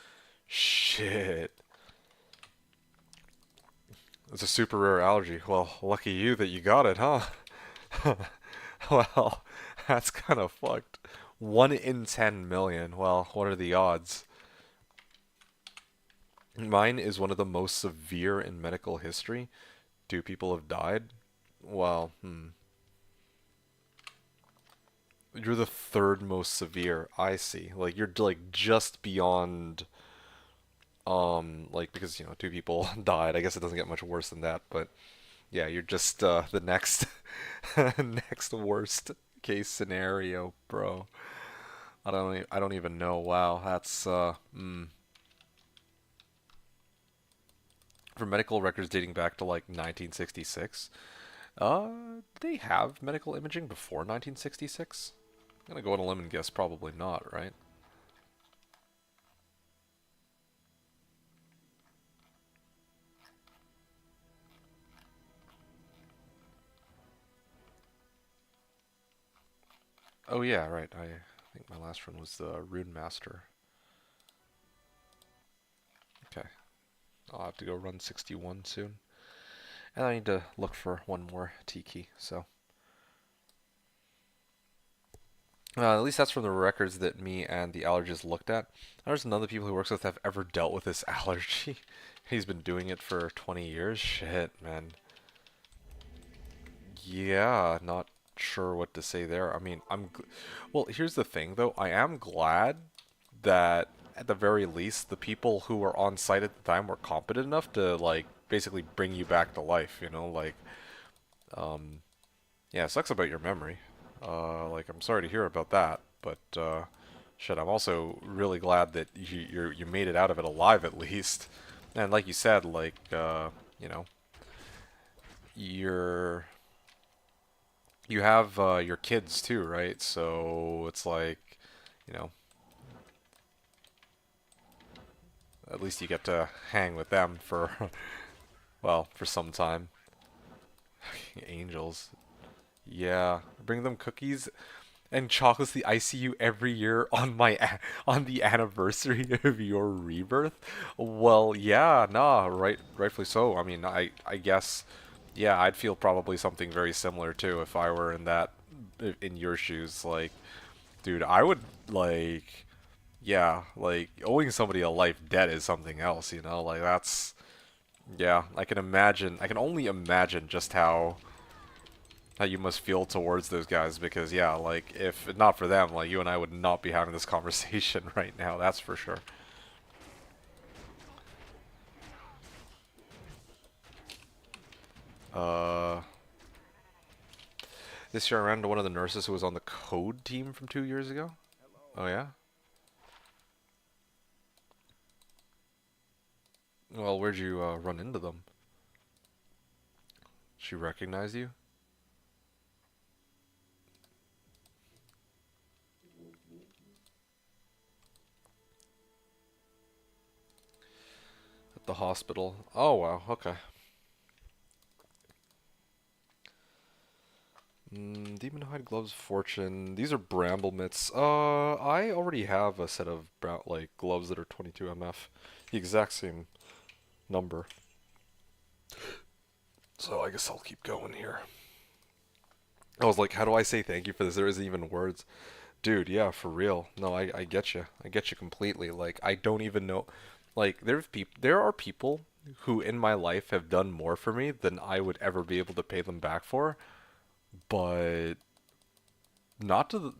Shit. It's a super rare allergy. Well, lucky you that you got it, huh? Well, that's kind of fucked. 1 in 10 million. Well, what are the odds? Mine is one of the most severe in medical history. 2 people have died. Well, You're the third most severe. I see. Like you're like just beyond like because 2 people died. I guess it doesn't get much worse than that, but yeah, you're just the next next worst case scenario, bro. I don't even know. Wow, that's for medical records dating back to like 1966. They have medical imaging before 1966? I'm gonna go on a limb and guess probably not, right? Oh yeah, right. I think my last run was the Rune Master. Okay, I'll have to go run 61 soon. And I need to look for one more T key, so At least that's from the records that me and the allergist looked at. There's none of the people he works with have ever dealt with this allergy. He's been doing it for 20 years. Shit, man. Yeah, not sure what to say there. I mean, well, here's the thing though. I am glad that at the very least the people who were on site at the time were competent enough to like basically bring you back to life, like um yeah, it sucks about your memory. Like I'm sorry to hear about that, but shit, I'm also really glad that you made it out of it alive at least. And like you said, like you know, you're you have your kids too, right? So it's like, you know, at least you get to hang with them for, well, for some time. Angels. Yeah, bring them cookies and chocolates the ICU every year on on the anniversary of your rebirth. Well, yeah, nah, rightfully so. I mean, I guess yeah, I'd feel probably something very similar too if I were in your shoes. Like, dude, I would like yeah, like owing somebody a life debt is something else, Like that's yeah, I can only imagine just how you must feel towards those guys because yeah, like if not for them, like you and I would not be having this conversation right now, that's for sure. Uh this year I ran into one of the nurses who was on the code team from 2 years ago. Oh yeah? Well, where'd you run into them? She recognized you? At the hospital. Oh wow, okay. Demon Hide Gloves Fortune. These are Bramble Mitts. I already have a set of like gloves that are 22 MF. The exact same number. So I guess I'll keep going here. I was like, how do I say thank you for this? There isn't even words. Dude, yeah, for real. No, I get you. I get you completely. Like, I don't even know. Like, there are people who in my life have done more for me than I would ever be able to pay them back for, but not to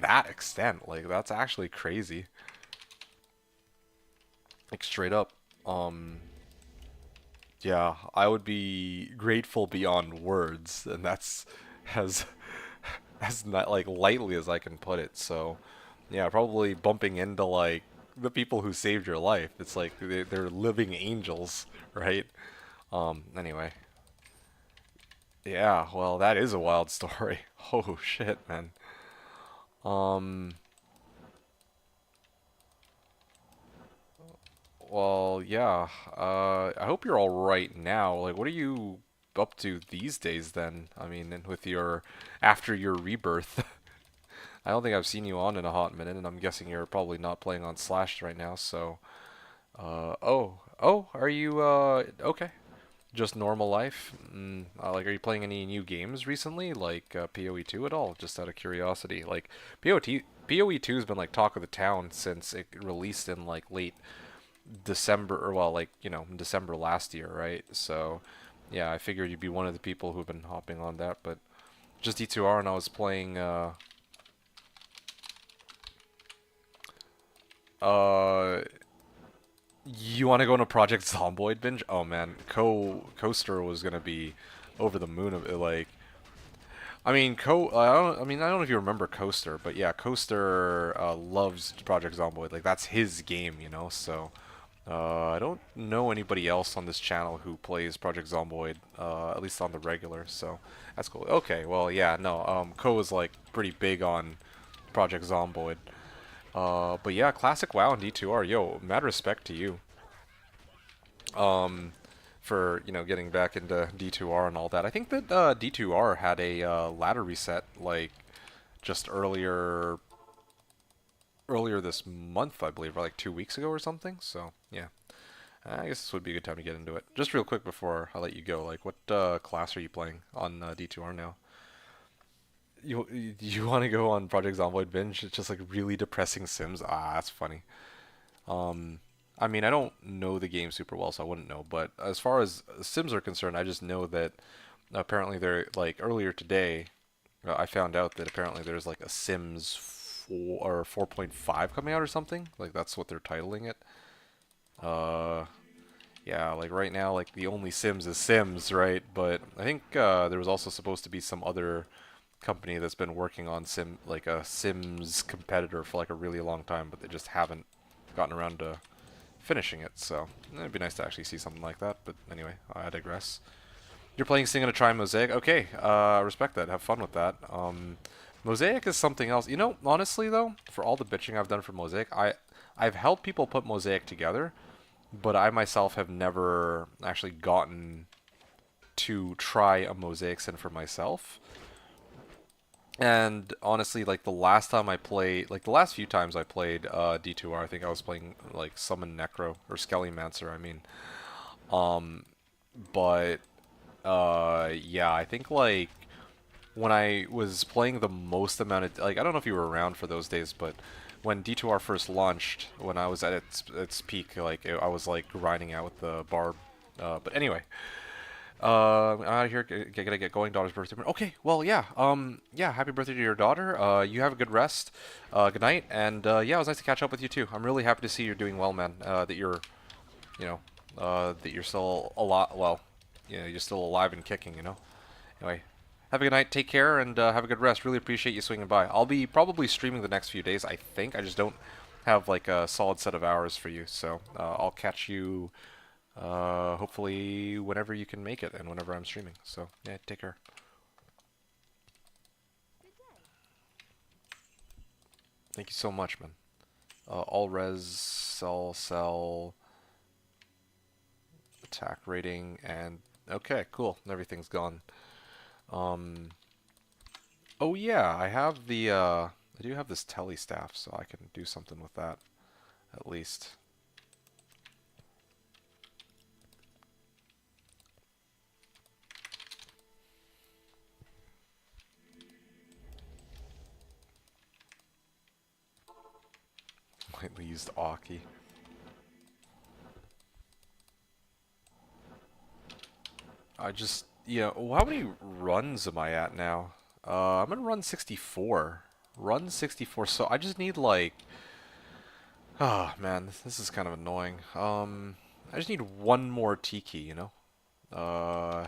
that extent. Like, that's actually crazy. Like, straight up. Um, yeah, I would be grateful beyond words, and that's as as not like lightly as I can put it. So, yeah, probably bumping into like the people who saved your life. It's like they're living angels, right? Anyway, yeah. Well, that is a wild story. Oh shit, man. Um. Well, yeah. I hope you're all right now. Like, what are you up to these days then? I mean, and with your after your rebirth. I don't think I've seen you on in a hot minute, and I'm guessing you're probably not playing on Slash right now, so oh, are you okay? Just normal life? Like, are you playing any new games recently, like PoE 2 at all? Just out of curiosity, like PoE 2 has been like talk of the town since it released in like late December, or well, like December last year, right? So, yeah, I figured you'd be one of the people who've been hopping on that, but just D2R, and I was playing uh you want to go on a Project Zomboid binge? Oh man, Coaster was gonna be over the moon of it. Like, I mean, I don't know if you remember Coaster, but yeah, Coaster loves Project Zomboid. Like, that's his game, So, I don't know anybody else on this channel who plays Project Zomboid, at least on the regular. So, that's cool. Okay, well, yeah, no, Ko is like pretty big on Project Zomboid. But yeah, classic WoW and D2R. Yo, mad respect to you. Um, for getting back into D2R and all that. I think that D2R had a ladder reset like just earlier this month, I believe, or like 2 weeks ago or something. So yeah, I guess this would be a good time to get into it. Just real quick before I let you go, like what class are you playing on D2R now? you want to go on Project Zomboid binge? It's just like really depressing Sims. Ah, that's funny. Um, I mean, I don't know the game super well, so I wouldn't know. But as far as Sims are concerned, I just know that apparently they're like earlier today, I found out that apparently there's like a Sims 4 or 4.5 coming out or something. Like that's what they're titling it. Uh, yeah, like right now, like the only Sims is Sims, right? But I think there was also supposed to be some other company that's been working on like a Sims competitor for like a really long time, but they just haven't gotten around to finishing it. So it'd be nice to actually see something like that. But anyway, I digress. You're playing Sing, gonna try Mosaic. Okay, respect that. Have fun with that. Mosaic is something else. You know, honestly though, for all the bitching I've done for Mosaic, I've helped people put Mosaic together, but I myself have never actually gotten to try a Mosaic Sin for myself. And honestly, like the last time I played, like the last few times I played D2R, I think I was playing like Summon Necro or Skellymancer, I mean. Um, but yeah, I think like when I was playing the most amount of like I don't know if you were around for those days, but when D2R first launched, when I was at its peak, like I was like grinding out with the barb. But anyway, I'm out of here. Gotta get going. Daughter's birthday. Okay, well, yeah. Yeah. Happy birthday to your daughter. You have a good rest. Good night. And yeah, it was nice to catch up with you too. I'm really happy to see you're doing well, man. That you're, you know, that you're still a lot. Well, you know, you're still alive and kicking. You know. Anyway, have a good night. Take care and have a good rest. Really appreciate you swinging by. I'll be probably streaming the next few days. I think I just don't have like a solid set of hours for you. So I'll catch you. Hopefully whenever you can make it and whenever I'm streaming. So yeah, take care. Thank you so much, man. All res, sell, attack rating, and okay, cool. Everything's gone. Um, oh yeah, I do have this tele staff, so I can do something with that at least. Lightly used Aki. I just, yeah, how many runs am I at now? I'm gonna run 64. Run 64, so I just need like, oh man, this is kind of annoying. I just need one more Tiki, you know? Uh,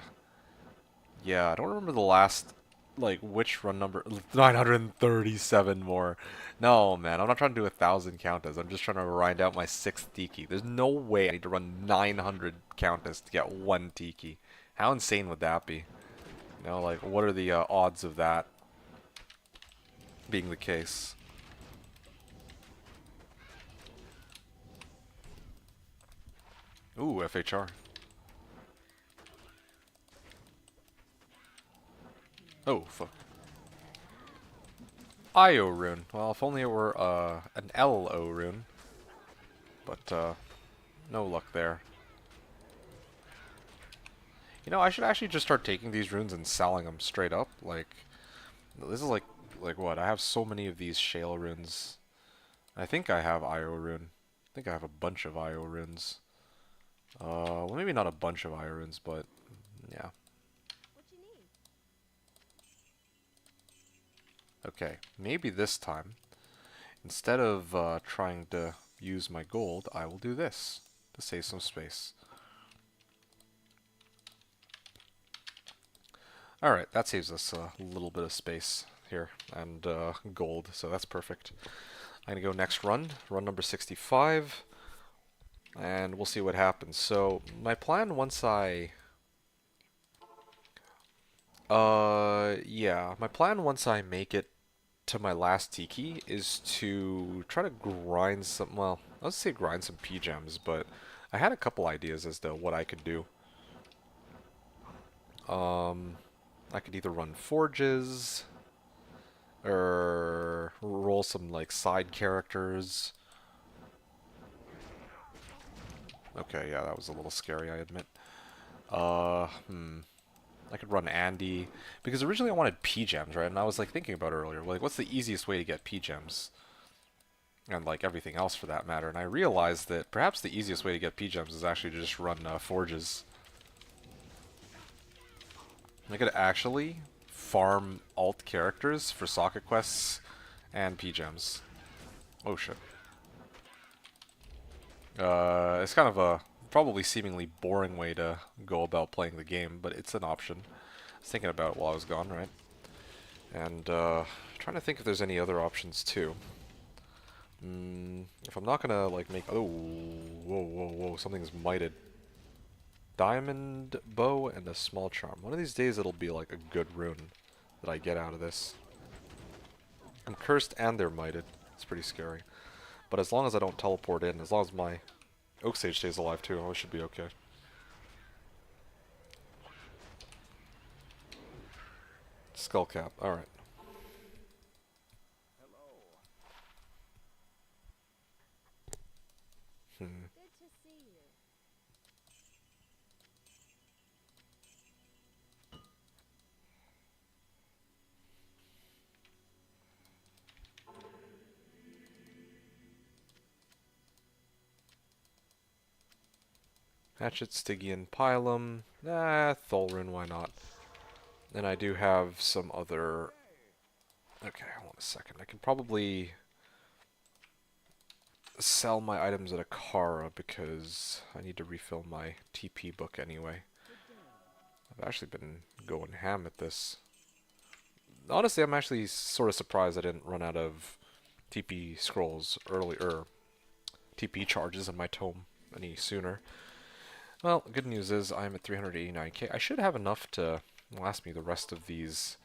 yeah, I don't remember the last, like, which run number, 937 more. No, man, I'm not trying to do 1,000 Countess. I'm just trying to grind out my 6th Tiki. There's no way I need to run 900 Countess to get one Tiki. How insane would that be? You know, like, what are the odds of that being the case? Ooh, FHR. Oh, fuck. IO rune. Well, if only it were an LO rune. But no luck there. You know, I should actually just start taking these runes and selling them straight up. Like, this is like what? I have so many of these shale runes. I think I have IO rune. I think I have a bunch of IO runes. Well, maybe not a bunch of IO runes, but yeah. Okay, maybe this time, instead of trying to use my gold, I will do this to save some space. Alright, that saves us a little bit of space here, and gold, so that's perfect. I'm going to go next run, run number 65, and we'll see what happens. So, my plan once yeah, my plan once I make it to my last Tiki is to try to grind some, well, let's say grind some P-gems, but I had a couple ideas as to what I could do. I could either run forges, or roll some, like, side characters. Okay, yeah, that was a little scary, I admit. Hmm. I could run Andy, because originally I wanted P-Gems, right? And I was like thinking about it earlier, like what's the easiest way to get P-Gems? And like everything else for that matter. And I realized that perhaps the easiest way to get P-Gems is actually to just run Forges. I could actually farm alt characters for socket quests and P-Gems. Oh shit. It's kind of a probably seemingly boring way to go about playing the game, but it's an option. I was thinking about it while I was gone, right? And trying to think if there's any other options too. If I'm not gonna like make whoa, something's mited. Diamond bow and a small charm. One of these days it'll be like a good rune that I get out of this. I'm cursed and they're mited. It's pretty scary. But as long as I don't teleport in, as long as my Oak Sage stays alive too, I should be okay. Skullcap, alright. Hatchet, Stygian, Pilum. Thulrun, why not? And I do have some other... Okay, hold on a second. I can probably sell my items at Akara because I need to refill my TP book anyway. I've actually been going ham at this. Honestly, I'm actually sort of surprised I didn't run out of TP scrolls earlier. TP charges in my tome any sooner. Well, good news is I'm at 389k. I should have enough to last me the rest of these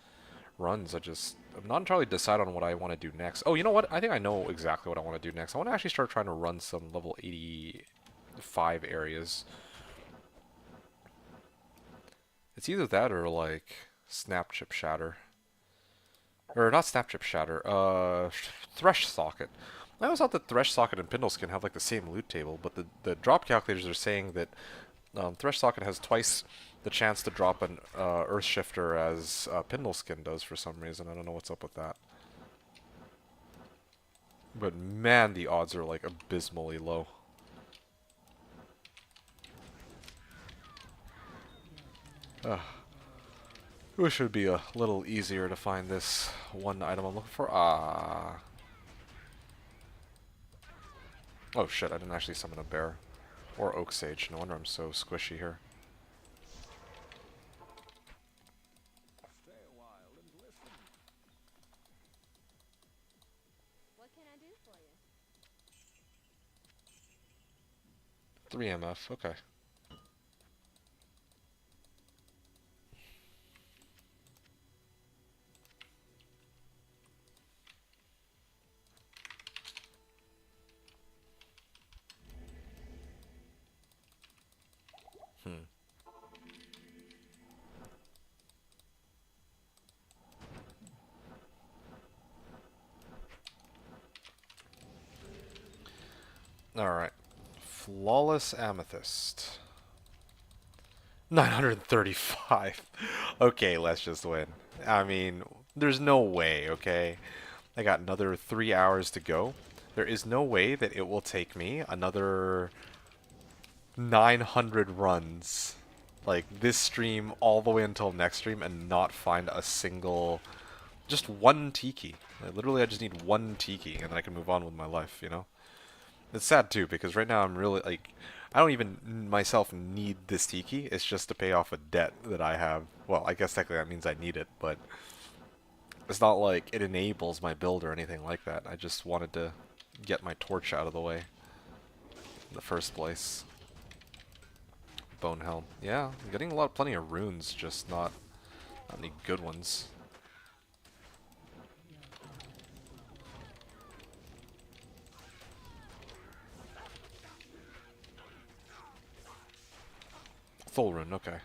runs. I'm not entirely decided on what I want to do next. Oh, you know what? I think I know exactly what I want to do next. I want to actually start trying to run some level 85 areas. It's either that or like Snap Chip Shatter. Or not Snap Chip Shatter, Thresh Socket. I always thought that Thresh Socket and Pindleskin have like the same loot table, but the drop calculators are saying that Thresh Socket has twice the chance to drop an Earth Shifter as Pindleskin does for some reason. I don't know what's up with that. But man, the odds are like abysmally low. Wish it would be a little easier to find this one item I'm looking for. Oh shit, I didn't actually summon a bear. Or Oak Sage. No wonder I'm so squishy here. What can I do for you? 3 MF, okay. Alright. Flawless Amethyst. 935. Okay, let's just win. I mean, there's no way, okay? I got another 3 hours to go. There is no way that it will take me another 900 runs. Like, this stream all the way until next stream and not find a single... Just one Tiki. Literally, I just need one Tiki and then I can move on with my life, you know? It's sad too, because right now I'm really, like, I don't even myself need this Tiki. It's just to pay off a debt that I have. Well, I guess technically that means I need it, but it's not like it enables my build or anything like that. I just wanted to get my torch out of the way in the first place. Bone Helm. Yeah, I'm getting plenty of runes, just not any good ones. Full rune, okay.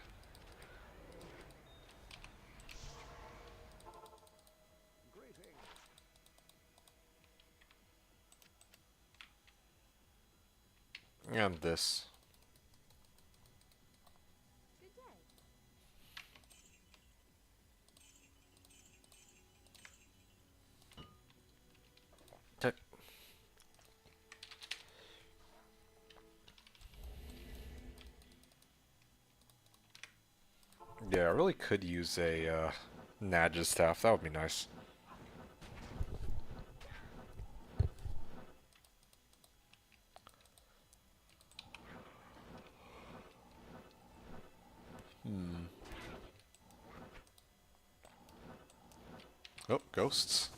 And this. Good day. Yeah, I really could use a Nadge's staff. That would be nice. Hmm. Oh, ghosts.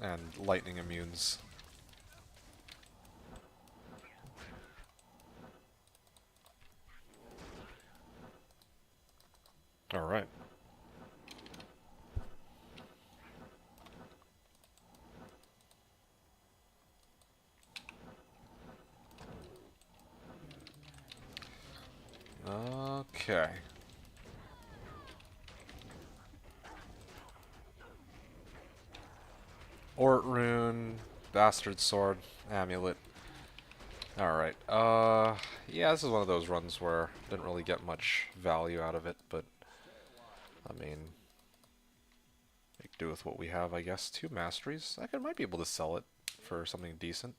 And lightning immunes. Alright. Okay. Ort Rune, Bastard Sword, Amulet. Alright, yeah, this is one of those runs where I didn't really get much value out of it, but, I mean, make do with what we have, I guess. 2 Masteries. Might be able to sell it for something decent.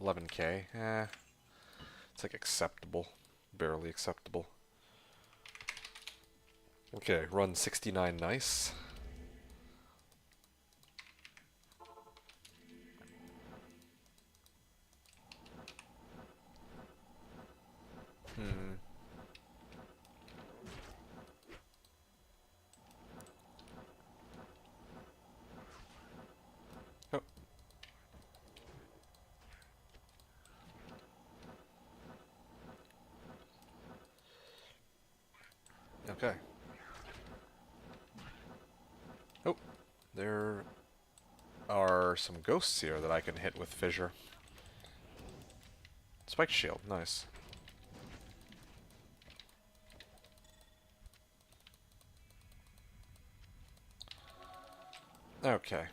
11k, it's like acceptable. Barely acceptable. Okay, run 69 nice. Hmm. Oh. Okay. Oh, there are some ghosts here that I can hit with Fissure. Spike Shield, nice. Okay.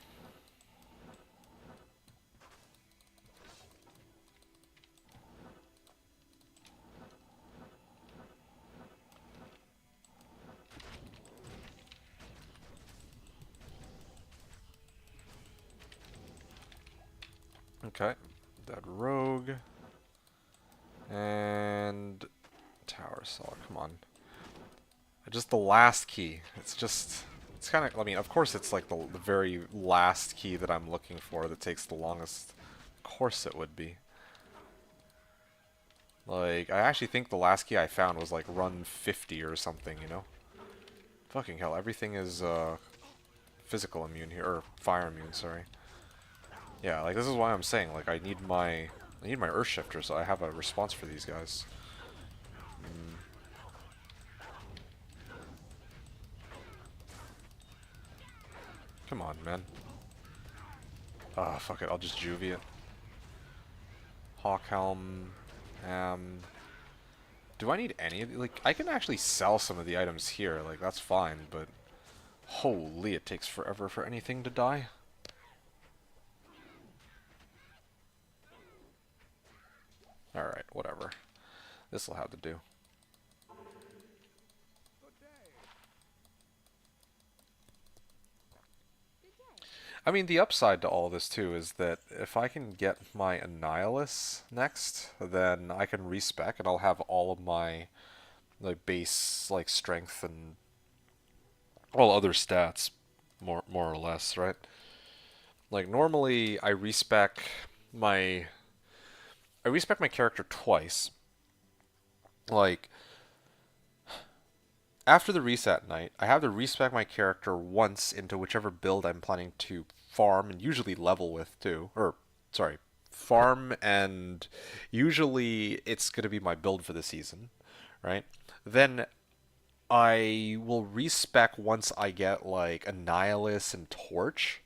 Okay. That rogue. And Tower Saw, come on. Just the last key. It's kind of, I mean, of course it's like the very last key that I'm looking for that takes the longest. Of course it would be. Like, I actually think the last key I found was like run 50 or something, you know? Fucking hell, everything is physical immune here, or fire immune, sorry. Yeah, like this is why I'm saying, like I need my Earth Shifter so I have a response for these guys. Come on, man. Ah, fuck it, I'll just juvie it. Hawkhelm, do I need any of the, like, I can actually sell some of the items here, like, that's fine, but holy, it takes forever for anything to die. Alright, whatever. This'll have to do. I mean, the upside to all this, too, is that if I can get my Annihilus next, then I can respec, and I'll have all of my, like, base, like, strength and all other stats, more or less, right? Like, normally, my... I respec my character twice. Like, after the reset night, I have to respec my character once into whichever build I'm planning to farm and usually level with too. Or, sorry, farm and usually it's going to be my build for the season, right? Then I will respec once I get like Annihilus and Torch.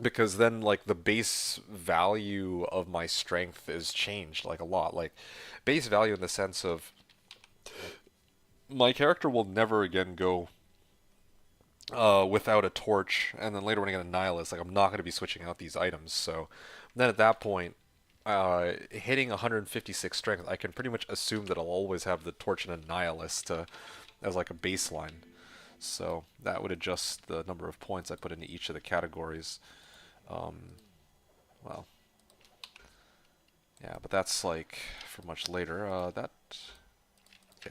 Because then like the base value of my strength is changed like a lot. Like base value in the sense of my character will never again go without a torch, and then later when I get a nihilist, like I'm not going to be switching out these items. So then at that point, hitting 156 strength, I can pretty much assume that I'll always have the torch and a nihilist as like a baseline. So that would adjust the number of points I put into each of the categories. Um, well, yeah, but that's like for much later. Okay,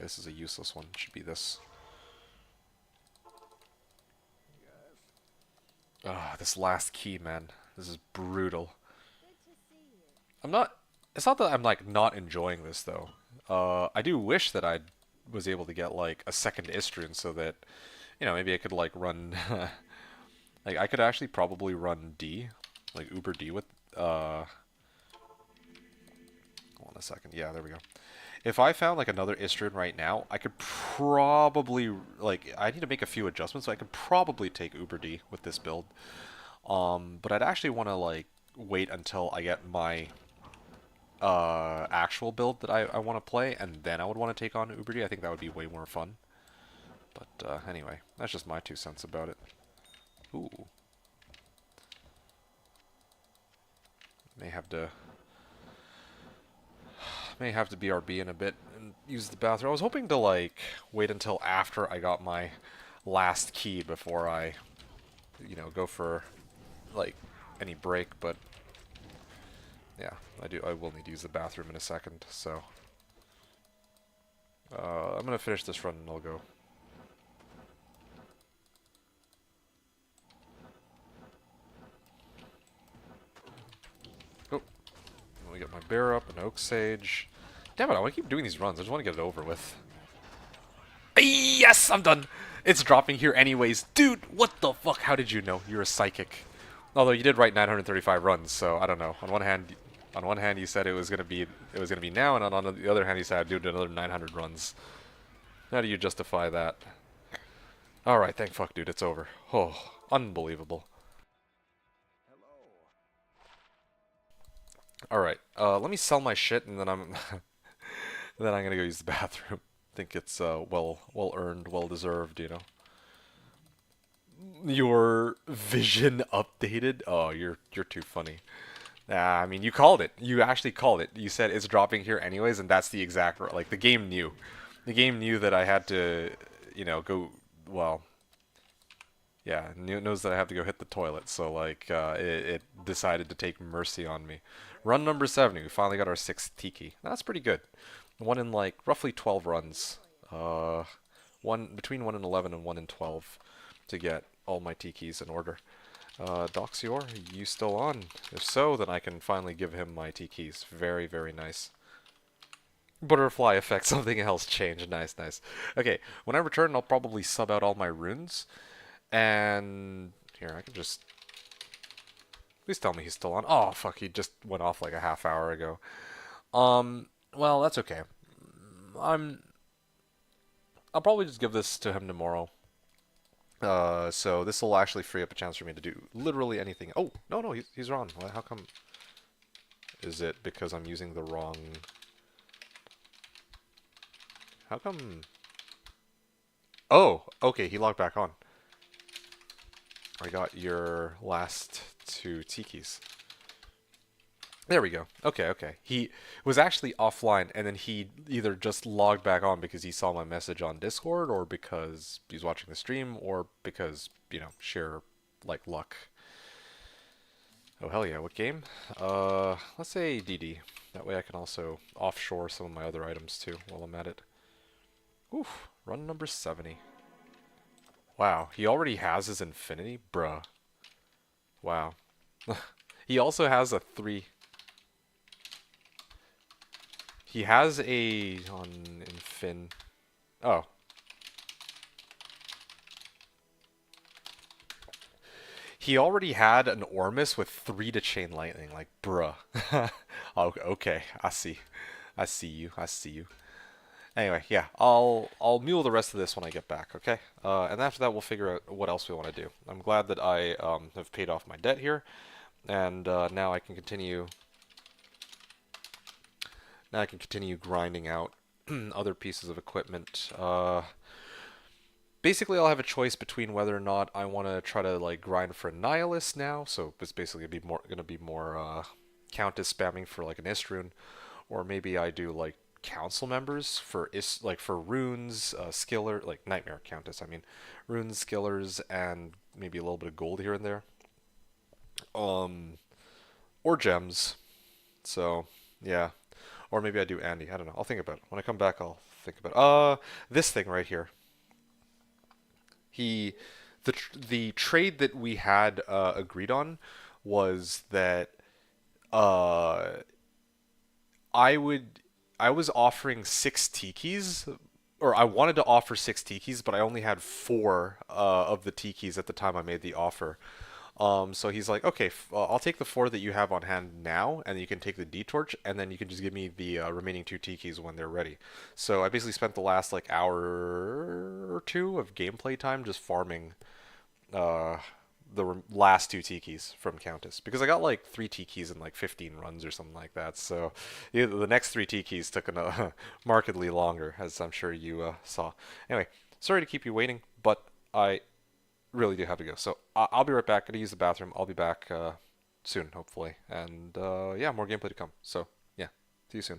this is a useless one. Should be this. Ah, this last key, man. This is brutal. I'm not. It's not that I'm like not enjoying this though. I do wish that I was able to get like a second Istrian so that maybe I could like run like I could actually probably run D, like Uber D with hold on a second. Yeah, there we go. If I found like another Istrian right now, I could probably like I need to make a few adjustments, so I could probably take Uber D with this build. But I'd actually want to like wait until I get my actual build that I want to play, and then I would want to take on Uber D. I think that would be way more fun. But anyway, that's just my 2 cents about it. Ooh. May have to BRB in a bit and use the bathroom. I was hoping to like wait until after I got my last key before I go for like any break, but yeah, I will need to use the bathroom in a second, so I'm gonna finish this run and I'll go. Oh, let me get my bear up, an oak sage. Damn it, I want to keep doing these runs. I just want to get it over with. Yes, I'm done. It's dropping here anyways. Dude, what the fuck? How did you know? You're a psychic. Although you did write 935 runs, so I don't know. On one hand you said it was gonna be now, and on the other hand you said I'd do another 900 runs. How do you justify that? All right, thank fuck, dude. It's over. Oh, unbelievable. All right, let me sell my shit, and then I'm then I'm gonna go use the bathroom. Think it's well earned, well deserved, you know. Your vision updated? Oh, you're too funny. I mean, you called it. You actually called it. You said it's dropping here anyways, and that's the exact like the game knew. The game knew that I had to, go. Well, yeah, knows that I have to go hit the toilet. So like, it decided to take mercy on me. Run number 70. We finally got our 6th tiki. That's pretty good. One in like roughly 12 runs. One between 1 and 11 and 1 in 12 to get all my tikis in order. Doxior, you still on? If so, then I can finally give him my tikis. Very, very nice. Butterfly effect, something else changed. Nice, nice. Okay, when I return, I'll probably sub out all my runes. And here, I can just... Please tell me he's still on. Oh, fuck, he just went off like a half hour ago. Well, that's okay. I'll probably just give this to him tomorrow. So this will actually free up a chance for me to do literally anything. Oh, no, he's wrong. How come? Is it because I'm using the wrong... How come... Oh, okay, he logged back on. I got your last 2 tikis. There we go. Okay. He was actually offline, and then he either just logged back on because he saw my message on Discord, or because he's watching the stream, or because, sheer, like, luck. Oh, hell yeah. What game? Let's say DD. That way I can also offshore some of my other items, too, while I'm at it. Oof. Run number 70. Wow. He already has his infinity? Bruh. Wow. He also has a 3... He has a on infin. Oh. He already had an Ormus with 3 to chain lightning. Like, bruh. Okay, I see. I see you. Anyway, yeah, I'll mule the rest of this when I get back, okay? And after that, we'll figure out what else we want to do. I'm glad that I have paid off my debt here, and now I can continue. Now I can continue grinding out other pieces of equipment. Basically, I'll have a choice between whether or not I want to try to like grind for Nihilist now, so it's basically gonna be more Countess spamming for like an Istrun, or maybe I do like council members for for runes, skiller, like Nightmare Countess. I mean, runes, skillers, and maybe a little bit of gold here and there, or gems. So yeah. Or maybe I do Andy. I don't know. I'll think about it. When I come back, I'll think about it. This thing right here. He the trade that we had agreed on was that uh, I would I was offering six tikis, or I wanted to offer six tikis, but I only had four of the tikis at the time I made the offer. So he's like, okay, I'll take the four that you have on hand now, and you can take the D-torch, and then you can just give me the remaining two tikis when they're ready. So I basically spent the last like hour or two of gameplay time just farming uh, the last two tikis from Countess because I got like three tikis in like 15 runs or something like that. So yeah, the next three tikis took markedly longer, as I'm sure you saw. Anyway, sorry to keep you waiting, but I really do have to go. So I'll be right back. I'm gonna use the bathroom. I'll be back soon, hopefully. And yeah, more gameplay to come. So yeah, see you soon.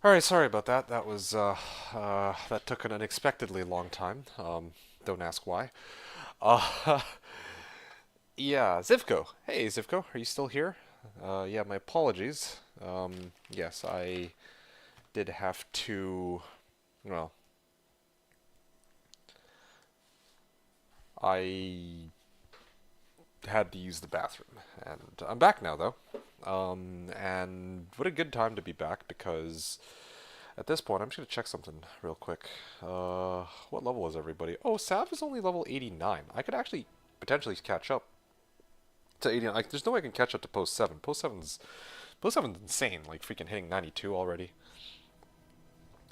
All right, sorry about that. That was that took an unexpectedly long time. Don't ask why. Uh, yeah, Zivko. Hey, Zivko, are you still here? Yeah, my apologies. Yes, I did have to. Well, I had to use the bathroom, and I'm back now though. And what a good time to be back because at this point I'm just gonna check something real quick. What level is everybody? Oh, Sav is only level 89. I could actually potentially catch up to 89. Like, there's no way I can catch up to Post 7. Post 7's insane. Like freaking hitting 92 already.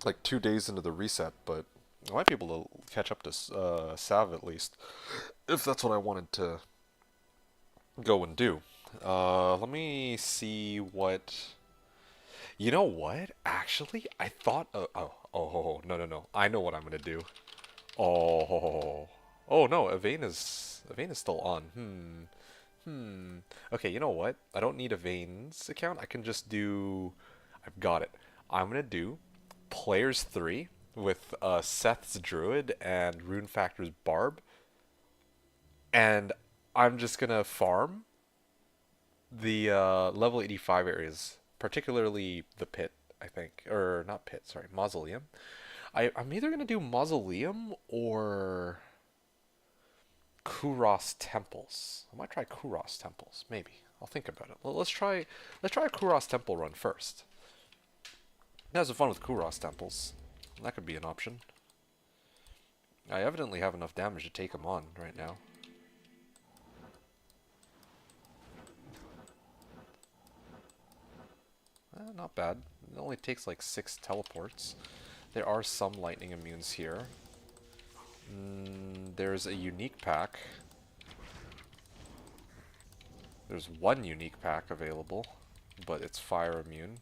Like 2 days into the reset, but I might be able to catch up to Sav at least if that's what I wanted to go and do. Let me see what. You know what? Actually, I thought. No, no, no. I know what I'm gonna do. Oh, oh no. Evane is still on. Okay, you know what? I don't need Evane's account. I can just do. I've got it. I'm gonna do Players 3 with Seth's Druid and Rune Factor's Barb, and I'm just gonna farm the level 85 areas, particularly the pit, I think. Or not pit, sorry, mausoleum. I'm either going to do mausoleum or Kuros temples. I might try Kuros temples, maybe. I'll think about it. Let's try a Kuros temple run first. Have some fun with Kuros temples. That could be an option. I evidently have enough damage to take him on right now. Not bad. It only takes like 6 teleports. There are some lightning immunes here. There's a unique pack. There's one unique pack available, but it's fire immune.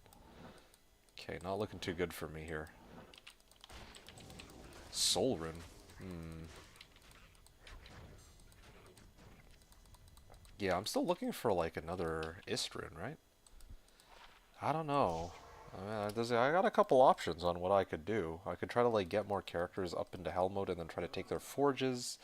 Okay, not looking too good for me here. Soul Rune. Yeah, I'm still looking for like another Istrun, right? I don't know. I got a couple options on what I could do. I could try to like get more characters up into hell mode and then try to take their forges.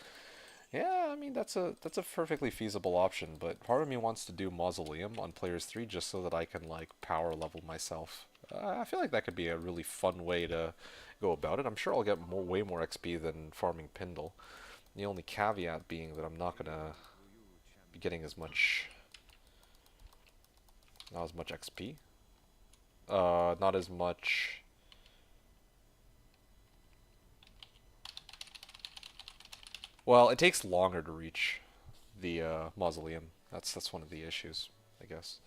Yeah, I mean that's a perfectly feasible option, but part of me wants to do Mausoleum on Players 3 just so that I can like power level myself. I feel like that could be a really fun way to go about it. I'm sure I'll get way more XP than farming Pindle. The only caveat being that I'm not gonna be getting as much, not as much XP. Not as much. Well, it takes longer to reach the mausoleum. That's one of the issues, I guess.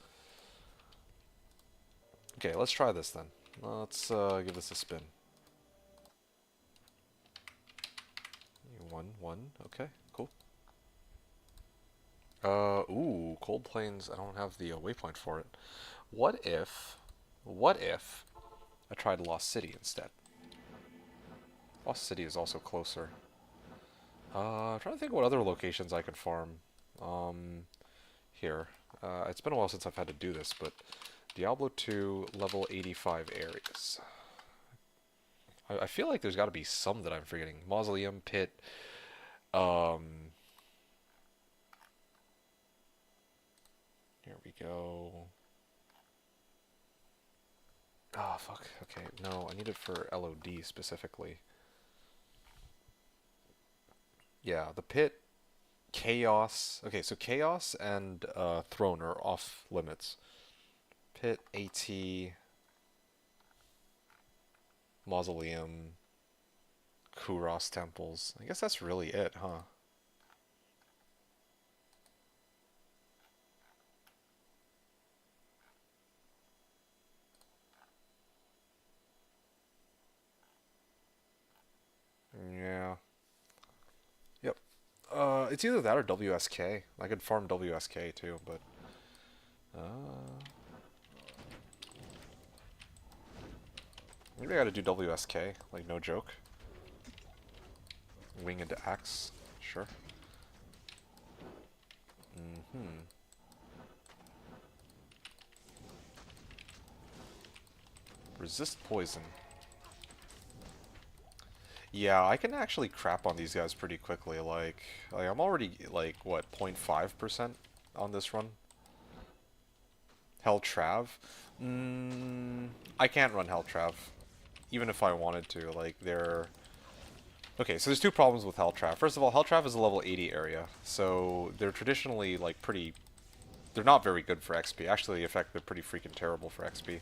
Okay, let's try this then. Let's give this a spin. One. Okay, cool. Ooh, Cold Plains. I don't have the waypoint for it. What if I tried Lost City instead? Lost City is also closer. I'm trying to think what other locations I could farm. Here. It's been a while since I've had to do this, but Diablo 2 level 85 areas. I feel like there's got to be some that I'm forgetting. Mausoleum, Pit, here we go. Oh, fuck. Okay, no, I need it for LOD specifically. Yeah, the Pit, Chaos. Okay, so Chaos and Throne are off limits. Pit, AT, Mausoleum, Kuros temples. I guess that's really it, huh? Yeah. Yep. It's either that or WSK. I could farm WSK too, but maybe I gotta do WSK, like no joke. Wing into Axe, sure. Resist poison. Yeah, I can actually crap on these guys pretty quickly. Like I'm already like what 0.5% on this run. Hell Trav. I can't run Hell Trav, even if I wanted to. Like they're okay. So there's two problems with Hell Trav. First of all, Hell Trav is a level 80 area, so they're traditionally like pretty. They're not very good for XP. Actually, in fact, they're pretty freaking terrible for XP.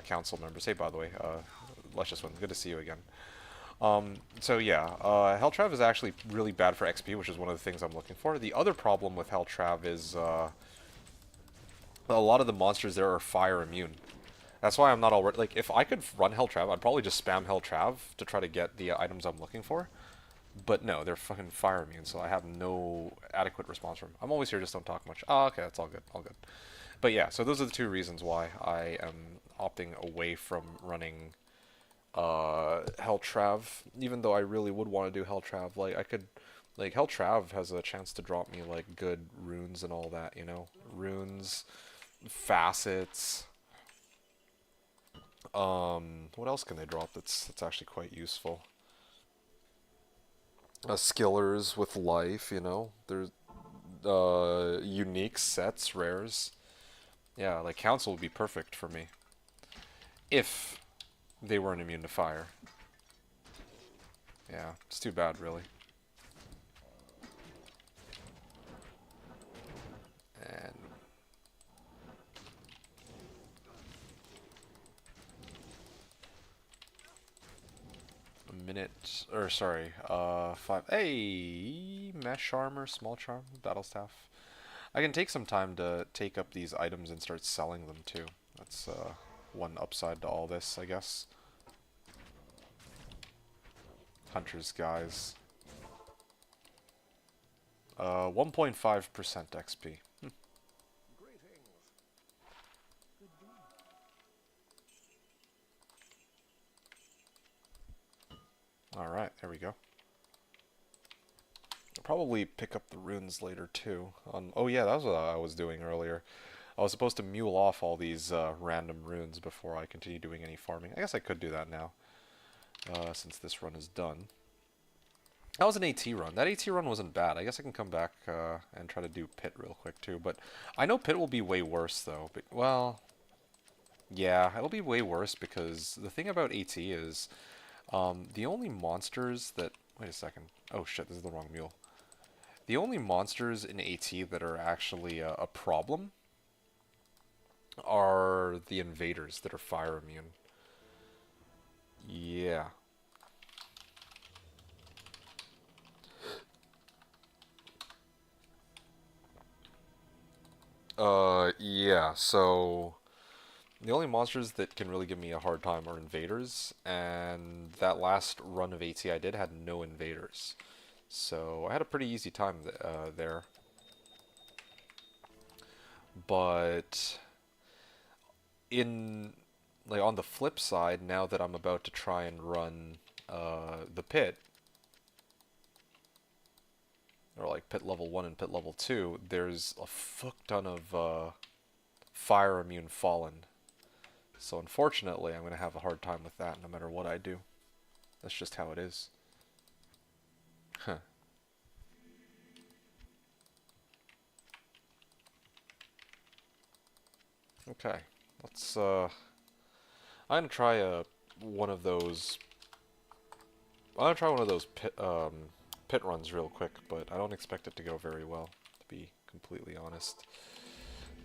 Council members. Hey, by the way, Luscious One, good to see you again. So yeah, Helltrav is actually really bad for XP, which is one of the things I'm looking for. The other problem with Helltrav is a lot of the monsters there are fire immune. That's why I'm not already like if I could run Helltrav, I'd probably just spam Helltrav to try to get the items I'm looking for. But no, they're fucking fire immune, so I have no adequate response from them. I'm always here, just don't talk much. Oh, okay, that's all good, all good. But yeah, so those are the two reasons why I am opting away from running Helltrav, even though I really would want to do Helltrav. Like I could, like Helltrav has a chance to drop me like good runes and all that, you know, runes, facets. What else can they drop that's actually quite useful? Skillers with life, you know. There's unique sets, rares. Yeah, like Council would be perfect for me if they weren't immune to fire. Yeah, it's too bad, really. And a minute, or sorry, 5. Hey, mesh armor, small charm, battle staff. I can take some time to take up these items and start selling them too. That's one upside to all this, I guess. Hunter's guys. 1.5% XP. Alright, there we go. I'll probably pick up the runes later too. Oh yeah, that was what I was doing earlier. I was supposed to mule off all these random runes before I continue doing any farming. I guess I could do that now, since this run is done. That was an AT run. That AT run wasn't bad. I guess I can come back and try to do Pit real quick too. But I know Pit will be way worse though. But, well, yeah, it'll be way worse because the thing about AT is the only monsters that... Wait a second. Oh shit, this is the wrong mule. The only monsters in AT that are actually a problem are the invaders that are fire immune. Yeah. Yeah, so the only monsters that can really give me a hard time are invaders, and that last run of AT I did had no invaders. So I had a pretty easy time there. But in like on the flip side, now that I'm about to try and run the pit, or like pit level 1 and pit level 2, there's a fuck ton of fire immune fallen. So unfortunately, I'm going to have a hard time with that no matter what I do. That's just how it is. Huh. Okay, let's I'm gonna try one of those. I'm gonna try one of those pit runs real quick, but I don't expect it to go very well, to be completely honest.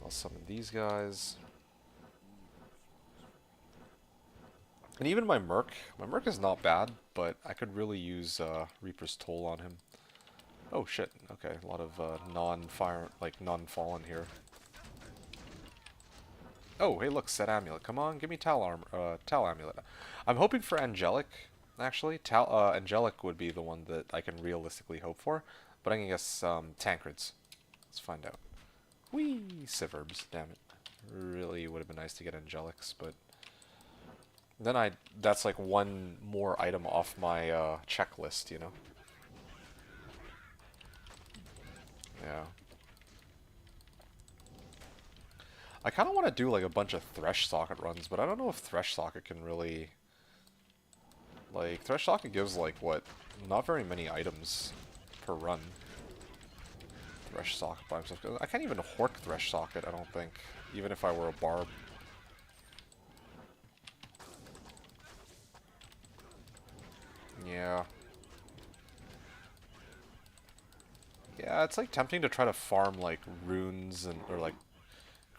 I'll summon these guys. And even my Merc is not bad, but I could really use Reaper's Toll on him. Oh shit, okay, a lot of non-fire, like non-fallen here. Oh, hey look, Set Amulet. Come on, give me Tal Amulet. I'm hoping for Angelic, actually. Angelic would be the one that I can realistically hope for, but I can guess Tankards. Let's find out. Whee! Siverbs, damn it. Really would have been nice to get Angelics, but... Then that's like one more item off my checklist, you know? Yeah. I kind of want to do like a bunch of Thresh Socket runs, but I don't know if Thresh Socket can really... Like, Thresh Socket gives like, what, not very many items per run. Thresh Socket by himself. I can't even Hork Thresh Socket, I don't think, even if I were a Barb. Yeah. Yeah, it's like tempting to try to farm like runes and or like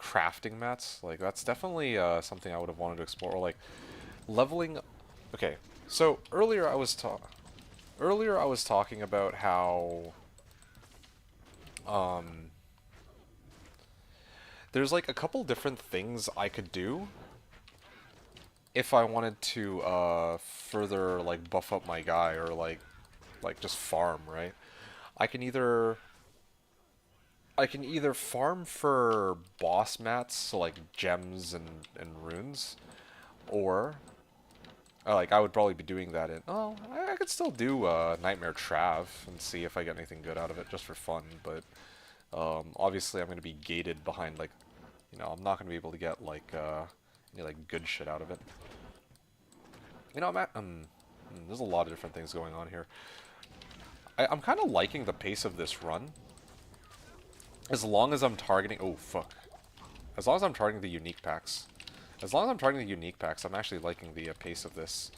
crafting mats. Like that's definitely something I would have wanted to explore. Or like leveling. Okay, so earlier I was talking about how there's like a couple different things I could do if I wanted to further like buff up my guy or like just farm, right? I can either I can either farm for boss mats, so like gems and runes, or like I would probably be doing that in. Oh, I could still do Nightmare Trav and see if I get anything good out of it just for fun. But obviously I'm going to be gated behind like, you know, I'm not going to be able to get like any like good shit out of it. You know, there's a lot of different things going on here. I'm kind of liking the pace of this run. As long as I'm targeting... Oh, fuck. As long as I'm targeting the unique packs. As long as I'm targeting the unique packs, I'm actually liking the pace of this.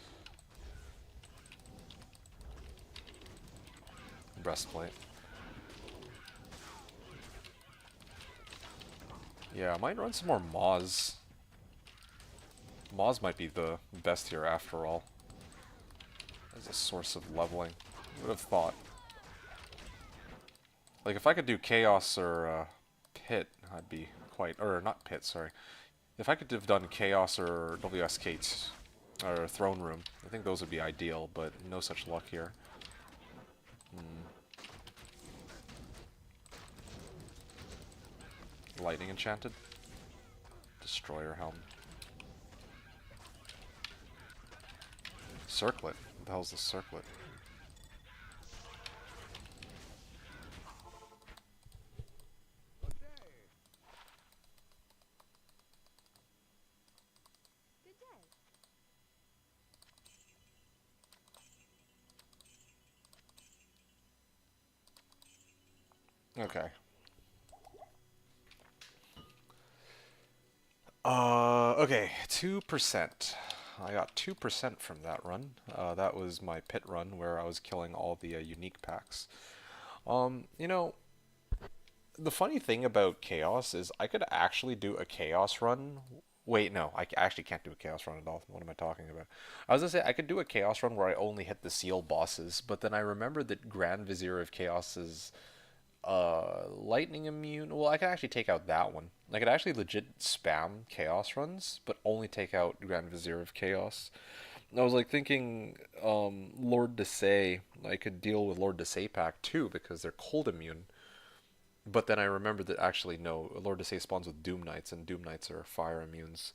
Breastplate. Yeah, I might run some more Maws. Maws might be the best here after all. As a source of leveling. Who would have thought? Like, if I could do Chaos or Pit, I'd be quite... Or, not Pit, sorry. If I could have done Chaos or WSK or Throne Room, I think those would be ideal, but no such luck here. Lightning Enchanted. Destroyer Helm. Circlet. What the hell's the Circlet? Okay. Okay, 2%. I got 2% from that run. That was my pit run where I was killing all the unique packs. You know, the funny thing about Chaos is I could actually do a Chaos run. Wait, no, I actually can't do a Chaos run at all. What am I talking about? I was gonna say I could do a Chaos run where I only hit the seal bosses, but then I remembered that Grand Vizier of Chaos is lightning immune. Well, I can actually take out that one. I could actually legit spam Chaos runs, but only take out Grand Vizier of Chaos. I was like thinking, Lord Desay, I could deal with Lord Desay pack too because they're cold immune. But then I remembered that actually no, Lord Desay spawns with Doom Knights, and Doom Knights are fire immunes.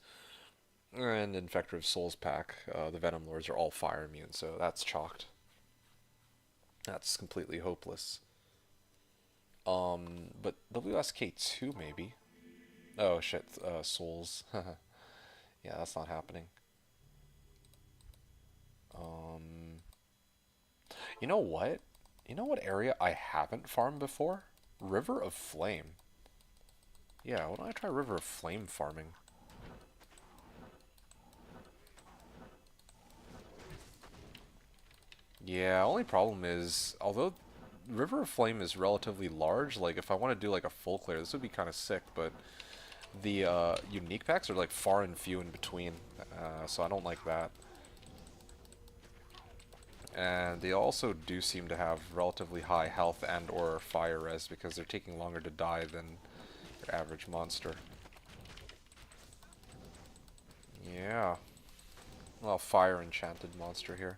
And Infector of Souls pack, the Venom Lords are all fire immune, so that's chalked. That's completely hopeless. But WSK2 maybe. Oh shit, Souls. Yeah, that's not happening. You know what? You know what area I haven't farmed before? River of Flame. Yeah, why don't I try River of Flame farming? Yeah, only problem is, although River of Flame is relatively large, like if I want to do like a full clear, this would be kind of sick, but the unique packs are like far and few in between, so I don't like that. And they also do seem to have relatively high health and or fire res because they're taking longer to die than your average monster. Yeah. Well, fire enchanted monster here.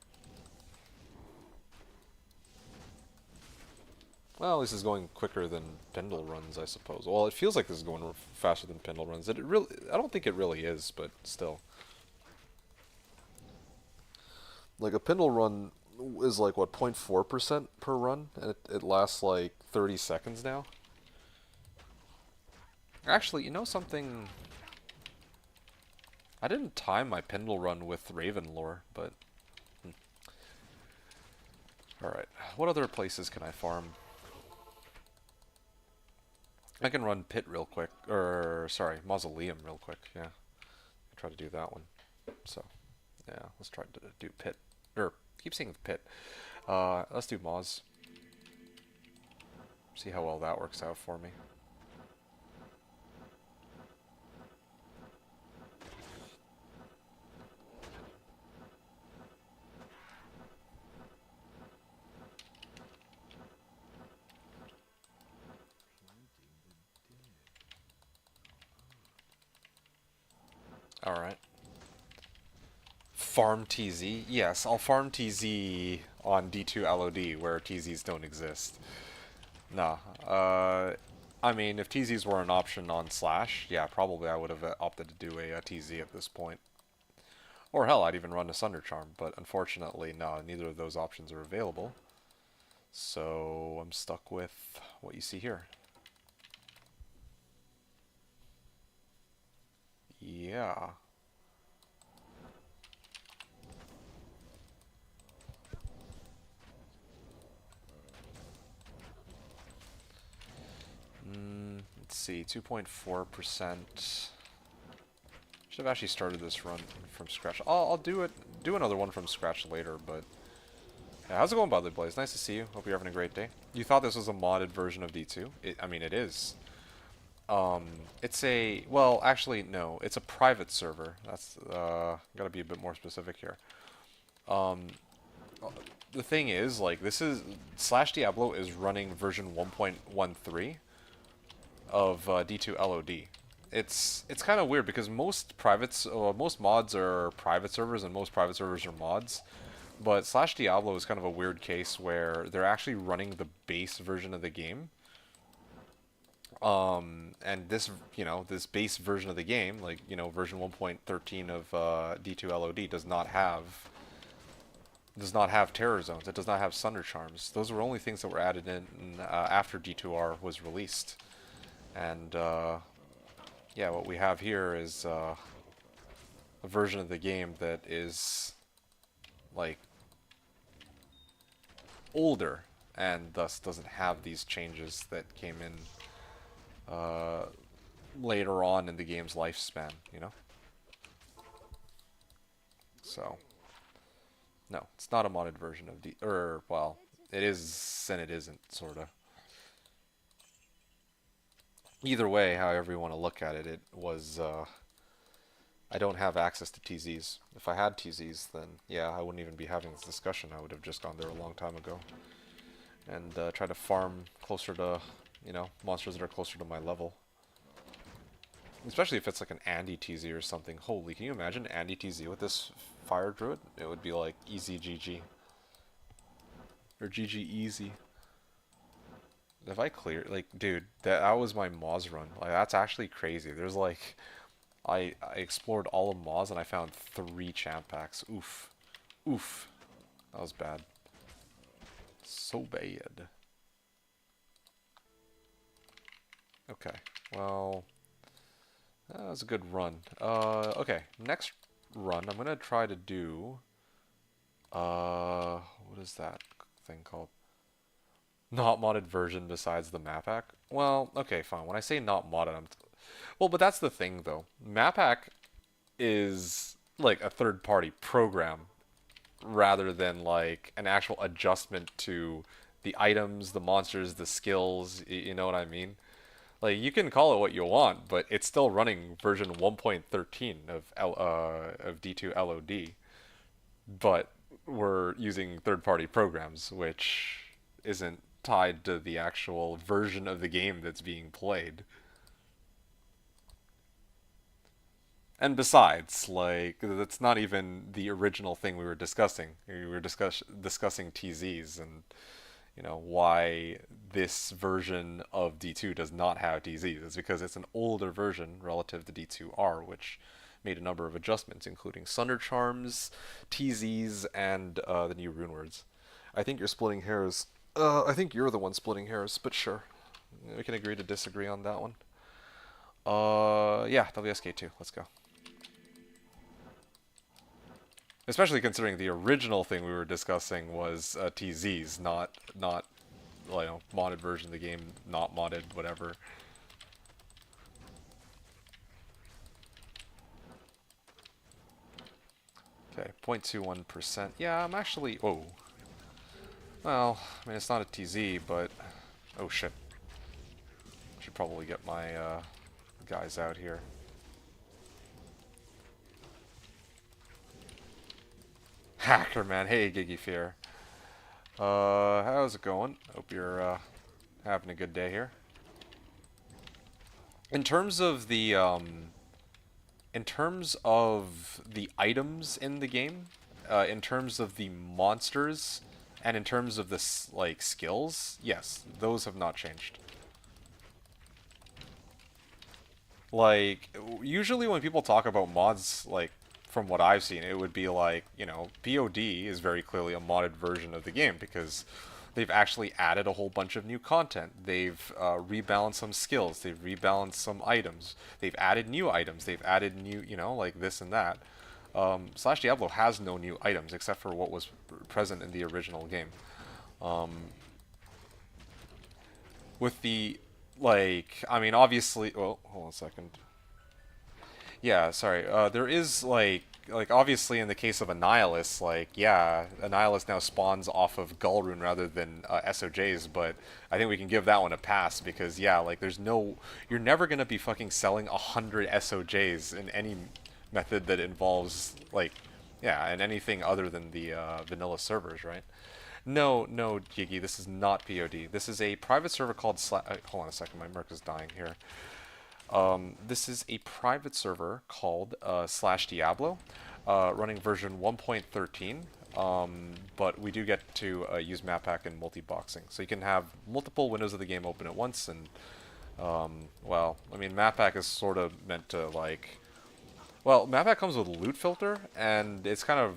Well, this is going quicker than Pendle runs, I suppose. Well, it feels like this is going faster than Pendle runs. It really, I don't think it really is, but still. Like a Pendle run is like what 0.4% per run, and it lasts like 30 seconds now. Actually, you know something? I didn't time my Pendle run with Raven lore, but... Alright, what other places can I farm? I can run Pit real quick, or sorry, Mausoleum real quick, yeah. I'll try to do that one. So, yeah, let's try to do Pit. Or, keep saying Pit. Let's do Maus. See how well that works out for me. Alright. Farm TZ? Yes, I'll farm TZ on D2 LOD where TZs don't exist. Nah. I mean, if TZs were an option on Slash, yeah, probably I would have opted to do a TZ at this point. Or hell, I'd even run a Sunder Charm, but unfortunately, no, neither of those options are available. So I'm stuck with what you see here. Yeah. Let's see, 2.4%. Should have actually started this run from scratch. I'll do another one from scratch later, but... Yeah, how's it going, Butler Blaze? Nice to see you. Hope you're having a great day. You thought this was a modded version of D2? I mean, it is. It's a... Well, actually, no. It's a private server. That's, gotta be a bit more specific here. The thing is, like, this is... Slashdiablo is running version 1.13 of D2 LOD. It's kind of weird because most mods are private servers and most private servers are mods. But Slashdiablo is kind of a weird case where they're actually running the base version of the game. And this, this base version of the game, like, version 1.13 of D2 LOD does not have terror zones. It does not have Sunder Charms. Those were only things that were added in after D2R was released. And yeah, what we have here is a version of the game that is like older and thus doesn't have these changes that came in later on in the game's lifespan, So, no, it's not a modded version of well, it is and it isn't, sorta. Either way, however you want to look at it, it was, I don't have access to TZs. If I had TZs, then yeah, I wouldn't even be having this discussion. I would have just gone there a long time ago. And try to farm closer to, monsters that are closer to my level. Especially if it's like an Andy TZ or something. Holy, can you imagine Andy TZ with this Fire Druid? It would be like easy GG. Or GG easy. If I clear, like, dude, that was my Moz run. Like, that's actually crazy. There's like, I explored all of Moz and I found 3 champ packs. Oof. Oof. That was bad. So bad. Okay, well, that was a good run. Okay, next run, I'm gonna try to do, what is that thing called? Not modded version besides the map hack? Well, okay, fine. When I say not modded, well, but that's the thing, though. Map hack is like a third-party program rather than like an actual adjustment to the items, the monsters, the skills, you know what I mean? Like, you can call it what you want, but it's still running version 1.13 of D2 LOD. But we're using third-party programs, which isn't tied to the actual version of the game that's being played. And besides, like, that's not even the original thing we were discussing. We were discussing TZs and, why this version of D2 does not have TZs. It's because it's an older version relative to D2R, which made a number of adjustments, including Sunder Charms, TZs, and the new rune words. I think you're splitting hairs. I think you're the one splitting hairs, but sure. We can agree to disagree on that one. Yeah, WSK2. Let's go. Especially considering the original thing we were discussing was TZs, not modded version of the game, not modded, whatever. Okay, 0.21%. Yeah, I'm actually. Whoa. Well, I mean, it's not a TZ, but. Oh shit. Should probably get my guys out here. Hacker, man. Hey, Giggy Fear. How's it going? Hope you're having a good day here. In terms of the items in the game, in terms of the monsters, and in terms of the like skills, yes, those have not changed. Like usually when people talk about mods, like from what I've seen, it would be like, POD is very clearly a modded version of the game because they've actually added a whole bunch of new content. They've rebalanced some skills. They've rebalanced some items. They've added new items. They've added new, like this and that. Slashdiablo has no new items except for what was present in the original game. Um, with the, like, I mean, obviously, well, hold on a second. Yeah, sorry. There is like obviously in the case of Annihilus, like yeah, Annihilus now spawns off of Gullrune rather than SOJs, but I think we can give that one a pass because yeah, like you're never gonna be fucking selling 100 SOJs in any method that involves like yeah, and anything other than the vanilla servers, right? No, no, Gigi, this is not POD. This is a private server called hold on a second, my Merc is dying here. This is a private server called Slashdiablo, running version 1.13. But we do get to use map pack and multi-boxing, so you can have multiple windows of the game open at once. And well, I mean, map pack is sort of meant to like, well, map pack comes with a loot filter, and it's kind of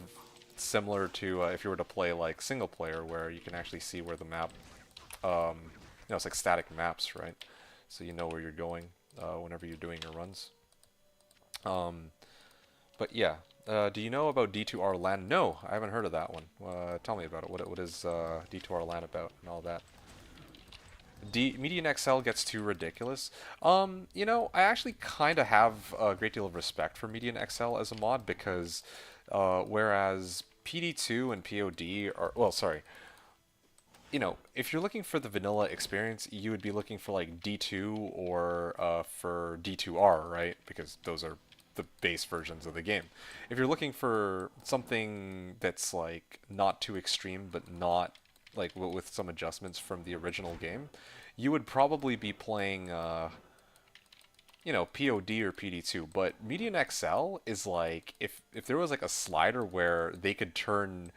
similar to if you were to play like single player, where you can actually see where the map, it's like static maps, right? So you know where you're going whenever you're doing your runs. But yeah, do you know about D2R LAN? No, I haven't heard of that one. Tell me about it. What is D2R LAN about and all that? Median XL gets too ridiculous. I actually kind of have a great deal of respect for Median XL as a mod because whereas PD2 and POD are, well, sorry, if you're looking for the vanilla experience, you would be looking for like D2 or for D2R, right? Because those are the base versions of the game. If you're looking for something that's like not too extreme, but not like with some adjustments from the original game, you would probably be playing, POD or PD2. But Median XL is like if there was like a slider where they could turn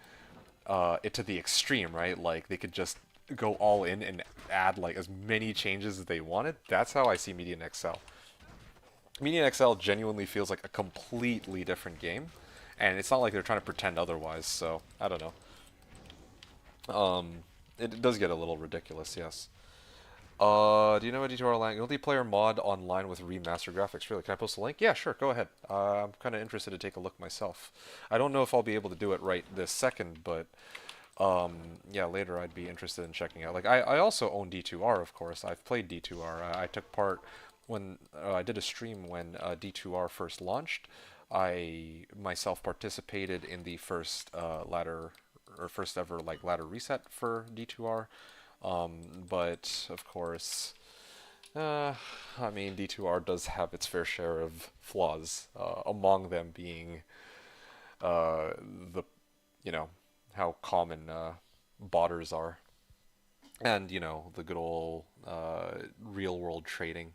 it to the extreme, right? Like they could just go all in and add like as many changes as they wanted. That's how I see Median XL. Median XL genuinely feels like a completely different game, and it's not like they're trying to pretend otherwise. So I don't know. It does get a little ridiculous, yes. Do you know a D2R Online multiplayer mod online with remastered graphics? Really? Can I post a link? Yeah, sure. Go ahead. I'm kind of interested to take a look myself. I don't know if I'll be able to do it right this second, but yeah, later I'd be interested in checking out. Like, I also own D2R, of course. I've played D2R. I took part when I did a stream when D2R first launched. I myself participated in the first ladder or first ever like ladder reset for D2R. But of course, I mean, D2R does have its fair share of flaws, among them being the, you know, how common botters are, and the good old real world trading.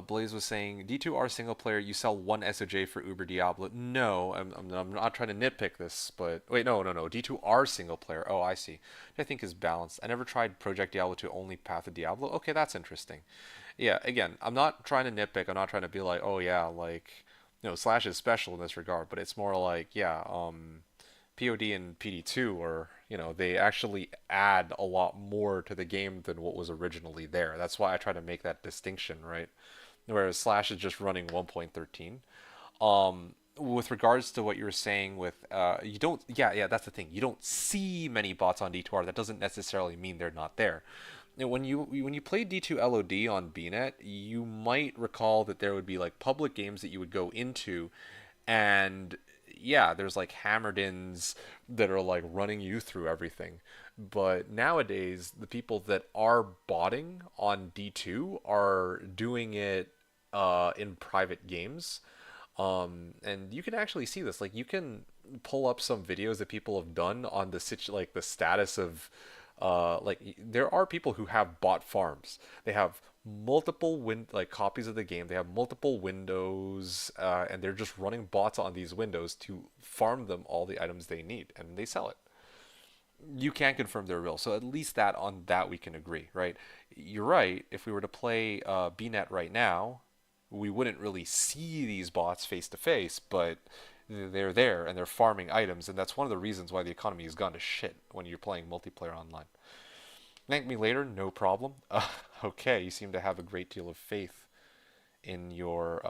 Blaze was saying D2R single player. You sell one SOJ for Uber Diablo. No, I'm not trying to nitpick this, but wait, no. D2R single player. Oh, I see. I think is balanced. I never tried Project Diablo to only Path of Diablo. Okay, that's interesting. Yeah, again, I'm not trying to nitpick. I'm not trying to be like, oh yeah, like Slash is special in this regard, but it's more like yeah, POD and PD2 are, they actually add a lot more to the game than what was originally there. That's why I try to make that distinction, right? Whereas Slash is just running 1.13. with regards to what you were saying with you don't yeah, that's the thing, you don't see many bots on D2R. That doesn't necessarily mean they're not there. And when you play D2 LOD on BNet, you might recall that there would be like public games that you would go into, and yeah, there's like hammered-ins that are like running you through everything. But nowadays, the people that are botting on D2 are doing it in private games. And you can actually see this. Like, you can pull up some videos that people have done on like the status of, like, there are people who have bought farms. They have multiple like copies of the game. They have multiple windows, and they're just running bots on these windows to farm them all the items they need, and they sell it. You can't confirm they're real, so at least that on that we can agree, right? You're right. If we were to play BNet right now, we wouldn't really see these bots face to face, but they're there and they're farming items, and that's one of the reasons why the economy has gone to shit when you're playing multiplayer online. Thank me later, no problem. Okay, you seem to have a great deal of faith in your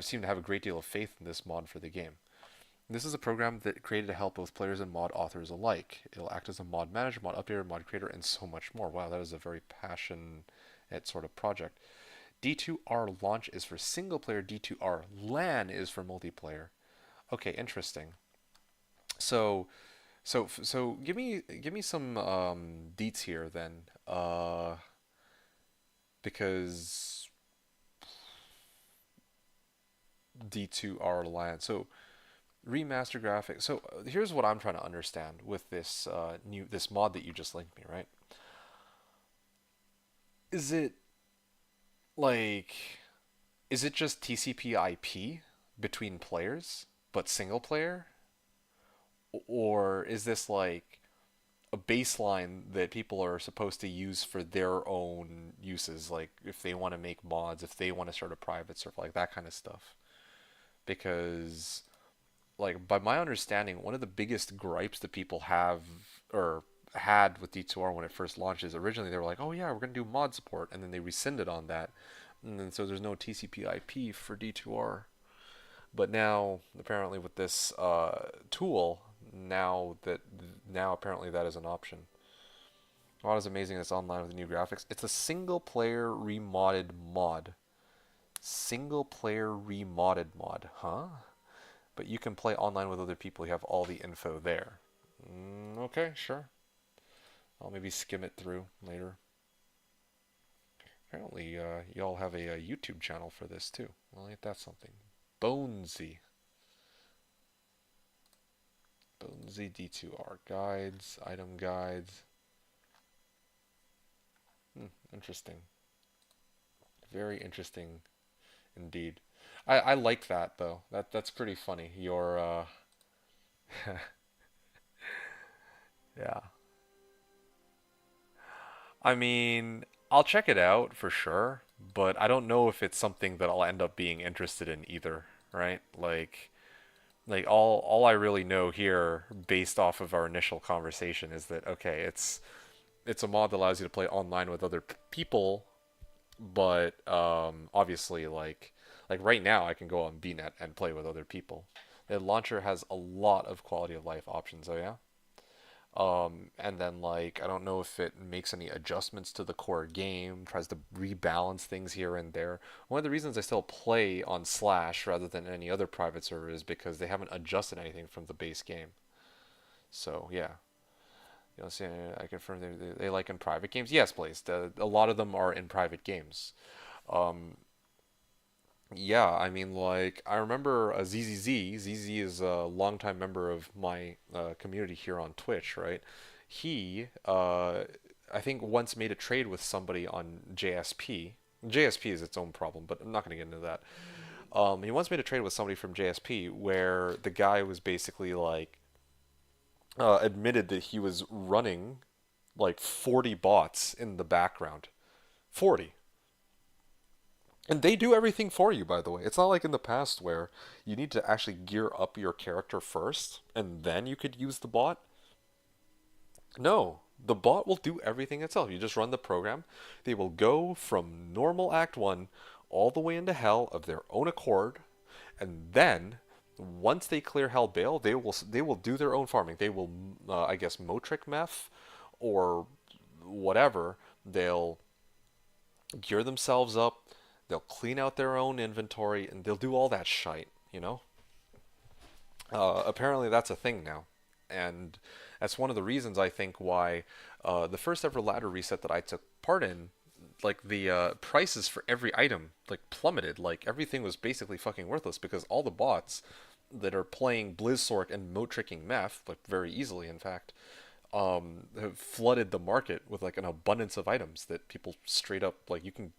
seem to have a great deal of faith in this mod for the game. This is a program that created to help both players and mod authors alike. It'll act as a mod manager, mod updater, mod creator, and so much more. Wow, that is a very passionate sort of project. D2R launch is for single player, D2R LAN is for multiplayer. Okay, interesting. So, so give me some deets here then, because D2R LAN. So remaster graphics. So here's what I'm trying to understand with this this mod that you just linked me, right? Is it like, is it just TCP/IP between players but single player, or is this like a baseline that people are supposed to use for their own uses, like if they want to make mods, if they want to start a private server, like that kind of stuff? Because like by my understanding, one of the biggest gripes that people have or had with D2R when it first launched is originally they were like, "Oh yeah, we're gonna do mod support," and then they rescinded on that, and then so there's no TCP/IP for D2R. But now apparently with this tool, now apparently that is an option. Mod is amazing. It's online with new graphics. It's a single player remodded mod. Single player remodded mod, huh? But you can play online with other people. You have all the info there. Okay, sure. I'll maybe skim it through later. Apparently, y'all have a YouTube channel for this too. Well, ain't that something? Bonesy. Bonesy D2R guides, item guides. Interesting. Very interesting indeed. I like that though. That's pretty funny. Your yeah. I mean, I'll check it out for sure, but I don't know if it's something that I'll end up being interested in either, right? Like all I really know here based off of our initial conversation is that okay, it's a mod that allows you to play online with other people, but obviously like right now I can go on BNet and play with other people. The launcher has a lot of quality of life options, oh yeah? And then like I don't know if it makes any adjustments to the core game, tries to rebalance things here and there. One of the reasons I still play on Slash rather than any other private server is because they haven't adjusted anything from the base game. So yeah, you know, see, I confirm they like in private games. Yes, please. A lot of them are in private games. Um, yeah, I mean, like, I remember ZZZ. ZZ is a longtime member of my community here on Twitch, right? He, I think, once made a trade with somebody on JSP. JSP is its own problem, but I'm not going to get into that. He once made a trade with somebody from JSP where the guy was basically like, admitted that he was running like 40 bots in the background. 40. And they do everything for you, by the way. It's not like in the past where you need to actually gear up your character first and then you could use the bot. No, the bot will do everything itself. You just run the program. They will go from normal Act 1 all the way into hell of their own accord. And then once they clear Hell Bale, they will do their own farming. They will, I guess, Motric meth or whatever. They'll gear themselves up. They'll clean out their own inventory, and they'll do all that shite. Apparently that's a thing now, and that's one of the reasons I think why the first ever ladder reset that I took part in, like the prices for every item like plummeted. Like everything was basically fucking worthless because all the bots that are playing Blizzsork and Motricking meth, like very easily, in fact, have flooded the market with like an abundance of items that people straight up like you can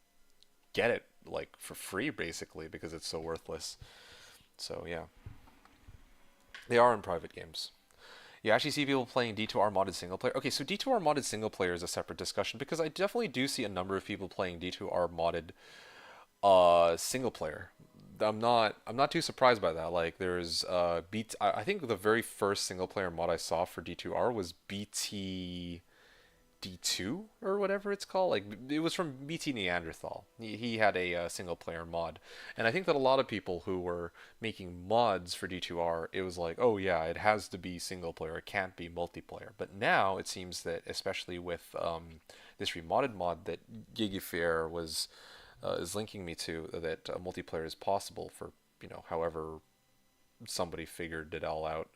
get it like for free basically because it's so worthless. So yeah, they are in private games. You actually see people playing D2R modded single player. Okay, so D2R modded single player is a separate discussion because I definitely do see a number of people playing D2R modded single player. I'm not too surprised by that. Like there's I think the very first single player mod I saw for D2R was BT D2 or whatever it's called. Like it was from BT Neanderthal. He had a single player mod, and I think that a lot of people who were making mods for D2R, it was like, oh yeah, it has to be single player. It can't be multiplayer. But now it seems that, especially with this remodded mod that Gigifair was is linking me to, that multiplayer is possible for however somebody figured it all out.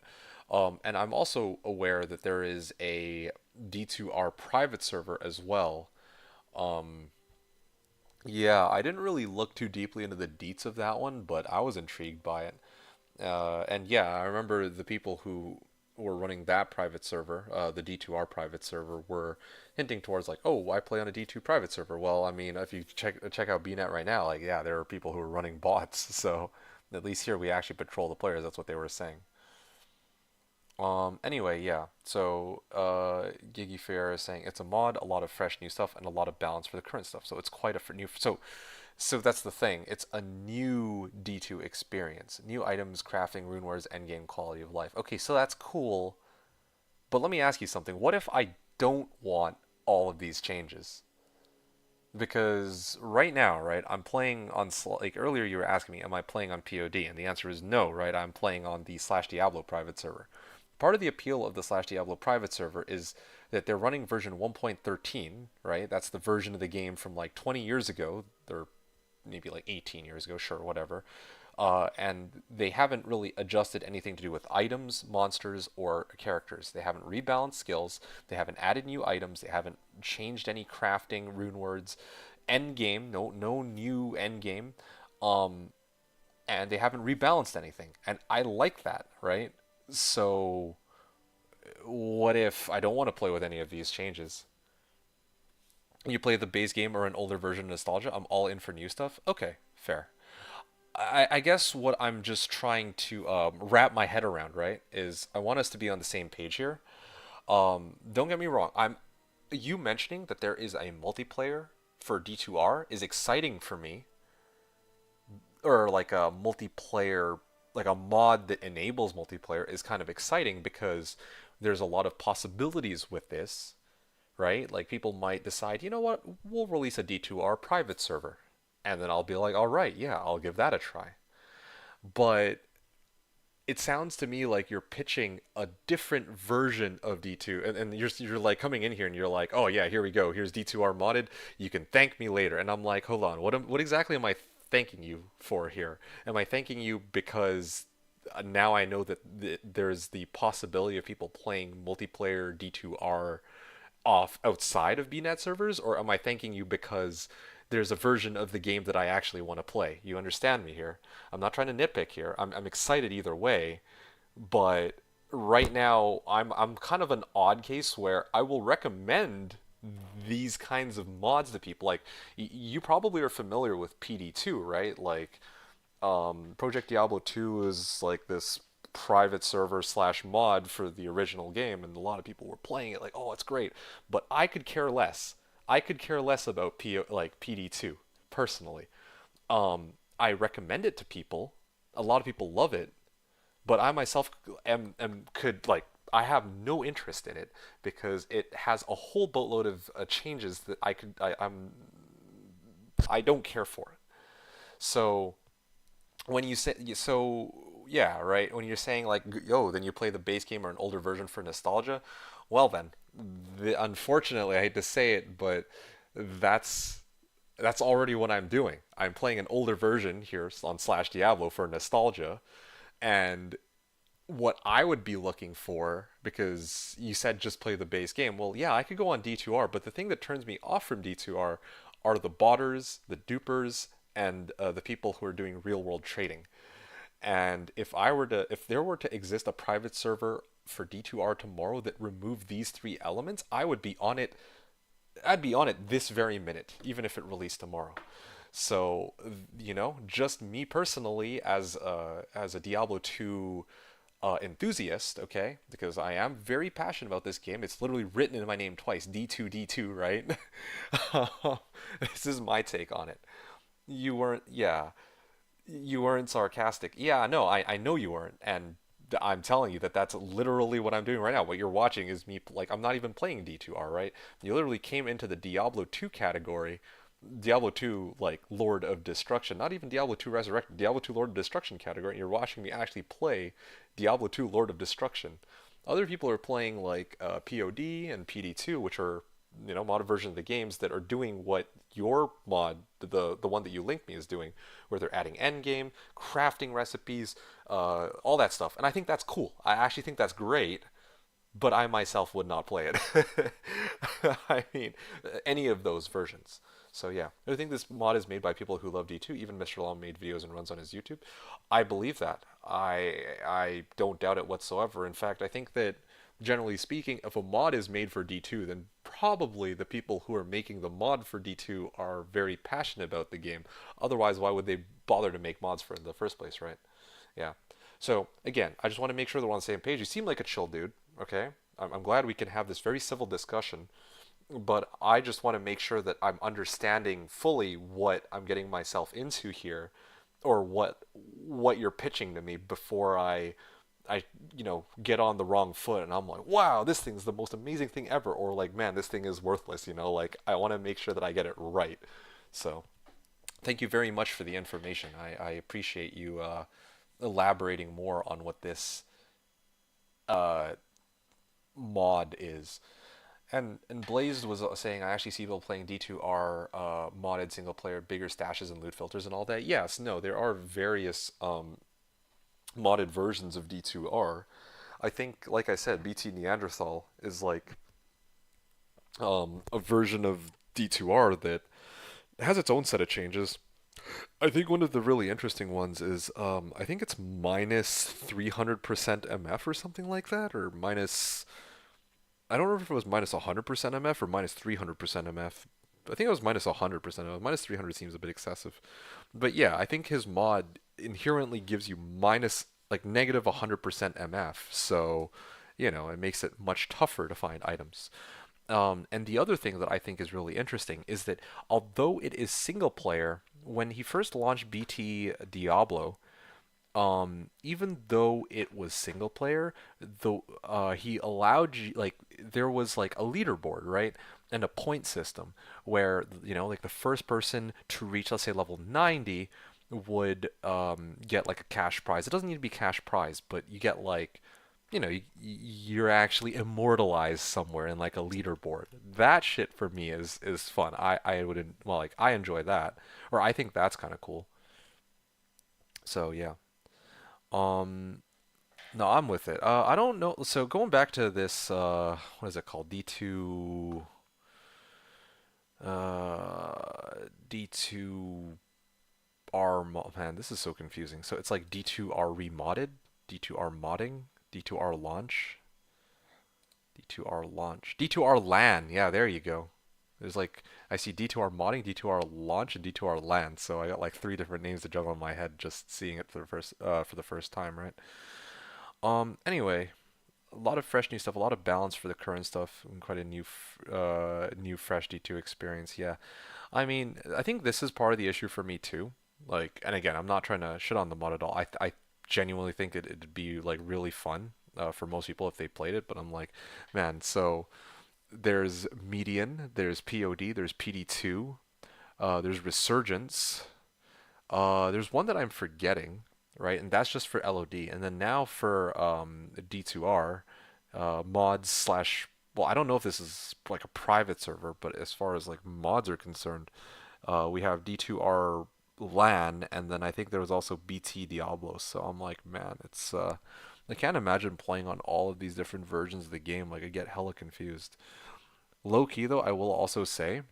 And I'm also aware that there is a D2R private server as well. Um, yeah, I didn't really look too deeply into the deets of that one, but I was intrigued by it. And yeah, I remember the people who were running that private server, the D2R private server, were hinting towards like, oh, I play on a D2 private server. Well, I mean, if you check out BNet right now, like yeah, there are people who are running bots. So at least here we actually patrol the players. That's what they were saying. Anyway, yeah. So, Gigi Fair is saying it's a mod, a lot of fresh new stuff, and a lot of balance for the current stuff. So it's quite a new. So that's the thing. It's a new D2 experience. New items, crafting, rune wars, endgame quality of life. Okay, so that's cool. But let me ask you something. What if I don't want all of these changes? Because right now, right, I'm playing on like earlier you were asking me, am I playing on POD? And the answer is no, right? I'm playing on the Slashdiablo private server. Part of the appeal of the Slashdiablo private server is that they're running version 1.13, right? That's the version of the game from like 20 years ago. They're maybe like 18 years ago, sure, whatever. And they haven't really adjusted anything to do with items, monsters, or characters. They haven't rebalanced skills. They haven't added new items. They haven't changed any crafting, rune words, end game. No new end game. Um, and they haven't rebalanced anything. And I like that, right? So what if I don't want to play with any of these changes? You play the base game or an older version of Nostalgia. I'm all in for new stuff. Okay, fair. I guess what I'm just trying to wrap my head around, right, is I want us to be on the same page here. Don't get me wrong. You mentioning that there is a multiplayer for D2R is exciting for me, or like a multiplayer, like a mod that enables multiplayer is kind of exciting because there's a lot of possibilities with this, right? Like people might decide, you know what, we'll release a D2R private server. And then I'll be like, all right, yeah, I'll give that a try. But it sounds to me like you're pitching a different version of D2, and you're like coming in here and you're like, oh yeah, here we go. Here's D2R modded. You can thank me later. And I'm like, hold on, what exactly am I thanking you for here? Am I thanking you because now I know that there's the possibility of people playing multiplayer D2R off outside of BNet servers, or am I thanking you because there's a version of the game that I actually want to play? You understand me here? I'm not trying to nitpick here. I'm excited either way, but right now I'm kind of an odd case where I will recommend these kinds of mods to people. Like you probably are familiar with PD2, right? Like Project Diablo 2 is like this private server slash mod for the original game, and a lot of people were playing it like, oh, it's great. But I could care less. I could care less about PD2 personally. I recommend it to people. A lot of people love it, but I myself am could like I have no interest in it because it has a whole boatload of changes that I don't care for. So when you say so yeah, right, when you're saying like yo, then you play the base game or an older version for nostalgia. Well then, unfortunately, I hate to say it, but that's that's already what I'm doing. I'm playing an older version here on Slashdiablo for nostalgia, and what I would be looking for, because you said just play the base game. Well, yeah, I could go on D2R, but the thing that turns me off from D2R are the botters, the dupers, and the people who are doing real world trading. And if there were to exist a private server for D2R tomorrow that removed these three elements, I would be on it. I'd be on it this very minute, even if it released tomorrow. So, just me personally as a Diablo 2 enthusiast, okay? Because I am very passionate about this game. It's literally written in my name twice, D2 D2, right? This is my take on it. You weren't, yeah, you weren't sarcastic. Yeah, no, I know you weren't, and I'm telling you that that's literally what I'm doing right now. What you're watching is me, like, I'm not even playing D2R, right? You literally came into the Diablo 2 category, Diablo 2, like, Lord of Destruction, not even Diablo 2 Resurrected, Diablo 2 Lord of Destruction category, and you're watching me actually play Diablo 2 Lord of Destruction. Other people are playing, like, POD and PD2, which are, mod versions of the games that are doing what your mod, the one that you linked me, is doing, where they're adding endgame, crafting recipes, all that stuff. And I think that's cool. I actually think that's great, but I myself would not play it. I mean, any of those versions. So yeah, I think this mod is made by people who love D2. Even Mr. Long made videos and runs on his YouTube. I believe that. I don't doubt it whatsoever. In fact, I think that generally speaking, if a mod is made for D2, then probably the people who are making the mod for D2 are very passionate about the game. Otherwise, why would they bother to make mods for it in the first place, right? Yeah. So again, I just want to make sure that we're on the same page. You seem like a chill dude, okay? I'm glad we can have this very civil discussion, but I just want to make sure that I'm understanding fully what I'm getting myself into here, or what you're pitching to me before I get on the wrong foot and I'm like, wow, this thing's the most amazing thing ever, or like, man, this thing is worthless. Like, I want to make sure that I get it right. So thank you very much for the information. I appreciate you elaborating more on what this uh, mod is. And Blazed was saying, I actually see people playing D2R modded single player, bigger stashes and loot filters and all that. Yes, no, there are various modded versions of D2R. I think, like I said, BT Neanderthal is like a version of D2R that has its own set of changes. I think one of the really interesting ones is I think it's minus 300% MF or something like that, or minus, I don't remember if it was minus 100% MF or minus 300% MF. I think it was minus 100% MF. Minus 300 seems a bit excessive. But yeah, I think his mod inherently gives you minus, like, negative 100% MF. So, it makes it much tougher to find items. And the other thing that I think is really interesting is that although it is single player, when he first launched BT Diablo, even though it was single player, though he allowed you, like, there was like a leaderboard, right, and a point system where like the first person to reach, let's say, level 90 would get like a cash prize. It doesn't need to be cash prize, but you get like, you're actually immortalized somewhere in like a leaderboard. That shit for me is fun. I would, well, like, I enjoy that, or I think that's kind of cool. So yeah. Um, no, I'm with it. I don't know. So going back to this, what is it called? D2R man, this is so confusing. So it's like D2R remodded, D2R modding, D2R launch, D2R launch, D2R LAN. Yeah, there you go. There's like, I see D2R modding, D2R launch, and D2R LAN. So I got like three different names to juggle in my head just seeing it for the first time, right? Anyway, a lot of fresh new stuff, a lot of balance for the current stuff, and quite a new fresh D2 experience. Yeah, I mean, I think this is part of the issue for me too. Like, and again, I'm not trying to shit on the mod at all. I genuinely think it'd be like really fun for most people if they played it. But I'm like, man, so there's median, there's POD, there's PD2, there's resurgence. There's one that I'm forgetting, right? And that's just for LOD. And then now for D2R, mods slash. Well, I don't know if this is like a private server, but as far as like mods are concerned, we have D2R LAN, and then I think there was also BT Diablo. So I'm like, man, it's I can't imagine playing on all of these different versions of the game. Like I get hella confused. Low key though, I will also say,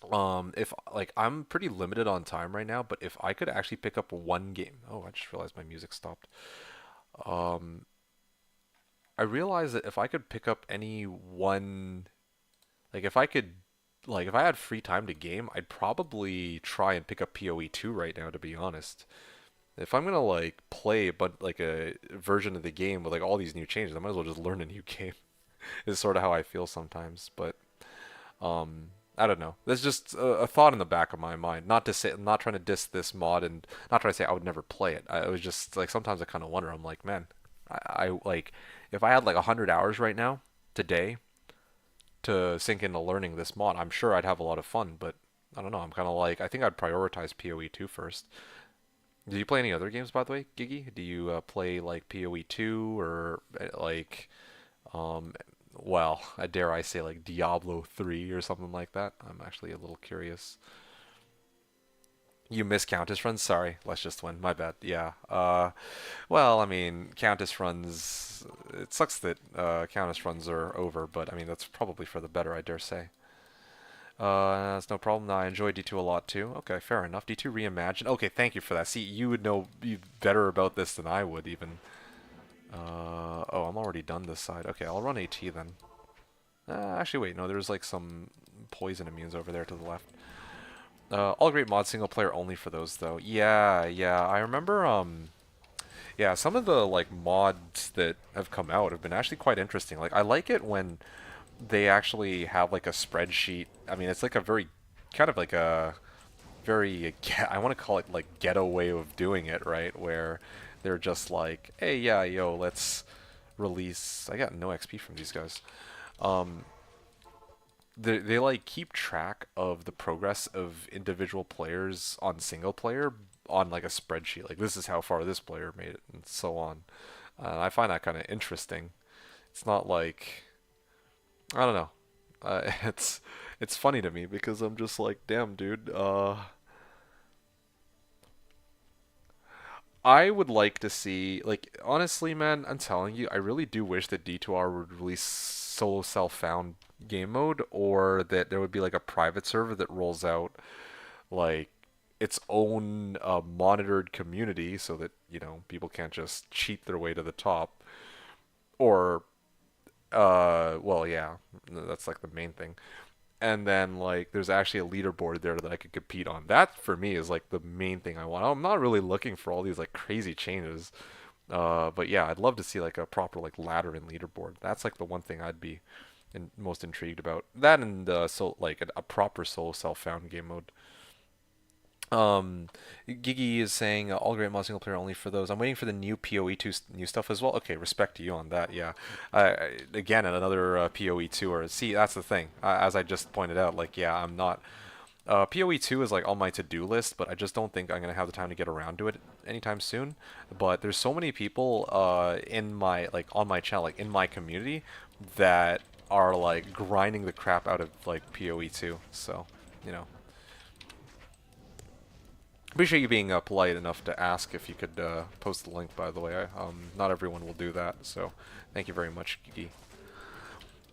if like I'm pretty limited on time right now, but if I could actually pick up one game, oh, I just realized my music stopped. Um, I realized that if I could pick up any one, like if I could, like if I had free time to game, I'd probably try and pick up PoE 2 right now, to be honest. If I'm gonna like play but like a version of the game with like all these new changes, I might as well just learn a new game. Is sort of how I feel sometimes, but I don't know. There's just a thought in the back of my mind. Not to say, I'm not trying to diss this mod, and not trying to say I would never play it. I was just like sometimes I kind of wonder. I'm like, man, I like if I had like 100 hours right now today to sink into learning this mod, I'm sure I'd have a lot of fun. But I don't know. I'm kind of like I think I'd prioritize PoE 2 first. Do you play any other games, by the way, Gigi? Do you play like PoE 2 or like um, well, I dare I say like Diablo 3 or something like that? I'm actually a little curious. You miss Countess runs? Sorry, let's just win. My bad. Yeah. Well, I mean, Countess runs. It sucks that Countess runs are over, but I mean that's probably for the better, I dare say. That's no problem. No, I enjoy D2 a lot too. Okay, fair enough. D2 Reimagined. Okay, thank you for that. See, you would know better about this than I would even. Oh, I'm already done this side. Okay, I'll run AT then. Actually, wait, no, there's like some poison immunes over there to the left. All great mod single player only for those though. Yeah, yeah, I remember. Yeah, some of the like mods that have come out have been actually quite interesting. Like, I like it when they actually have like a spreadsheet. I mean, it's like a very kind of like a very I want to call it like ghetto way of doing it, right? Where they're just like, hey, yeah, yo, let's release. I got no XP from these guys. Um, they like keep track of the progress of individual players on single player on like a spreadsheet. Like this is how far this player made it, and so on. I find that kind of interesting. It's not like I don't know. It's funny to me because I'm just like, damn, dude. I would like to see, like, honestly, man, I'm telling you, I really do wish that D2R would release solo self-found game mode, or that there would be like a private server that rolls out like its own monitored community, so that people can't just cheat their way to the top, or well, yeah, that's like the main thing. And then like there's actually a leaderboard there that I could compete on. That for me is like the main thing I want. I'm not really looking for all these like crazy changes. But yeah, I'd love to see like a proper like ladder and leaderboard. That's like the one thing I'd be most intrigued about. That and so like a proper solo self-found game mode. Gigi is saying all great mod single player only for those. I'm waiting for the new PoE 2 new stuff as well. Okay, respect to you on that. Yeah. Again, another PoE 2 or see that's the thing. As I just pointed out, like yeah, I'm not. PoE 2 is like on my to-do list, but I just don't think I'm gonna have the time to get around to it anytime soon. But there's so many people in my like on my channel, like in my community, that are like grinding the crap out of like PoE 2. So, you know. Appreciate you being polite enough to ask if you could post the link, by the way. Not everyone will do that, so thank you very much, Gigi.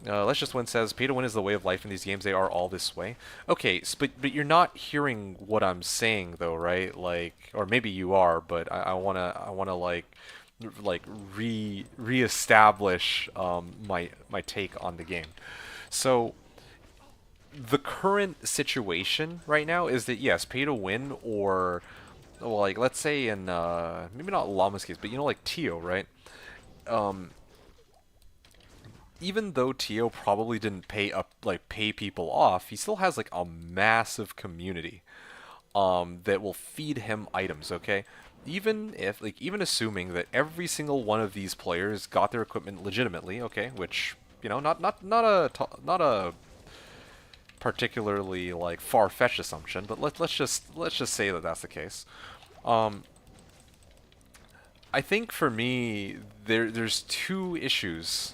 Let's Just Win says, pay to win is the way of life in these games. They are all this way. Okay, but you're not hearing what I'm saying, though, right? Like, or maybe you are, but I wanna like reestablish my take on the game. So the current situation right now is that yes, pay to win, or well, like let's say in maybe not Llama's case, but like Tio, right? Um, Even though Tio probably didn't pay people off, he still has like a massive community that will feed him items. Okay, even assuming that every single one of these players got their equipment legitimately, okay, which not a particularly like far-fetched assumption, but let's just say that that's the case. Um, I think for me, there's two issues,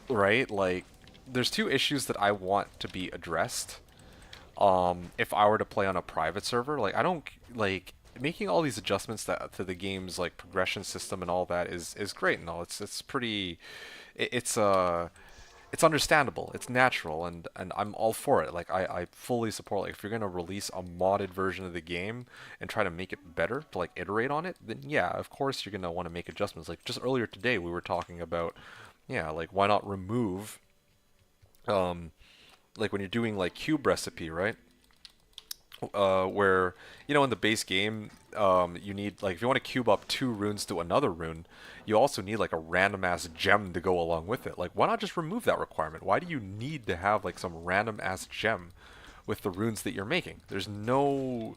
right? Like, there's two issues that I want to be addressed. If I were to play on a private server, like I don't like making all these adjustments that to the game's like progression system and all that is great and all. It's pretty, it's it's understandable, it's natural, and I'm all for it. Like I fully support, like if you're gonna release a modded version of the game and try to make it better, to like iterate on it, then yeah, of course you're gonna want to make adjustments. Like just earlier today we were talking about, yeah, like why not remove um like when you're doing like cube recipe, right? Where in the base game, you need like if you want to cube up two runes to another rune, you also need like a random ass gem to go along with it. Like, why not just remove that requirement? Why do you need to have like some random ass gem with the runes that you're making? There's no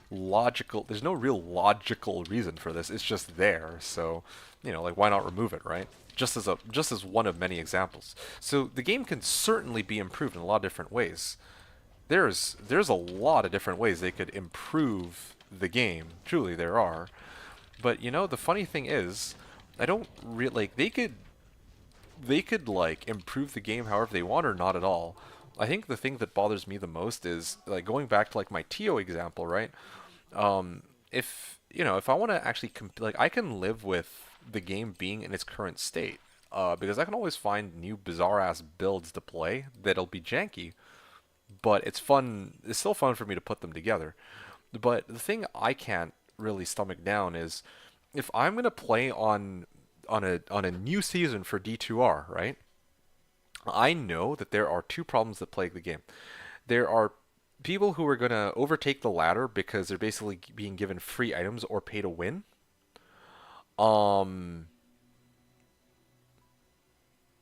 real logical reason for this. It's just there. So, like why not remove it, right? Just as one of many examples. So the game can certainly be improved in a lot of different ways. There's a lot of different ways they could improve the game. Truly, there are. But the funny thing is, I don't really like they could like improve the game however they want or not at all. I think the thing that bothers me the most is like going back to like my Tio example, right? If I want to actually like I can live with the game being in its current state, because I can always find new bizarre ass builds to play that'll be janky, but it's fun. It's still fun for me to put them together. But the thing I can't really stomach down is if I'm gonna play on a new season for D2R, right? I know that there are two problems that plague the game. There are people who are gonna overtake the ladder because they're basically being given free items or pay to win. Um,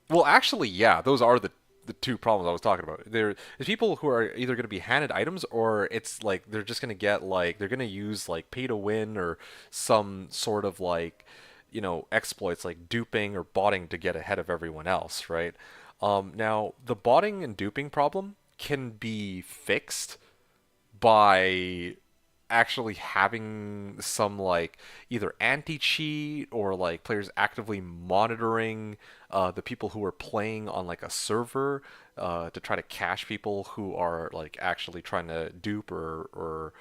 well, actually, yeah, those are the two problems I was talking about. There's people who are either going to be handed items or it's like they're just going to get like they're going to use like pay to win or some sort of like exploits like duping or botting to get ahead of everyone else, right? Now the botting and duping problem can be fixed by actually having some like either anti-cheat or like players actively monitoring the people who are playing on like a server to try to catch people who are like actually trying to dupe or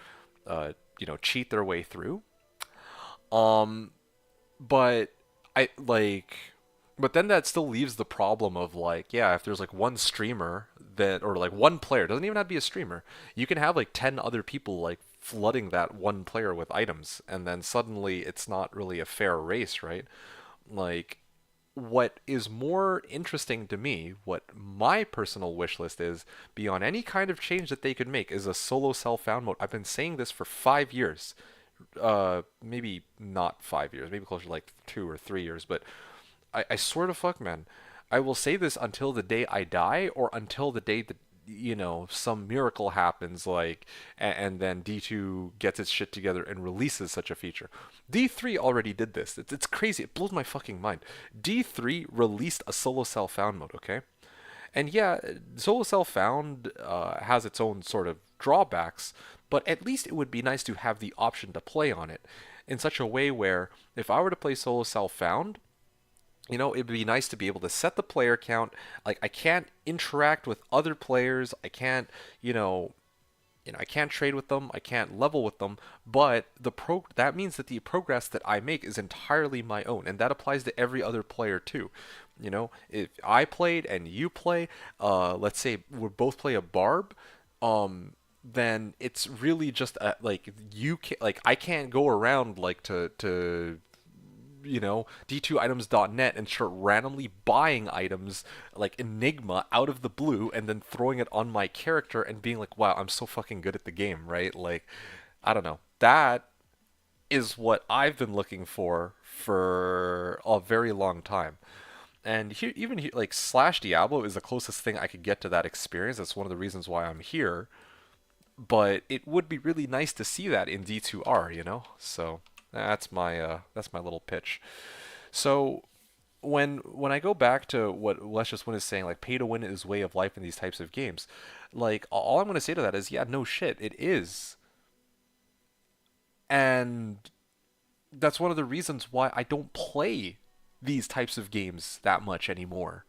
cheat their way through. Um, but I like but then that still leaves the problem of like, yeah, if there's like one streamer that or like one player, doesn't even have to be a streamer. You can have like 10 other people like flooding that one player with items and then suddenly it's not really a fair race, right? Like what is more interesting to me, what my personal wish list is, beyond any kind of change that they could make, is a solo self found mode. I've been saying this for 5 years, maybe not 5 years, maybe closer to like 2 or 3 years, but I swear to fuck, man, I will say this until the day I die or until the day that some miracle happens, like, and then D2 gets its shit together and releases such a feature. D3 already did this. It's crazy. It blows my fucking mind. D3 released a solo self found mode, okay? And yeah, solo self found has its own sort of drawbacks, but at least it would be nice to have the option to play on it in such a way where if I were to play solo self found, it'd be nice to be able to set the player count. Like I can't interact with other players. I can't, I can't trade with them. I can't level with them. But that means that the progress that I make is entirely my own, and that applies to every other player too. If I played and you play, let's say we both play a barb, then it's really just like you can like I can't go around like to d2items.net and start randomly buying items like Enigma out of the blue and then throwing it on my character and being like, wow, I'm so fucking good at the game, right? Like, I don't know. That is what I've been looking for a very long time. And here, even here, like Slashdiablo is the closest thing I could get to that experience. That's one of the reasons why I'm here. But it would be really nice to see that in D2R, So that's my little pitch. So when I go back to what Luscious Win is saying, like pay to win is way of life in these types of games, like all I'm going to say to that is, yeah, no shit, it is, and that's one of the reasons why I don't play these types of games that much anymore.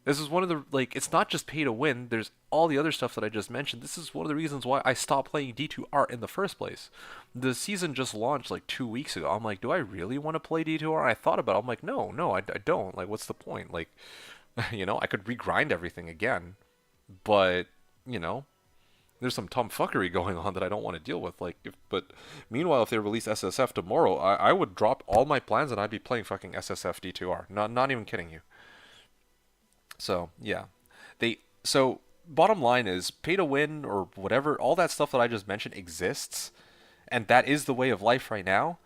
This is one of the like it's not just pay to win. There's all the other stuff that I just mentioned. This is one of the reasons why I stopped playing D2R in the first place. The season just launched like 2 weeks ago. I'm like, do I really want to play D2R? I thought about it. I'm like, no, I don't. Like, what's the point? Like, I could regrind everything again, but you know, there's some tomfuckery going on that I don't want to deal with. But meanwhile, if they release SSF tomorrow, I would drop all my plans and I'd be playing fucking SSF D2R. Not even kidding you. So yeah, so bottom line is pay to win or whatever. All that stuff that I just mentioned exists, and that is the way of life right now.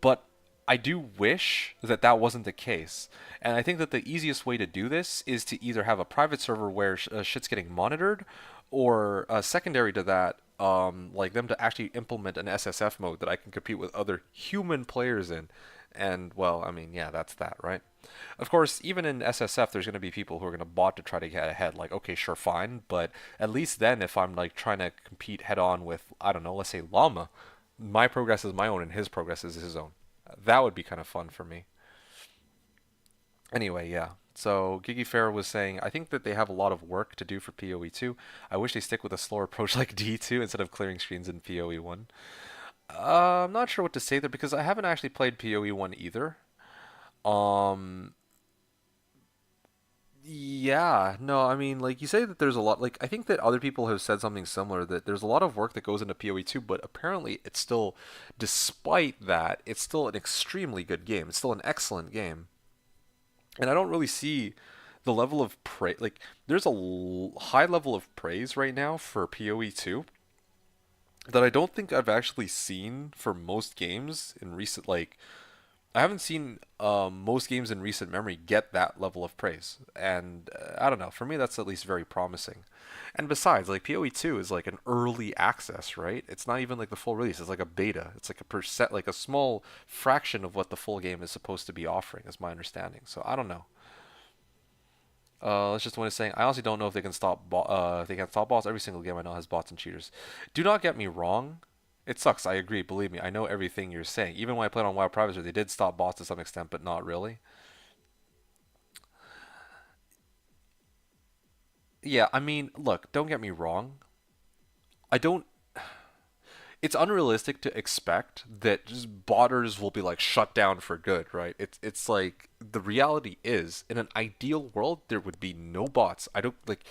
But I do wish that that wasn't the case. And I think that the easiest way to do this is to either have a private server where shit's getting monitored, or secondary to that, like them to actually implement an SSF mode that I can compete with other human players in. And well, I mean, yeah, that's that, right? Of course, even in SSF, there's going to be people who are going to bot to try to get ahead. Like, okay, sure, fine, but at least then, if I'm like trying to compete head on with, I don't know, let's say Llama, my progress is my own and his progress is his own. That would be kind of fun for me. Anyway, yeah. So Gigi Farah was saying, I think that they have a lot of work to do for PoE 2. I wish they stick with a slower approach like D2 instead of clearing screens in PoE 1. I'm not sure what to say there because I haven't actually played PoE 1 either. Um, yeah, no, I mean, like you say that there's a lot, like I think that other people have said something similar that there's a lot of work that goes into PoE 2, but apparently it's still, despite that, it's still an extremely good game. It's still an excellent game. And I don't really see the level of praise, like there's a high level of praise right now for PoE 2 that I don't think I've actually seen for most games in recent like I haven't seen most games in recent memory get that level of praise, and I don't know. For me, that's at least very promising. And besides, like PoE 2 is like an early access, right? It's not even like the full release. It's like a beta. It's like a percent, like a small fraction of what the full game is supposed to be offering, is my understanding. So I don't know. Let's just one is saying, I honestly don't know if they can if they can stop bots. Every single game I know has bots and cheaters. Do not get me wrong. It sucks. I agree. Believe me, I know everything you're saying. Even when I played on WoW Private, they did stop bots to some extent, but not really. Yeah, I mean, look, don't get me wrong. I don't it's unrealistic to expect that just botters will be like shut down for good, right? It's like the reality is in an ideal world there would be no bots. I don't like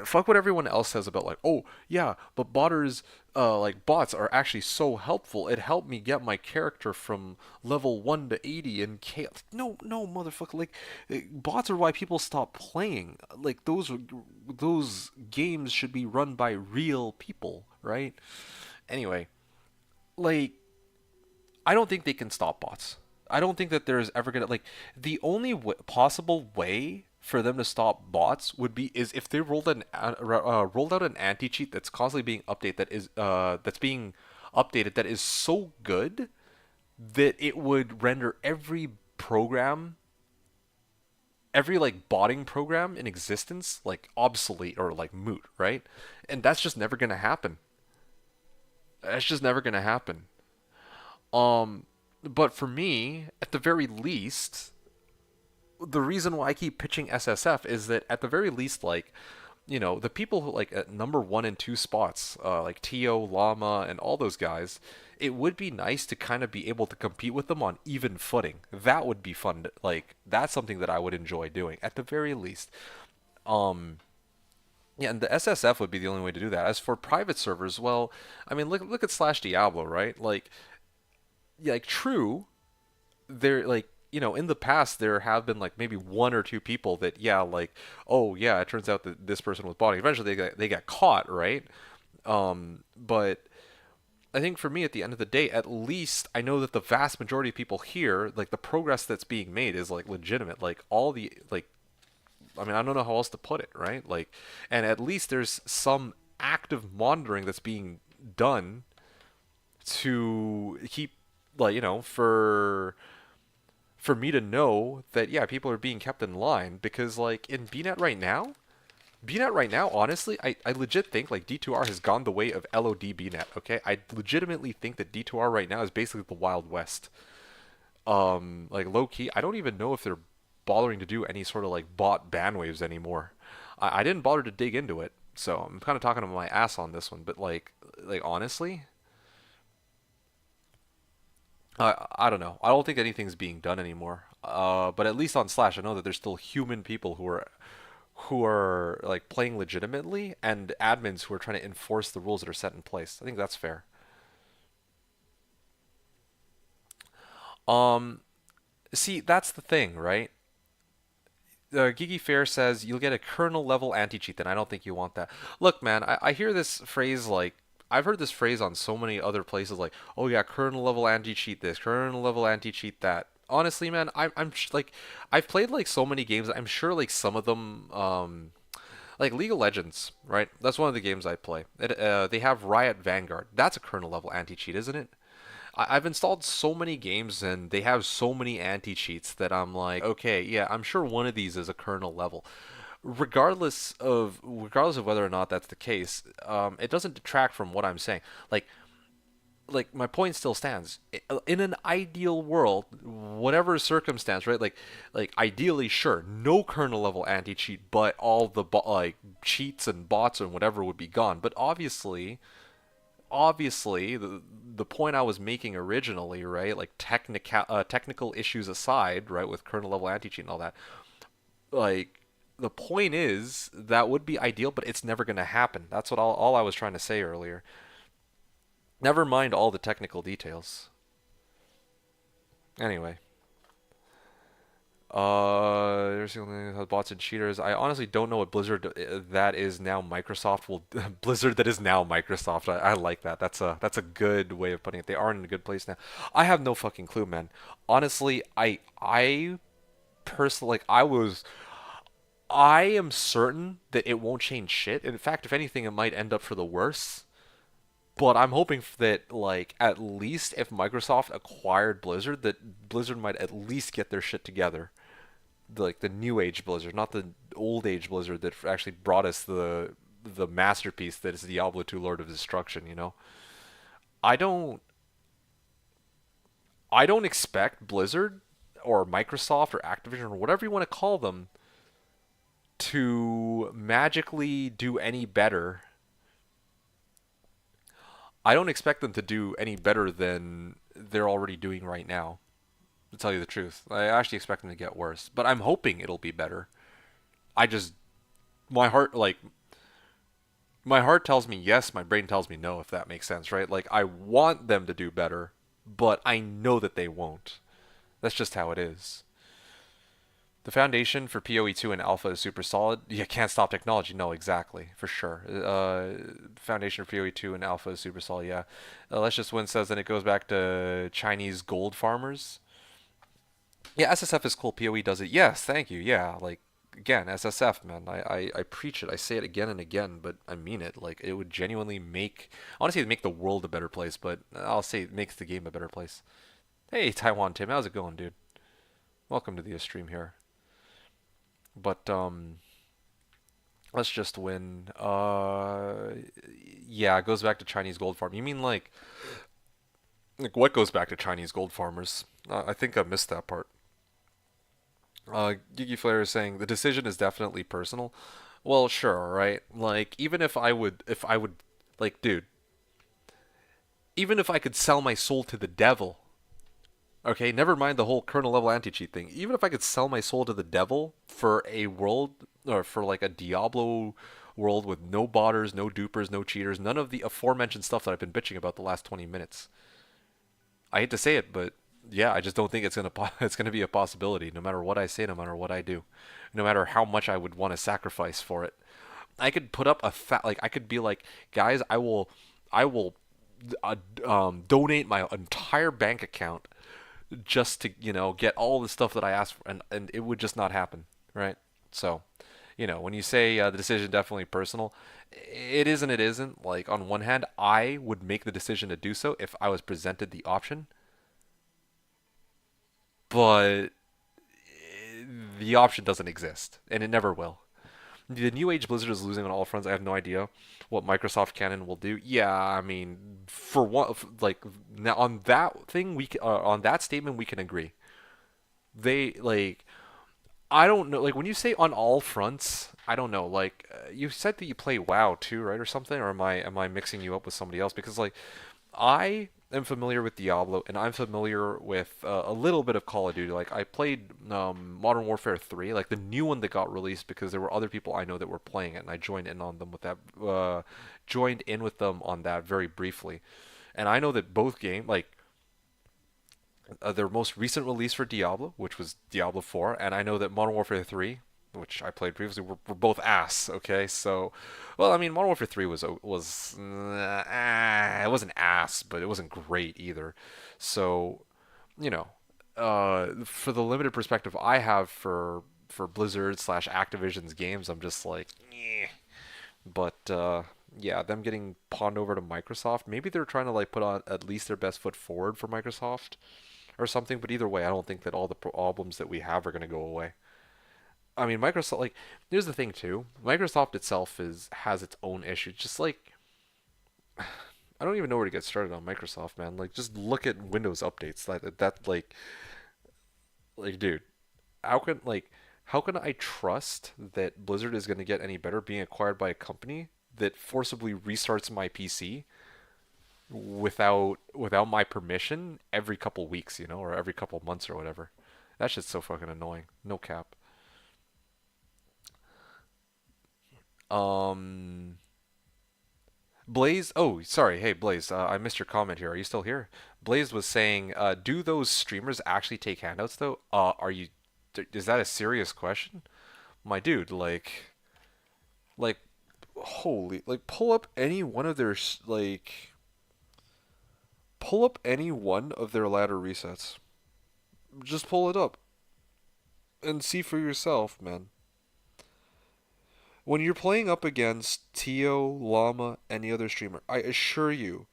fuck what everyone else says about like, oh yeah, but botters like bots are actually so helpful. It helped me get my character from level 1 to 80 in chaos. No, motherfucker. Like bots are why people stop playing. Like those games should be run by real people, right? Anyway, like I don't think they can stop bots. I don't think that there's ever gonna like the only possible way for them to stop bots would be is if they rolled out an anti cheat that's constantly being updated that's being updated that is so good that it would render every like botting program in existence like obsolete or like moot, right? And that's just never gonna happen. That's just never gonna happen. Um, but for me, at the very least, the reason why I keep pitching SSF is that at the very least, like, the people who like at number 1 and 2 spots, like Tio, Llama, and all those guys, it would be nice to kind of be able to compete with them on even footing. That would be fun. Like, that's something that I would enjoy doing at the very least. Um, yeah, and the SSF would be the only way to do that. As for private servers, well, I mean, look at Slashdiablo, right? Like, yeah, like true, there like in the past there have been like maybe 1 or 2 people that yeah like oh yeah it turns out that this person was botting. Eventually they got caught, right? But I think for me at the end of the day, at least I know that the vast majority of people here, like the progress that's being made is like legitimate. Like all the like I mean I don't know how else to put it, right? Like and at least there's some active monitoring that's being done to keep like for for me to know that yeah, people are being kept in line because like in BNet right now, honestly, I legit think like D2R has gone the way of LOD BNet, okay? I legitimately think that D2R right now is basically the Wild West. Like low key, I don't even know if they're bothering to do any sort of like bot ban waves anymore. I didn't bother to dig into it, so I'm kind of talking to my ass on this one. But like honestly, I don't know. I don't think anything's being done anymore. But at least on Slash, I know that there's still human people who are like playing legitimately and admins who are trying to enforce the rules that are set in place. I think that's fair. Um, See, that's the thing, right? Gigi Fair says you'll get a kernel level anti cheat, then I don't think you want that. Look, man, I hear this phrase like I've heard this phrase on so many other places, like, oh yeah, kernel level anti cheat this, kernel level anti cheat that. Honestly, man, like I've played like so many games. I'm sure like some of them, like League of Legends, right? That's one of the games I play. They have Riot Vanguard. That's a kernel level anti cheat, isn't it? I've installed so many games and they have so many anti-cheats that I'm like, okay, yeah, I'm sure one of these is a kernel level. Regardless of whether or not that's the case, it doesn't detract from what I'm saying. Like my point still stands. In an ideal world, whatever circumstance, right? Like ideally, sure, no kernel level anti-cheat, but all the like cheats and bots and whatever would be gone. But obviously the point I was making originally, right? Like technical issues aside, right, with kernel level anti-cheat and all that, like the point is that would be ideal, but it's never going to happen. That's what all I was trying to say earlier. Never mind all the technical details. Anyway, there's bots and cheaters. I honestly don't know what Blizzard that is now Microsoft will Blizzard that is now Microsoft. I like that. That's a good way of putting it. They are in a good place now. I have no fucking clue, man. Honestly, I personally like I am certain that it won't change shit. In fact, if anything, it might end up for the worse. But I'm hoping that like at least if Microsoft acquired Blizzard, that Blizzard might at least get their shit together, like the new age Blizzard, not the old age Blizzard that actually brought us the masterpiece that is Diablo 2 Lord of Destruction, you know. I don't I don't expect Blizzard or Microsoft or Activision or whatever you want to call them to magically do any better. I don't expect them to do any better than they're already doing right now, to tell you the truth. I actually expect them to get worse, but I'm hoping it'll be better. I just my heart like my heart tells me yes, my brain tells me no, if that makes sense, right? Like I want them to do better, but I know that they won't. That's just how it is. The foundation for PoE2 and Alpha is super solid. You can't stop technology. No, exactly, for sure. Foundation for PoE2 and Alpha is super solid. Yeah. Let's just win says then it goes back to Chinese gold farmers. Yeah, SSF is cool. PoE does it. Yes, thank you. Yeah, like again, SSF, man. I preach it. I say it again and again, but I mean it. Like it would genuinely make, honestly, it'd make the world a better place. But I'll say it makes the game a better place. Hey, Taiwan Tim, how's it going, dude? Welcome to the stream here. But let's just win. Yeah, it goes back to Chinese gold farm. You mean like what goes back to Chinese gold farmers? I think I missed that part. Gigi Flair is saying the decision is definitely personal. Well, sure, right? Like even if I would, like, dude, even if I could sell my soul to the devil, okay, never mind the whole kernel level anti-cheat thing. Even if I could sell my soul to the devil for a world or for like a Diablo world with no botters, no dupers, no cheaters, none of the aforementioned stuff that I've been bitching about the last 20 minutes. I hate to say it, but yeah, I just don't think it's gonna be a possibility. No matter what I say, no matter what I do, no matter how much I would want to sacrifice for it. I could put up a fat like I could be like, guys, I will donate my entire bank account just to get all the stuff that I asked for, and it would just not happen, right? So, when you say the decision definitely personal, it is and it isn't. Like on one hand, I would make the decision to do so if I was presented the option, but the option doesn't exist, and it never will. The new age Blizzard is losing on all fronts. I have no idea what Microsoft Canon will do. Yeah, I mean, for one, like now on that thing, on that statement we can agree. They like I don't know. Like when you say on all fronts, I don't know. Like you said that you play WoW too, right, or something, or am I mixing you up with somebody else? Because like I am familiar with Diablo, and I'm familiar with a little bit of Call of Duty. Like I played Modern Warfare 3, like the new one that got released, because there were other people I know that were playing it, and I joined in on them with that. Joined in with them on that very briefly, and I know that both like their most recent release for Diablo, which was Diablo 4, and I know that Modern Warfare 3, which I played previously, were both ass. Okay, so, well, I mean, Modern Warfare 3 it wasn't ass, but it wasn't great either. So, you know, for the limited perspective I have for Blizzard slash Activision's games, I'm just like, eh. But yeah, them getting pawned over to Microsoft, maybe they're trying to like put on at least their best foot forward for Microsoft or something. But either way, I don't think that all the problems that we have are going to go away. I mean, Microsoft, like, here's the thing too. Microsoft itself has its own issues. Just like I don't even know where to get started on Microsoft, man. Like, just look at Windows updates. Like, dude, how can like how can I trust that Blizzard is going to get any better being acquired by a company that forcibly restarts my PC without my permission every couple weeks, or every couple months or whatever. That shit's so fucking annoying. No cap. Um, Blaze. Oh, sorry. Hey, Blaze. I missed your comment here. Are you still here? Blaze was saying, do those streamers actually take handouts though? Are you? Is that a serious question, my dude? Like, holy, like, pull up any one of their ladder resets. Just pull it up and see for yourself, man. When you're playing up against Tio, Llama, any other streamer, I assure you,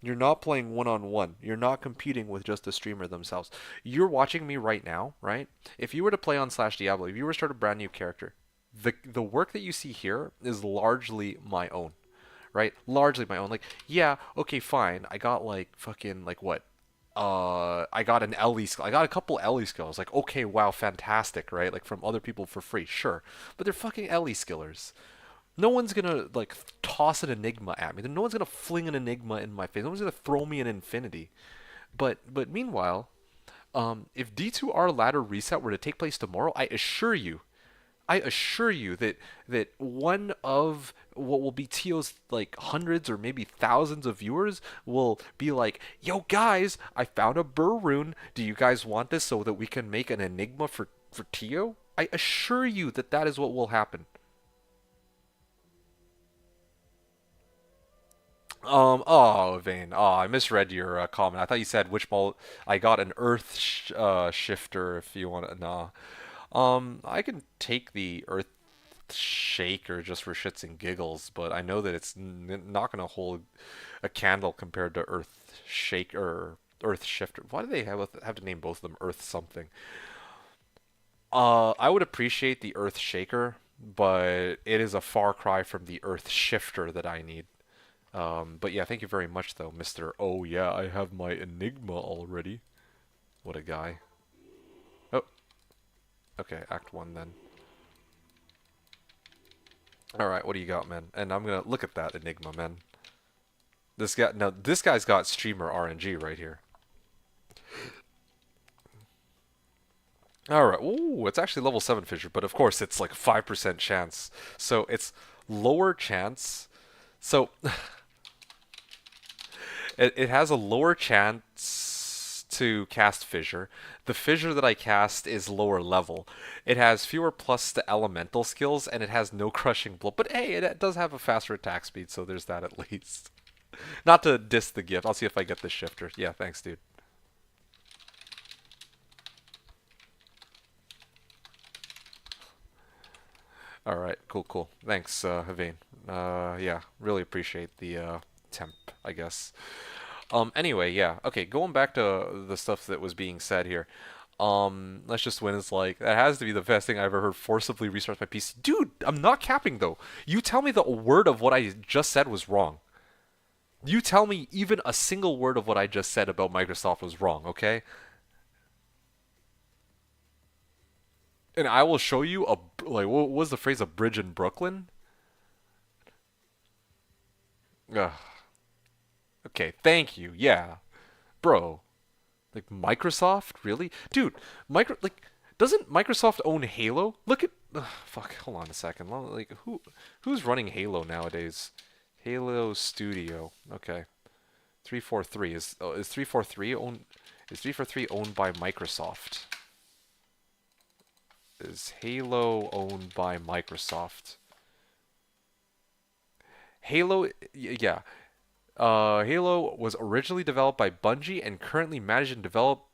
you're not playing one on one. You're not competing with just the streamer themselves. You're watching me right now, right? If you were to play on Slashdiablo, if you were to start a brand new character, the work that you see here is largely my own, right? Largely my own. Like, yeah, okay, fine. I got like fucking like what? I got an LE skill. I got a couple LE skills. Like, okay, wow, fantastic, right? Like from other people for free, sure. But they're fucking LE skillers. No one's gonna like toss an enigma at me. No one's gonna fling an enigma in my face. No one's gonna throw me an infinity. But meanwhile, if D2R ladder reset were to take place tomorrow, I assure you that one of what will be Tio's like hundreds or maybe thousands of viewers will be like, "Yo guys, I found a Burr rune. Do you guys want this so that we can make an enigma for Tio?" I assure you that that is what will happen. Oh, Vane. Oh, I misread your comment. I thought you said which mall. I got an shifter if you want to. Nah. I can take the Earth Shaker just for shits and giggles, but I know that it's not going to hold a candle compared to Earth Shaker or Earth Shifter. Why do they have to name both of them Earth something? I would appreciate the Earth Shaker, but it is a far cry from the Earth Shifter that I need. But yeah, thank you very much though, Mr. Oh yeah, I have my Enigma already. What a guy. Oh, okay, Act 1 then. Alright, what do you got, man? And I'm gonna look at that Enigma, man. This guy's got streamer RNG right here. Alright, ooh, it's actually level 7 Fissure, but of course it's like 5% chance. So it's lower chance. So it has a lower chance to cast Fissure. The Fissure that I cast is lower level. It has fewer plus to elemental skills, and it has no crushing blow. But hey, it does have a faster attack speed, so there's that at least. Not to diss the gift. I'll see if I get this shifter. Yeah, thanks, dude. All right, cool, cool. Thanks, Havane. Yeah, really appreciate the temp, I guess. Anyway, yeah. Okay, going back to the stuff that was being said here. Let's Just Win is like, that has to be the best thing I've ever heard. Forcibly restart my PC. Dude, I'm not capping though. You tell me the word of what I just said was wrong. You tell me even a single word of what I just said about Microsoft was wrong, okay? And I will show you like, what was the phrase, a bridge in Brooklyn? Ugh. Okay, thank you. Yeah. Bro, like Microsoft, really? Dude, doesn't Microsoft own Halo? Look at fuck, hold on a second. Like who's running Halo nowadays? Halo Studio. Okay. 343 is 343 owned is 343 owned by Microsoft? Is Halo owned by Microsoft? Halo, yeah. Halo was originally developed by Bungie and currently managed and developed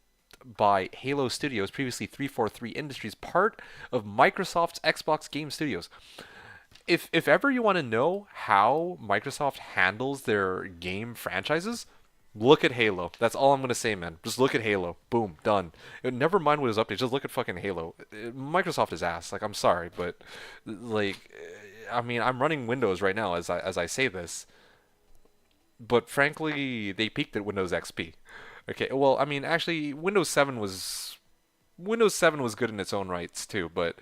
by Halo Studios, previously 343 Industries, part of Microsoft's Xbox Game Studios. If ever you want to know how Microsoft handles their game franchises, look at Halo. That's all I'm gonna say, man. Just look at Halo. Boom, done. Never mind what is updated. Just look at fucking Halo. Microsoft is ass. Like, I'm sorry, but like, I mean, I'm running Windows right now as I say this, but frankly, they peaked at Windows XP. Okay, well, I mean, actually, Windows 7 was good in its own rights too, but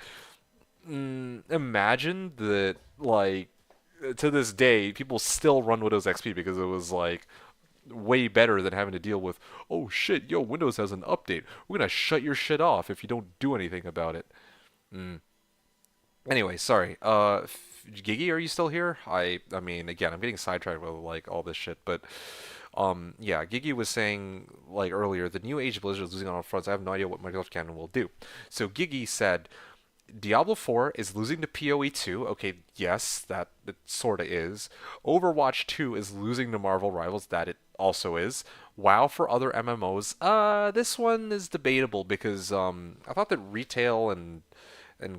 imagine that, like, to this day, people still run Windows XP because it was like way better than having to deal with, oh shit, yo, Windows has an update. We're gonna shut your shit off if you don't do anything about it. Mm. Anyway, sorry. Gigi, are you still here? I mean, again, I'm getting sidetracked with like all this shit, but yeah, Gigi was saying like earlier, the new Age of Blizzard is losing on all fronts. I have no idea what Microsoft Cannon will do. So Gigi said, Diablo 4 is losing to PoE 2. Okay, yes, that it sort of is. Overwatch 2 is losing to Marvel Rivals. That it also is. WoW for other MMOs. This one is debatable because I thought that retail and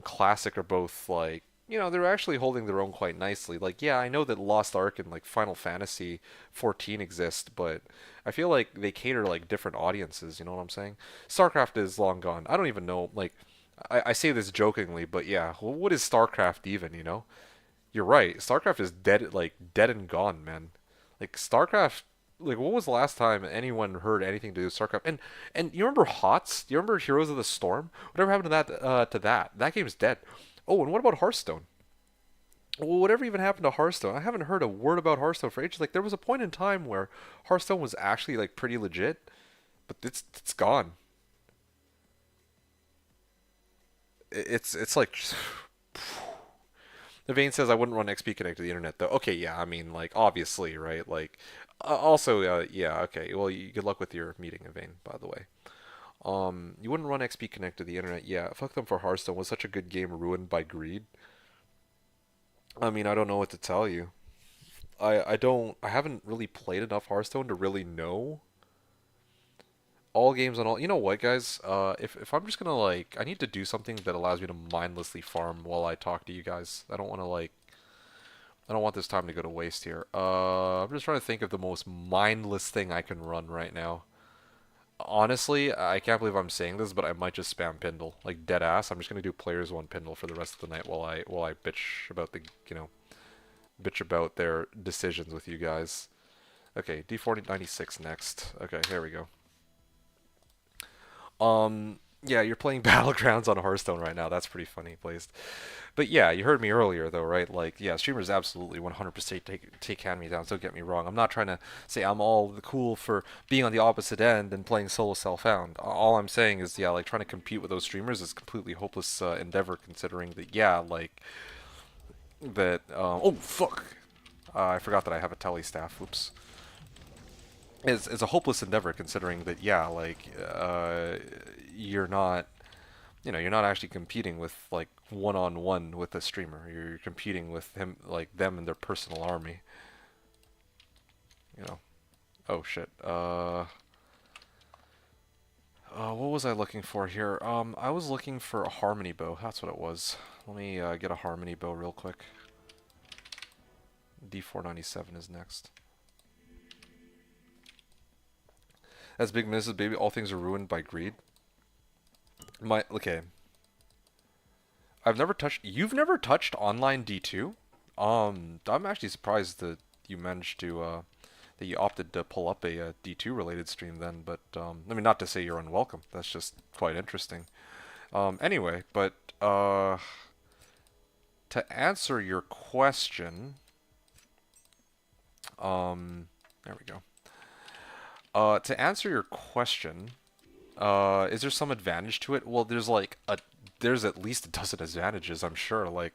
classic are both like, they're actually holding their own quite nicely. Like, yeah, I know that Lost Ark and like Final Fantasy 14 exist, but I feel like they cater like different audiences, you know what I'm saying? StarCraft is long gone. I don't even know, like, I say this jokingly, but yeah, well, what is StarCraft even, you know? You're right. StarCraft is dead, like dead and gone, man. Like StarCraft, like when was the last time anyone heard anything to do with StarCraft? And you remember HOTS? Do you remember Heroes of the Storm? Whatever happened to that? That game's dead. Oh, and what about Hearthstone? Well, whatever even happened to Hearthstone? I haven't heard a word about Hearthstone for ages. Like there was a point in time where Hearthstone was actually like pretty legit, but it's gone. It's like the vein says I wouldn't run XP connect to the internet though. Okay, yeah, I mean like obviously, right? Like also, yeah, okay. Well, good luck with your meeting, Evane, by the way. You wouldn't run XP connect to the internet. Yeah, fuck them for Hearthstone. Was such a good game ruined by greed. I mean, I don't know what to tell you. I haven't really played enough Hearthstone to really know all games on all. You know what, guys? If I'm just gonna like, I need to do something that allows me to mindlessly farm while I talk to you guys. I don't want to like, I don't want this time to go to waste here. I'm just trying to think of the most mindless thing I can run right now. Honestly, I can't believe I'm saying this, but I might just spam Pindle, like dead ass. I'm just gonna do players one Pindle for the rest of the night while I bitch about bitch about their decisions with you guys. Okay, D4096 next. Okay, here we go. Yeah, you're playing Battlegrounds on Hearthstone right now. That's pretty funny, Blazed. But yeah, you heard me earlier though, right? Like, yeah, streamers absolutely 100% take hand me downs. Don't get me wrong. I'm not trying to say I'm all the cool for being on the opposite end and playing solo self-found. All I'm saying is, yeah, like trying to compete with those streamers is completely hopeless endeavor, considering that, yeah, like that. Oh fuck! I forgot that I have a tele staff. Oops. It's a hopeless endeavor, considering that, yeah, like you're not, you're not actually competing with like one-on-one with a streamer. You're competing with him, like them and their personal army. You know. Oh shit. What was I looking for here? I was looking for a harmony bow. That's what it was. Let me get a harmony bow real quick. D497 is next. That's big misses, baby. All things are ruined by greed. Okay. I've never touched. You've never touched online D2? I'm actually surprised that you managed to that you opted to pull up a, D2 related stream then. But I mean, not to say you're unwelcome. That's just quite interesting. Anyway, but to answer your question, there we go. To answer your question, is there some advantage to it? Well, there's at least a dozen advantages, I'm sure.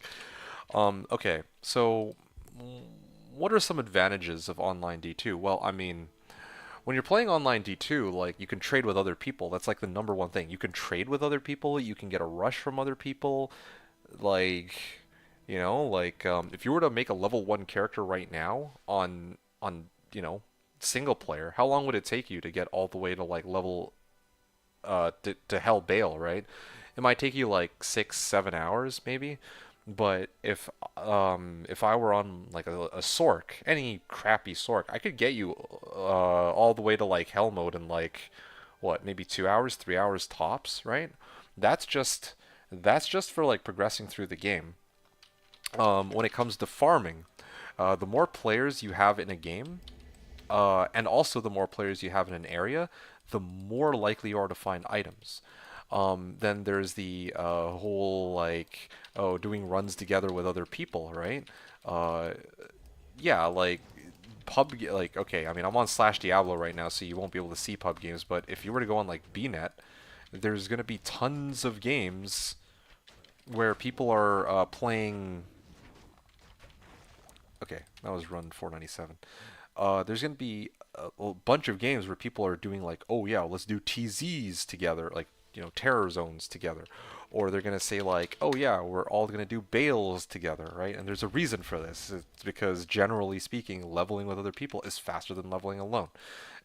Okay, so what are some advantages of online D2? Well, I mean, when you're playing online D2, like you can trade with other people. That's like the number one thing. You can trade with other people. You can get a rush from other people. Like, if you were to make a level 1 character right now on single player, how long would it take you to get all the way to like level to Hell Bale, right? It might take you like 6, 7 hours maybe. But if I were on like a Sork, any crappy Sork, I could get you all the way to like Hell mode in like what, maybe 2 hours, 3 hours tops, right? That's just that's just for like progressing through the game. When it comes to farming, the more players you have in a game, and also the more players you have in an area, the more likely you are to find items. Then there's the whole like, oh, doing runs together with other people, right? Uh, yeah, like like, okay, I mean, I'm on Slashdiablo right now, so you won't be able to see pub games, but if you were to go on like BNet, there's gonna be tons of games where people are playing. Okay, that was run 497. There's gonna be a bunch of games where people are doing like, oh yeah, let's do TZs together, like terror zones together, or they're gonna say like, oh yeah, we're all gonna do bales together, right? And there's a reason for this. It's because generally speaking, leveling with other people is faster than leveling alone.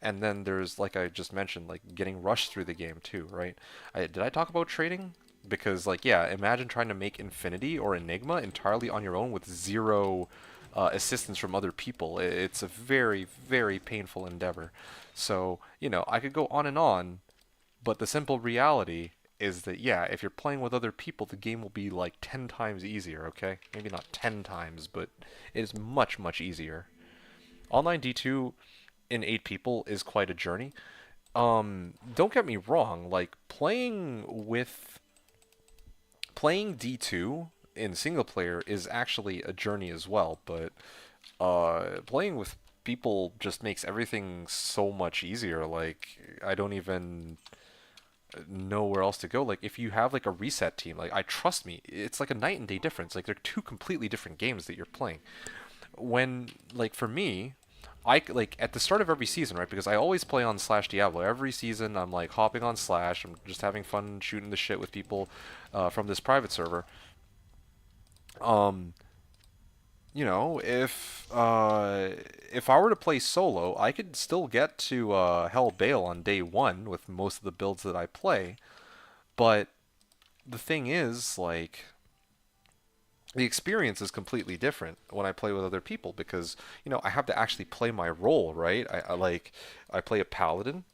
And then there's, like I just mentioned, like getting rushed through the game too, right? Did I talk about trading? Because like, yeah, imagine trying to make Infinity or Enigma entirely on your own with zero assistance from other people. It's a very, very painful endeavor. So, I could go on and on, but the simple reality is that, yeah, if you're playing with other people, the game will be like 10 times easier, okay? Maybe not 10 times, but it is much, much easier. Online D2 in 8 people is quite a journey. Don't get me wrong, like playing D2 in single player is actually a journey as well, but playing with people just makes everything so much easier. Like, I don't even know where else to go. Like, if you have like a reset team, like, I trust me, it's like a night and day difference. Like, they're two completely different games that you're playing. When, like, for me, I like at the start of every season, right? Because I always play on Slashdiablo. Every season, I'm like hopping on Slash. I'm just having fun shooting the shit with people from this private server. Um, if I were to play solo, I could still get to Hell Bale on day one with most of the builds that I play. But the thing is, like, the experience is completely different when I play with other people because I have to actually play my role, right? I play a paladin.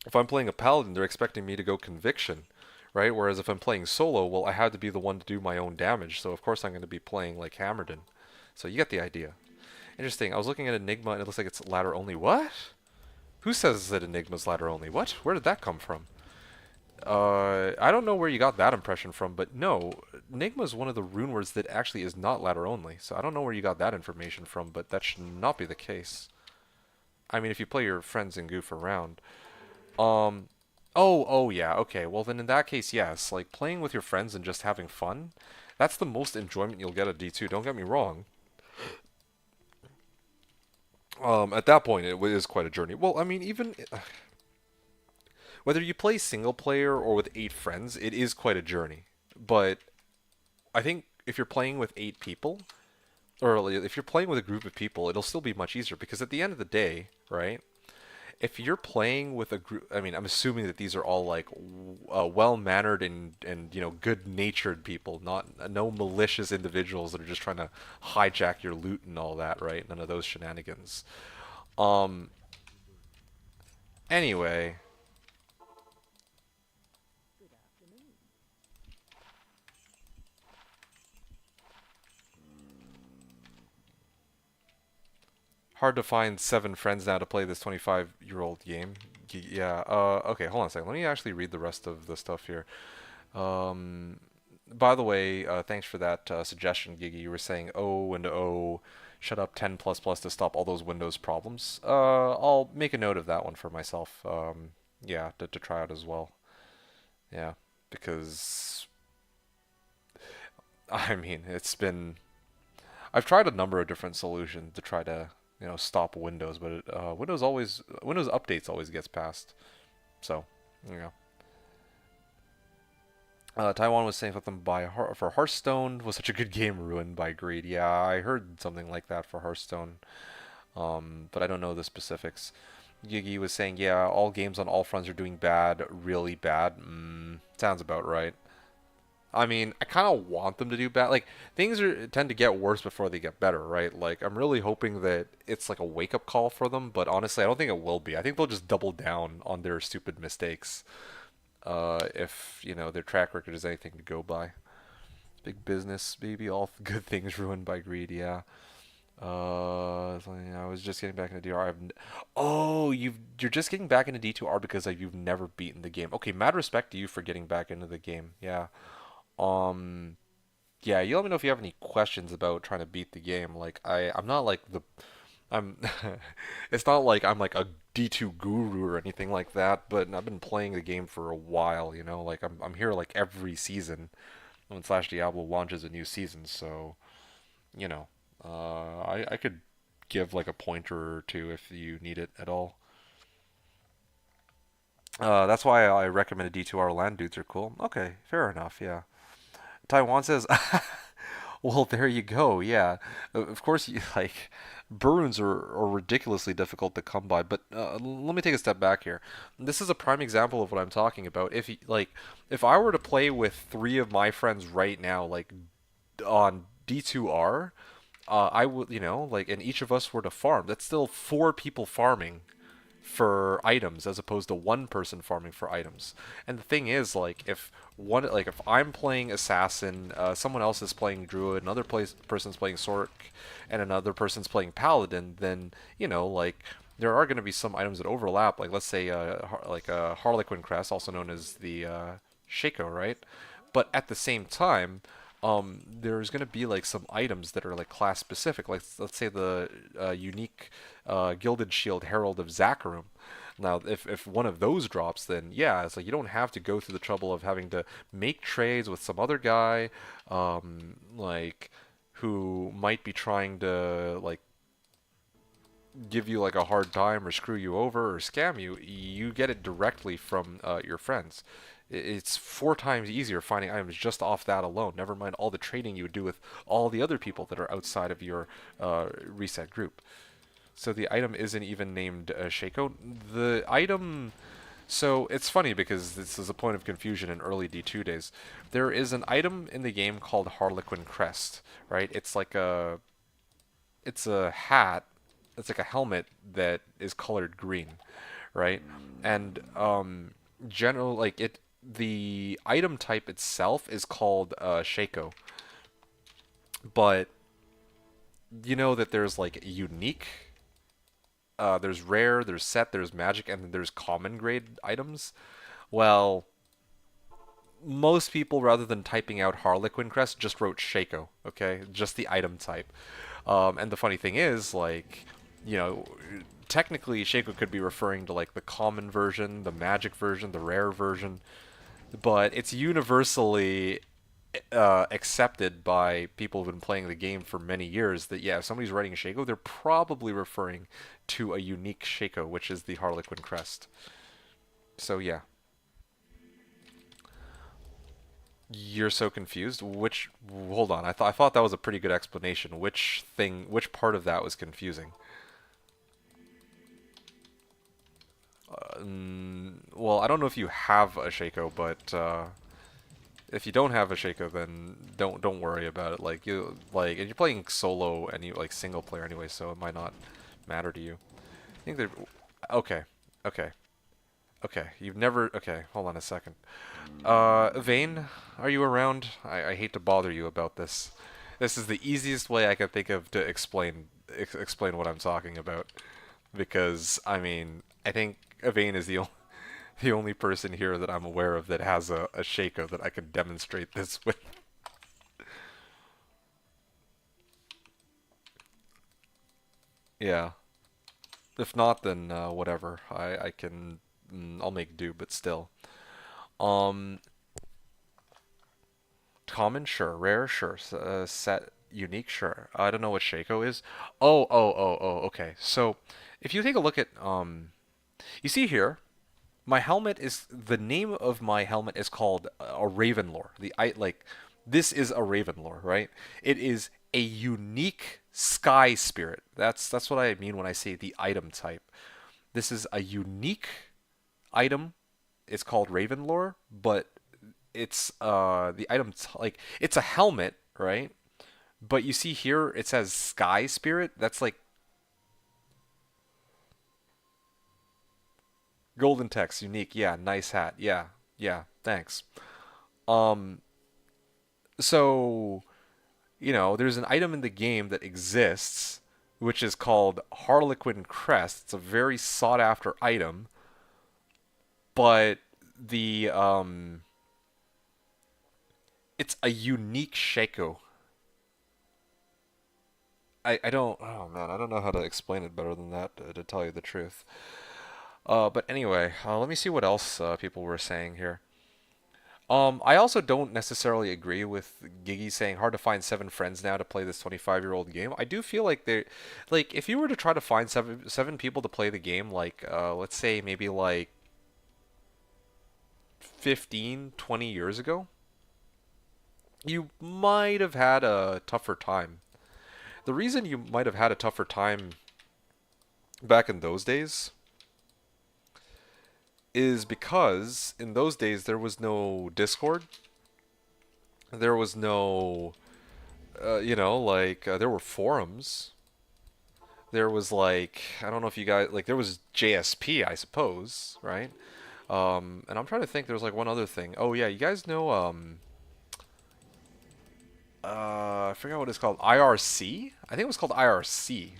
If I'm playing a paladin, they're expecting me to go conviction, right? Whereas if I'm playing solo, well, I had to be the one to do my own damage, so of course I'm going to be playing like Hammerden. So you get the idea. Interesting. I was looking at Enigma and it looks like it's ladder only. What? Who says that Enigma's ladder only? What? Where did that come from? I don't know where you got that impression from, but no, Enigma is one of the rune words that actually is not ladder only. So I don't know where you got that information from, but that should not be the case. I mean, if you play your friends and goof around. Um, oh yeah, okay. Well, then in that case, yes. Like, playing with your friends and just having fun, that's the most enjoyment you'll get at D2. Don't get me wrong. At that point, it is quite a journey. Well, I mean, even whether you play single player or with 8 friends, it is quite a journey. But I think if you're playing with 8 people, or if you're playing with a group of people, it'll still be much easier because at the end of the day, right? If you're playing with a group, I mean, I'm assuming that these are all like well-mannered and good-natured people, not no malicious individuals that are just trying to hijack your loot and all that, right? None of those shenanigans. Um. Anyway, Hard to find 7 friends now to play this 25-year-old game. Yeah. Okay. Hold on a second. Let me actually read the rest of the stuff here. Um, by the way, thanks for that suggestion, Gigi. You were saying O and O, shut up 10 plus plus to stop all those Windows problems. I'll make a note of that one for myself. Yeah, to try out as well. Yeah, because I mean, I've tried a number of different solutions to try to stop Windows, but Windows updates always gets passed. So, you know. Taiwan was saying something for Hearthstone was such a good game ruined by greed. Yeah, I heard something like that for Hearthstone, but I don't know the specifics. Gigi was saying, yeah, all games on all fronts are doing bad, really bad. Sounds about right. I mean, I kind of want them to do bad. Like things tend to get worse before they get better, right? Like I'm really hoping that it's like a wake up call for them, but honestly, I don't think it will be. I think they'll just double down on their stupid mistakes. If their track record is anything to go by. Big business, baby. All good things ruined by greed. Yeah. I was just getting back into DR. Oh, you're just getting back into D2R because you've never beaten the game. Okay, mad respect to you for getting back into the game. Yeah. Um. Yeah. You let me know if you have any questions about trying to beat the game. Like I'm not like the I'm it's not like I'm like a D2 guru or anything like that, but I've been playing the game for a while. Like I'm here like every season when Slashdiablo launches a new season, so you know, I could give like a pointer or two if you need it at all. That's why I recommended D2R land dudes are cool. Okay, fair enough, yeah. Taiwan says well, there you go. Yeah, of course, like Bruins are ridiculously difficult to come by. But let me take a step back here. This is a prime example of what I'm talking about. If I were to play with 3 of my friends right now, like on D2R, I would, like, and each of us were to farm. That's still 4 people farming for items as opposed to one person farming for items. And the thing is, if I'm playing assassin, someone else is playing druid, person's playing sork, and another person's playing paladin, then there are going to be some items that overlap. Like let's say like a harlequin crest, also known as the shako, right? But at the same time, there's going to be like some items that are like class specific. Like let's say the unique Gilded Shield Herald of Zakarum. Now, if one of those drops, then yeah, it's like you don't have to go through the trouble of having to make trades with some other guy, like who might be trying to like give you like a hard time or screw you over or scam you. You get it directly from your friends. It's 4 times easier finding items just off that alone. Never mind all the trading you would do with all the other people that are outside of your reset group. So the item isn't even named Shaco. The item. So it's funny because this is a point of confusion in early D2 days. There is an item in the game called Harlequin Crest, right? It's a hat. It's like a helmet that is colored green, right? And general like it the item type itself is called Shaco, but you know that there's like unique, there's rare, there's set, there's magic, and then there's common grade items. Well, most people, rather than typing out Harlequin Crest, just wrote Shaco, okay? Just the item type. And the funny thing is, like, you know, technically Shaco could be referring to like the common version, the magic version, the rare version, but it's universally accepted by people who've been playing the game for many years that yeah, if somebody's writing a Shaco, they're probably referring to a unique Shaco, which is the Harlequin Crest. So yeah, you're so confused. Which hold on, I thought that was a pretty good explanation. Which part of that was confusing? Well, I don't know if you have a Shaco, but if you don't have a Shaco, then don't worry about it. And you're playing solo and you like single player anyway, so it might not matter to you. I think they're okay, okay, okay. You've never okay. Hold on a second. Vane, are you around? I hate to bother you about this. This is the easiest way I can think of to explain explain what I'm talking about because I mean I think Evane is the only person here that I'm aware of that has a Shaco that I can demonstrate this with. Yeah. If not, then whatever. I can I'll make do, but still. Um, Common, sure. Rare, sure. Set, unique, sure. I don't know what Shaco is. Oh. Okay. So, if you take a look at you see here, my helmet is the name of my helmet is called a Ravenlore. This is a Ravenlore, right? It is a unique sky spirit. That's what I mean when I say the item type. This is a unique item. It's called Ravenlore, but it's the item like it's a helmet, right? But you see here it says Sky Spirit. That's like golden text, unique. Yeah, nice hat. Yeah, thanks. Um, so there's an item in the game that exists, which is called Harlequin Crest. It's a very sought after item, but the it's a unique Shaco. I don't, oh man, I don't know how to explain it better than that, to tell you the truth. But anyway, let me see what else people were saying here. I also don't necessarily agree with Gigi saying hard to find seven friends now to play this 25-year-old game. I do feel like like if you were to try to find seven people to play the game, like let's say maybe like 15, 20 years ago, you might have had a tougher time. The reason you might have had a tougher time back in those days is because in those days there was no Discord, there was no, there were forums. There was like I don't know if you guys like there was JSP, I suppose, right? And I'm trying to think. There was like one other thing. Oh yeah, you guys know I forgot what it's called. IRC? I think it was called IRC,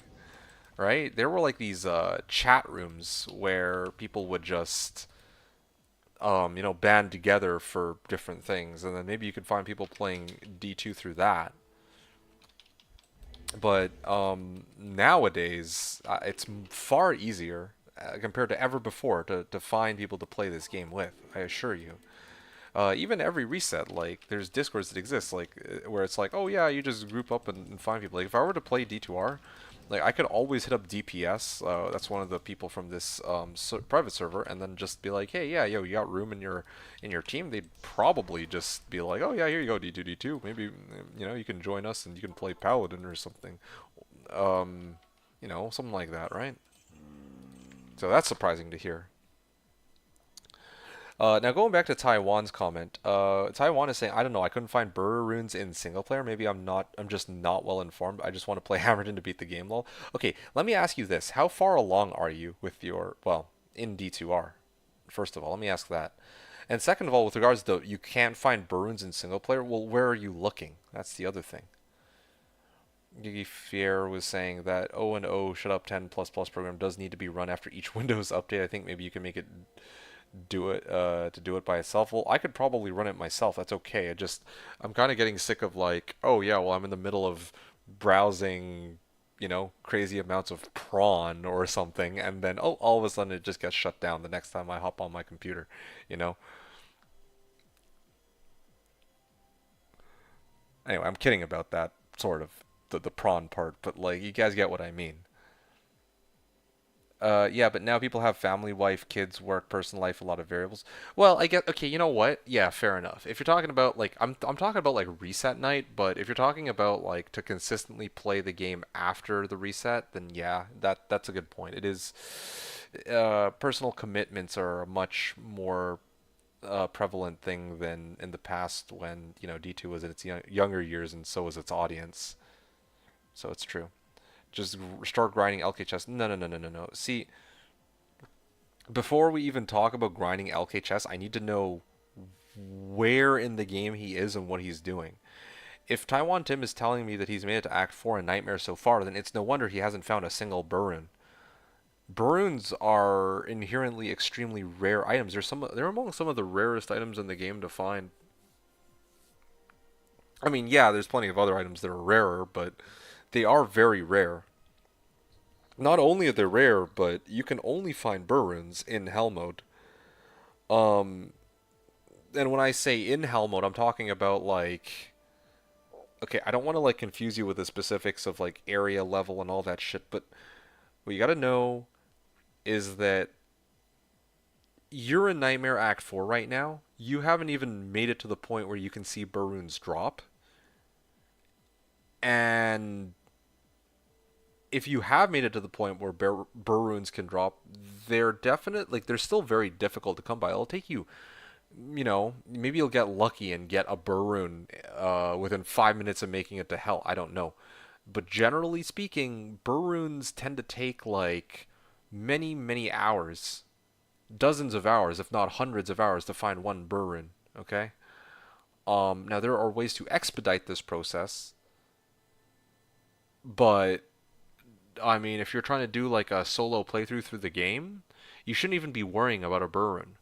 right? There were like these chat rooms where people would just band together for different things, and then maybe you could find people playing D2 through that. But nowadays, it's far easier compared to ever before to find people to play this game with. I assure you. Even every reset, like there's discords that exist, like where it's like, oh yeah, you just group up and find people. Like if I were to play D2R, like I could always hit up DPS. That's one of the people from this private server, and then just be like, hey, yeah, yo, you got room in your team? They'd probably just be like, oh yeah, here you go, D2 D2. Maybe you can join us and you can play Paladin or something. Something like that, right? So that's surprising to hear. Now going back to Taiwan's comment, Taiwan is saying, I don't know, I couldn't find burr runes in single player. Maybe I'm just not well informed. I just want to play Hammerton to beat the game, lol. Okay, let me ask you this: how far along are you with your, well, in D2R? First of all, let me ask that. And second of all, with regards to you can't find burr runes in single player, well, where are you looking? That's the other thing. Gigi Fier was saying that O and O Shut Up 10 plus plus program does need to be run after each Windows update. I think maybe you can make it do it to do it by itself. Well, I could probably run it myself. That's okay. I'm kind of getting sick of like, oh yeah, well I'm in the middle of browsing, crazy amounts of prawn or something, and then oh, all of a sudden it just gets shut down the next time I hop on my computer, you know. Anyway, I'm kidding about that sort of the prawn part, but like you guys get what I mean. Yeah, but now people have family, wife, kids, work, personal life, a lot of variables. Well, I get okay. You know what? Yeah, fair enough. If you're talking about like I'm talking about like reset night, but if you're talking about like to consistently play the game after the reset, then yeah, that's a good point. It is personal commitments are a much more prevalent thing than in the past when D2 was in its younger years and so was its audience. So it's true. Just start grinding LK chess. No, no, no, no, no, no. See, before we even talk about grinding LK chess, I need to know where in the game he is and what he's doing. If Taiwan Tim is telling me that he's made it to Act 4 in Nightmare so far, then it's no wonder he hasn't found a single Burun. Baroons are inherently extremely rare items. They're among some of the rarest items in the game to find. I mean, yeah, there's plenty of other items that are rarer, but they are very rare. Not only are they rare, but you can only find Baroons in Hell mode. Um, and when I say in Hell mode, I'm talking about like, okay, I don't want to like confuse you with the specifics of like area level and all that shit, but what you gotta know is that you're in Nightmare Act 4 right now. You haven't even made it to the point where you can see Baroons drop. And if you have made it to the point where Baroons can drop, they're still very difficult to come by. It'll take you, maybe you'll get lucky and get a Baroon within 5 minutes of making it to Hell. I don't know. But generally speaking, Baroons tend to take like many, many hours, dozens of hours, if not hundreds of hours, to find one Baroon. Okay. Now there are ways to expedite this process, but I mean, if you're trying to do like a solo playthrough through the game, you shouldn't even be worrying about a Baroon.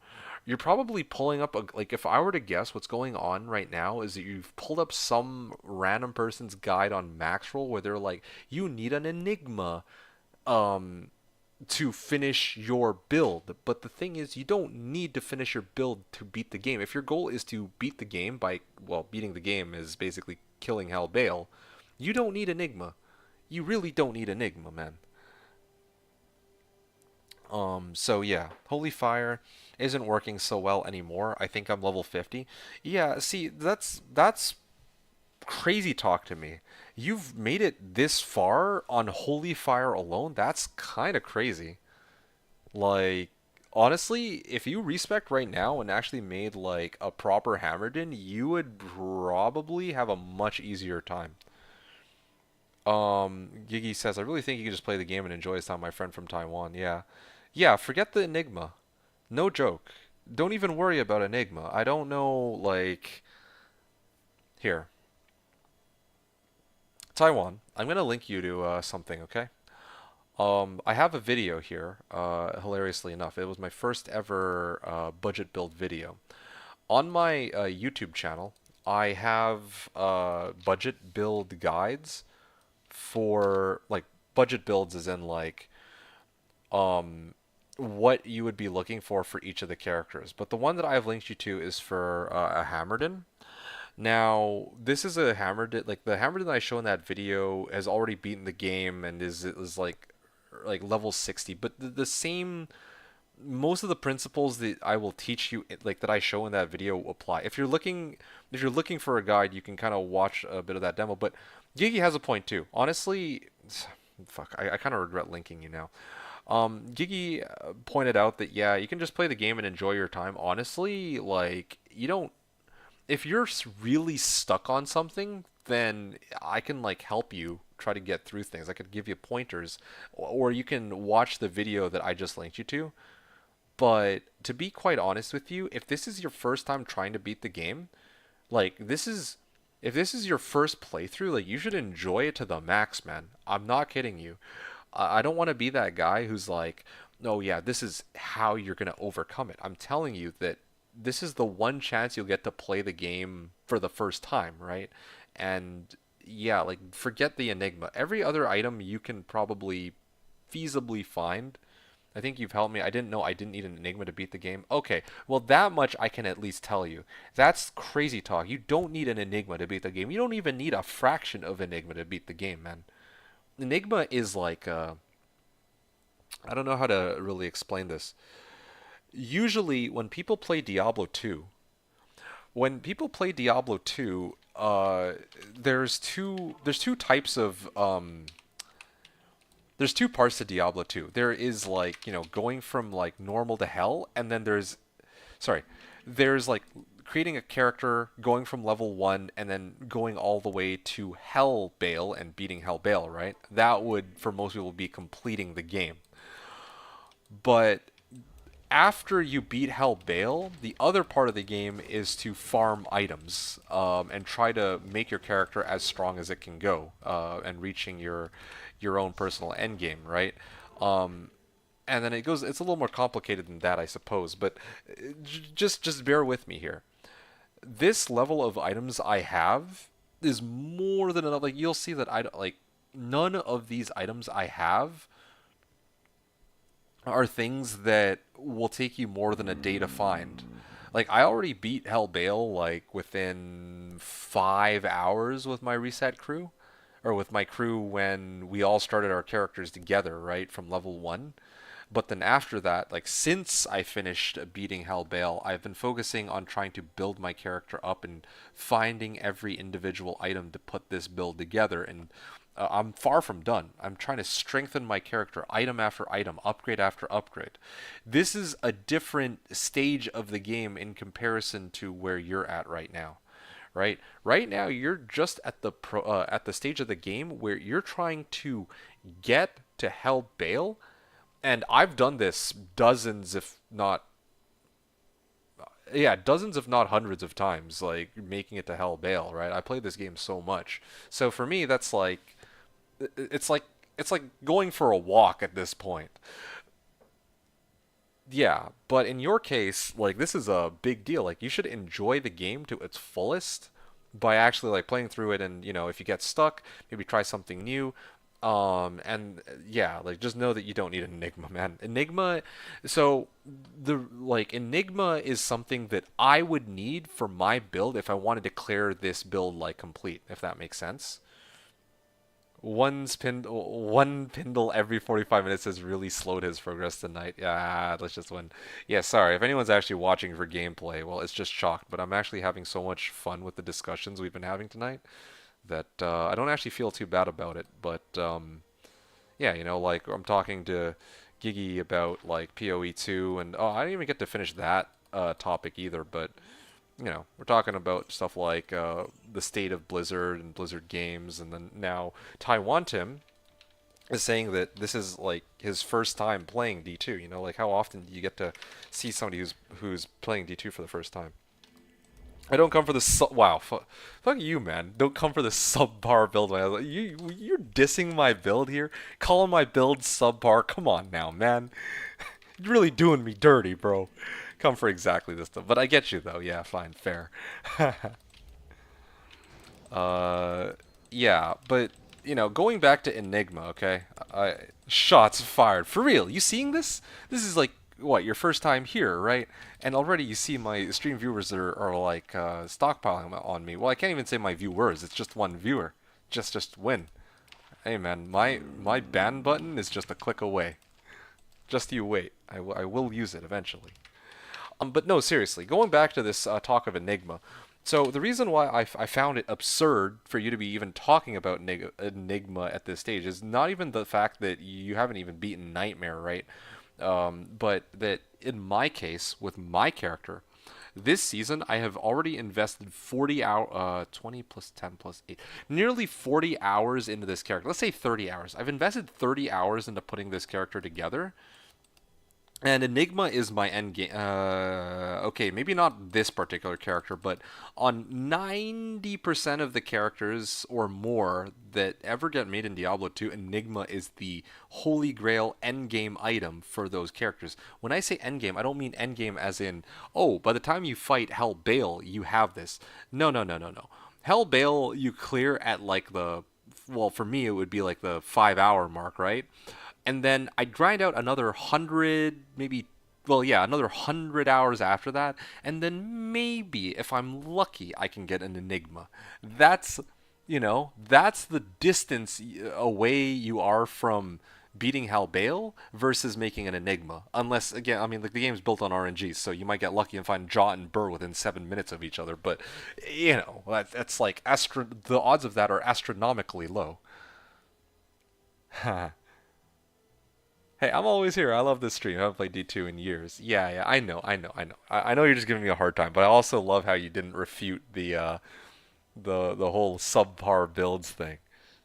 You're probably pulling up like if I were to guess what's going on right now is that you've pulled up some random person's guide on Maxroll where they're like, you need an enigma um to finish your build. But the thing is, you don't need to finish your build to beat the game. If your goal is to beat the game by, well, beating the game is basically killing Hal Bale, you don't need enigma. You really don't need enigma, man. So yeah, Holy Fire isn't working so well anymore. I think I'm level 50. Yeah, see, that's crazy talk to me. You've made it this far on Holy Fire alone? That's kind of crazy. Like, honestly, if you respec right now and actually made like a proper Hammerdin, you would probably have a much easier time. Gigi says, I really think you can just play the game and enjoy his time, my friend from Taiwan. Yeah. Yeah, forget the Enigma. No joke. Don't even worry about Enigma. I don't know, like... Here. Taiwan, I'm going to link you to something, okay? I have a video here, hilariously enough. It was my first ever budget build video. On my YouTube channel, I have budget build guides for, like, budget builds as in, like, um, what you would be looking for each of the characters. But the one that I've linked you to is for a Hammerdin. Now, this is a Hammerdin, like the Hammerdin that I show in that video has already beaten the game and is like level 60, but the same most of the principles that I will teach you like that I show in that video apply. If you're looking for a guide, you can kind of watch a bit of that demo, but Gigi has a point too. Honestly, fuck, I kind of regret linking you now. Gigi pointed out that yeah, you can just play the game and enjoy your time. Honestly, like you don't if you're really stuck on something, then I can like help you try to get through things. I could give you pointers, or you can watch the video that I just linked you to. But to be quite honest with you, if this is your first time trying to beat the game, like if this is your first playthrough, like you should enjoy it to the max, man. I'm not kidding you. I don't want to be that guy who's like, oh yeah, this is how you're gonna overcome it. I'm telling you that this is the one chance you'll get to play the game for the first time, right? And yeah, like forget the enigma. Every other item you can probably feasibly find. I think you've helped me. I didn't know I didn't need an enigma to beat the game. Okay, well that much I can at least tell you. That's crazy talk. You don't need an enigma to beat the game. You don't even need a fraction of enigma to beat the game, man. Enigma is like I don't know how to really explain this. Usually when people play Diablo 2, when people play Diablo 2, there's two types of there's two parts to Diablo 2. There is like, going from like normal to hell, and then there's like creating a character, going from level 1 and then going all the way to Hell Bale and beating Hell Bale, right? That would for most people be completing the game. But after you beat Hell Bale, the other part of the game is to farm items and try to make your character as strong as it can go and reaching your own personal end game, right? Um, and then it's a little more complicated than that, I suppose. But just bear with me here. This level of items I have is more than enough. Like you'll see that I like none of these items I have are things that will take you more than a day to find. Like I already beat Hell Bale like within 5 hours with my reset crew, or with my crew when we all started our characters together, right, from level one. But then after that, like since I finished beating Hell Bale, I've been focusing on trying to build my character up and finding every individual item to put this build together. And I'm far from done. I'm trying to strengthen my character item after item, upgrade after upgrade. This is a different stage of the game in comparison to where you're at right now. Right now, you're just at at the stage of the game where you're trying to get to Hell Bale, and I've done this dozens, if not, yeah, dozens, if not hundreds of times, like making it to Hell Bale, right? I play this game so much. So for me, that's like, it's like, it's like going for a walk at this point. Yeah, but in your case, like this is a big deal. Like you should enjoy the game to its fullest by actually like playing through it and if you get stuck, maybe try something new. And yeah, like just know that you don't need Enigma, man. Enigma, so Enigma is something that I would need for my build if I wanted to clear this build like complete, if that makes sense. One Pindle every 45 minutes has really slowed his progress tonight. Yeah, let's just win. Yeah, sorry. If anyone's actually watching for gameplay, well, it's just shocked, but I'm actually having so much fun with the discussions we've been having tonight that I don't actually feel too bad about it. But yeah, like I'm talking to Gigi about like PoE2, and oh, I didn't even get to finish that topic either, but we're talking about stuff like the state of Blizzard and Blizzard games, and then now Taiwan Tim is saying that this is like his first time playing D2. Like how often do you get to see somebody who's playing D2 for the first time? I don't come for the wow, fuck you, man. Don't come for the subpar build. Man. You're dissing my build here, calling my build subpar. Come on now, man. You're really doing me dirty, bro. Come for exactly this stuff. But I get you though. Yeah, fine, fair. uh, yeah, but going back to Enigma, okay? Shots fired for real. You seeing this? This is like what your first time here, right? And already you see my stream viewers are like stockpiling on me. Well, I can't even say my viewers. It's just one viewer. Just win. Hey man, my ban button is just a click away. Just you wait. I will use it eventually. But no, seriously, going back to this talk of Enigma. So the reason why I found it absurd for you to be even talking about Enigma at this stage is not even the fact that you haven't even beaten Nightmare, right? But that in my case, with my character, this season I have already invested 40 hour, 20 plus 10 plus 8, nearly 40 hours into this character. Let's say 30 hours. I've invested 30 hours into putting this character together. And Enigma is my end game. Okay, maybe not this particular character, but on 90% of the characters or more that ever get made in Diablo 2, Enigma is the holy grail end game item for those characters. When I say end game, I don't mean end game as in, oh, by the time you fight Hell Bale, you have this. No, no, no, no, no. Hell Bale, you clear at like well, for me, it would be like the 5 hour mark, right? And then I'd grind out another 100, maybe, well, yeah, another 100 hours after that, and then maybe, if I'm lucky, I can get an Enigma. That's, that's the distance away you are from beating Hal Bale versus making an Enigma. Unless, again, I mean, like, the game's built on RNG, so you might get lucky and find Jot and Burr within 7 minutes of each other, but, that's like, the odds of that are astronomically low. Hey, I'm always here. I love this stream. I haven't played D2 in years. Yeah, yeah, I know. I know you're just giving me a hard time, but I also love how you didn't refute the whole subpar builds thing.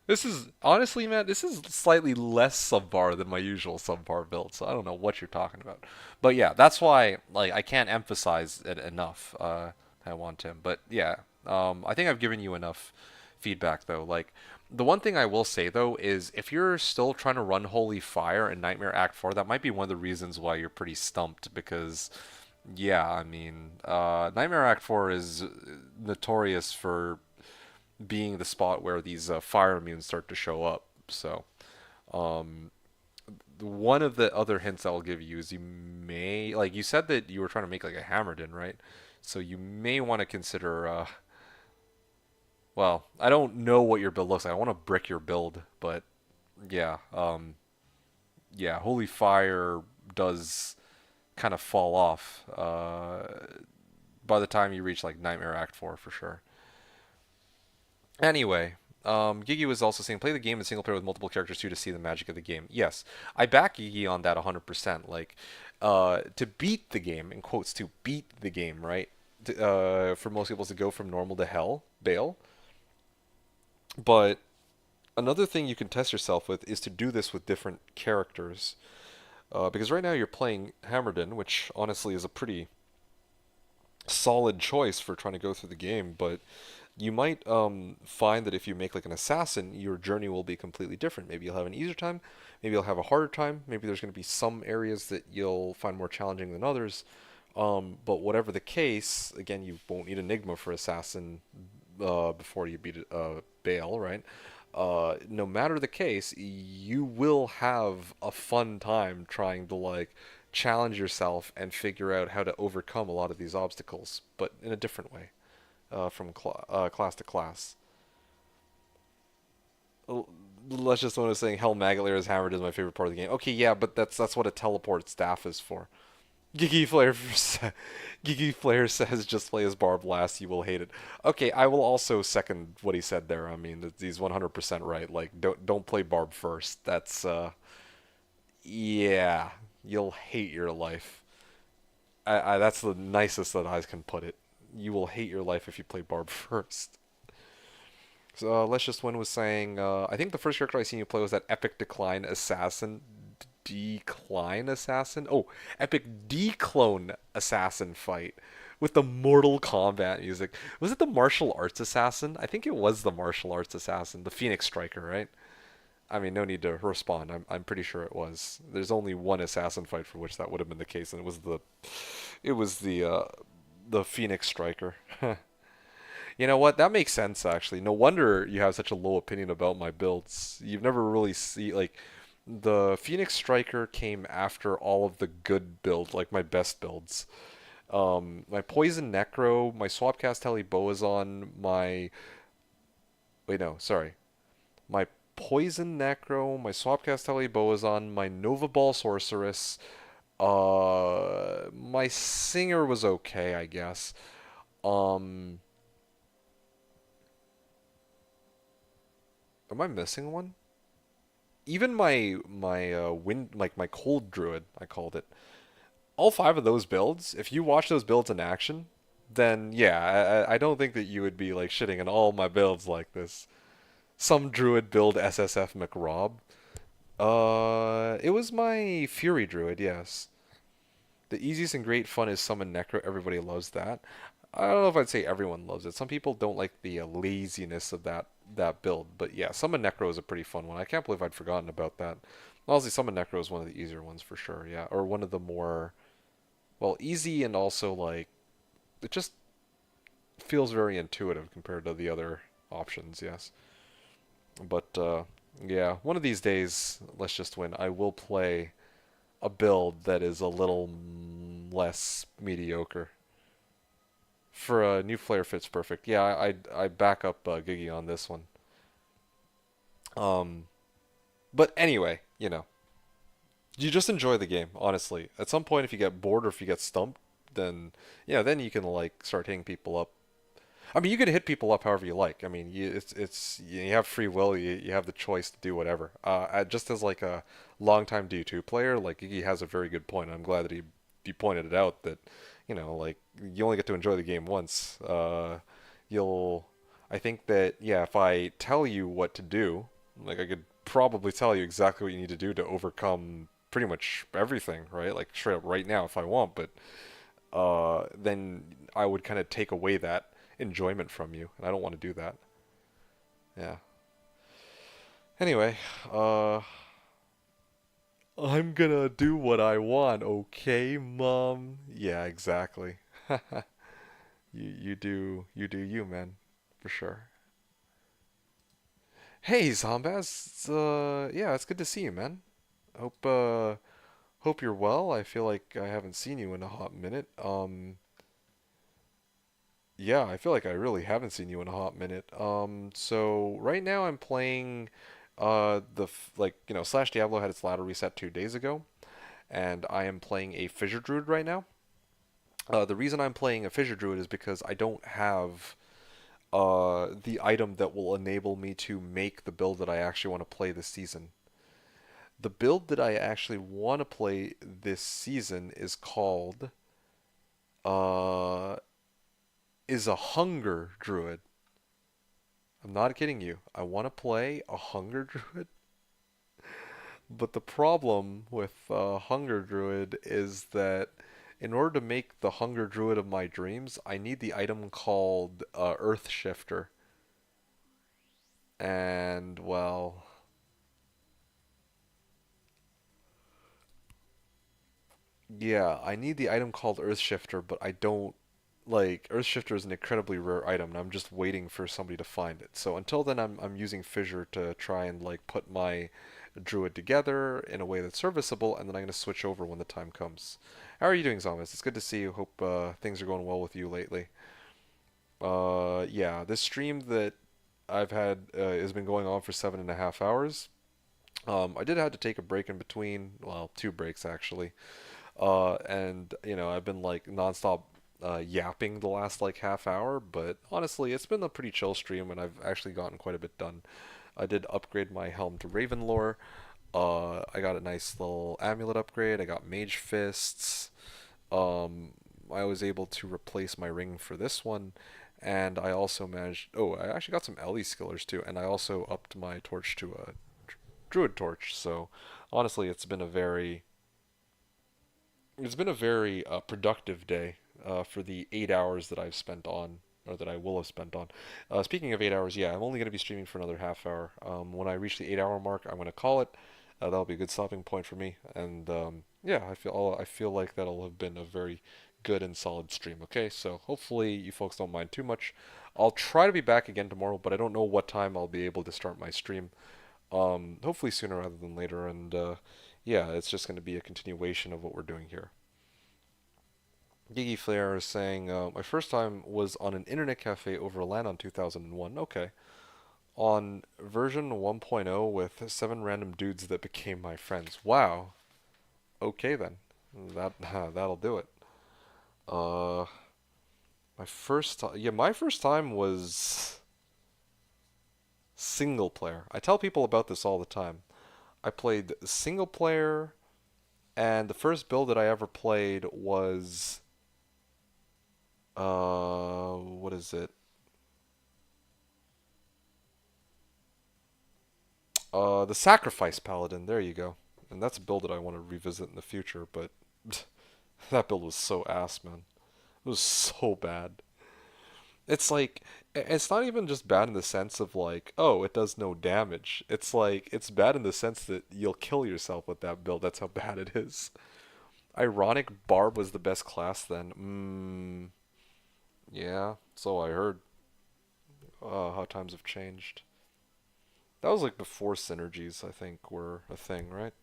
This is honestly, man, this is slightly less subpar than my usual subpar build, so I don't know what you're talking about. But yeah, that's why like I can't emphasize it enough. I want him, but yeah, I think I've given you enough feedback though. Like the one thing I will say though is if you're still trying to run Holy Fire and Nightmare Act 4, that might be one of the reasons why you're pretty stumped because yeah, I mean, Nightmare Act 4 is notorious for being the spot where these fire immunes start to show up. So, um, one of the other hints I'll give you is you may, like you said that you were trying to make like a Hammerden, right? So you may want to consider, well, I don't know what your build looks like. I want to brick your build, but yeah, yeah, Holy Fire does kind of fall off by the time you reach like Nightmare Act 4 for sure. Anyway, Gigi was also saying play the game in single player with multiple characters too to see the magic of the game. Yes, I back Gigi on that 100%. Like, to beat the game, in quotes, to beat the game, right? For most people to go from normal to hell, Bale. But another thing you can test yourself with is to do this with different characters. Because right now you're playing Hammerden, which honestly is a pretty solid choice for trying to go through the game, but you might find that if you make like an assassin, your journey will be completely different. Maybe you'll have an easier time, maybe you'll have a harder time, maybe there's going to be some areas that you'll find more challenging than others. But whatever the case, again, you won't need Enigma for assassin before you beat Bale, right? No matter the case, you will have a fun time trying to like challenge yourself and figure out how to overcome a lot of these obstacles, but in a different way from class to class. Let's just one was saying Hell Magaleer's Hammered is my favorite part of the game. Okay, yeah, but that's what a teleport staff is for. Gigi Flair, Gigi Flair says just play as Barb last, you will hate it. Okay, I will also second what he said there. I mean, he's 100% right. Like, don't play Barb first. That's yeah, you'll hate your life. That's the nicest that I can put it. You will hate your life if you play Barb first. So let's just win was saying, I think the first character I seen you play was that Epic Decline Assassin. Decline Assassin? Oh, Epic Declone Assassin fight with the Mortal Kombat music. Was it the Martial Arts Assassin? I think it was the Martial Arts Assassin, the Phoenix Striker, right? I mean, no need to respond. I'm pretty sure it was. There's only one assassin fight for which that would have been the case, and it was the Phoenix Striker. You know what? That makes sense actually. No wonder you have such a low opinion about my builds. You've never really see like the Phoenix Striker came after all of the good builds, like my best builds. My Poison Necro, my Swapcast Boazon, my wait no, sorry. My Poison Necro, my Swapcast Boazon, my Nova Ball Sorceress, my Singer was okay, I guess. Um am I missing one? Even my wind like my cold druid, I called it. All five of those builds, if you watch those builds in action, then yeah, I don't think that you would be like shitting on all my builds like this. Some druid build SSF McRob. It was my Fury druid, yes. The easiest and great fun is Summon Necro. Everybody loves that. I don't know if I'd say everyone loves it. Some people don't like the laziness of that build, but yeah, Summon Necro is a pretty fun one. I can't believe I'd forgotten about that. Honestly, Summon Necro is one of the easier ones for sure. Yeah, or one of the more well easy and also like it just feels very intuitive compared to the other options. Yes, but yeah, one of these days, let's just win. I will play a build that is a little less mediocre. For a new flare fits perfect. Yeah, I back up Gigi on this one. Um, but anyway, you just enjoy the game. Honestly, at some point, if you get bored or if you get stumped, then yeah, then you can like start hitting people up. I mean, you can hit people up however you like. I mean, you have free will. You have the choice to do whatever. Just as like a longtime D2 player, like Gigi has a very good point. I'm glad that he pointed it out that like you only get to enjoy the game once. You'll I think that yeah, if I tell you what to do, Like I could probably tell you exactly what you need to do to overcome pretty much everything, right? Like straight up right now if I want, but then I would kind of take away that enjoyment from you, and I don't want to do that. Yeah. Anyway, uh, I'm gonna do what I want, okay, Mom? Yeah, exactly. You do you, man, for sure. Hey, Zombaz, yeah, it's good to see you, man. Hope you're well. I feel like I haven't seen you in a hot minute. Yeah, I feel like I really haven't seen you in a hot minute. So right now I'm playing, Slashdiablo had its ladder reset 2 days ago, and I am playing a Fissure Druid right now. The reason I'm playing a Fissure Druid is because I don't have the item that will enable me to make the build that I actually want to play this season. The build that I actually want to play this season uh is a Hunger Druid. I'm not kidding you. I want to play a Hunger Druid, but the problem with Hunger Druid is that in order to make the Hunger Druid of my dreams, I need the item called Earth Shifter. And well, yeah, I need the item called Earth Shifter, but I don't like Earth Shifter is an incredibly rare item, and I'm just waiting for somebody to find it. So until then, I'm using Fissure to try and like put my Druid together in a way that's serviceable, and then I'm gonna switch over when the time comes. How are you doing, Zombies? It's good to see you. Hope things are going well with you lately. Yeah, this stream that I've had has been going on for 7.5 hours. I did have to take a break in between, well, two breaks actually. And I've been like nonstop yapping the last like half hour, but honestly, it's been a pretty chill stream, and I've actually gotten quite a bit done. I did upgrade my helm to Ravenlore. I got a nice little amulet upgrade. I got Mage Fists. Um, I was able to replace my ring for this one, and I also managed. Oh, I actually got some Ellie skillers too, and I also upped my torch to a Druid torch. So honestly, it's been a very productive day for the 8 hours that I've spent on, or that I will have spent on. Speaking of 8 hours, yeah, I'm only going to be streaming for another half hour. When I reach the 8 hour mark, I'm going to call it. That'll be a good stopping point for me, and yeah, I feel like that'll have been a very good and solid stream. Okay, so hopefully you folks don't mind too much. I'll try to be back again tomorrow, but I don't know what time I'll be able to start my stream. Hopefully sooner rather than later, and yeah, it's just going to be a continuation of what we're doing here. Gigi Flair is saying, my first time was on an internet cafe over LAN on 2001. Okay. On version 1.0 with 7 random dudes that became my friends. Wow. Okay then. That'll do it. Uh, my first time was single player. I tell people about this all the time. I played single player, and the first build that I ever played was what is it? The Sacrifice Paladin. There you go. And that's a build that I want to revisit in the future, but that build was so ass, man. It was so bad. It's like it's not even just bad in the sense of like, oh, it does no damage. It's like it's bad in the sense that you'll kill yourself with that build. That's how bad it is. Ironic Barb was the best class then. Yeah, so I heard. How times have changed. That was like before synergies, I think, were a thing, right?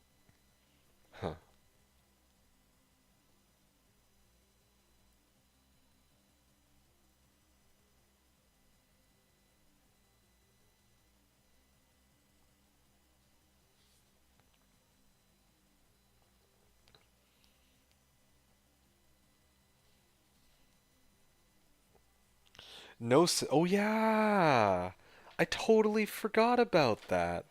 Huh. Oh yeah, I totally forgot about that.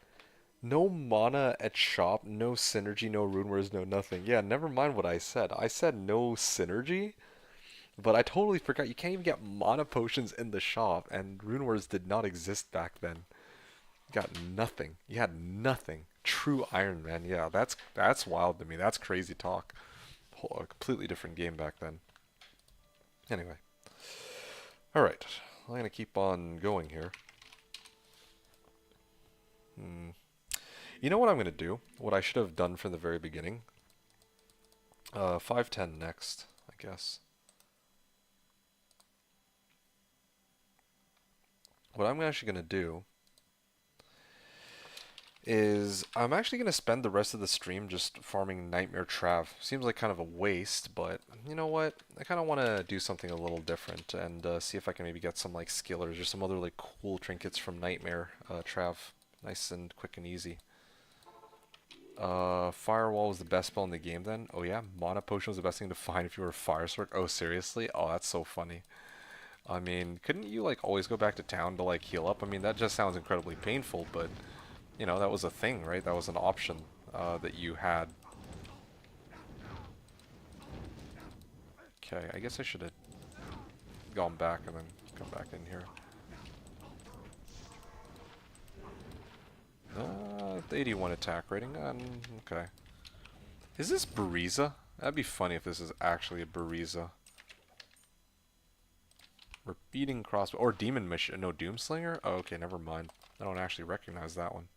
No mana at shop, no synergy, no rune wars, no nothing. Yeah, never mind what I said. I said no synergy, but I totally forgot. You can't even get mana potions in the shop, and rune wars did not exist back then. You got nothing. You had nothing. True Iron Man. Yeah, that's wild to me. That's crazy talk. A completely different game back then. Anyway. Alright. I'm gonna keep on going here. You know what I'm gonna do? What I should have done from the very beginning? 510 next, I guess. What I'm actually gonna do is I'm actually going to spend the rest of the stream just farming Nightmare Trav. Seems like kind of a waste, but you know what? I kind of want to do something a little different and see if I can maybe get some like skillers or some other like cool trinkets from Nightmare Trav. Nice and quick and easy. Firewall was the best spell in the game then? Oh yeah? Mana Potion was the best thing to find if you were a Fire Sword? Oh seriously? Oh, that's so funny. I mean, couldn't you like always go back to town to like heal up? I mean, that just sounds incredibly painful, but you know, that was a thing, right? That was an option that you had. Okay, I guess I should have gone back and then come back in here. The 81 attack rating. Okay. Is this Bariza? That'd be funny if this is actually a Bariza. Repeating crossbow or Demon Mission? No, Doomslinger? Oh, okay, never mind. I don't actually recognize that one.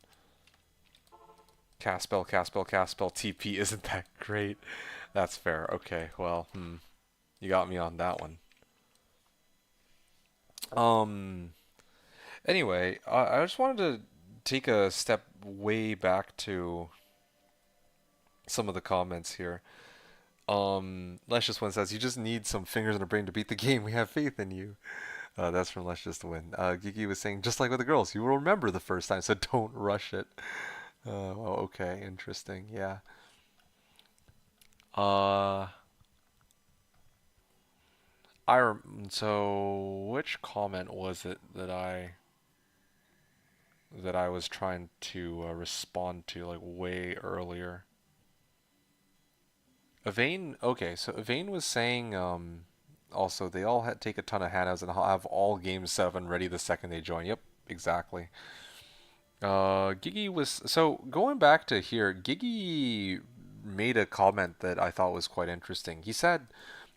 Cast spell, cast spell, cast spell, TP isn't that great. That's fair. Okay, well, you got me on that one. Anyway, I just wanted to take a step way back to some of the comments here. Let's Just Win says, you just need some fingers and a brain to beat the game. We have faith in you. That's from Let's Just Win. Gigi was saying, just like with the girls, you will remember the first time, so don't rush it. Oh, okay, interesting. Yeah. So which comment was it that I was trying to respond to like way earlier? Evane, okay, so Evane was saying also they all had take a ton of handouts and have all games set up and ready the second they join. Yep, exactly. Gigi was so going back to here. Gigi made a comment that I thought was quite interesting. He said,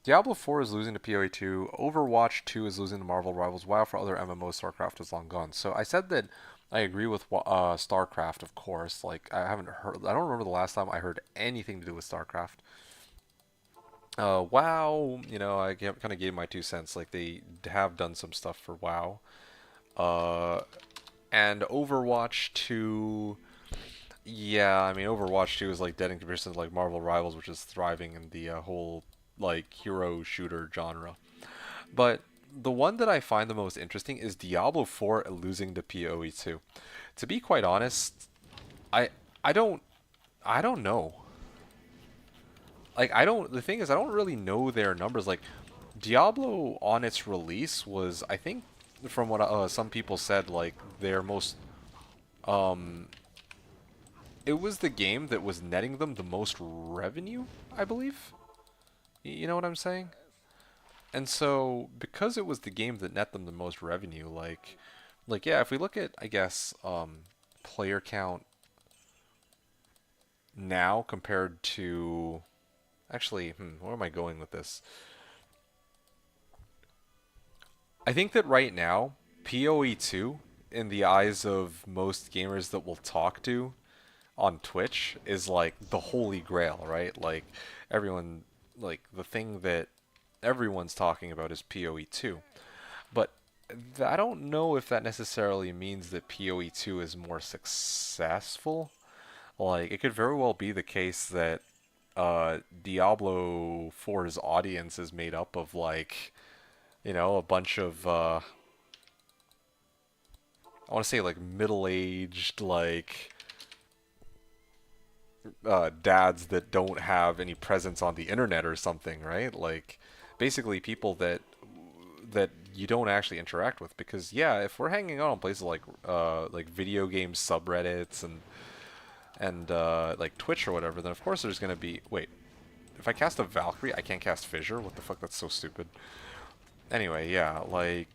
"Diablo 4 is losing to PoE 2. Overwatch 2 is losing to Marvel Rivals. WoW for other MMOs. StarCraft is long gone." So I said that I agree with StarCraft, of course. Like I haven't heard. I don't remember the last time I heard anything to do with StarCraft. WoW, you know, I kind of gave my 2 cents. Like they have done some stuff for WoW. Uh, and Overwatch 2, yeah, I mean Overwatch 2 is like dead in comparison to like Marvel Rivals, which is thriving in the whole like hero shooter genre. But the one that I find the most interesting is Diablo 4 losing to PoE 2. To be quite honest, I I don't I don't know. Like the thing is I don't really know their numbers. Like Diablo on its release was, I think, from what some people said, like their most it was the game that was netting them the most revenue, I believe. You know what I'm saying? And so because it was the game that net them the most revenue, like yeah, if we look at, I guess, player count now compared to, actually, where am I going with this? I think that right now, PoE 2, in the eyes of most gamers that we'll talk to on Twitch, is like the holy grail, right? Like everyone, like the thing that everyone's talking about is PoE 2. But I don't know if that necessarily means that PoE 2 is more successful. Like it could very well be the case that Diablo 4's audience is made up of like, you know, a bunch of I want to say like middle-aged like dads that don't have any presence on the internet or something, right? Like basically people that you don't actually interact with, because yeah, if we're hanging out on places like video game subreddits and like Twitch or whatever, then of course there's gonna be, wait, if I cast a Valkyrie, I can't cast Fissure? What the fuck? That's so stupid. Anyway, yeah, like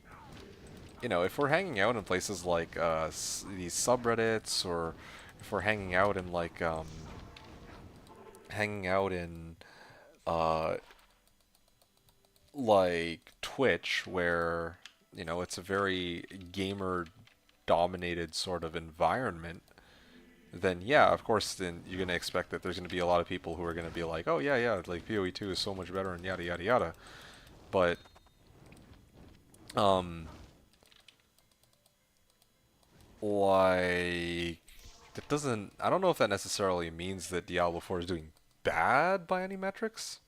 you know, if we're hanging out in places like these subreddits, or if we're hanging out in like hanging out in uh, like Twitch, where you know it's a very gamer dominated sort of environment, then yeah, of course, then you're gonna expect that there's gonna be a lot of people who are gonna be like, oh yeah, yeah, like PoE 2 is so much better and yada yada yada. But um, like that doesn't. I don't know if that necessarily means that Diablo 4 is doing bad by any metrics.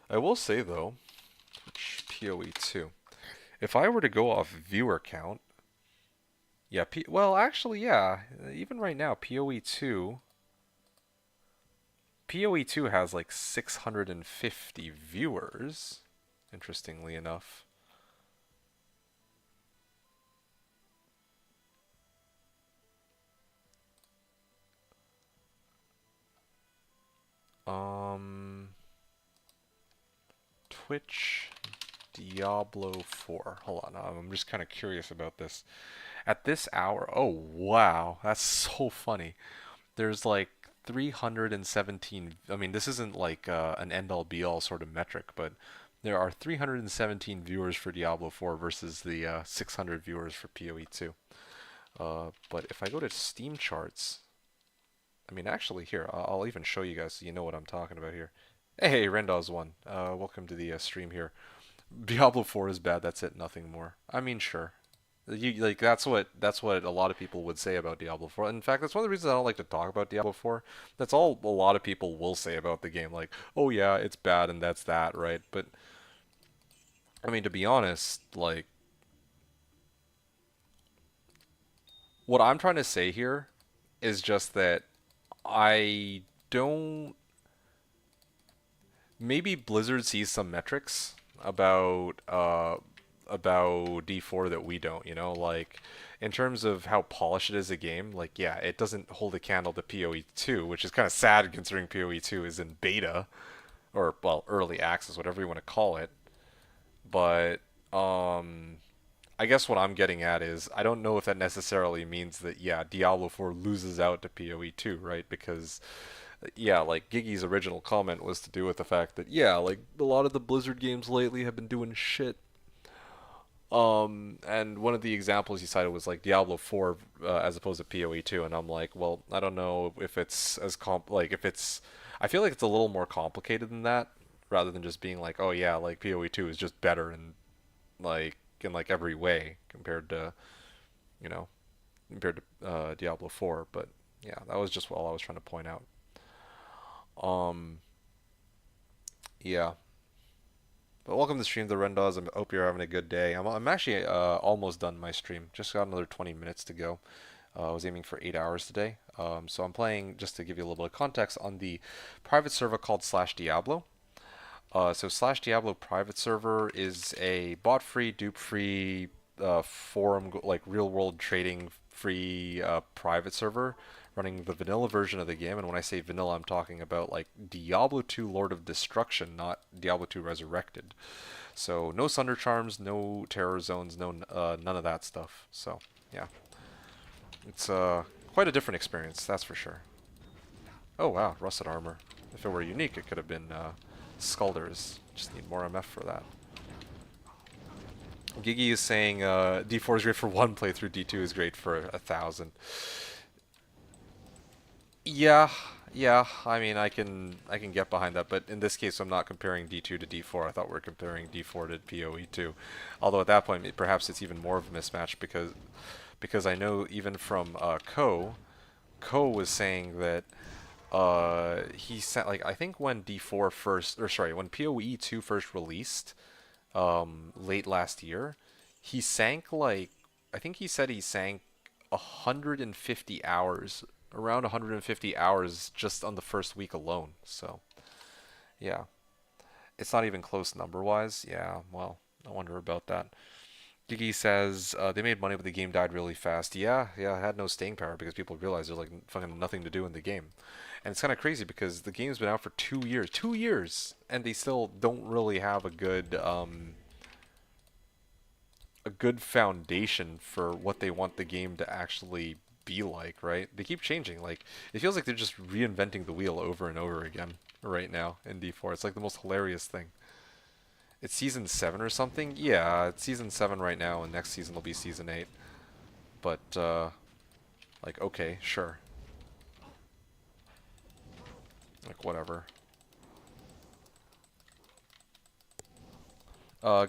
I will say though, PoE 2. If I were to go off viewer count, yeah, well, actually, yeah, even right now, PoE 2 has like 650 viewers, interestingly enough. Um, Twitch Diablo 4. Hold on, I'm just kind of curious about this. At this hour, oh wow, that's so funny. There's like 317. I mean, this isn't like an end all be all sort of metric, but there are 317 viewers for Diablo 4 versus the 600 viewers for PoE 2. But if I go to Steam charts, I mean, actually, here, I'll even show you guys so you know what I'm talking about here. Hey, Rendaz1, welcome to the stream here. Diablo 4 is bad, that's it, nothing more. I mean, sure. You like that's what a lot of people would say about Diablo 4. In fact, that's one of the reasons I don't like to talk about Diablo 4. That's all a lot of people will say about the game, like, "Oh yeah, it's bad and that's that," right? But I mean, to be honest, like what I'm trying to say here is just that I don't. Maybe Blizzard sees some metrics about D4 that we don't, you know, like in terms of how polished it is a game, like yeah, it doesn't hold a candle to PoE 2, which is kind of sad considering PoE 2 is in beta or well, early access, whatever you want to call it. But I guess what I'm getting at is I don't know if that necessarily means that yeah, Diablo 4 loses out to PoE 2, right? Because yeah, like Giggy's original comment was to do with the fact that yeah, like a lot of the Blizzard games lately have been doing shit. And one of the examples he cited was like Diablo 4 as opposed to PoE 2, and I'm like, well, I don't know if it's as like if it's. I feel like it's a little more complicated than that, rather than just being like, oh yeah, like PoE 2 is just better in like every way compared to you know compared to Diablo 4. But yeah, that was just all I was trying to point out. Um, yeah. But welcome to the stream, the Rendaz. I hope you're having a good day. I'm actually almost done my stream. Just got another 20 minutes to go. I was aiming for 8 hours today. So I'm playing, just to give you a little bit of context, on the private server called Slashdiablo. So Slashdiablo private server is a bot-free, dupe-free, forum, like real-world trading free private server running the vanilla version of the game. And when I say vanilla, I'm talking about like Diablo 2 Lord of Destruction, not Diablo 2 Resurrected. So no Sunder Charms, no Terror Zones, no none of that stuff. So yeah, it's quite a different experience, that's for sure. Oh wow, Rusted Armor. If it were unique, it could have been Skulders. Just need more MF for that. Gigi is saying D4 is great for one playthrough, D2 is great for 1,000. Yeah, yeah. I mean, I can get behind that, but in this case, I'm not comparing D2 to D4. I thought we were comparing D4 to PoE2. Although at that point, perhaps it's even more of a mismatch because I know even from Ko was saying that he sent like I think when D4 first or sorry when PoE2 first released late last year, he sank like I think he said he sank 150 hours, around 150 hours just on the first week alone. So yeah, it's not even close number wise. Yeah, well, I wonder about that. Gigi says they made money, but the game died really fast. Yeah, yeah, it had no staying power because people realized there's like fucking nothing to do in the game, and it's kind of crazy because the game's been out for 2 years, and they still don't really have a good good foundation for what they want the game to actually be like, right? They keep changing. Like it feels like they're just reinventing the wheel over and over again right now in D4. It's like the most hilarious thing. It's season 7 or something? Yeah, it's season 7 right now, and next season will be season 8. But, like, okay, sure. Like, whatever.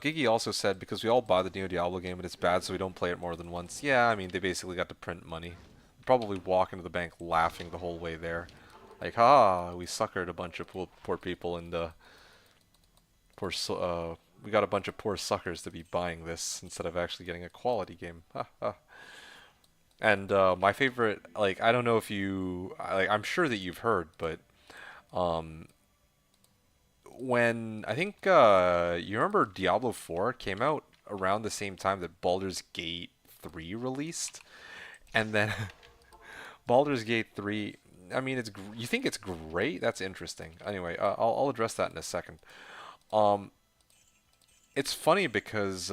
Gigi also said, because we all buy the new Diablo game, but it's bad so we don't play it more than once. Yeah, I mean, they basically got to print money. Probably walk into the bank laughing the whole way there. Like, we suckered a bunch of poor people, and, we got a bunch of poor suckers to be buying this instead of actually getting a quality game. And my favorite, like, I don't know if you, like, I'm sure that you've heard, but um, when I think you remember Diablo 4 came out around the same time that Baldur's Gate 3 released, and then Baldur's Gate 3. I mean, you think it's great? That's interesting. Anyway, I'll address that in a second. Um, it's funny because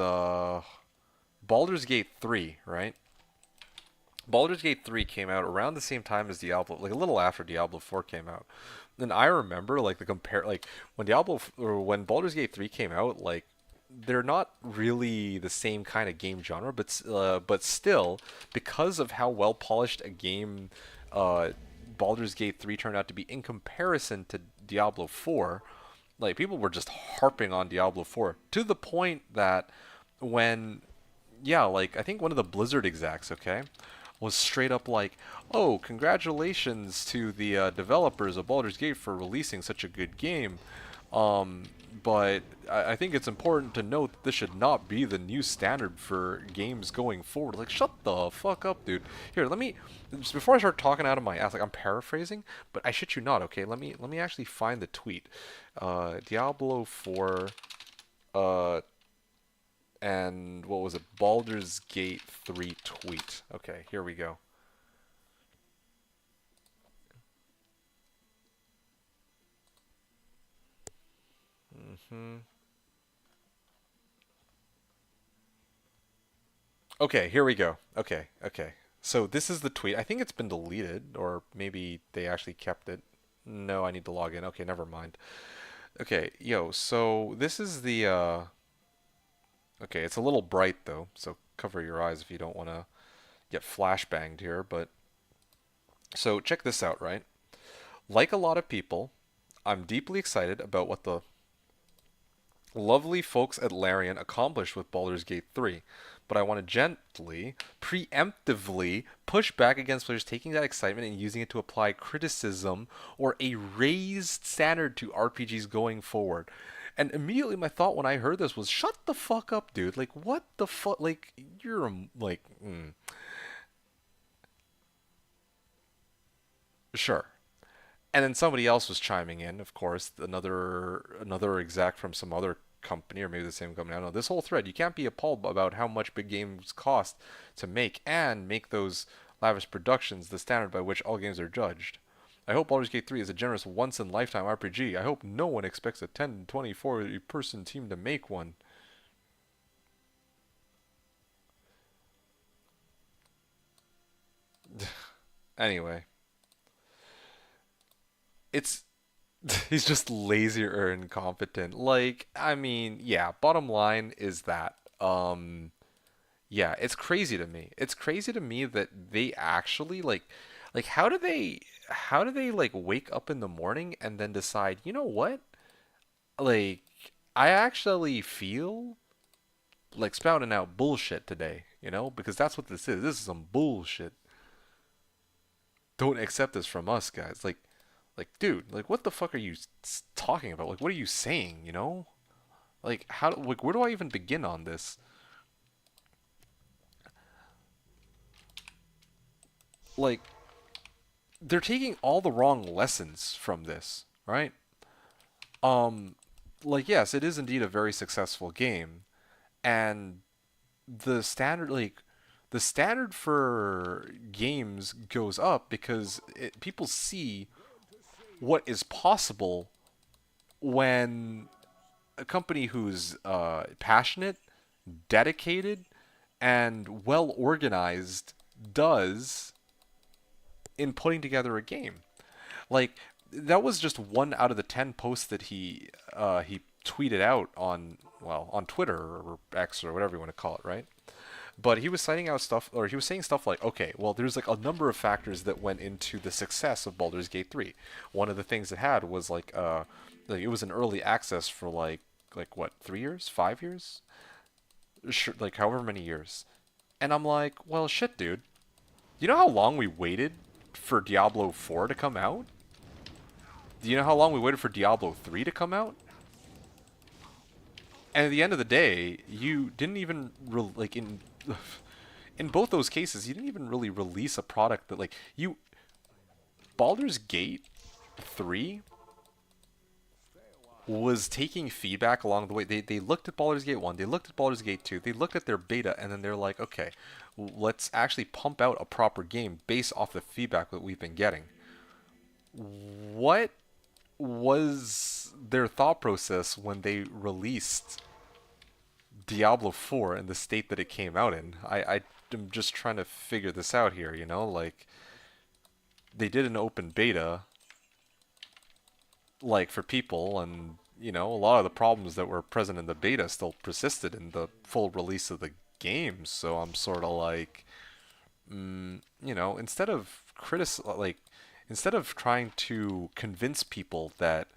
Baldur's Gate 3, right? Baldur's Gate 3 came out around the same time as Diablo, like a little after Diablo 4 came out. And I remember like like when when Baldur's Gate 3 came out, like they're not really the same kind of game genre, but still because of how well polished a game uh, Baldur's Gate 3 turned out to be in comparison to Diablo 4, like people were just harping on Diablo 4 to the point that when like I think one of the Blizzard execs, okay, was straight up like, "Oh, congratulations to the developers of Baldur's Gate for releasing such a good game." Um, but I think it's important to note that this should not be the new standard for games going forward. Like, shut the fuck up, dude. Here, just before I start talking out of my ass, like I'm paraphrasing, but I shit you not. Okay, let me actually find the tweet. Diablo 4. And what was it? Baldur's Gate 3 tweet. Okay, here we go. Okay, here we go. Okay. So this is the tweet. I think it's been deleted, or maybe they actually kept it. No, I need to log in. Okay, never mind. Okay, so this is the okay, it's a little bright though, so cover your eyes if you don't want to get flashbanged here, but so check this out, right? Like a lot of people, I'm deeply excited about what the lovely folks at Larian accomplished with Baldur's Gate 3, but I want to gently, preemptively push back against players taking that excitement and using it to apply criticism or a raised standard to RPGs going forward. And immediately my thought when I heard this was, shut the fuck up, dude. Like, what the fuck? Like, you're, like, sure. And then somebody else was chiming in, of course, another exec from some other company or maybe the same company. I don't know. This whole thread, you can't be appalled about how much big games cost to make and make those lavish productions the standard by which all games are judged. I hope Baldur's Gate 3 is a generous once-in-lifetime RPG. I hope no one expects a 10, 20, 40-person team to make one. Anyway, it's he's just lazy or incompetent. Like, I mean, yeah, bottom line is that yeah, it's crazy to me. It's crazy to me that they actually like how do they like wake up in the morning and then decide, "You know what? Like I actually feel like spouting out bullshit today, because that's what this is. This is some bullshit. Don't accept this from us, guys." Like, dude, like, what the fuck are you talking about? Like, what are you saying? Like, like, where do I even begin on this? Like, they're taking all the wrong lessons from this, right? Um, like, yes, it is indeed a very successful game, and the standard, like, the standard for games goes up because people see what is possible when a company who's passionate, dedicated, and well organized does in putting together a game. Like that was just one out of the 10 posts that he tweeted out on, well, on Twitter or X or whatever you want to call it, right? But he was citing out stuff, or he was saying stuff like, okay, well, there's like a number of factors that went into the success of Baldur's Gate 3. One of the things it had was like it was an early access for like what, 3 years, 5 years, sure, like however many years. And I'm like, well, shit, dude. You know how long we waited for Diablo 4 to come out? Do you know how long we waited for Diablo 3 to come out? And at the end of the day, you didn't even like in both those cases, you didn't even really release a product that like you Baldur's Gate 3 was taking feedback along the way. They looked at Baldur's Gate 1, they looked at Baldur's Gate 2, they looked at their beta, and then they're like, okay, let's actually pump out a proper game based off the feedback that we've been getting. What was their thought process when they released Diablo 4 in the state that it came out in? I am just trying to figure this out here, you know? Like, they did an open beta, like, for people, and, you know, a lot of the problems that were present in the beta still persisted in the full release of the game, so I'm sort of like, you know, instead of trying to convince people that,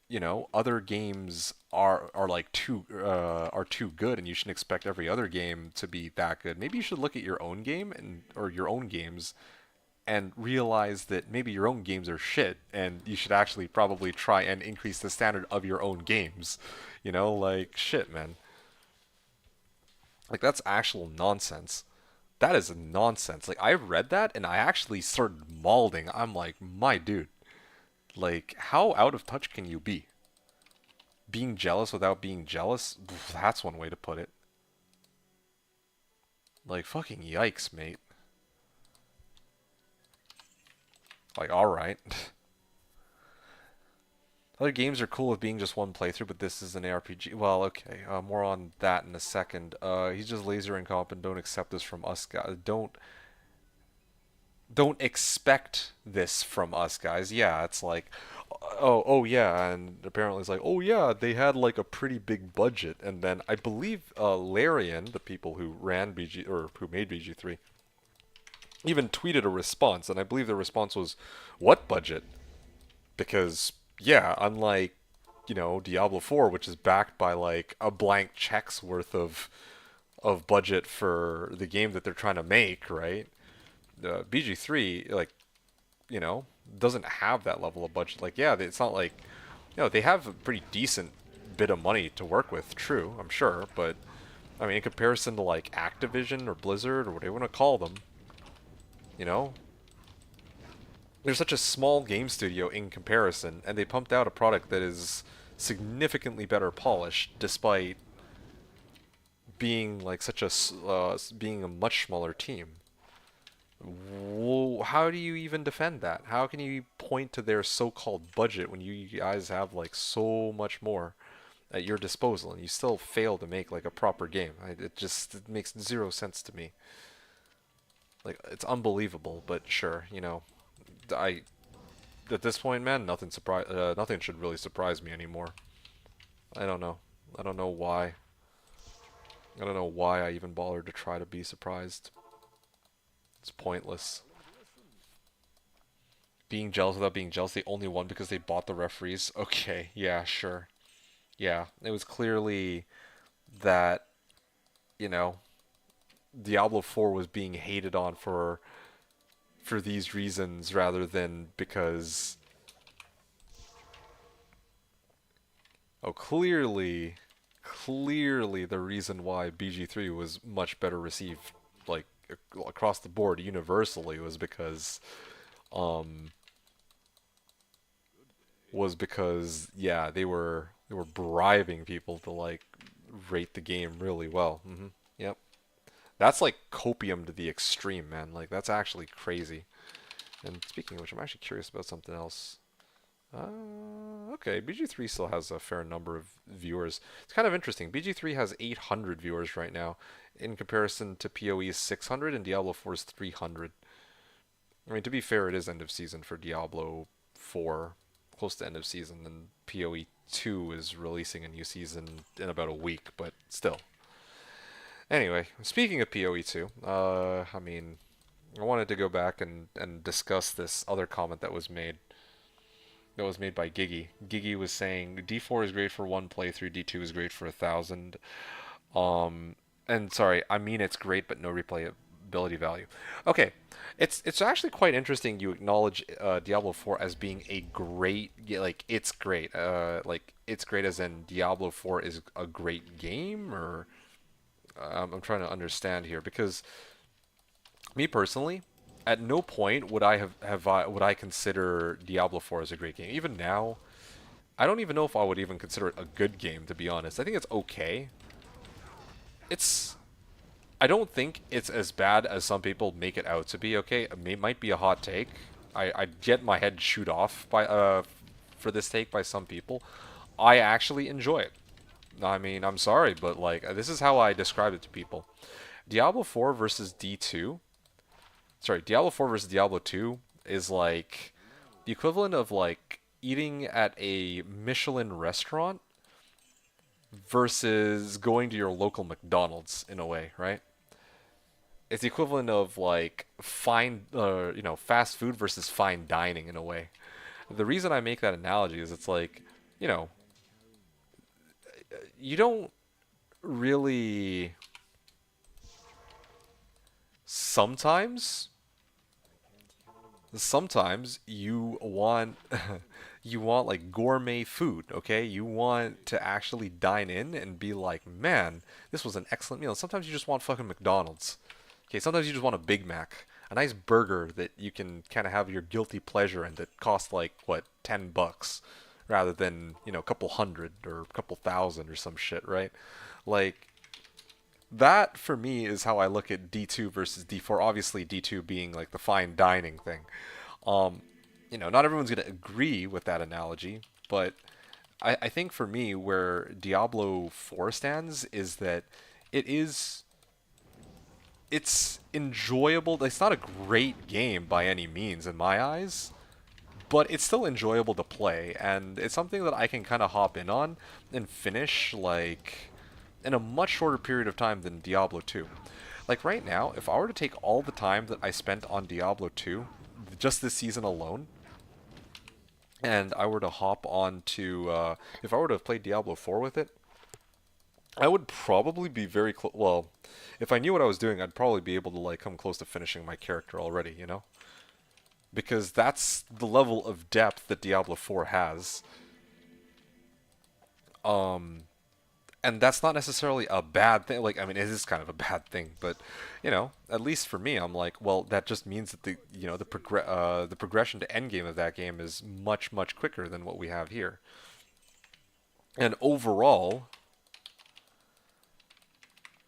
you know, other games are like too good and you shouldn't expect every other game to be that good, maybe you should look at your own game and or your own games and realize that maybe your own games are shit and you should actually probably try and increase the standard of your own games. You know, like, shit, man. Like, that's actual nonsense. That is nonsense. Like, I read that and I actually started mauling. I'm like, my dude, like, how out of touch can you be? Being jealous without being jealous? That's one way to put it. Like, fucking yikes, mate. Like, alright. Other games are cool with being just one playthrough, but this is an ARPG. Well, okay, more on that in a second. He's just laser incompetent. Don't accept this from us, guys. Don't expect this from us, guys. Yeah, it's like, oh yeah, and apparently it's like, oh yeah, they had like a pretty big budget, and then I believe Larian, the people who ran BG or who made BG3, even tweeted a response, and I believe the response was, "What budget?" Because yeah, unlike, you know, Diablo 4, which is backed by like a blank check's worth of budget for the game that they're trying to make, right? The BG3, like, you know, doesn't have that level of budget. Like, yeah, it's not like, you know, they have a pretty decent bit of money to work with, true, I'm sure, but I mean, in comparison to like Activision or Blizzard or whatever you want to call them, you know, they're such a small game studio in comparison, and they pumped out a product that is significantly better polished, despite being like being a much smaller team. How do you even defend that? How can you point to their so-called budget when you guys have like so much more at your disposal and you still fail to make like a proper game? It makes zero sense to me. Like, it's unbelievable, but sure, you know, I at this point, man, nothing should really surprise me anymore. I don't know. I don't know why. I don't know why I even bothered to try to be surprised. It's pointless. Being jealous without being jealous, they only won because they bought the referees. Okay, yeah, sure. Yeah, it was clearly that, you know, Diablo 4 was being hated on for these reasons rather than because, oh, clearly the reason why BG3 was much better received, like, across the board universally, um was because, yeah, they were bribing people to like rate the game really well. Yep. That's like copium to the extreme, man. Like, that's actually crazy. And speaking of which, I'm actually curious about something else. Okay, BG3 still has a fair number of viewers. It's kind of interesting. BG3 has 800 viewers right now, in comparison to PoE's 600 and Diablo 4's 300. I mean, to be fair, it is end of season for Diablo 4, close to end of season, and PoE 2 is releasing a new season in about a week, but still. Anyway, speaking of PoE 2, I mean, I wanted to go back and discuss this other comment that was made by Gigi. Gigi was saying D4 is great for one playthrough, D2 is great for 1,000. And sorry, I mean it's great, but no replayability value. Okay, it's actually quite interesting. You acknowledge Diablo 4 as being a great, like it's great, like it's great as in Diablo 4 is a great game, or I'm trying to understand here because me personally, at no point would would I consider Diablo 4 as a great game. Even now, I don't even know if I would even consider it a good game, to be honest. I think it's okay. It's I don't think it's as bad as some people make it out to be. Okay, it might be a hot take. I get my head shoot off by for this take by some people. I actually enjoy it. I mean, I'm sorry, but like this is how I describe it to people. Diablo 4 versus D2. Sorry, Diablo 4 versus Diablo 2 is like the equivalent of like eating at a Michelin restaurant versus going to your local McDonald's in a way, right? It's the equivalent of like fast food versus fine dining in a way. The reason I make that analogy is it's like, you know, you don't really sometimes sometimes you want you want like gourmet food, okay? You want to actually dine in and be like, man, this was an excellent meal. Sometimes you just want fucking McDonald's. Okay, sometimes you just want a Big Mac, a nice burger that you can kind of have your guilty pleasure and that costs like what, $10 rather than, you know, a couple hundred or a couple thousand or some shit, right? Like that for me is how I look at D2 versus D4. Obviously D2 being like the fine dining thing. Um, not everyone's going to agree with that analogy, but I think for me, where Diablo 4 stands is that it is it's enjoyable. It's not a great game by any means in my eyes, but it's still enjoyable to play, and it's something that I can kind of hop in on and finish like in a much shorter period of time than Diablo 2. Like right now, if I were to take all the time that I spent on Diablo 2 just this season alone, and I were to hop on to if I were to have played Diablo 4 with it, I would probably be very close. Well, if I knew what I was doing, I'd probably be able to like come close to finishing my character already, you know? Because that's the level of depth that Diablo 4 has. Um, and that's not necessarily a bad thing. Like, I mean, it is kind of a bad thing, but at least for me, I'm like, well, that just means that the progression to endgame of that game is much much quicker than what we have here. And overall,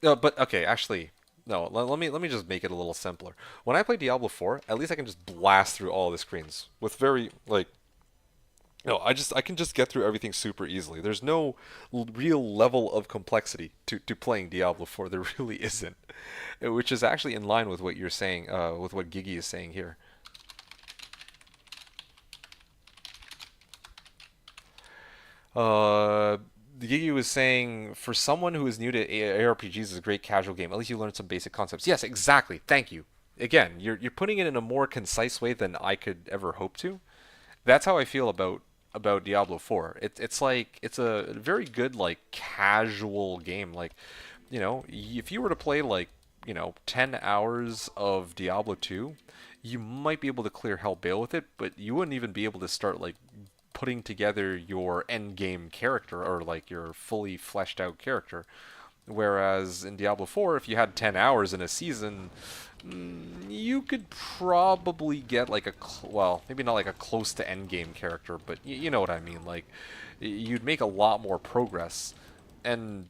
no, but okay, actually, no. Let me just make it a little simpler. When I play Diablo 4, at least I can just blast through all the screens with very like no, I can just get through everything super easily. There's no real level of complexity to playing Diablo 4. There really isn't, which is actually in line with what you're saying, with what Gigi is saying here. Uh, Gigi was saying, for someone who is new to ARPGs, is a great casual game. At least you learn some basic concepts. Yes, exactly. Thank you. Again, you're putting it in a more concise way than I could ever hope to. That's how I feel about Diablo 4. It's like it's a very good like casual game. Like, if you were to play like 10 hours of Diablo 2, you might be able to clear Hell Bale with it, but you wouldn't even be able to start like putting together your end game character or like your fully fleshed out character. Whereas in Diablo 4, if you had 10 hours in a season, you could probably get like well, maybe not like a close to end game character, but you know what I mean. Like, you'd make a lot more progress, and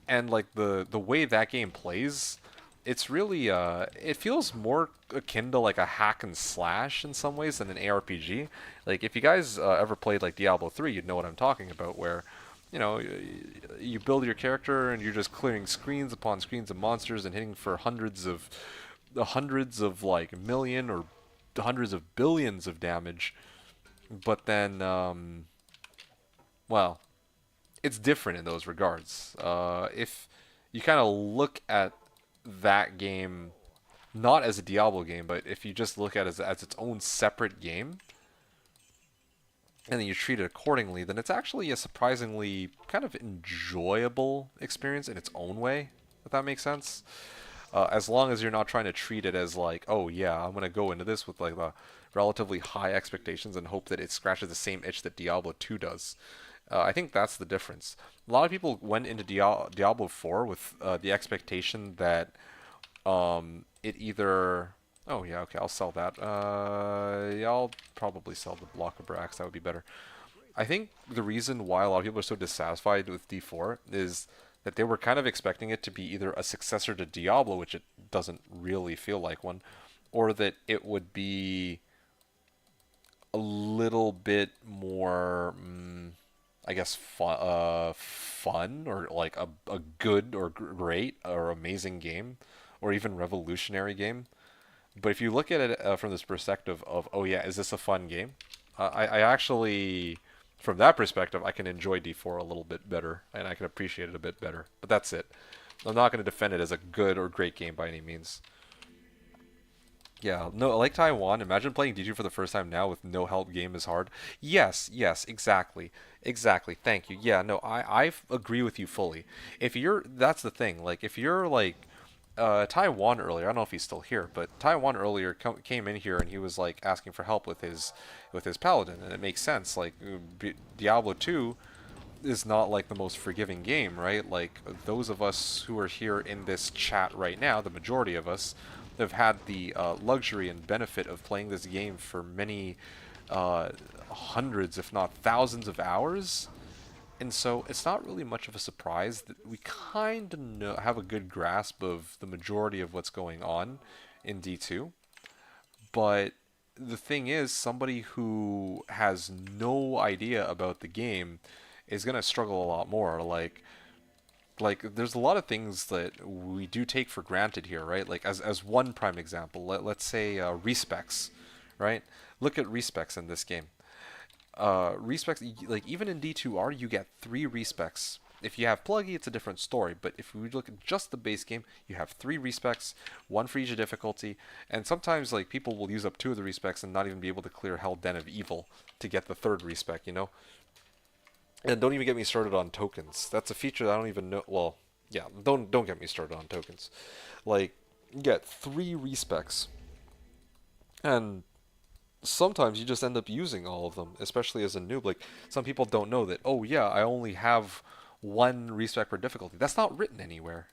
like the way that game plays, it's really it feels more akin to like a hack and slash in some ways than an ARPG. Like if you guys ever played like Diablo 3, you'd know what I'm talking about, where you know you build your character and you're just clearing screens upon screens of monsters and hitting for hundreds of like million or hundreds of billions of damage. But then well, it's different in those regards. If you kind of look at that game not as a Diablo game, but if you just look at it as its own separate game, and then you treat it accordingly, then it's actually a surprisingly kind of enjoyable experience in its own way, if that makes sense. As long as you're not trying to treat it as like, oh yeah, I'm gonna go into this with like the relatively high expectations and hope that it scratches the same itch that Diablo 2 does. I think that's the difference. A lot of people went into Diablo 4 with the expectation that it either. Oh yeah, okay, I'll sell that. Yeah, I'll probably sell the block of Brax. That would be better. I think the reason why a lot of people are so dissatisfied with D4 is that they were kind of expecting it to be either a successor to Diablo, which it doesn't really feel like one, or that it would be a little bit more, I guess, fun or like a good or great or amazing game, or even revolutionary game. But if you look at it from this perspective of, oh yeah, is this a fun game? I actually, from that perspective, I can enjoy D4 a little bit better, and I can appreciate it a bit better. But that's it. I'm not going to defend it as a good or great game by any means. Yeah, no, like Taiwan, imagine playing D2 for the first time now with no help game is hard. Yes, yes, exactly. Exactly. Thank you. Yeah, no, I agree with you fully. If you're, that's the thing. Like, if you're like, Taiwan earlier, I don't know if he's still here, but Taiwan earlier came in here and he was like asking for help with his paladin, and it makes sense. Like, Diablo 2 is not like the most forgiving game, right? Like those of us who are here in this chat right now, the majority of us, have had the luxury and benefit of playing this game for many hundreds, if not thousands of hours. And so it's not really much of a surprise that we kind of have a good grasp of the majority of what's going on in D2. But the thing is, somebody who has no idea about the game is going to struggle a lot more. Like there's a lot of things that we do take for granted here, right? Like as one prime example, let's say respecs, right? Look at respecs in this game. Respecs, like even in D2R, you get 3 respecs. If you have Pluggy, it's a different story. But if we look at just the base game, you have 3 respecs, one for each difficulty, and sometimes like people will use up 2 of the respecs and not even be able to clear Hell Den of Evil to get the 3rd respec, you know? And don't even get me started on tokens. That's a feature that I don't even know. Well, yeah, don't get me started on tokens. Like, you get 3 respecs, and sometimes you just end up using all of them, especially as a noob. Like, some people don't know that, oh yeah, I only have 1 respec per difficulty. That's not written anywhere.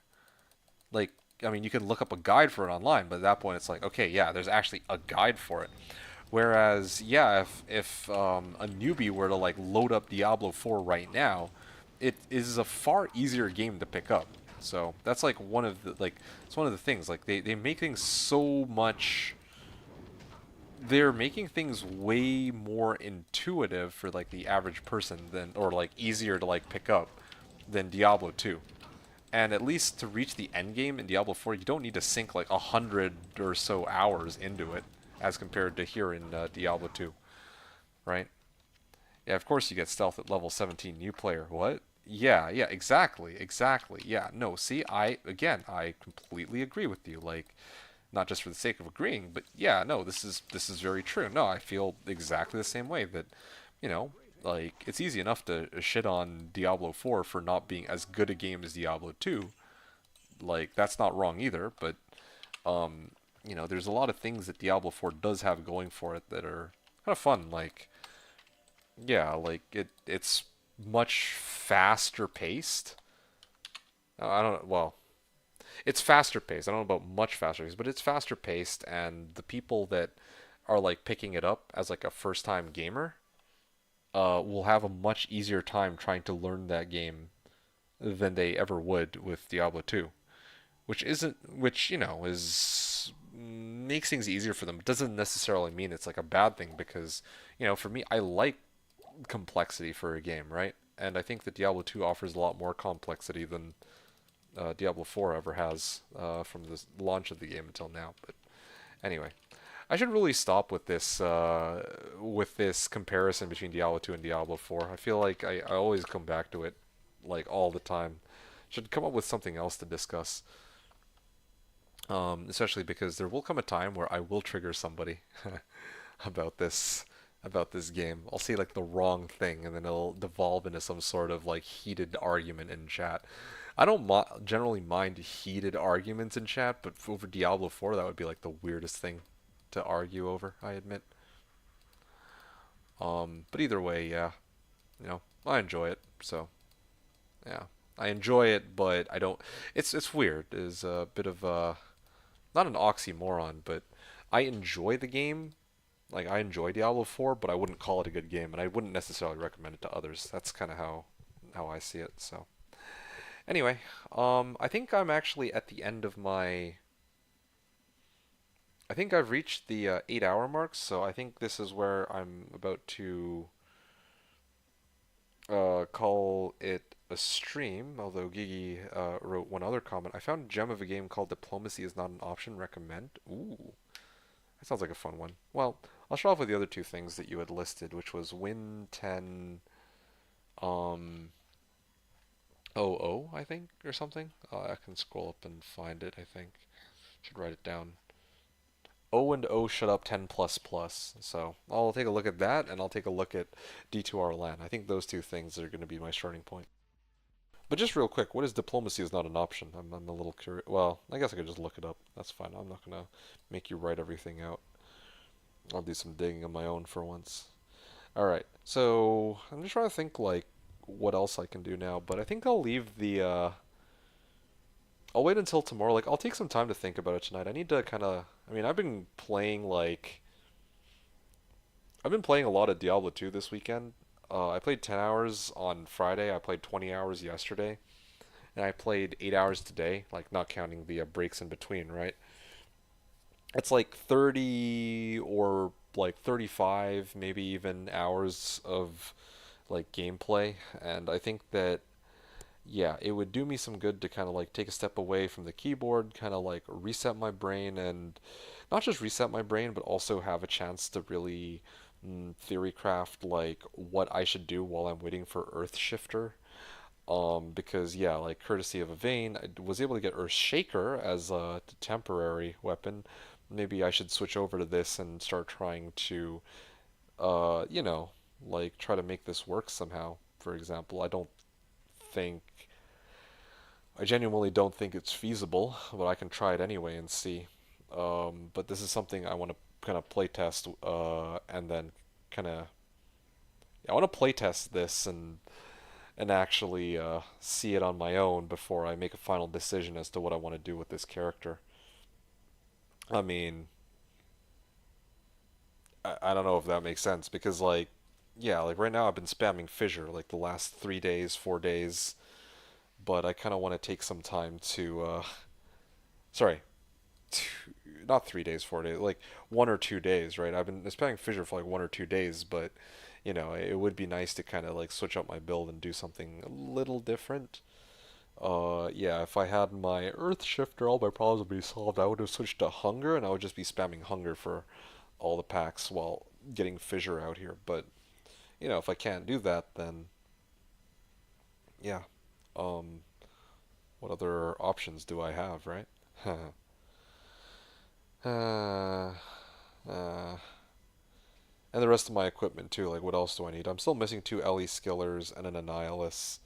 Like, I mean, you can look up a guide for it online, but at that point it's like, okay, yeah, there's actually a guide for it. Whereas, yeah, if a newbie were to like load up Diablo 4 right now, it is a far easier game to pick up. So that's like one of the it's one of the things. Like they make things so much. They're making things way more intuitive for like the average person than, or like easier to like pick up than Diablo 2. And at least to reach the end game in Diablo 4, you don't need to sink like 100 or so hours into it, as compared to here in Diablo 2, right? Yeah, of course you get stealth at level 17 new player. What? Yeah, yeah, exactly, exactly. Yeah, no, see, I completely agree with you. Like, not just for the sake of agreeing, but yeah, no, this is very true. No, I feel exactly the same way that, you know, like it's easy enough to shit on Diablo 4 for not being as good a game as Diablo 2. Like that's not wrong either, but there's a lot of things that Diablo 4 does have going for it that are kind of fun. Like, yeah, like it's much faster paced. I don't well, it's faster paced. I don't know about much faster paced, but it's faster paced, and the people that are like picking it up as like a first time gamer will have a much easier time trying to learn that game than they ever would with Diablo 2. which, you know, is makes things easier for them. It doesn't necessarily mean it's like a bad thing because, you know, for me, I like complexity for a game, right? And I think that Diablo 2 offers a lot more complexity than Diablo 4 ever has from the launch of the game until now. But anyway, I should really stop with this comparison between Diablo 2 and Diablo 4. I feel like I always come back to it like all the time. Should come up with something else to discuss. Especially because there will come a time where I will trigger somebody about this game. I'll say like the wrong thing, and then it'll devolve into some sort of like heated argument in chat. I don't generally mind heated arguments in chat, but over Diablo 4, that would be like the weirdest thing to argue over, I admit. But either way, yeah, you know, I enjoy it. So yeah, I enjoy it, but I don't. It's weird. It's a bit of not an oxymoron, but I enjoy the game. Like I enjoy Diablo 4, but I wouldn't call it a good game, and I wouldn't necessarily recommend it to others. That's kind of how I see it. So anyway, I think I'm actually at the end of my. I think I've reached the 8 hour mark, so I think this is where I'm about to call it a stream. Although Gigi wrote one other comment. I found a gem of a game called Diplomacy is not an option. Recommend. Ooh. That sounds like a fun one. Well, I'll start off with the other two things that you had listed, which was Win 10 um I think, or something. I can scroll up and find it, I think. Should write it down. O and O shut up 10 plus plus. So I'll take a look at that, and I'll take a look at D2R LAN. I think those two things are going to be my starting point. But just real quick, what is diplomacy is not an option? I'm a little curious. Well, I guess I could just look it up. That's fine. I'm not going to make you write everything out. I'll do some digging on my own for once. All right. So I'm just trying to think like what else I can do now, but I think I'll leave the I'll wait until tomorrow. Like I'll take some time to think about it tonight. I need to kind of I mean, I've been playing a lot of Diablo 2 this weekend. I played 10 hours on Friday. I played 20 hours yesterday, and I played 8 hours today, like not counting the breaks in between, right? It's like 30 or like 35, maybe even hours of like gameplay, and I think that yeah, it would do me some good to kind of like take a step away from the keyboard, kind of like reset my brain and not just reset my brain, but also have a chance to really theory craft like what I should do while I'm waiting for Earth Shifter. Because yeah, like courtesy of a vein, I was able to get Earth Shaker as a temporary weapon. Maybe I should switch over to this and start trying to, you know, like try to make this work somehow. For example, think I genuinely don't think it's feasible, but I can try it anyway and see. But this is something I want to kind of play test, and then kind of I want to play test this and actually see it on my own before I make a final decision as to what I want to do with this character. I mean, I don't know if that makes sense because like yeah, like right now I've been spamming Fissure like the last 3 days, 4 days, but I kind of want to take some time to sorry, not 3 days, 4 days, like 1 or 2 days, right? I've been spamming Fissure for like 1 or 2 days, but you know, it would be nice to kind of like switch up my build and do something a little different. Yeah, if I had my Earth Shifter, all my problems would be solved. I would have switched to Hunger, and I would just be spamming Hunger for all the packs while getting Fissure out here. But you know, if I can't do that, then yeah. Um, what other options do I have, right? uh, uh, and the rest of my equipment too. Like, what else do I need? I'm still missing two LE Skillers and an Annihilus.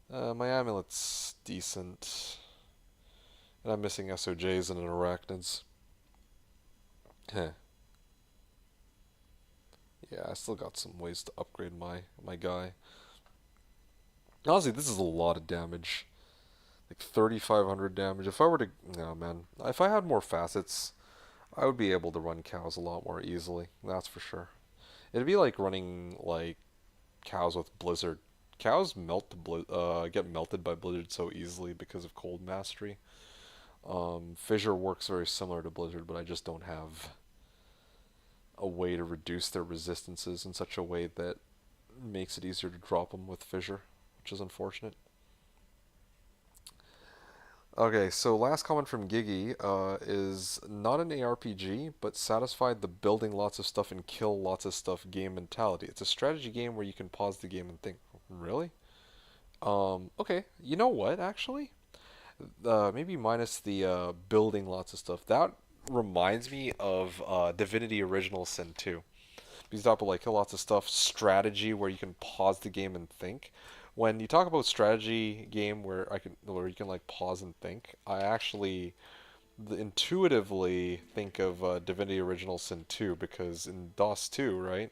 My amulet's decent, and I'm missing SOJs and an Arachnids. Heh. Yeah, I still got some ways to upgrade my guy. Honestly, this is a lot of damage. Like 3,500 damage. If I were to, no man, if I had more facets, I would be able to run cows a lot more easily. That's for sure. It'd be like running like cows with Blizzard. Cows get melted by Blizzard so easily because of cold mastery. Fissure works very similar to Blizzard, but I just don't have a way to reduce their resistances in such a way that makes it easier to drop them with Fissure, which is unfortunate. Okay, so last comment from Gigi is not an ARPG, but satisfied the building lots of stuff and kill lots of stuff game mentality. It's a strategy game where you can pause the game and think, really? Okay, you know what, actually? Maybe minus the building lots of stuff. That reminds me of Divinity Original Sin 2. Because you talk about like kill lots of stuff, strategy where you can pause the game and think. When you talk about strategy game where you can like pause and think, I actually intuitively think of Divinity Original Sin 2 because in DOS 2, right,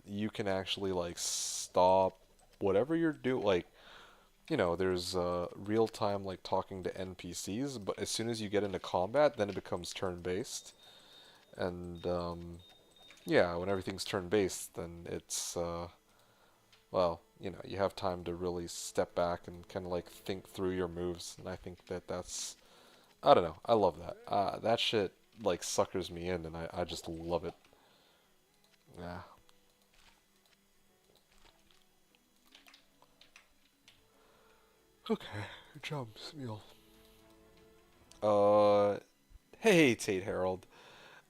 you can actually like stop whatever you're doing. Like there's real time like talking to NPCs, but as soon as you get into combat, then it becomes turn based. And yeah, when everything's turn based, then it's well, you have time to really step back and kind of like think through your moves. And I think that's I don't know. I love that. That shit like suckers me in, and I just love it. Yeah. Okay. Good job, Smeel. Uh, hey, Tate Harold.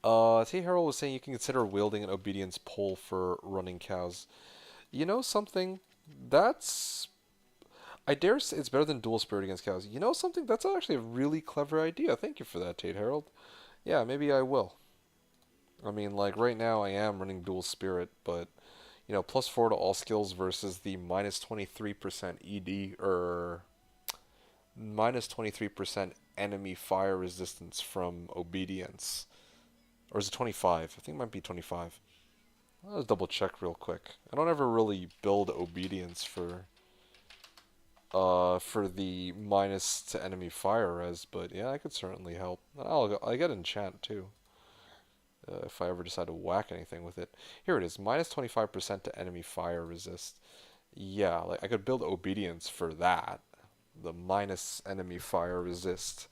Tate Harold was saying you can consider wielding an obedience pole for running cows. You know something? That's I dare say it's better than dual spirit against cows. You know something? That's actually a really clever idea. Thank you for that, Tate Harold. Yeah, maybe I will. I mean, like right now I am running dual spirit, but +4 to all skills versus the -23% ED or -23% enemy fire resistance from obedience. Or is it 25? I think it might be 25. I'll just double check real quick. I don't ever really build obedience for the minus to enemy fire res, but yeah, I could certainly help. I get enchant too. If I ever decide to whack anything with it. Here it is, -25% to enemy fire resist. Yeah, like I could build obedience for that. The minus enemy fire resist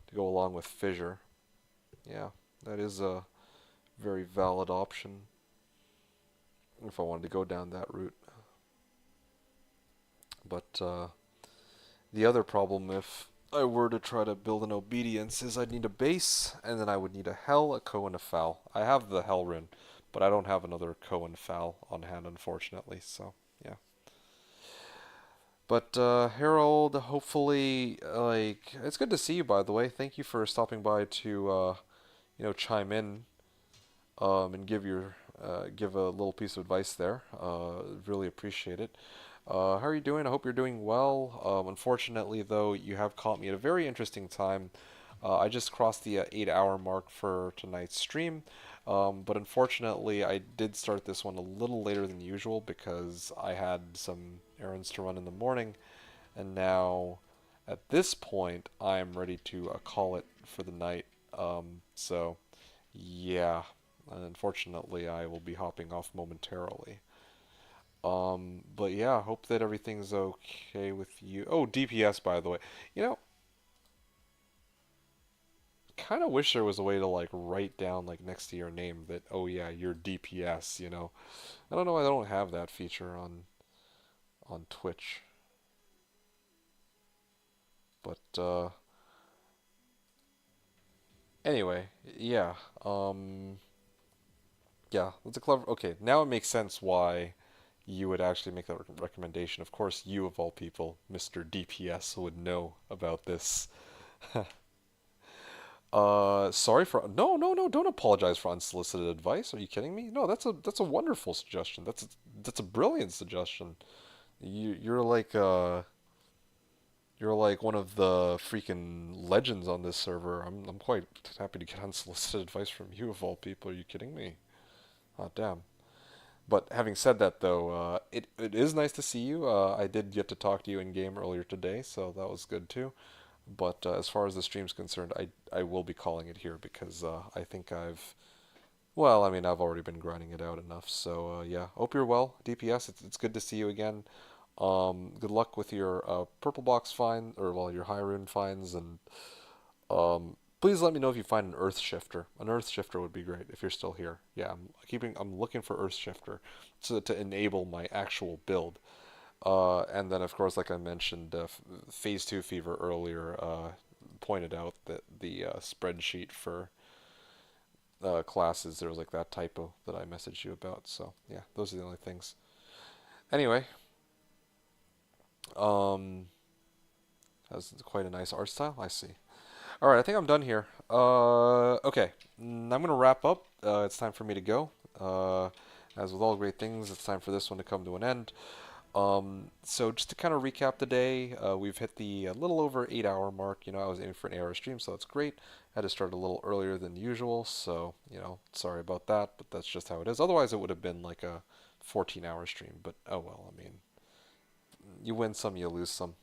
to go along with fissure. Yeah, that is a very valid option if I wanted to go down that route. But the other problem if I were to try to build an obedience is I'd need a base, and then I would need a hell, a Ko, and a Fal. I have the hell rune, but I don't have another Ko and Fal on hand, unfortunately, so yeah. But Harold, hopefully, like, it's good to see you, by the way. Thank you for stopping by to, chime in and give a little piece of advice there. Really appreciate it. How are you doing? I hope you're doing well. Unfortunately, though, you have caught me at a very interesting time. I just crossed the 8-hour mark for tonight's stream, but unfortunately, I did start this one a little later than usual because I had some errands to run in the morning, and now at this point, I'm ready to call it for the night. So, yeah, unfortunately, I will be hopping off momentarily. But yeah, hope that everything's okay with you. Oh, DPS, by the way. You know, kind of wish there was a way to like write down like next to your name that, oh yeah, you're DPS. I don't know, I don't have that feature on Twitch. But anyway, yeah. Yeah, that's a clever. Okay, now it makes sense why you would actually make that recommendation. Of course, you of all people, Mr. DPS, would know about this. Sorry for no, no, no. Don't apologize for unsolicited advice. Are you kidding me? No, that's a wonderful suggestion. That's a brilliant suggestion. You're like one of the freaking legends on this server. I'm quite happy to get unsolicited advice from you of all people. Are you kidding me? Oh damn. But having said that, though, it is nice to see you. I did get to talk to you in game earlier today, so that was good too. But as far as the stream's concerned, I will be calling it here because I think well, I mean, I've already been grinding it out enough. So yeah, hope you're well, DPS. It's good to see you again. Good luck with your purple box find, or well, your high rune finds, and Please let me know if you find an Earth Shifter. An Earth Shifter would be great if you're still here. Yeah, I'm looking for Earth Shifter to enable my actual build. And then, of course, like I mentioned, Phase 2 Fever earlier pointed out that the spreadsheet for classes, there was like that typo that I messaged you about. So, yeah, those are the only things. Anyway, um, that's quite a nice art style, I see. All right, I think I'm done here. Okay, I'm gonna wrap up. It's time for me to go. As with all great things, it's time for this one to come to an end. So just to kind of recap the day, we've hit the a little over 8 hour mark. I was aiming for an 8 hour stream, so that's great. I had to start a little earlier than usual, so sorry about that, but that's just how it is. Otherwise, it would have been like a 14-hour stream, but oh well. I mean, you win some, you lose some.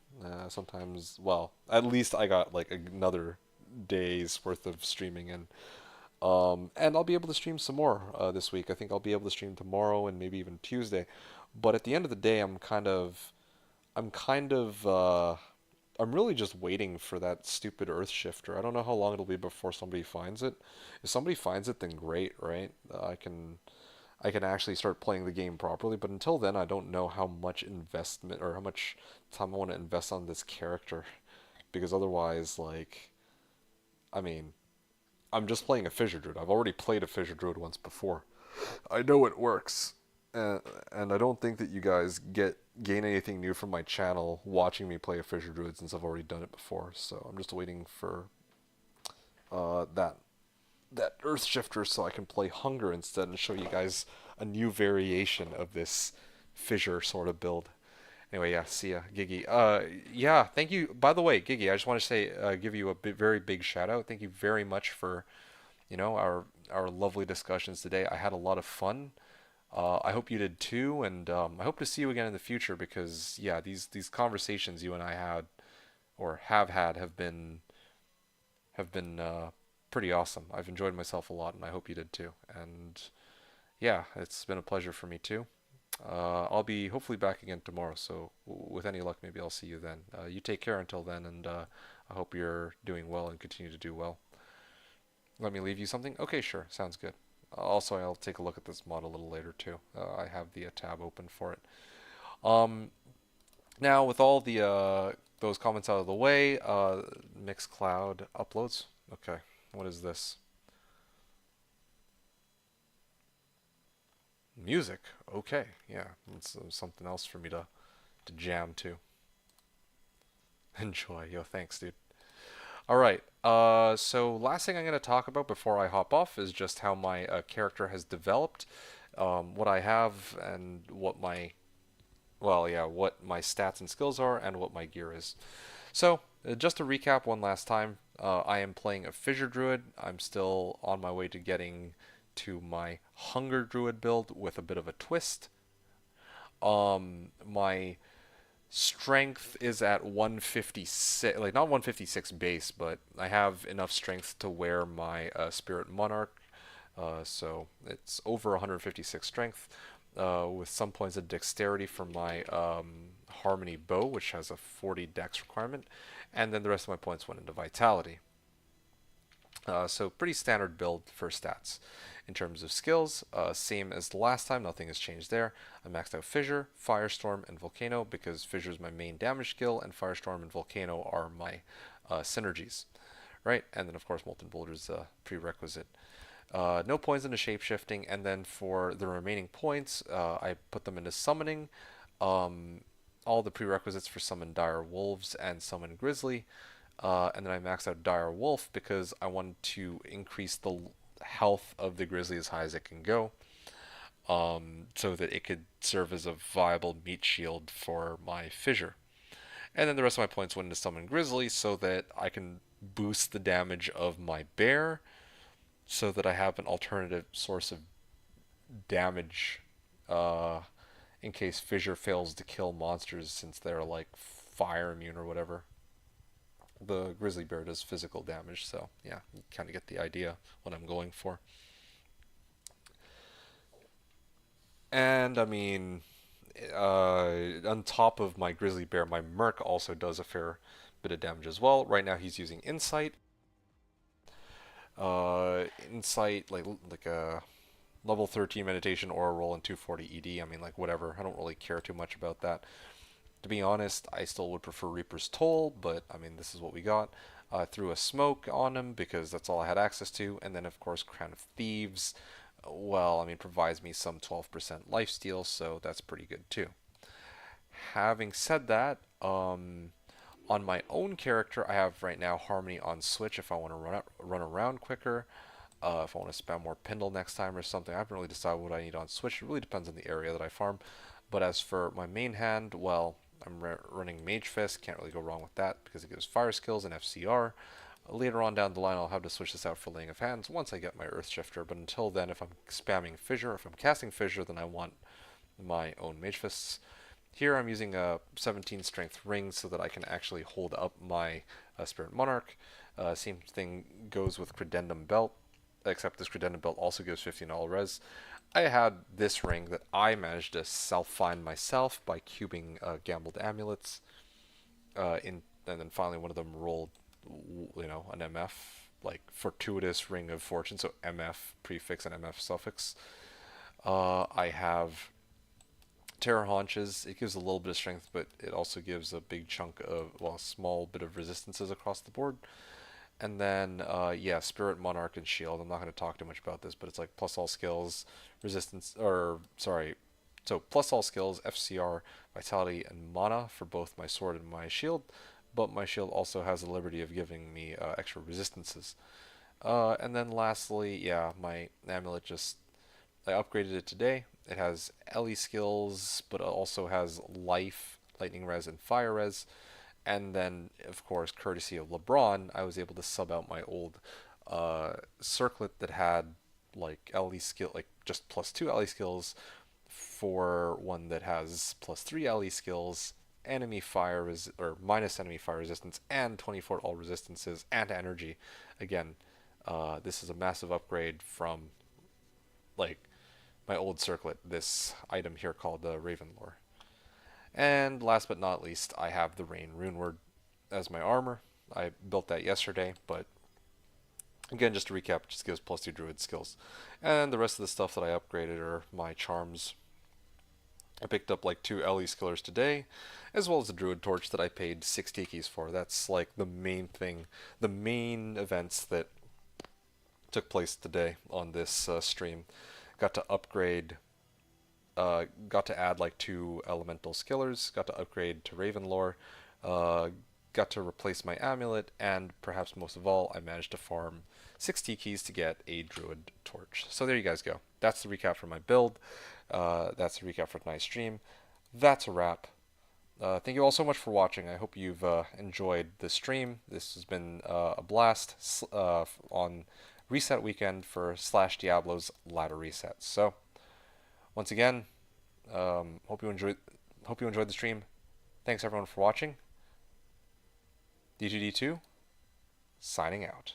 Sometimes, well, at least I got like another day's worth of streaming in. And I'll be able to stream some more this week. I think I'll be able to stream tomorrow and maybe even Tuesday. But at the end of the day, I'm kind of, I'm really just waiting for that stupid Earth Shifter. I don't know how long it'll be before somebody finds it. If somebody finds it, then great, right? I can actually start playing the game properly. But until then, I don't know how much investment or how much time I want to invest on this character, because otherwise, like, I mean, I'm just playing a Fissure Druid. I've already played a Fissure Druid once before. I know it works. And I don't think that you guys gain anything new from my channel watching me play a Fissure Druid, since I've already done it before. So I'm just waiting for that Earth Shifter so I can play Hunger instead and show you guys a new variation of this Fissure sort of build. Anyway, yeah, see ya, Giggy. Yeah, thank you. By the way, Giggy, I just want to say, give you a very big shout out. Thank you very much for, our lovely discussions today. I had a lot of fun. I hope you did too, and I hope to see you again in the future, because yeah, these conversations you and I had or have had have been pretty awesome. I've enjoyed myself a lot, and I hope you did too. And yeah, it's been a pleasure for me too. I'll be hopefully back again tomorrow, so with any luck, maybe I'll see you then. You take care until then, and I hope you're doing well and continue to do well. Let me leave you something? Okay, sure, sounds good. Also, I'll take a look at this mod a little later too. I have the tab open for it. Um, Now, with all the those comments out of the way, Mixcloud uploads. Okay, what is this? Music. Okay, yeah, it's something else for me to jam to. Enjoy. Yo, thanks, dude. All right. So last thing I'm going to talk about before I hop off is just how my character has developed, what I have, and what my stats and skills are, and what my gear is. So, just to recap one last time, I am playing a Fissure Druid. I'm still on my way to getting to my Hunger Druid build with a bit of a twist. My strength is at 156, like not 156 base, but I have enough strength to wear my Spirit Monarch. So it's over 156 strength, with some points of dexterity for my Harmony Bow, which has a 40 dex requirement, and then the rest of my points went into Vitality. So pretty standard build for stats. In terms of skills, same as the last time, nothing has changed there. I maxed out Fissure, Firestorm, and Volcano because Fissure is my main damage skill, and Firestorm and Volcano are my synergies, right? And then of course Molten Boulder is a prerequisite. No points into shapeshifting, and then for the remaining points, I put them into summoning. All the prerequisites for summon Dire Wolves and summon Grizzly. And then I maxed out Dire Wolf because I wanted to increase the health of the Grizzly as high as it can go, so that it could serve as a viable meat shield for my Fissure. And then the rest of my points went into summon Grizzly so that I can boost the damage of my bear, so that I have an alternative source of damage in case Fissure fails to kill monsters, since they're like fire immune or whatever. The grizzly bear does physical damage, so yeah, you kind of get the idea what I'm going for. And I mean, on top of my grizzly bear, my merc also does a fair bit of damage as well. Right now he's using insight, Insight, like a level 13 meditation aura roll and 240 ED. I mean, like whatever. I don't really care too much about that. To be honest, I still would prefer Reaper's Toll, but I mean, this is what we got. I threw a smoke on him because that's all I had access to, and then of course Crown of Thieves. Well, I mean, provides me some 12% lifesteal, so that's pretty good too. Having said that, on my own character, I have right now Harmony on Switch if I want to run around quicker. If I want to spam more Pindle next time or something, I haven't really decided what I need on Switch. It really depends on the area that I farm. But as for my main hand, well, I'm running Mage Fist. Can't really go wrong with that because it gives fire skills and FCR. Later on down the line, I'll have to switch this out for Laying of Hands once I get my Earth Shifter. But until then, if I'm spamming Fissure, if I'm casting Fissure, then I want my own Mage Fists. Here I'm using a 17 strength ring so that I can actually hold up my Spirit Monarch. Same thing goes with Credendum Belt, except this Credendum Belt also gives 15 all res. I had this ring that I managed to self-find myself by cubing gambled amulets, and then finally one of them rolled, an MF, like fortuitous ring of fortune, so MF prefix and MF suffix. I have Terror Haunches. It gives a little bit of strength, but it also gives a big chunk of, well, a small bit of resistances across the board. And then, yeah, Spirit, Monarch, and Shield. I'm not going to talk too much about this, but it's like plus all skills, resistance, or sorry, so plus all skills, FCR, Vitality, and Mana for both my sword and my shield. But my shield also has the liberty of giving me extra resistances. And then lastly, yeah, my amulet just, I upgraded it today. It has LE skills, but it also has life, lightning res, and fire res. And then, of course, courtesy of LeBron, I was able to sub out my old circlet that had like LE skill, like just plus 2 LE skills, for one that has plus 3 LE skills, enemy fire or minus enemy fire resistance, and 24 all resistances and energy. Again, this is a massive upgrade from like my old circlet. This item here called the Raven Lore. And last but not least, I have the Rain Runeward as my armor. I built that yesterday, but again, just to recap, it just gives plus 2 Druid skills. And the rest of the stuff that I upgraded are my charms. I picked up like 2 LE skillers today, as well as the Druid Torch that I paid 6 tikis for. That's like the main thing, the main events that took place today on this stream. Got to upgrade, got to add like 2 elemental skillers, got to upgrade to Ravenlore, got to replace my amulet, and perhaps most of all, I managed to farm 6 keys to get a Druid Torch. So there you guys go. That's the recap for my build. That's the recap for tonight's stream. That's a wrap. Thank you all so much for watching. I hope you've enjoyed the stream. This has been a blast on reset weekend for Slashdiablo's ladder resets. So once again, hope you enjoyed the stream. Thanks everyone for watching. D2D2 signing out.